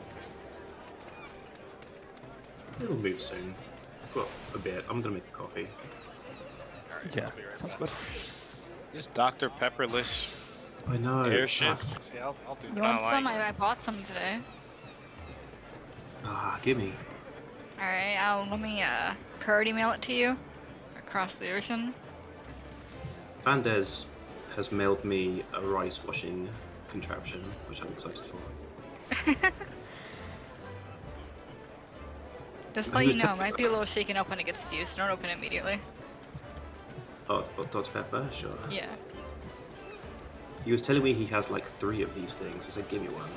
S2: It'll move soon. Got a bit. I'm gonna make a coffee.
S11: Alright,
S8: Yeah,
S11: I'll be right
S8: sounds
S11: back.
S8: good.
S10: Just Dr. Pepperless
S2: I know.
S10: air
S2: it
S10: shit.
S2: sucks.
S11: See, I'll do
S1: You
S11: that.
S1: want
S10: like
S1: some?
S10: it.
S1: I bought some today.
S2: Ah, gimme.
S1: Alright, let me priority mail it to you across the ocean.
S2: Vandes has mailed me a rice washing contraption, which I'm excited for.
S1: Just to let you know, it might be a little shaken up when it gets to you, so don't open it immediately.
S2: Oh, Dr. Pepper, sure.
S1: Yeah.
S2: He was telling me he has like 3 of these things. I said, give me one.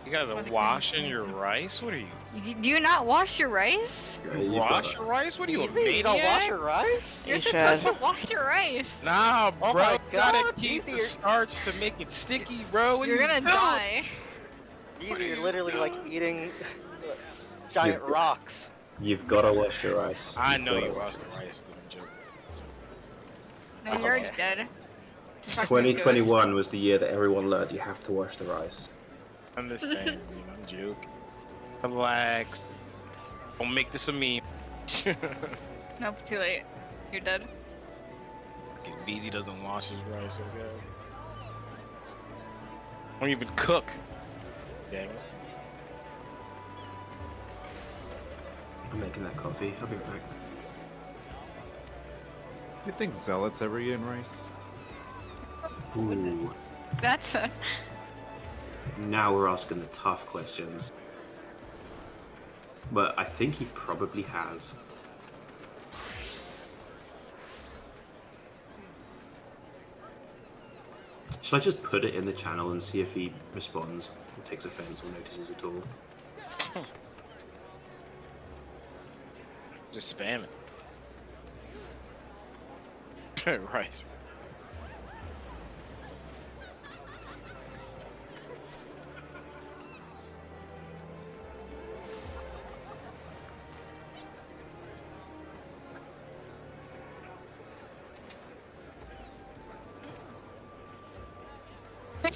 S10: You guys are washing your rice? What are you?
S1: Do you not wash your rice?
S2: Yeah,
S10: You
S2: you've got
S10: wash
S2: that.
S10: your rice? What are you, a
S6: Easy, you don't wash
S10: maniac?
S6: your rice?
S1: You're
S5: You
S1: supposed
S5: should.
S1: to wash your rice.
S10: Nah,
S6: Oh
S10: bro.
S6: my
S10: You gotta
S6: God,
S10: keep the
S6: easier.
S10: starch to make it sticky, bro. What
S1: You're
S10: are you
S1: gonna
S10: doing?
S1: die.
S6: Easy, you're literally like eating giant
S2: You've-
S6: rocks.
S2: You've got to wash your rice.
S10: I
S2: You've
S10: know
S2: gotta
S10: you
S2: wash
S10: washed the
S2: your
S10: rice, dude. I'm joking.
S1: No,
S6: That's
S1: you're
S6: okay.
S1: dead.
S2: 2021 was the year that everyone learned you have to wash the rice.
S10: Understand, man. I'm joking. Relax. Don't make this a meme.
S1: Nope, too late. You're dead.
S10: Beezy doesn't wash his rice, okay? Don't even cook. Dang it.
S2: I'm making that coffee. I'll be right back.
S9: You think zealots ever eat in rice?
S2: Ooh.
S1: That's a...
S2: Now we're asking the tough questions. But I think he probably has. Should I just put it in the channel and see if he responds, or takes offense, or notices at all?
S10: Just spam it. Rice.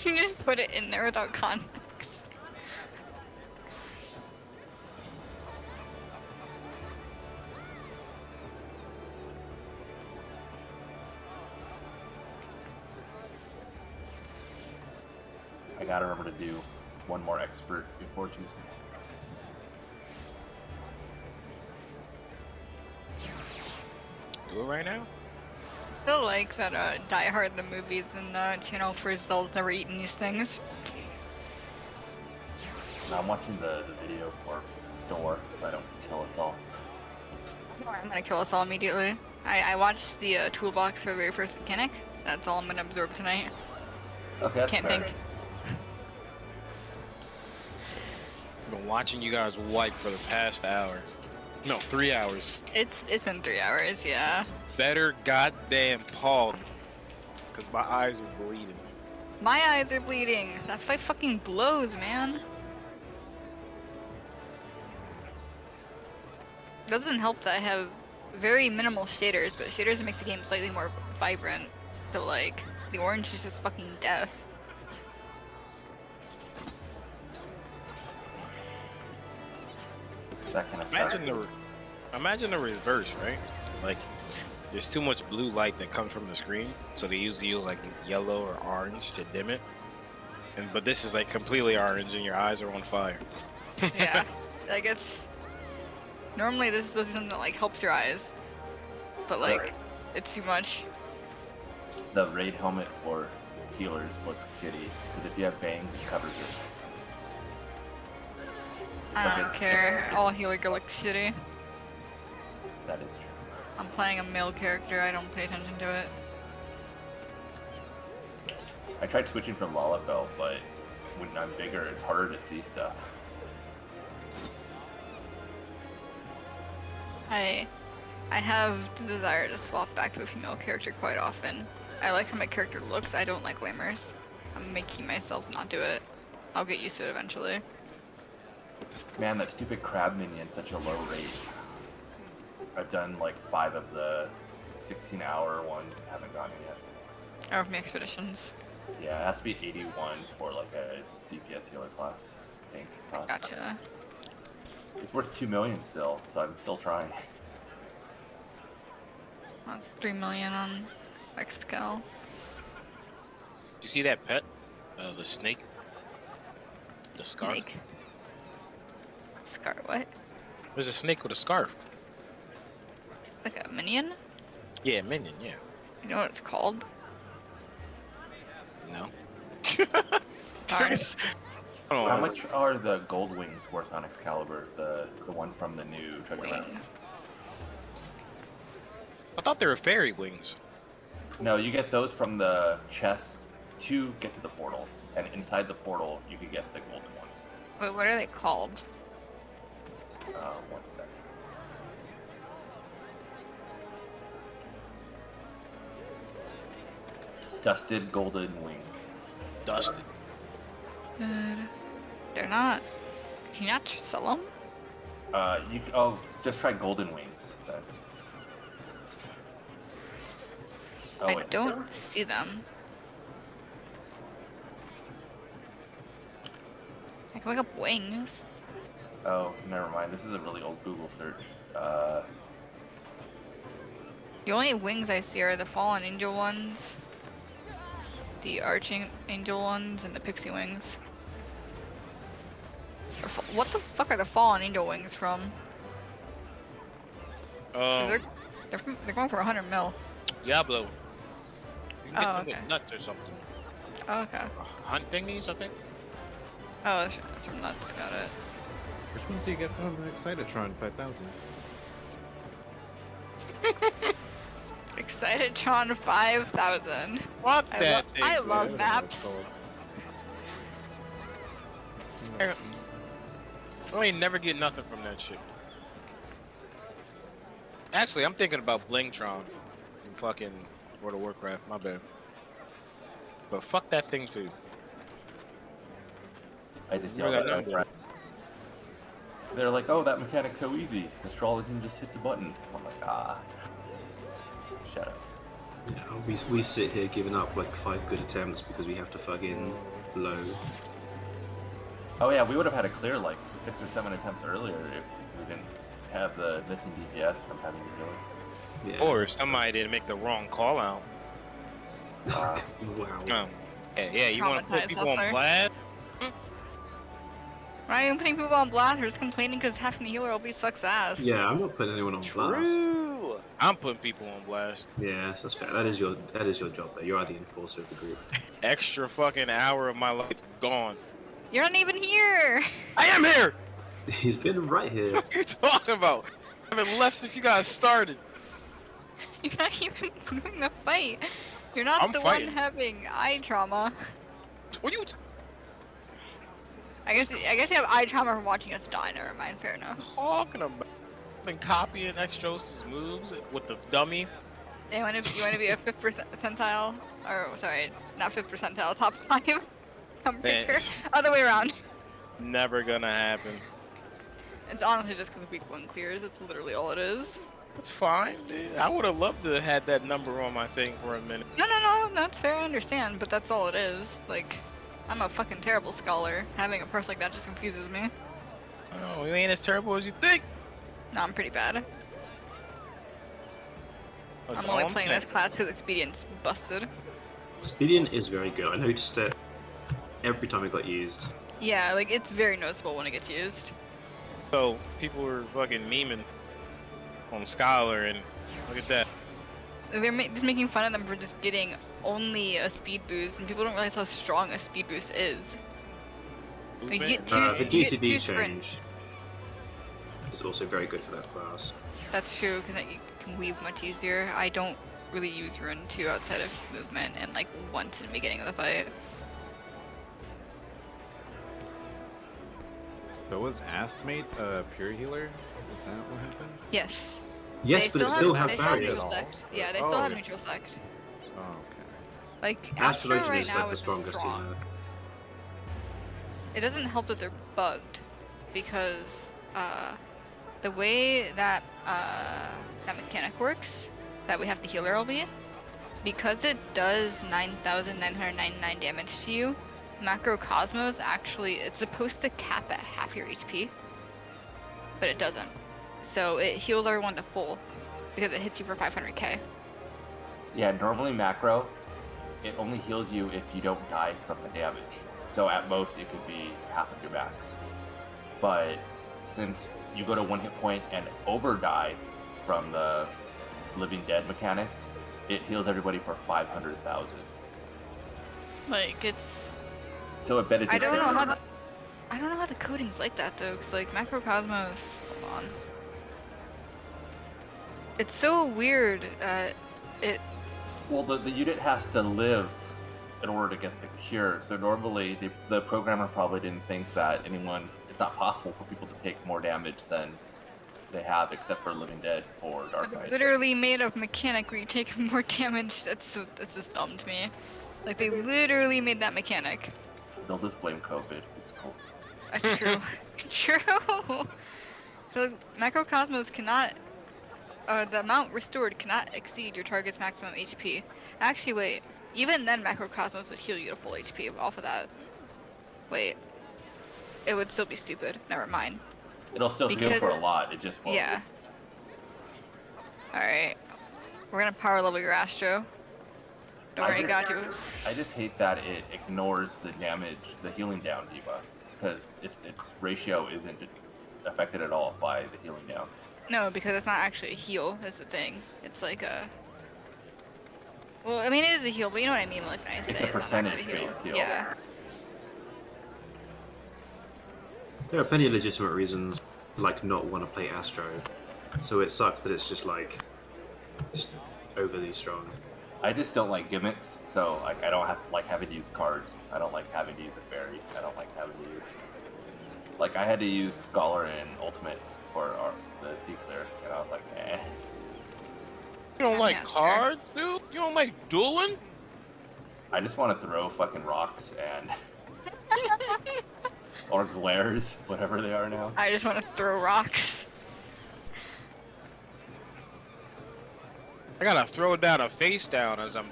S1: You just put it in there without context.
S3: I gotta remember to do one more expert before Tuesday.
S10: Do it right now?
S1: I feel like that Die Hard the movies and the channel for Zel's never eaten these things.
S3: Now I'm watching the video for Door, so I don't kill us all.
S1: I'm gonna kill us all immediately. I watched the toolbox for the very first mechanic. That's all I'm gonna absorb tonight.
S3: Okay, that's
S1: Can't
S3: fair.
S1: think.
S10: I've been watching you guys wipe for the past hour. No, 3 hours.
S1: It's been 3 hours, yeah.
S10: Better goddamn Paul. Because my eyes are bleeding.
S1: My eyes are bleeding. That fight fucking blows, man. Doesn't help that I have very minimal shaders, but shaders make the game slightly more vibrant. So like, the orange is just fucking death.
S3: That kind of
S10: Imagine the reverse, right? Like, there's too much blue light that comes from the screen, so they usually use like yellow or orange to dim it. But this is like completely orange, and your eyes are on fire.
S1: Yeah, like it's normally this is something that like helps your eyes, but like
S3: Right.
S1: it's too much.
S3: The raid helmet for healers looks shitty, because if you have bangs, it covers it.
S1: I don't care. All healer looks shitty.
S3: That is true.
S1: I'm playing a male character, I don't pay attention to it.
S3: I tried switching from Lalafell, but when I'm bigger, it's harder to see stuff.
S1: I have the desire to swap back to a female character quite often. I like how my character looks, I don't like lamers. I'm making myself not do it. I'll get used to it eventually.
S3: Man, that stupid crab minion's such a low rate. I've done like 5 of the 16-hour ones and haven't gotten it yet.
S1: Or from expeditions.
S3: Yeah, it has to be 81 for like a DPS healer class, I think.
S1: Gotcha.
S3: It's worth 2 million still, so I'm still trying.
S1: That's 3 million on Xcal.
S10: Do you see that pet? The snake? The scarf?
S1: Snake. Scar what?
S10: There's a snake with a scarf.
S1: Like a minion?
S10: Yeah, minion, yeah.
S1: You know what it's called?
S10: No.
S1: Sorry.
S3: How much are the gold wings worth on Excalibur? The one from the new treasure map?
S10: I thought they were fairy wings.
S3: No, you get those from the chest to get to the portal, and inside the portal you can get the golden ones.
S1: Wait, what are they called?
S3: 1 second. Dusted golden wings.
S10: Dusted.
S1: They're not. Can you not sell them?
S3: Just try golden wings. Then. Oh,
S1: I
S3: wait.
S1: don't see them. I can look up wings.
S3: Oh, never mind. This is a really old Google search.
S1: The only wings I see are the fallen angel ones, the arching angel ones, and the pixie wings. What the fuck are the fallen angel wings from? They're going for 100 mil.
S10: Diablo. You can get them
S1: okay.
S10: with nuts or something.
S1: Oh, okay.
S10: Hunt thingies, I think.
S1: Oh, that's from nuts. Got it.
S9: Which ones do you get from Excitotron 5000?
S1: Excitotron 5000.
S10: What that thing?
S1: I love maps.
S10: I ain't never get nothing from that shit. Actually, I'm thinking about Blingtron from fucking World of Warcraft. My bad. But fuck that thing too.
S3: I just see
S10: Where
S3: all
S10: that
S3: that.
S10: number?
S3: They're like, oh, that mechanic's so easy. Astrologian just hits a button. I'm like, shut up.
S2: Yeah, we sit here giving up like 5 good attempts because we have to fucking load.
S3: Oh yeah, we would have had a clear like 6 or 7 attempts earlier if we didn't have the missing DPS from having to do it.
S2: Yeah.
S10: Or if somebody didn't make the wrong call out.
S2: Wow.
S10: Yeah, you want to put people on
S1: Traumatized
S10: blast?
S1: Why are you putting people on blast? You're just complaining because having the healer LB sucks ass.
S2: Yeah, I'm not putting anyone on blast.
S10: I'm putting people on blast.
S2: Yeah, that's fair. That is your job there. You are the enforcer of the group.
S10: Extra fucking hour of my life gone.
S1: You're not even here!
S10: I am here!
S2: He's been right here.
S10: What are you talking about? I haven't left since you guys started.
S1: You're not even doing the fight. You're not
S10: I'm
S1: the
S10: fighting.
S1: one having eye trauma.
S10: What are you
S1: I guess you have eye trauma from watching us die. Never mind. Fair enough.
S10: talking about? I've been copying Extros' moves with the dummy.
S1: You want to be a 5th percentile, or sorry, not 5th percentile, top 5 come
S10: Man.
S1: picker. Other way around.
S10: Never gonna happen.
S1: It's honestly just because week 1 clears. It's literally all it is.
S10: That's fine, dude. I would have loved to have had that number on my thing for a minute.
S1: No, that's fair. I understand, but that's all it is. Like, I'm a fucking terrible scholar. Having a purse like that just confuses me.
S10: Oh, you ain't as terrible as you think.
S1: No, I'm pretty bad.
S10: That's
S1: I'm
S10: all
S1: only playing
S10: saying.
S1: this class because Expedient's busted.
S2: Expedient is very good. I noticed it every time it got used.
S1: Yeah, like, it's very noticeable when it gets used.
S10: So, people were fucking memeing on Scholar, and look at that.
S1: They're just making fun of them for just getting only a speed boost, and people don't realize how strong a speed boost is. Like, you get two,
S2: The
S1: you get two
S2: GCD
S1: sprints.
S2: change is also very good for that class.
S1: That's true, because can weave much easier. I don't really use Rune 2 outside of movement and like once in the beginning of the fight.
S9: So was Ast made a pure healer? Is that what happened?
S1: Yes.
S2: Yes,
S1: They
S2: but it still has
S1: they still have
S2: barriers.
S1: neutral sect. Yeah, they
S9: Oh,
S1: still have
S9: yeah.
S1: neutral sect.
S9: Oh, okay.
S1: Like
S2: Astral
S1: Astro right
S2: is
S1: now
S2: like the
S1: is
S2: strongest
S1: strong.
S2: healer.
S1: It doesn't help that they're bugged because the way that that mechanic works, that we have the healer LB, because it does 9,999 damage to you, Macrocosmos actually, it's supposed to cap at half your HP, but it doesn't. So it heals everyone to full because it hits you for 500k.
S3: Yeah, normally macro, it only heals you if you don't die from the damage. So at most it could be half of your max. But since you go to 1 hit point and over die from the Living Dead mechanic, it heals everybody for 500,000.
S1: Like it's.
S3: So it better.
S1: I don't know how the coding's like that though, because like Macrocosmos, hold on. It's so weird.
S3: Well, the unit has to live in order to get the cure. So normally the programmer probably didn't think that it's not possible for people to take more damage than they have, except for Living Dead for Dark Knight.
S1: Literally made of mechanic where you take more damage. That's just dumb to me. Like they literally made that mechanic.
S3: They'll just blame COVID. It's cool.
S1: That's true. True. So Macrocosmos cannot. The amount restored cannot exceed your target's maximum HP. Actually, wait. Even then, Macrocosmos would heal you to full HP off of that. Wait. It would still be stupid. Never mind.
S3: It'll still heal for a lot. It just won't.
S1: Yeah. Alright. We're gonna power level your Astro. Don't worry, got you.
S3: I just hate that it ignores the damage, the healing down debuff, because its ratio isn't affected at all by the healing down.
S1: No, because it's not actually a heal, that's the thing. It's like a... Well, I mean, it is a heal, but you know what I mean, like, when I say
S3: It's a percentage-based heal.
S1: Yeah.
S2: There are plenty of legitimate reasons to, like, not want to play Astro. So it sucks that it's just, like, just overly strong.
S3: I just don't like gimmicks, so like I don't have to like having to use cards. I don't like having to use a fairy. I don't like having to use... Like, I had to use Scholar and Ultimate for the T-Clear, and I was like, eh.
S10: You don't like cards, dude? You don't like dueling?
S3: I just want to throw fucking rocks and... or glares, whatever they are now.
S1: I just want to throw rocks.
S10: I gotta throw down a face down as I'm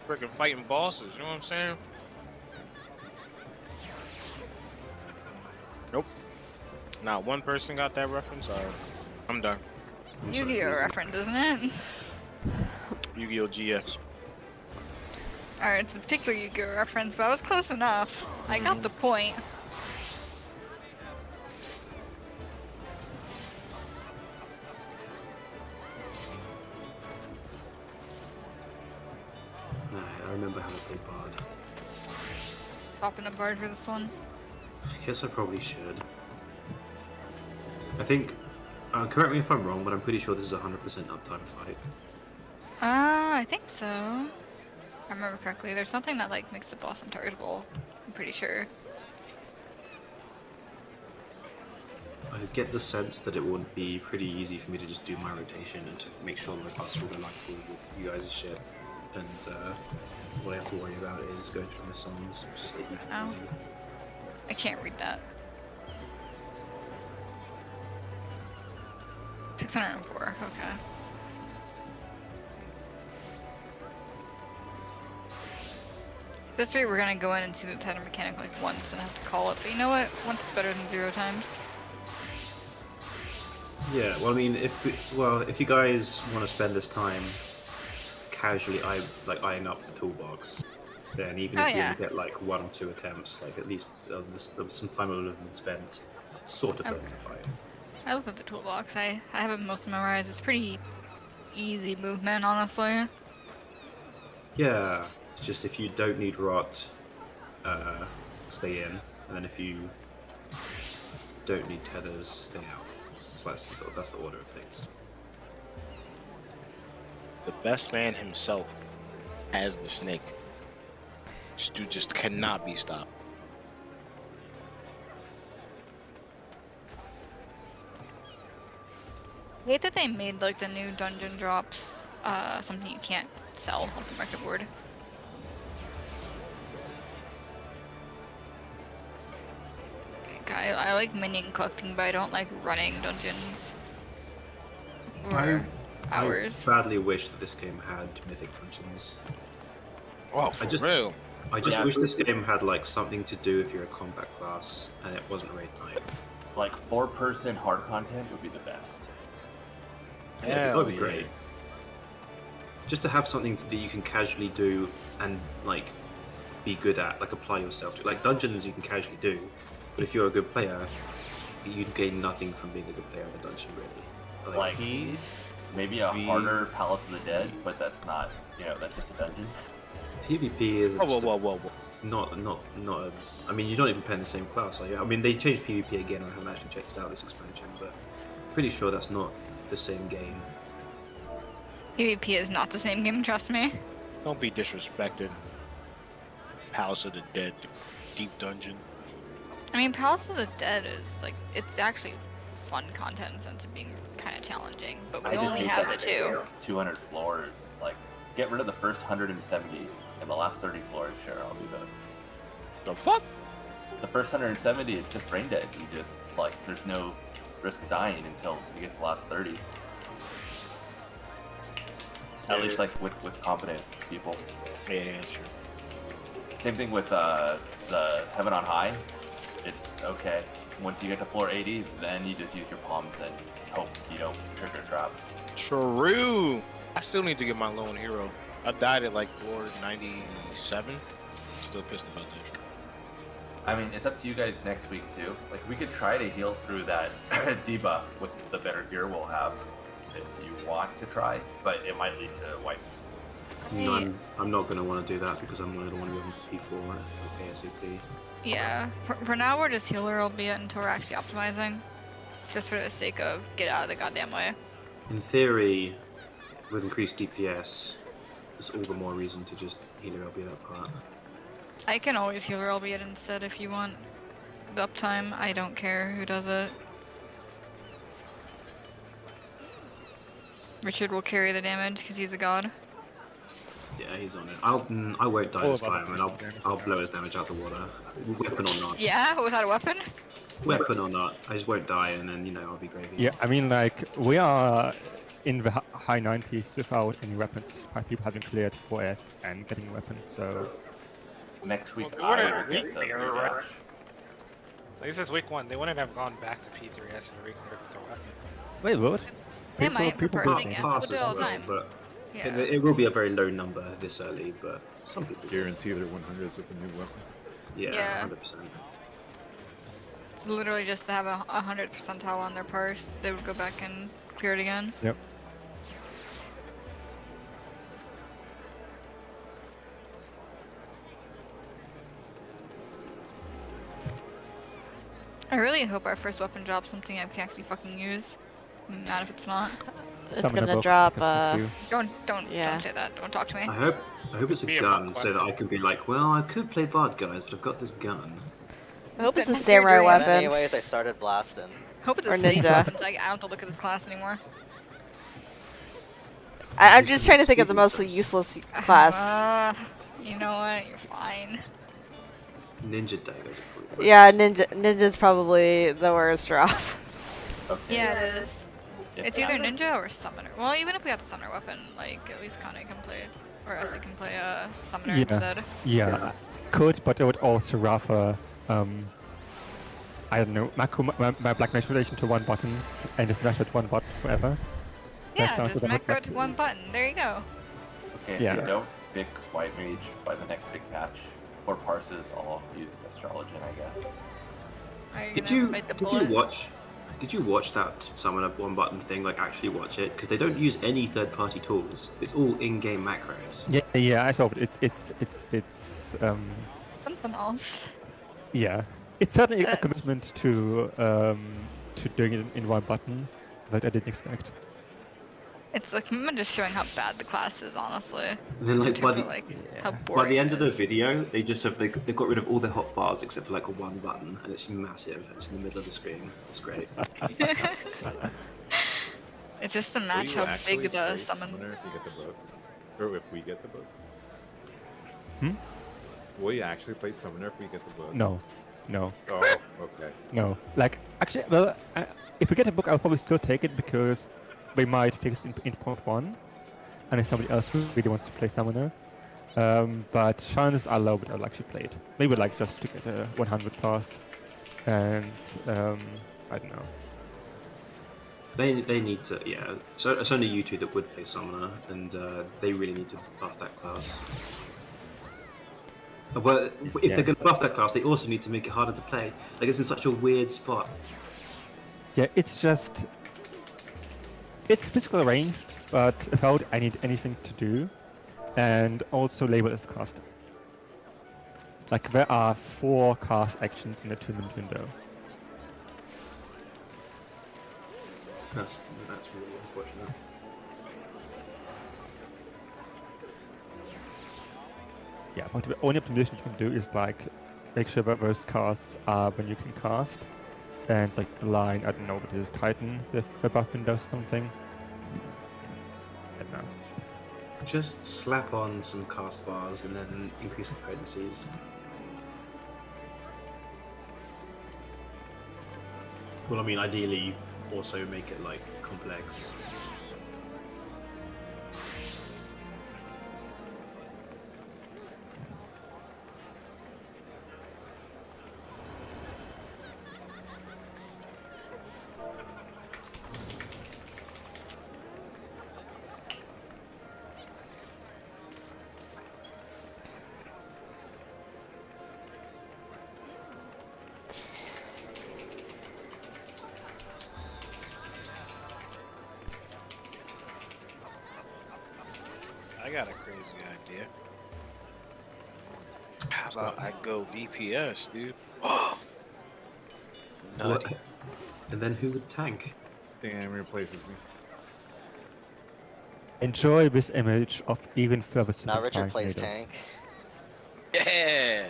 S10: freaking fighting bosses, you know what I'm saying? Nope. Not one person got that reference. I'm done.
S1: Yu-Gi-Oh reference, isn't it?
S10: Yu-Gi-Oh GX.
S1: Alright, it's a particular Yu-Gi-Oh reference, but I was close enough. I got the point.
S2: I remember how to play Bard.
S1: Swapping a Bard for this one.
S2: I guess I probably should. I think, correct me if I'm wrong, but I'm pretty sure this is a 100% uptime fight.
S1: I think so. I remember correctly. There's something that like makes the boss untargetable. I'm pretty sure.
S2: I get the sense that it would be pretty easy for me to just do my rotation and to make sure my busts will go like full with you guys' shit. And what I have to worry about is going through my songs, which is like easy.
S1: I can't read that. 604, okay. This rate, we're gonna go in and see the tether mechanic like once and have to call it, but you know what? Once is better than 0 times.
S2: Yeah, well, I mean, if you guys want to spend this time casually eyeing up the toolbox, then even if you only get like 1 or 2 attempts, like at least there's some time will have been spent sort of learning the fight.
S1: I looked at the toolbox. I have it mostly memorized. It's pretty easy movement, honestly.
S2: Yeah, it's just if you don't need rot, stay in, and then if you don't need tethers, stay out. So that's the order of things.
S10: the best man himself has the snake. This dude just cannot be stopped.
S1: I hate that they made like the new dungeon drops something you can't sell off the market board. I like minion collecting, but I don't like running dungeons for hours.
S2: I badly wish that this game had mythic dungeons.
S10: Oh, for real?
S2: I just wish this game had like something to do if you're a combat class and it wasn't raid night.
S3: Like 4-person hard content would be the best.
S2: Yeah, that would be great. Just to have something that you can casually do and like be good at, like apply yourself to. Like dungeons you can casually do, but if you're a good player, you gain nothing from being a good player in a dungeon, really.
S3: Like maybe a harder Palace of the Dead, but that's not, that's just a dungeon.
S2: PvP is
S10: whoa.
S2: Not a, I mean, you're not even playing the same class, are you? I mean, they changed PvP again. I haven't actually checked it out this expansion, but pretty sure that's not the same game.
S1: PvP is not the same game, trust me.
S10: Don't be disrespected. Palace of the Dead, deep dungeon.
S1: I mean, Palace of the Dead is like, it's actually fun content in the sense of being kind of challenging, but we only have the
S3: 200 floors. It's like, get rid of the first 170 and the last 30 floors. Sure, I'll do those.
S10: The fuck?
S3: The first 170, it's just brain dead. You just, like, there's no risk of dying until you get to the last 30. At least, like, with competent people.
S10: Yeah, that's true.
S3: Same thing with the Heaven on High. It's okay. Once you get to floor 80, then you just use your palms and hope you don't trigger a trap.
S10: True. I still need to get my lone hero. I died at like floor 97. I'm still pissed about that.
S3: I mean, it's up to you guys next week too. Like, we could try to heal through that debuff with the better gear we'll have if you want to try, but it might lead to wipes.
S2: No, I'm not going to want to do that because I'm going to want to go P4 with ASAP.
S1: Yeah, for now we're just healer, albeit until we're actually optimizing. Just for the sake of get out of the goddamn way.
S2: In theory, with increased DPS, there's all the more reason to just healer albeit that part.
S1: I can always healer albeit instead if you want the uptime. I don't care who does it. Richard will carry the damage because he's a god.
S2: Yeah, he's on it. I won't die this time, and I'll blow his damage out the water, weapon or not.
S1: Yeah, without a weapon?
S2: Weapon or not, I just won't die, and then I'll be gravy.
S8: Yeah, I mean, like, we are in the high 90s without any weapons, despite people having cleared 4S and getting weapons. So
S3: next week
S11: Well,
S3: I will get the
S11: right? This is week 1. They wouldn't have gone back to P3S and recleared the weapon.
S8: They would.
S1: They might,
S8: people
S1: for
S8: will.
S1: parsing it. We'll do it all the time.
S2: But
S1: Yeah.
S2: it will be a very low number this early, but something.
S9: Guarantee they're 100s with the new weapon.
S2: Yeah, 100%.
S1: It's literally just to have a 100 percentile on their parse. They would go back and clear it again.
S8: Yep.
S1: I really hope our first weapon drops something I can actually fucking use. I'm mad if it's not.
S5: It's gonna drop,
S1: Don't say that. Don't talk to me.
S2: I hope it's a gun, so that I can be like, well, I could play bard, guys, but I've got this gun.
S5: I hope it's a
S1: But
S5: samurai
S1: you're doing
S5: weapon.
S6: Anyways, I started blasting.
S1: Hope it's
S5: Or
S1: a safe
S5: ninja.
S1: weapon, so I don't have to look at this class anymore.
S5: I'm just trying to think of the mostly useless class.
S1: You know what? You're fine.
S2: Ninja daggers are pretty
S5: Yeah, ninja's probably the worst drop.
S3: Okay.
S1: Yeah, it is.
S3: If
S1: It's either ninja or summoner. Well, even if we got the summoner weapon, like at least Kane can play, or Essie can play a summoner instead.
S8: Yeah, could, but I would also rather, I don't know, my black mage relation to one button and just mash it one button forever.
S1: Yeah,
S8: sounds
S1: just
S8: about
S1: macro
S8: right.
S1: to one button. There you go.
S3: Okay, if
S8: Yeah.
S3: you don't fix White Mage by the next big patch, for parses, I'll use Astrologian, I guess.
S1: Are you
S2: Did
S1: gonna
S2: you
S1: bite the
S2: did
S1: bullet?
S2: you watch? Did you watch that summoner one button thing? Like actually watch it because they don't use any third-party tools. It's all in-game macros.
S8: Yeah, I saw it. It's
S1: Something else.
S8: yeah. It's certainly a commitment to doing it in one button that I didn't expect.
S1: It's like I'm just showing how bad the class is, honestly.
S2: And then like by the
S1: How boring
S2: by the end
S1: it
S2: of the
S1: is.
S2: video, they just have they got rid of all their hotbars except for like one button, and it's massive. It's in the middle of the screen. It's great.
S1: It's just to
S9: Will
S1: match
S9: you
S1: how
S9: actually
S1: big the
S9: play
S1: summon.
S9: Summoner if you get the book? Or if we get the book?
S8: Hmm?
S9: Will you actually play Summoner if we get the book?
S8: No, no,
S9: Oh, okay.
S8: no. Like, actually, well, if we get a book, I'll probably still take it because we might fix it in point 1, and if somebody else really wants to play Summoner. But chances are low that I'll actually play it. Maybe like just to get a 100 pass, and I don't know.
S2: They need to, yeah. So it's only you two that would play Summoner, and they really need to buff that class. Well, if they're going to buff that class, they also need to make it harder to play. Like, it's in such a weird spot.
S8: Yeah, it's just... It's physical ranged, but without anything to do, and also labeled as caster. Like, there are 4 cast actions in a 2-minute window.
S2: That's really unfortunate.
S8: Yeah, but the only optimization you can do is like make sure that those casts are when you can cast, and like align, I don't know, what is Titan with the buff window or something. I don't know.
S2: Just slap on some cast bars and then increase the potencies. Well, I mean, ideally, also make it like complex.
S10: I got a crazy idea. How about I go DPS, dude? Oh,
S2: What? And then who would tank?
S9: Damn, replaces me.
S8: Enjoy this image of even further
S6: Now Richard
S8: simplifying
S6: plays
S8: natives.
S6: tank.
S10: Yeah.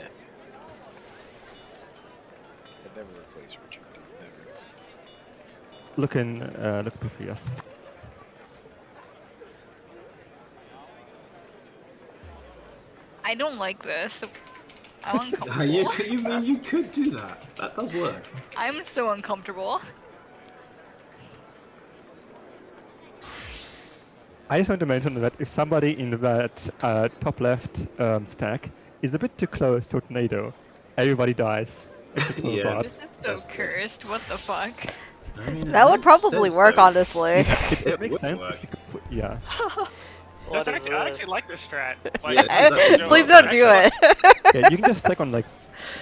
S10: I'd never replace Richard. Never.
S8: Look before us.
S1: I don't like this. I'm uncomfortable.
S2: you mean you could do that? That does work.
S1: I'm so uncomfortable.
S8: I just want to mention that if somebody in that top left stack is a bit too close to a tornado, everybody dies.
S2: Yeah.
S1: This is so cursed. What the fuck?
S2: I mean,
S5: That would probably work, honestly.
S8: It makes
S2: would
S8: sense.
S2: work.
S8: If you could yeah.
S4: I actually like this strat. Like,
S2: Yeah, it's exactly
S5: Please
S2: what
S5: don't do it.
S8: Yeah, you can just click on like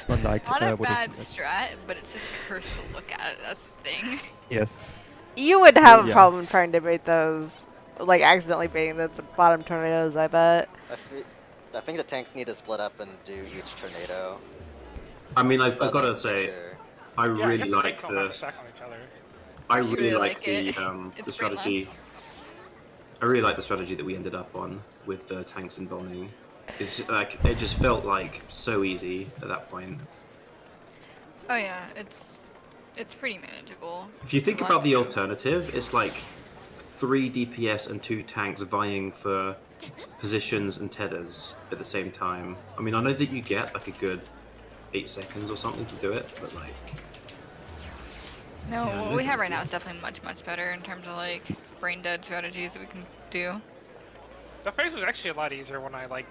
S1: Not a
S8: what is
S1: bad
S8: it?
S1: strat, but it's just cursed to look at. That's the thing.
S8: Yes.
S5: You would have a
S8: Yeah.
S5: problem trying to bait those, like accidentally baiting the bottom tornadoes, I bet.
S6: I think the tanks need to split up and do each tornado.
S2: I mean, I've
S6: So
S2: gotta
S6: they
S2: say,
S6: make sure-
S2: I
S4: yeah, I
S2: really
S4: guess the
S2: like
S4: tanks don't have to
S2: the.
S4: stack on each other.
S2: I
S1: actually
S2: really
S1: really
S2: like
S1: like
S2: the
S1: it.
S2: the
S1: It's
S2: strategy. I really like the strategy that we ended up on with the tanks and Volney. It's like it just felt like so easy at that point.
S1: Oh yeah, it's pretty manageable.
S2: If you think
S1: Lot
S2: about
S1: to
S2: the
S1: do.
S2: alternative, it's like 3 DPS and 2 tanks vying for positions and tethers at the same time. I mean, I know that you get like a good 8 seconds or something to do it, but like.
S1: No,
S2: Yeah,
S1: what
S2: no
S1: we have
S2: thank
S1: right
S2: you.
S1: now is definitely much better in terms of like brain dead strategies that we can do.
S4: The phase was actually a lot easier when I like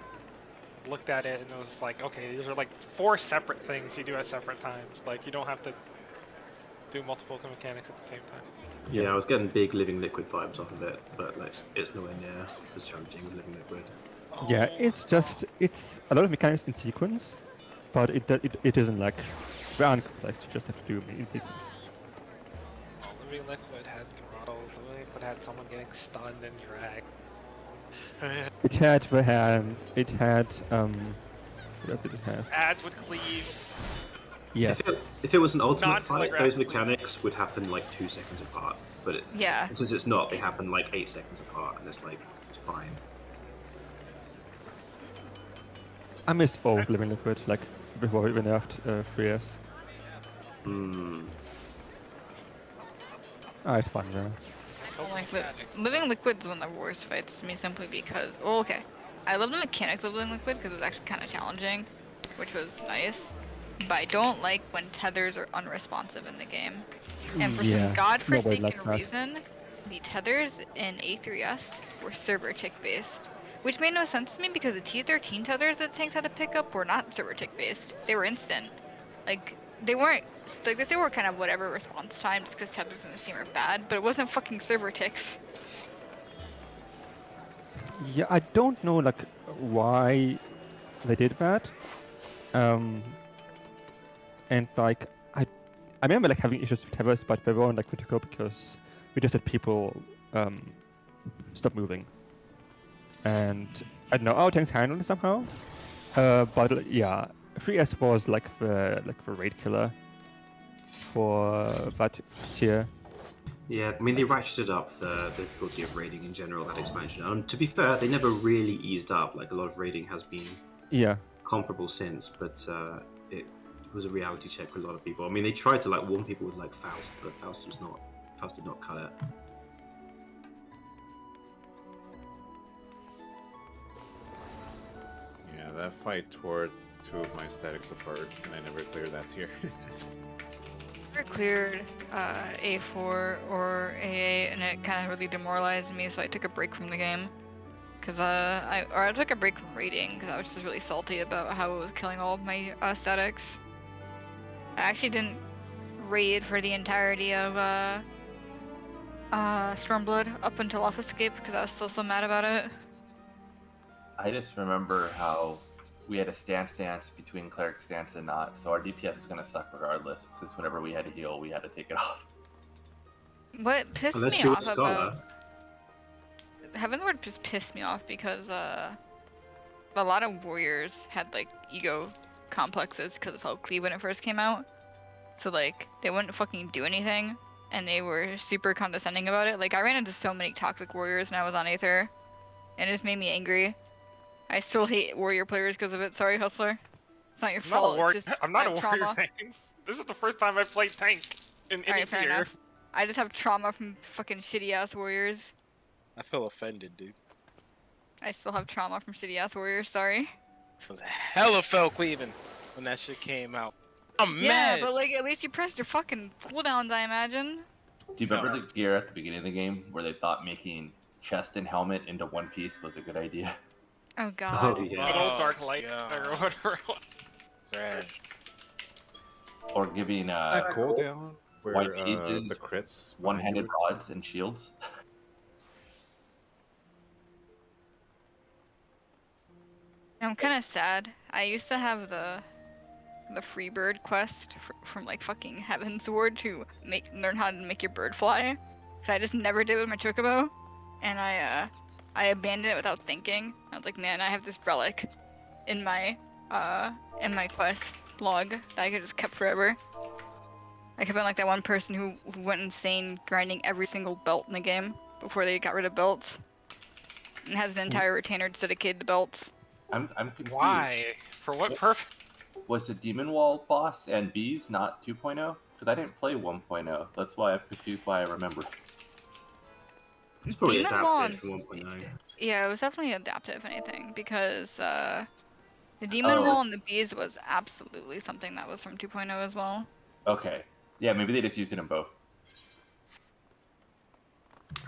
S4: looked at it and it was like, okay, these are like 4 separate things you do at separate times. Like you don't have to do multiple mechanics at the same time.
S2: Yeah, I was getting big living liquid vibes off of it, but like it's nowhere near as challenging as living liquid.
S8: Yeah, it's a lot of mechanics in sequence, but it isn't like very complex. You just have to do it in sequence.
S4: Living Liquid had throttles, Living Liquid had someone getting stunned and dragged.
S8: It had the hands. It had what else did it have?
S4: Ads with cleaves.
S8: Yes.
S2: If it was an ultimate fight,
S4: Non-telegraphed
S2: those
S4: cleave.
S2: mechanics would happen like 2 seconds apart. but
S1: Yeah.
S2: since it's not, they happen like 8 seconds apart, and it's like it's fine.
S8: I miss old Living Liquid, like before we nerfed 3S. It's fun, yeah.
S1: Like Living Liquid's one of the worst fights to me simply because, well, okay, I love the mechanics of Living Liquid because it was actually kind of challenging, which was nice. But I don't like when tethers are unresponsive in the game. And for some godforsaken reason, the tethers in A3S were server tick based, which made no sense to me because the T13 tethers that tanks had to pick up were not server tick based. They were instant. Like, they weren't, like, they were kind of whatever response time just because tethers in this game are bad, but it wasn't fucking server ticks.
S8: Yeah, I don't know like why they did that. And like I remember like having issues with tethers, but they weren't like critical because we just had people stop moving. And I don't know, our tanks handled it somehow. But yeah, 3S was like the raid killer for that tier.
S2: Yeah, I mean they ratcheted up the difficulty of raiding in general that expansion. And to be fair, they never really eased up. Like a lot of raiding has been comparable since, but it was a reality check for a lot of people. I mean, they tried to like warn people with like Faust, but Faust did not cut it.
S9: Yeah, that fight tore 2 of my statics apart, and I never cleared that tier.
S1: Never cleared A4 or AA, and it kind of really demoralized me, so I took a break from the game. Cause I took a break from raiding because I was just really salty about how it was killing all of my statics. I actually didn't raid for the entirety of Stormblood up until Off Escape because I was still so mad about it.
S3: I just remember how we had a stance between cleric stance and not, so our DPS was gonna suck regardless because whenever we had to heal, we had to take it off.
S1: What pissed
S2: Unless
S1: me
S2: you're a
S1: off
S2: scholar.
S1: about Heavenward just pissed me off because a lot of warriors had like ego complexes because of how Cleve when it first came out. So like they wouldn't fucking do anything and they were super condescending about it. Like I ran into so many toxic warriors when I was on Aether and it just made me angry. I still hate warrior players because of it. Sorry, Hustler. It's not your fault.
S11: I'm not a warrior
S1: trauma.
S11: fan. This is the first time I've played tank in any
S1: Alright, fair
S11: tier.
S1: enough. I just have trauma from fucking shitty ass warriors.
S10: I feel offended, dude.
S1: I still have trauma from shitty ass warriors, sorry.
S10: It was hella fell Cleveland when that shit came out. I'm mad.
S1: Yeah, but like at least you pressed your fucking cooldowns, I imagine.
S3: Do you remember the gear at the beginning of the game where they thought making chest and helmet into one piece was a good idea?
S1: Oh god.
S2: Oh yeah.
S11: Good old Dark Light or whatever it was.
S10: Trash.
S3: Or giving
S9: That cooldown where
S3: white mages
S9: the crits,
S3: one-handed rods and shields?
S1: I'm kind of sad. I used to have the Freebird quest from like fucking Heaven's Ward to learn how to make your bird fly. So I just never did it with my chocobo, and I abandoned it without thinking. I was like, man, I have this relic in my quest log that I could just kept forever. I could have been like that one person who went insane grinding every single belt in the game before they got rid of belts, and has an entire retainer dedicated to belts.
S3: I'm confused.
S11: Why? For what purpose?
S3: Was the Demon Wall boss and bees not 2.0? Because I didn't play 1.0. That's why I'm confused why I remember.
S2: It's probably
S1: Demon Wall
S2: adapted from 1.9.
S1: Yeah, it was definitely adapted, if anything, because the Demon Wall and the bees was absolutely something that was from 2.0 as well.
S3: Okay. Yeah, maybe they just used it in both.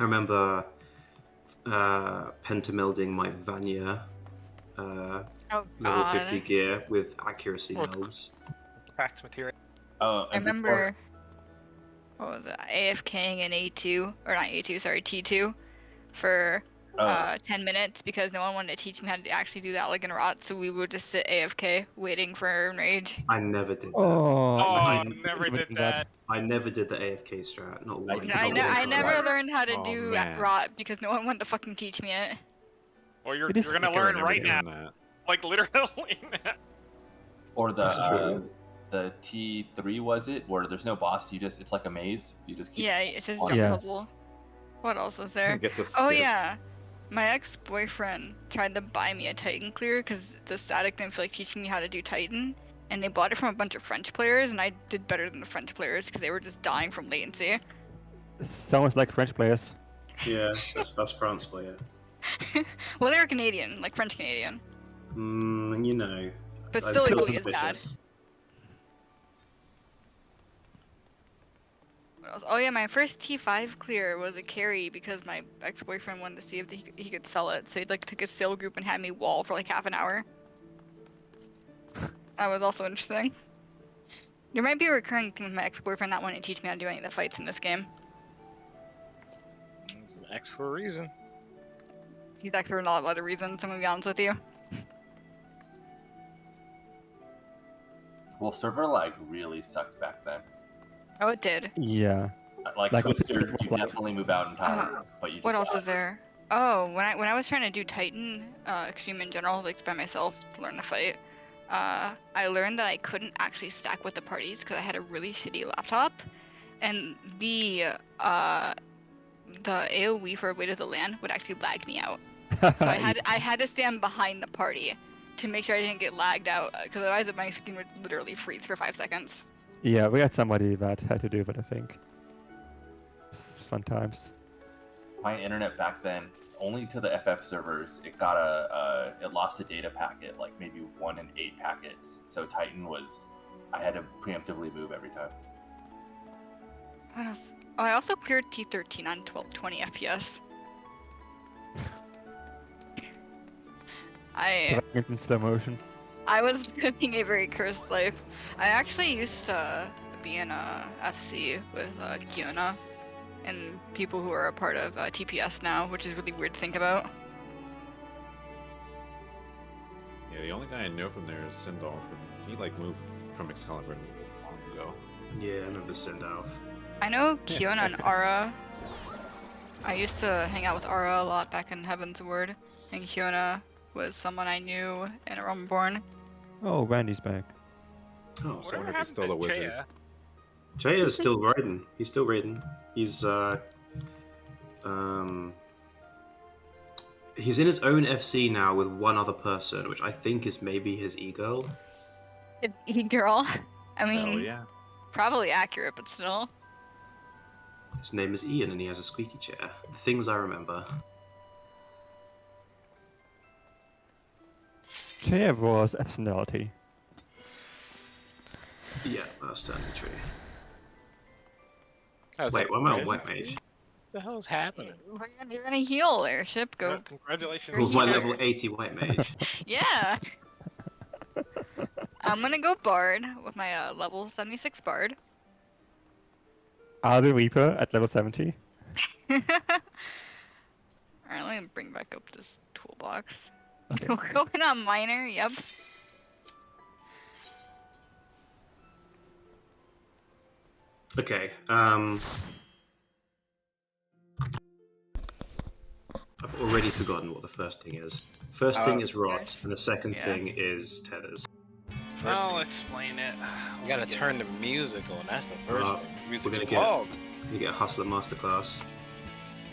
S2: I remember pentamilding my Vanya level 50 gear with accuracy melds.
S11: Cracked material.
S1: I remember, what was it, AFKing in A2, or not A2, sorry, T2, for 10 minutes because no one wanted to teach me how to actually do that like in Rot, so we would just sit AFK waiting for Enrage.
S2: I never did that.
S11: I never did that.
S2: I never did the AFK strat, not one.
S1: I never learned how to do Rot because no one wanted to fucking teach me it.
S11: Well, you're gonna learn right now. Like literally now.
S3: Or the the T3 was it, where there's no boss. It's like a maze. You just keep.
S1: Yeah, it's just a
S8: Yeah.
S1: puzzle. What else is there?
S9: Get the
S1: Oh
S9: skip.
S1: yeah, my ex-boyfriend tried to buy me a Titan clear because the static didn't feel like teaching me how to do Titan, and they bought it from a bunch of French players, and I did better than the French players because they were just dying from latency.
S8: Sounds like French players.
S2: Yeah, that's France for you.
S1: Well, they were Canadian, like French Canadian,
S2: You know.
S1: but
S2: I'm
S1: still
S2: still
S1: equally as bad.
S2: suspicious.
S1: What else? Oh yeah, my first T5 clear was a carry because my ex-boyfriend wanted to see if he could sell it, so he like took a sale group and had me wall for like half an hour. That was also interesting. There might be a recurring thing with my ex-boyfriend not wanting to teach me how to do any of the fights in this game.
S10: It's an X for a reason.
S1: He's X for a lot of other reasons, I'm gonna be honest with you.
S3: Well, server lag really sucked back then.
S1: Oh, it did.
S8: Yeah.
S3: Like
S8: Like,
S3: Twister,
S8: it was
S3: you
S8: like-
S3: definitely move out in time, but you just
S1: What else
S3: die.
S1: is there? Oh, when I was trying to do Titan, Extreme in general, like by myself to learn the fight, I learned that I couldn't actually stack with the parties because I had a really shitty laptop, and the AOE for Way to the Land would actually lag me out. So I had to stand behind the party to make sure I didn't get lagged out, because otherwise my screen would literally freeze for 5 seconds.
S8: Yeah, we had somebody that had to do it, I think. It's fun times.
S3: My internet back then, only to the FF servers, it got it lost a data packet, like maybe 1 in 8 packets. So Titan I had to preemptively move every time.
S1: What else? Oh, I also cleared T13 on 20 FPS.
S8: It's in slow motion.
S1: I was living a very cursed life. I actually used to be in a FC with Kiona and people who are a part of TPS now, which is really weird to think about.
S9: Yeah, the only guy I know from there is Sindolf, and he like moved from Excalibur long ago.
S2: Yeah, I remember Sindalf.
S1: I know Kiona and Ara. I used to hang out with Ara a lot back in Heaven's Word, and Kiona was someone I knew in Rumborn.
S8: Oh, Randy's back.
S2: Oh, so
S9: wonder if he's still a wizard.
S2: Jaya's still raiding. He's still raiding. He's he's in his own FC now with one other person, which I think is maybe his e-girl.
S1: E-girl. I
S9: Hell
S1: mean,
S9: yeah.
S1: probably accurate, but still.
S2: His name is Ian, and he has a squeaky chair. The things I remember.
S8: Chair was a personality.
S2: Yeah, that's totally true.
S10: How's
S2: Wait,
S10: that
S2: what am I on
S10: for
S2: White
S10: real?
S2: Mage?
S10: What the hell's happening?
S1: You're gonna heal there, Ship. Go.
S11: Well, congratulations.
S2: With my
S1: Yeah.
S2: level 80 White Mage.
S1: Yeah. I'm gonna go Bard with my level 76 Bard.
S8: Are the Reaper at level 70?
S1: Alright, let me bring back up this toolbox.
S8: Okay.
S1: We're going on Miner, yep.
S2: Okay, I've already forgotten what the first thing is. First thing is rot, and the second
S1: Yeah.
S2: thing is tethers.
S10: First
S11: I'll
S10: thing,
S11: explain it.
S10: you gotta turn the music on. That's the first
S2: Uh,
S10: thing.
S2: we're
S10: Music's
S2: gonna get-
S10: Prog.
S2: You get a Hustler Masterclass.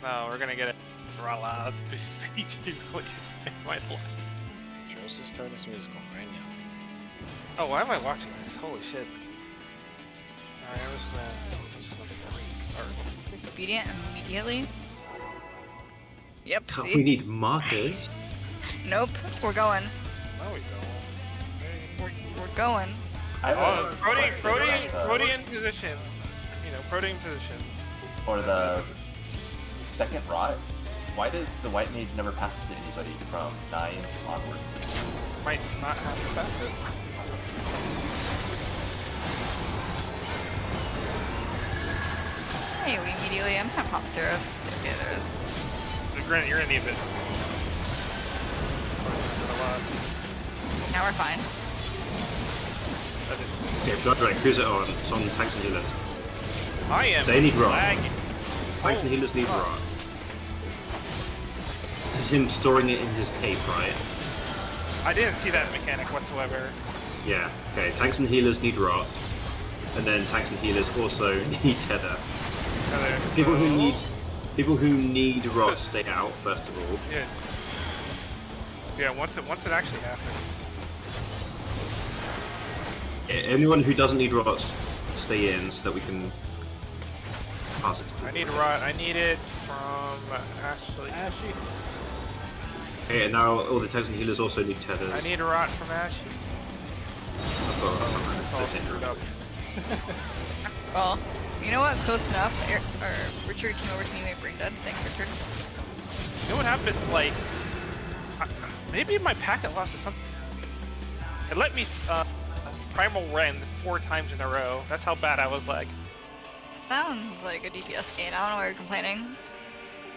S11: No, we're gonna get it raw loud speech. Please save my life.
S10: Joseph's turn this music on right now.
S11: Oh, why am I watching this? Holy shit. Alright, I'm just gonna start.
S1: Expedient immediately. Yep,
S2: We
S1: see?
S2: need markers.
S1: Nope, we're going.
S11: No, we don't.
S1: We're going.
S3: I have
S11: Oh,
S3: a
S11: Protein
S3: question about the-
S11: protein position. You know, protein positions.
S3: For the second rot, why does the White Mage never pass it to anybody from 9 onwards?
S11: Might not have to pass it.
S1: Hey, we immediately. I'm trying to pump steroids. Okay, there is.
S11: Granted, you're gonna need it.
S1: Now we're fine.
S2: Okay, Blood Drake, who's it on? It's on tanks and healers.
S11: I am
S2: They need rot.
S11: lagging.
S2: Tanks and healers need rot. This is him storing it in his cape, right?
S11: I didn't see that mechanic whatsoever.
S2: Yeah. Okay. Tanks and healers need rot, and then tanks and healers also need tether. People who need rot stay out first of all.
S4: Yeah. Yeah. Once it actually happens.
S2: Anyone who doesn't need rot, stay in so that we can pass it.
S4: I need rot. I need it from Ashley.
S2: Okay, and now all the tanks and healers also need tethers.
S4: I need rot from Ashley.
S2: I've got rot somewhere.
S4: It's all
S2: That's it.
S4: screwed up.
S1: Well, you know what? Close enough. Richard came over to me with brain dead. Thanks, Richard.
S4: You know what happened? Like, maybe my packet lost or something. It let me primal rend 4 times in a row. That's how bad I was like.
S1: Sounds like a DPS gain. I don't know why you're complaining.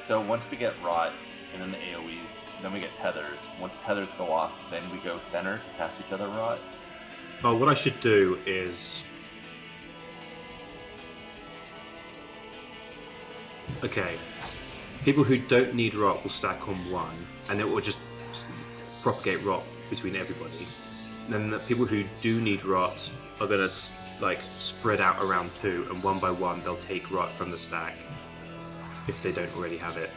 S3: So once we get rot and then the AoEs, then we get tethers. Once tethers go off, then we go center to cast each other rot.
S2: Oh, what I should do is... Okay. People who don't need rot will stack on 1, and it will just propagate rot between everybody. And then the people who do need rot are going to like spread out around 2, and one by one they'll take rot from the stack if they don't already have it.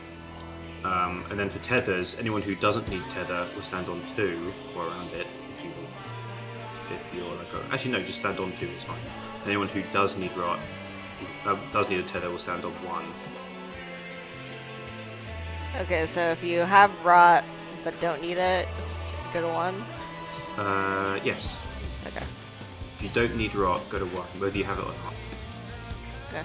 S2: And then for tethers, anyone who doesn't need tether will stand on 2 or around it. If you're like actually no, just stand on 2. It's fine. Anyone who does need rot, does need a tether, will stand on 1.
S5: Okay, so if you have rot but don't need it, go to 1.
S2: Yes.
S5: Okay.
S2: If you don't need rot, go to 1, whether you have it or not.
S5: Okay.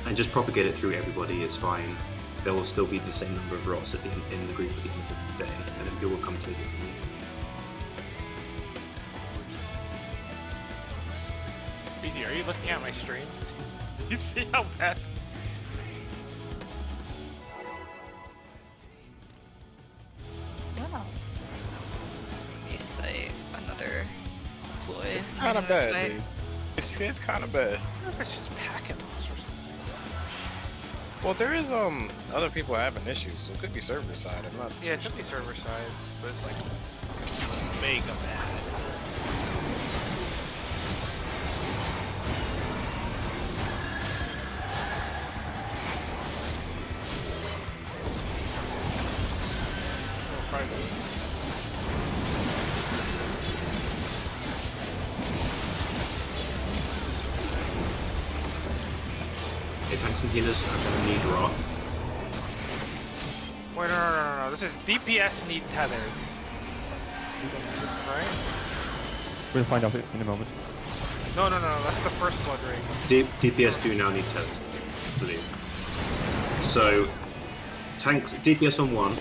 S2: And just propagate it through everybody. It's fine. There will still be the same number of rots at the end, in the group at the end of the day, and then people will come to it differently.
S4: BD, are you looking at my stream? You see how bad?
S1: Wow. You say another ploy.
S10: Kind of
S1: this
S10: bad,
S1: way.
S10: dude. It's kind of bad.
S4: I wonder if it's just packet loss or something.
S10: Well, there is other people having issues, so it could be server side. I'm not.
S4: Yeah, it could be server side, but it's like mega bad.
S2: Tanks and healers are going to need rot.
S4: Wait, no. This is DPS need tethers. Right?
S8: We'll find out in a moment.
S4: No. That's the first blood ring.
S2: DPS do now need tethers, I believe. So, tanks DPS on 1.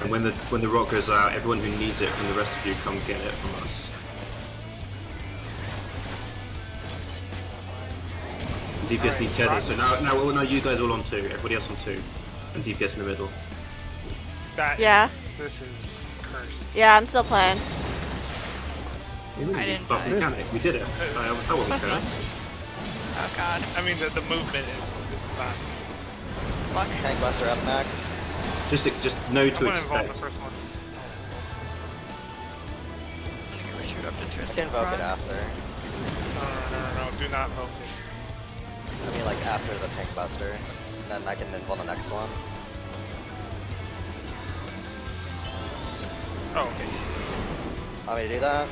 S2: And when the rot goes out, everyone who needs it from the rest of you come get it from us. DPS need tethers, so now you guys all on 2, everybody else on 2, and DPS in the middle.
S5: Yeah.
S4: This is cursed.
S5: Yeah, I'm still playing.
S1: I didn't
S2: Buff
S1: die.
S2: mechanic, we did it. That wasn't cursed.
S1: Oh god.
S4: I mean, the movement is not.
S1: Luck.
S6: Tank Buster up next.
S2: Just know
S4: I'm
S2: to
S4: gonna involve the
S2: expect.
S4: first one.
S1: I'm gonna get Richard up just for a
S6: You can
S1: second.
S6: invoke it after.
S4: No. Do not invoke it.
S6: I mean, like after the Tank Buster. Then I can involve the next one.
S4: Oh, okay.
S6: Want me to do that?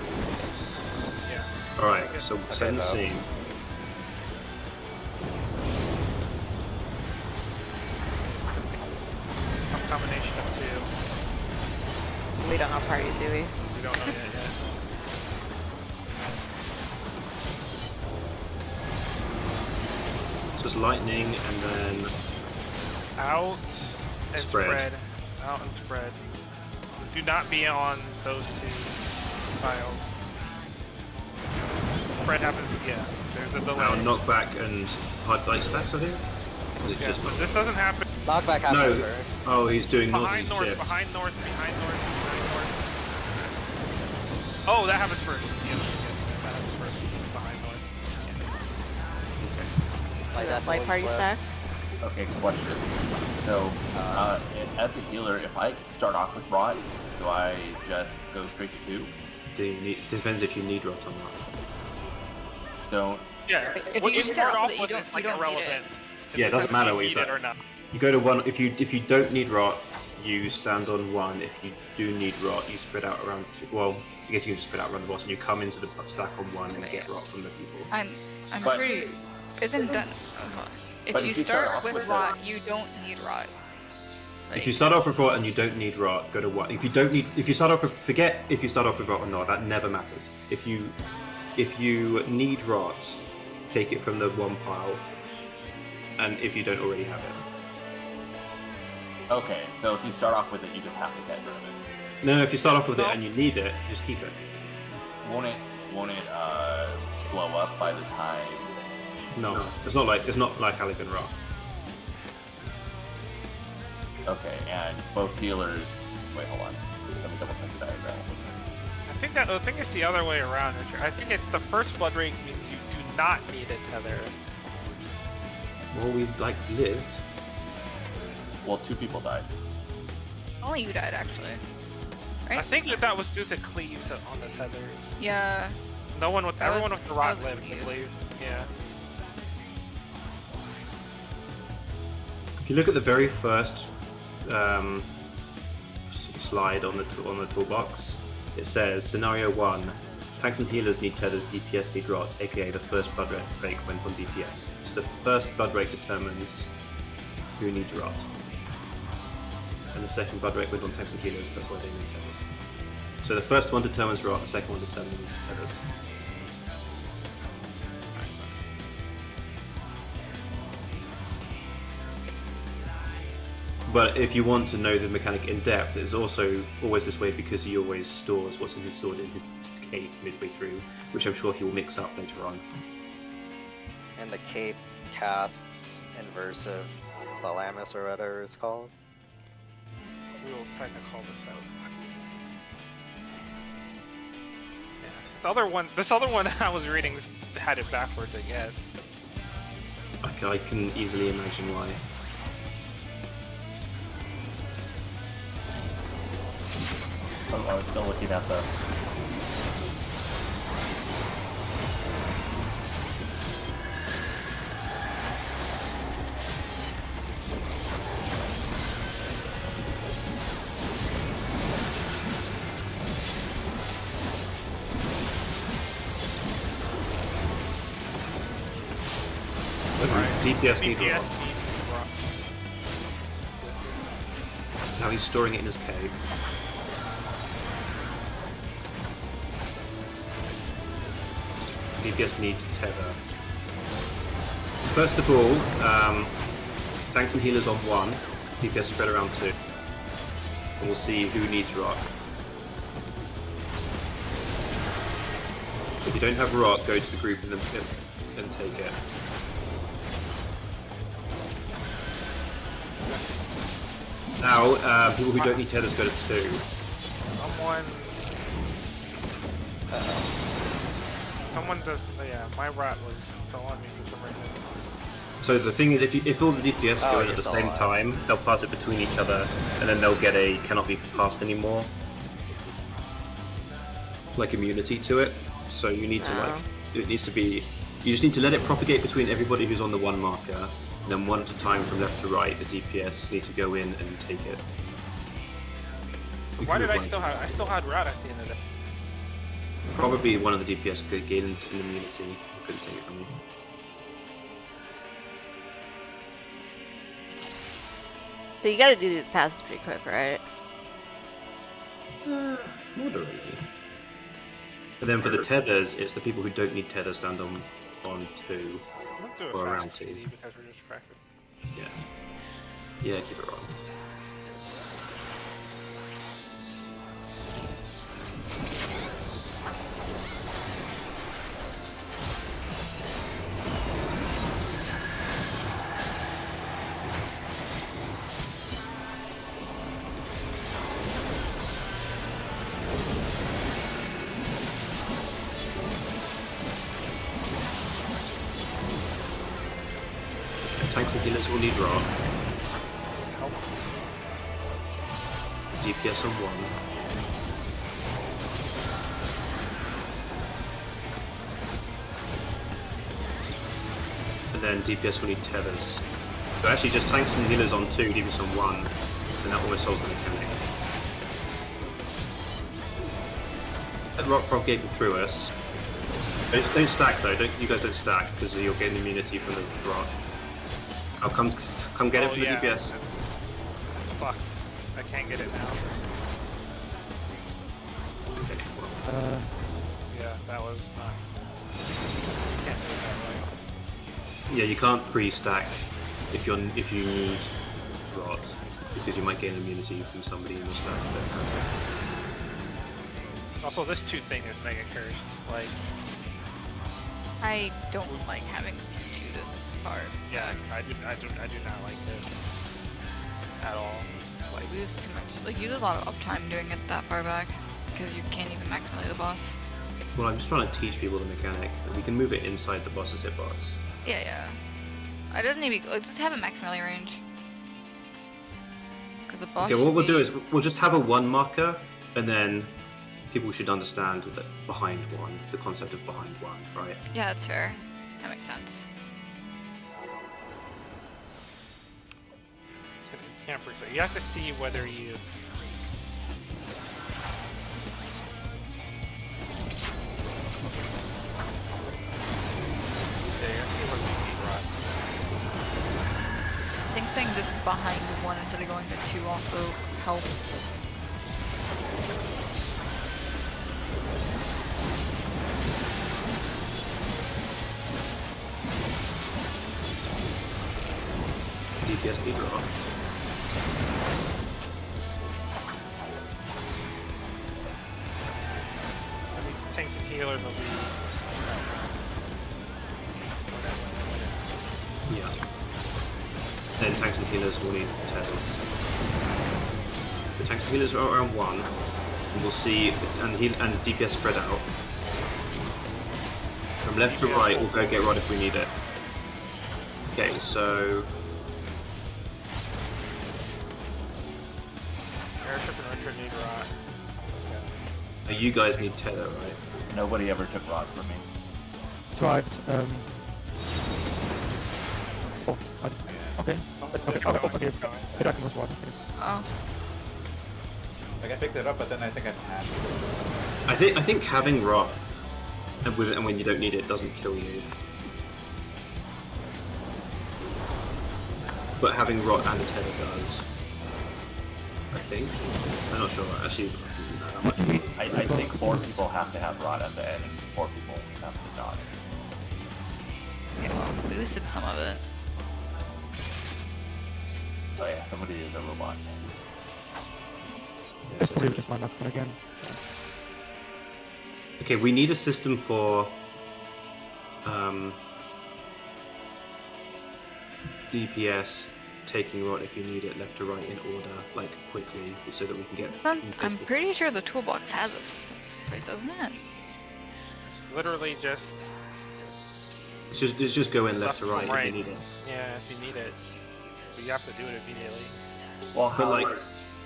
S4: Yeah.
S2: Alright, so send the
S6: though.
S2: scene.
S4: Some combination of 2.
S5: We don't have parties, do we?
S4: We don't know yet.
S2: Just lightning and then
S4: Out and
S2: Spread.
S4: spread. Out and spread. Do not be on those 2 tiles. Spread happens, yeah. There's a delay.
S2: now knockback and hard dice stacks, I think? Or is it
S4: Yeah,
S2: just
S4: but this doesn't happen.
S6: Knockback happens
S2: No.
S6: first.
S2: Oh, he's doing
S4: Behind
S2: northeast
S4: north,
S2: shift.
S4: behind north. Oh, that happens first. Yeah, that happens first. Behind north.
S6: Like that
S5: Light party
S6: slip.
S5: stacks?
S3: Okay, question. So, as a healer, if I start off with rot, do I just go straight to 2?
S2: Do you need, depends if you need rot or not.
S3: Don't.
S4: Yeah.
S1: If
S4: What
S1: you
S4: you
S1: start
S4: start off
S1: with it,
S4: with
S1: you
S4: is
S1: don't-
S4: like
S1: you don't need
S4: irrelevant.
S2: Yeah, it doesn't matter what you
S4: need
S2: say.
S4: it or not.
S2: You go to 1 if you don't need rot, you stand on 1. If you do need rot, you spread out around 2. Well, I guess you can just spread out around the boss, and you come into the stack on 1 and get rot from the people.
S1: I'm
S3: But-
S1: pretty. Isn't that? If
S3: But
S1: you
S3: if you start
S1: start
S3: off
S1: with
S3: with
S1: rot, you don't need rot.
S2: If you start off with rot and you don't need rot, go to 1. If you start off with, forget if you start off with rot or not. That never matters. If you need rot, take it from the 1 pile, and if you don't already have it.
S3: Okay, so if you start off with it, you just have to get rid of it.
S2: No, if you start off with it and you need it, just keep it.
S3: Won't it blow up by the time?
S2: No, it's not like Halligan Rot.
S3: Okay, and both healers. Wait, hold on. Let me double check the diagram.
S4: I think it's the other way around, Richard. I think it's the first blood rage means you do not need a tether.
S2: Well, we lived.
S3: Well, 2 people died.
S1: Only you died, actually.
S4: I
S1: Right?
S4: think that was due to cleaves on the tethers.
S1: Yeah.
S4: Everyone with the rot
S1: was
S4: lived
S1: cleaves.
S4: with cleaves. Yeah.
S2: If you look at the very first slide on the toolbox, it says scenario 1: tanks and healers need tethers, DPS need rot, aka the first blood break went on DPS. So the first blood break determines who needs rot, and the second blood break went on tanks and healers. That's why they need tethers. So the first one determines rot, the second one determines tethers. But if you want to know the mechanic in depth, it's also always this way because he always stores what's in his sword in his cape midway through, which I'm sure he will mix up later on.
S6: And the cape casts Inversive Thalamus or whatever it's called.
S4: We will try to call this out. Yeah. This other one I was reading had it backwards, I guess.
S2: I can easily imagine why.
S3: Oh, I was still looking at the.
S2: DPS need
S4: DPS
S2: rot.
S4: needs rot.
S2: Now he's storing it in his cave. DPS needs tether. First of all, tanks and healers on 1, DPS spread around 2. And we'll see who needs rot. If you don't have rot, go to the group and take it. Now, people who don't need tethers go to 2.
S4: Someone does. Yeah, my rat was still on me for some reason.
S2: So the thing is, if all the DPS go in
S6: you're
S2: at the
S6: still
S2: same
S6: alive.
S2: time, they'll pass it between each other, and then they'll get a cannot be passed anymore, like immunity to it. So you need to it needs to be. You just need to let it propagate between everybody who's on the 1 marker, and then 1 at a time from left to right. The DPS need to go in and take it.
S4: Why did I still had rat at the end of it?
S2: Probably one of the DPS could gain an immunity. I couldn't take it from you.
S5: So you gotta do these passes pretty quick, right?
S2: Moderately. And then for the tethers, it's the people who don't need tethers stand on 2
S4: I'm gonna do
S2: or
S4: a
S2: around
S4: fast
S2: 2.
S4: CD because we're just practicing.
S2: Yeah. Yeah, keep it on. Tanks and healers will need rock.
S4: Help.
S2: DPS on 1. And then DPS will need tethers. So actually just tanks and healers on 2, DPS on 1, and that almost solves the mechanic. Let rock Prog get through us. Don't stack though, you guys don't stack, because you'll gain immunity from the rock. I'll come get it from the DPS.
S4: Fuck. I can't get it now. Yeah, that was not... Can't do it that way.
S2: Yeah, you can't pre-stack if you need rot, because you might gain immunity from somebody in the stack that has it.
S4: Also, this 2 thing is mega cursed. Like,
S1: I don't like having to do this part.
S4: yeah, I do not like this at all.
S1: Like, we lose too much. Like, you lose a lot of uptime doing it that far back because you can't even max melee the boss.
S2: Well, I'm just trying to teach people the mechanic that we can move it inside the boss's hitbox.
S1: Yeah. It doesn't even like, just have a max melee range. Because the boss.
S2: Okay, what we'll do is we'll just have a 1 marker, and then people should understand that behind 1, the concept of behind 1, right?
S1: Yeah, that's fair. That makes sense.
S4: You can't pre-stack. You have to see whether you...
S1: I think staying just behind 1 instead of going to 2 also helps.
S2: DPS need rock.
S4: I mean, tanks and healers will be...
S2: Yeah. Then tanks and healers will need tethers. The tanks and healers are around 1, and we'll see, and DPS spread out. From left to right, we'll go get rod if we need it. Okay, so...
S4: Airship and Richard need rot.
S2: You guys need tether, right?
S3: Nobody ever took rod from me.
S8: Tried. Okay. Okay. Dragon was 1. Okay.
S1: Oh.
S9: Like I picked it up, but then I think I passed.
S2: I think having rot and when you don't need it doesn't kill you. But having rot and a tether does. I think. I'm not sure. Actually,
S3: I think 4 people have to have rod at the end, and 4 people have to not.
S1: Yeah, well, we boosted some of it.
S3: Oh yeah, somebody is a robot.
S8: Let's probably just my luck again.
S2: Okay, we need a system for DPS taking rot if you need it left to right in order, like quickly, so that we can get.
S1: I'm pretty sure the toolbox has a system place, doesn't it?
S4: It's literally just...
S2: It's just go in left to right if you need it.
S4: Yeah, if you need it. But you have to do it immediately.
S3: Well,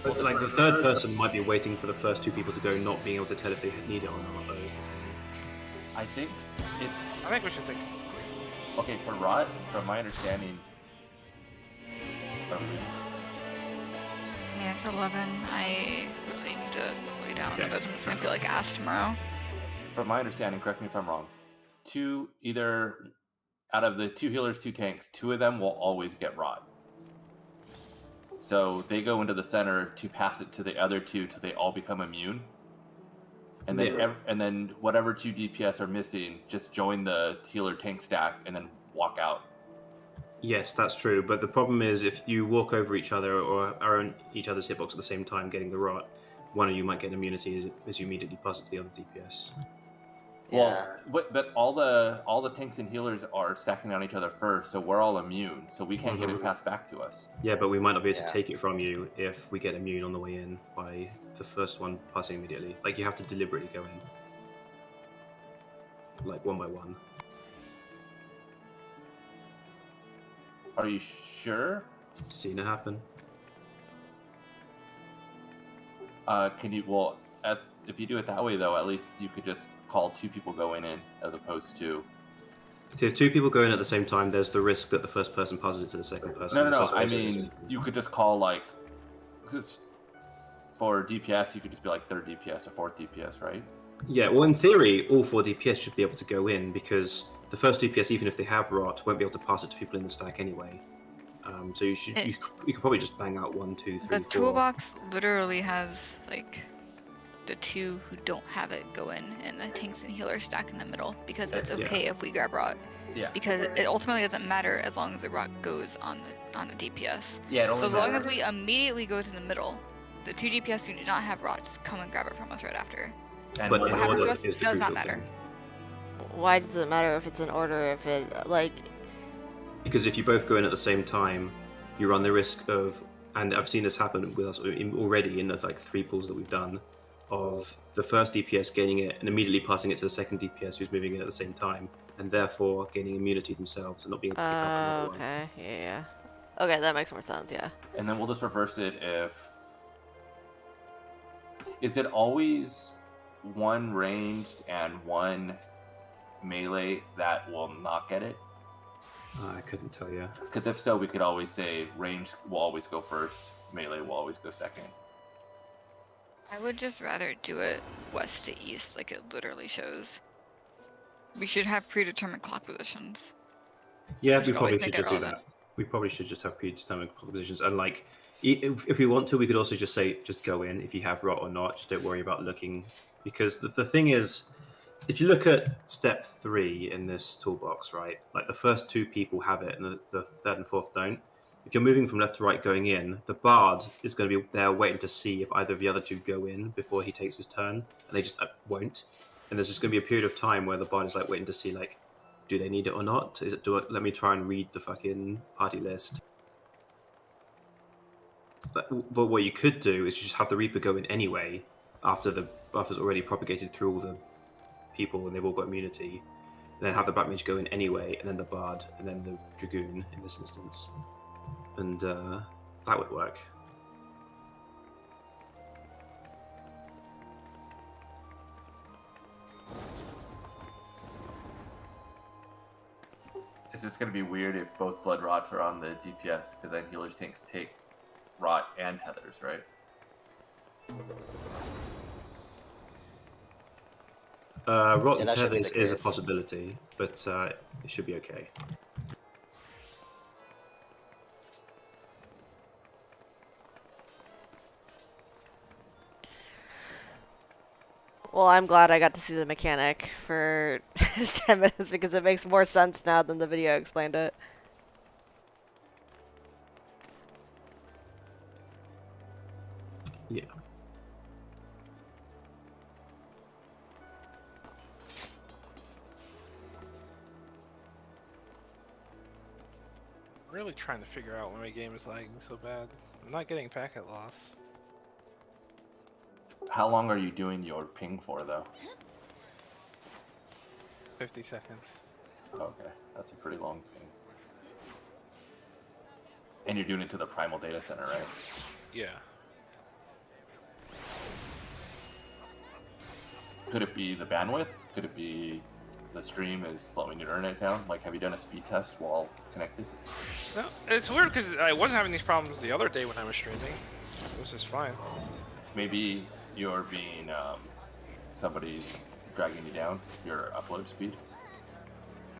S2: But like the third person might be waiting for the first 2 people to go, not being able to tell if they need it or not. That is the thing.
S3: I think it's
S4: I think we should think.
S3: okay for rot. From my understanding,
S1: I mean, it's 11. I really need to lay down.
S2: Okay.
S1: I'm just gonna feel like ass tomorrow.
S3: from my understanding, correct me if I'm wrong. 2 either out of the 2 healers, 2 tanks, 2 of them will always get rot. So they go into the center to pass it to the other 2 till they all become immune. And then and then whatever 2 DPS are missing, just join the healer tank stack and then walk out.
S2: Yes, that's true. But the problem is, if you walk over each other or are in each other's hitbox at the same time, getting the rot, one of you might get immunity as you immediately pass it to the other DPS.
S3: Well, but all the tanks and healers are stacking on each other first, so we're all immune, so we can't get it passed back to us.
S2: Yeah, but we might not be able to take it from you if we get immune on the way in by the first one passing immediately. Like, you have to deliberately go in. Like, 1 by 1.
S3: Are you sure?
S2: Seen it happen.
S3: Can you? Well, if you do it that way, though, at least you could just call 2 people going in as opposed to.
S2: So if 2 people go in at the same time, there's the risk that the first person passes it to the second person.
S3: No. I mean, you could just call like, because for DPS, you could just be like 3rd DPS or 4th DPS, right?
S2: Yeah. Well, in theory, all 4 DPS should be able to go in because the first DPS, even if they have rot, won't be able to pass it to people in the stack anyway. So you could probably just bang out 1, 2, 3, 4.
S1: The toolbox literally has like the 2 who don't have it go in, and the tanks and healers stack in the middle because it's okay if we grab rot.
S3: Yeah.
S1: Because it ultimately doesn't matter as long as the rot goes on the DPS.
S3: Yeah.
S1: So as long as we immediately go to the middle, the 2 DPS who do not have rot just come and grab it from us right after.
S3: And
S2: But
S1: what
S2: in
S1: happens to
S2: order
S1: us
S2: is the
S1: does not
S2: crucial
S1: matter.
S2: thing.
S5: Why does it matter if it's in order? If it like
S2: Because if you both go in at the same time, you run the risk of, and I've seen this happen with us already in the like 3 pulls that we've done, of the first DPS gaining it and immediately passing it to the second DPS who's moving in at the same time, and therefore gaining immunity themselves and not being able to pick up another one.
S5: okay, yeah. Okay, that makes more sense. Yeah.
S3: And then we'll just reverse it if. Is it always 1 ranged and 1 melee that will not get it?
S2: I couldn't tell you.
S3: Because if so, we could always say ranged will always go first, melee will always go second.
S1: I would just rather do it west to east like it literally shows. We should have predetermined clock positions.
S2: Yeah,
S1: We
S2: we
S1: should
S2: probably
S1: always
S2: should
S1: make it
S2: just do
S1: relevant.
S2: that. We probably should just have predetermined positions, and like, if we want to, we could also just say, just go in if you have rot or not. Just don't worry about looking, because the thing is, if you look at step 3 in this toolbox, right, like the first 2 people have it, and the 3rd and 4th don't. If you're moving from left to right going in, the bard is going to be there waiting to see if either of the other 2 go in before he takes his turn, and they just won't. And there's just going to be a period of time where the bard is like waiting to see, like, do they need it or not? Let me try and read the fucking party list. But what you could do is just have the Reaper go in anyway after the buffer's already propagated through all the people and they've all got immunity. And then have the Black Mage go in anyway, and then the Bard, and then the Dragoon in this instance. And that would work.
S3: It's just going to be weird if both Blood Rots are on the DPS, because then healers tanks take Rot and Tethers, right?
S2: Rot and
S6: that should be
S2: Tethers
S6: the
S2: is a
S6: case.
S2: possibility, but it should be okay.
S5: Well, I'm glad I got to see the mechanic for 10 minutes because it makes more sense now than the video explained it.
S2: Yeah.
S11: I'm really trying to figure out why my game is lagging so bad. I'm not getting packet loss.
S3: How long are you doing your ping for, though?
S11: 50 seconds.
S3: Okay, that's a pretty long ping. And you're doing it to the Primal Data Center, right?
S11: Yeah.
S3: Could it be the bandwidth? Could it be the stream is slowing your internet down? Like, have you done a speed test while connected?
S11: No, it's weird because I wasn't having these problems the other day when I was streaming. It was just fine.
S3: Maybe you're being somebody's dragging you down your upload speed.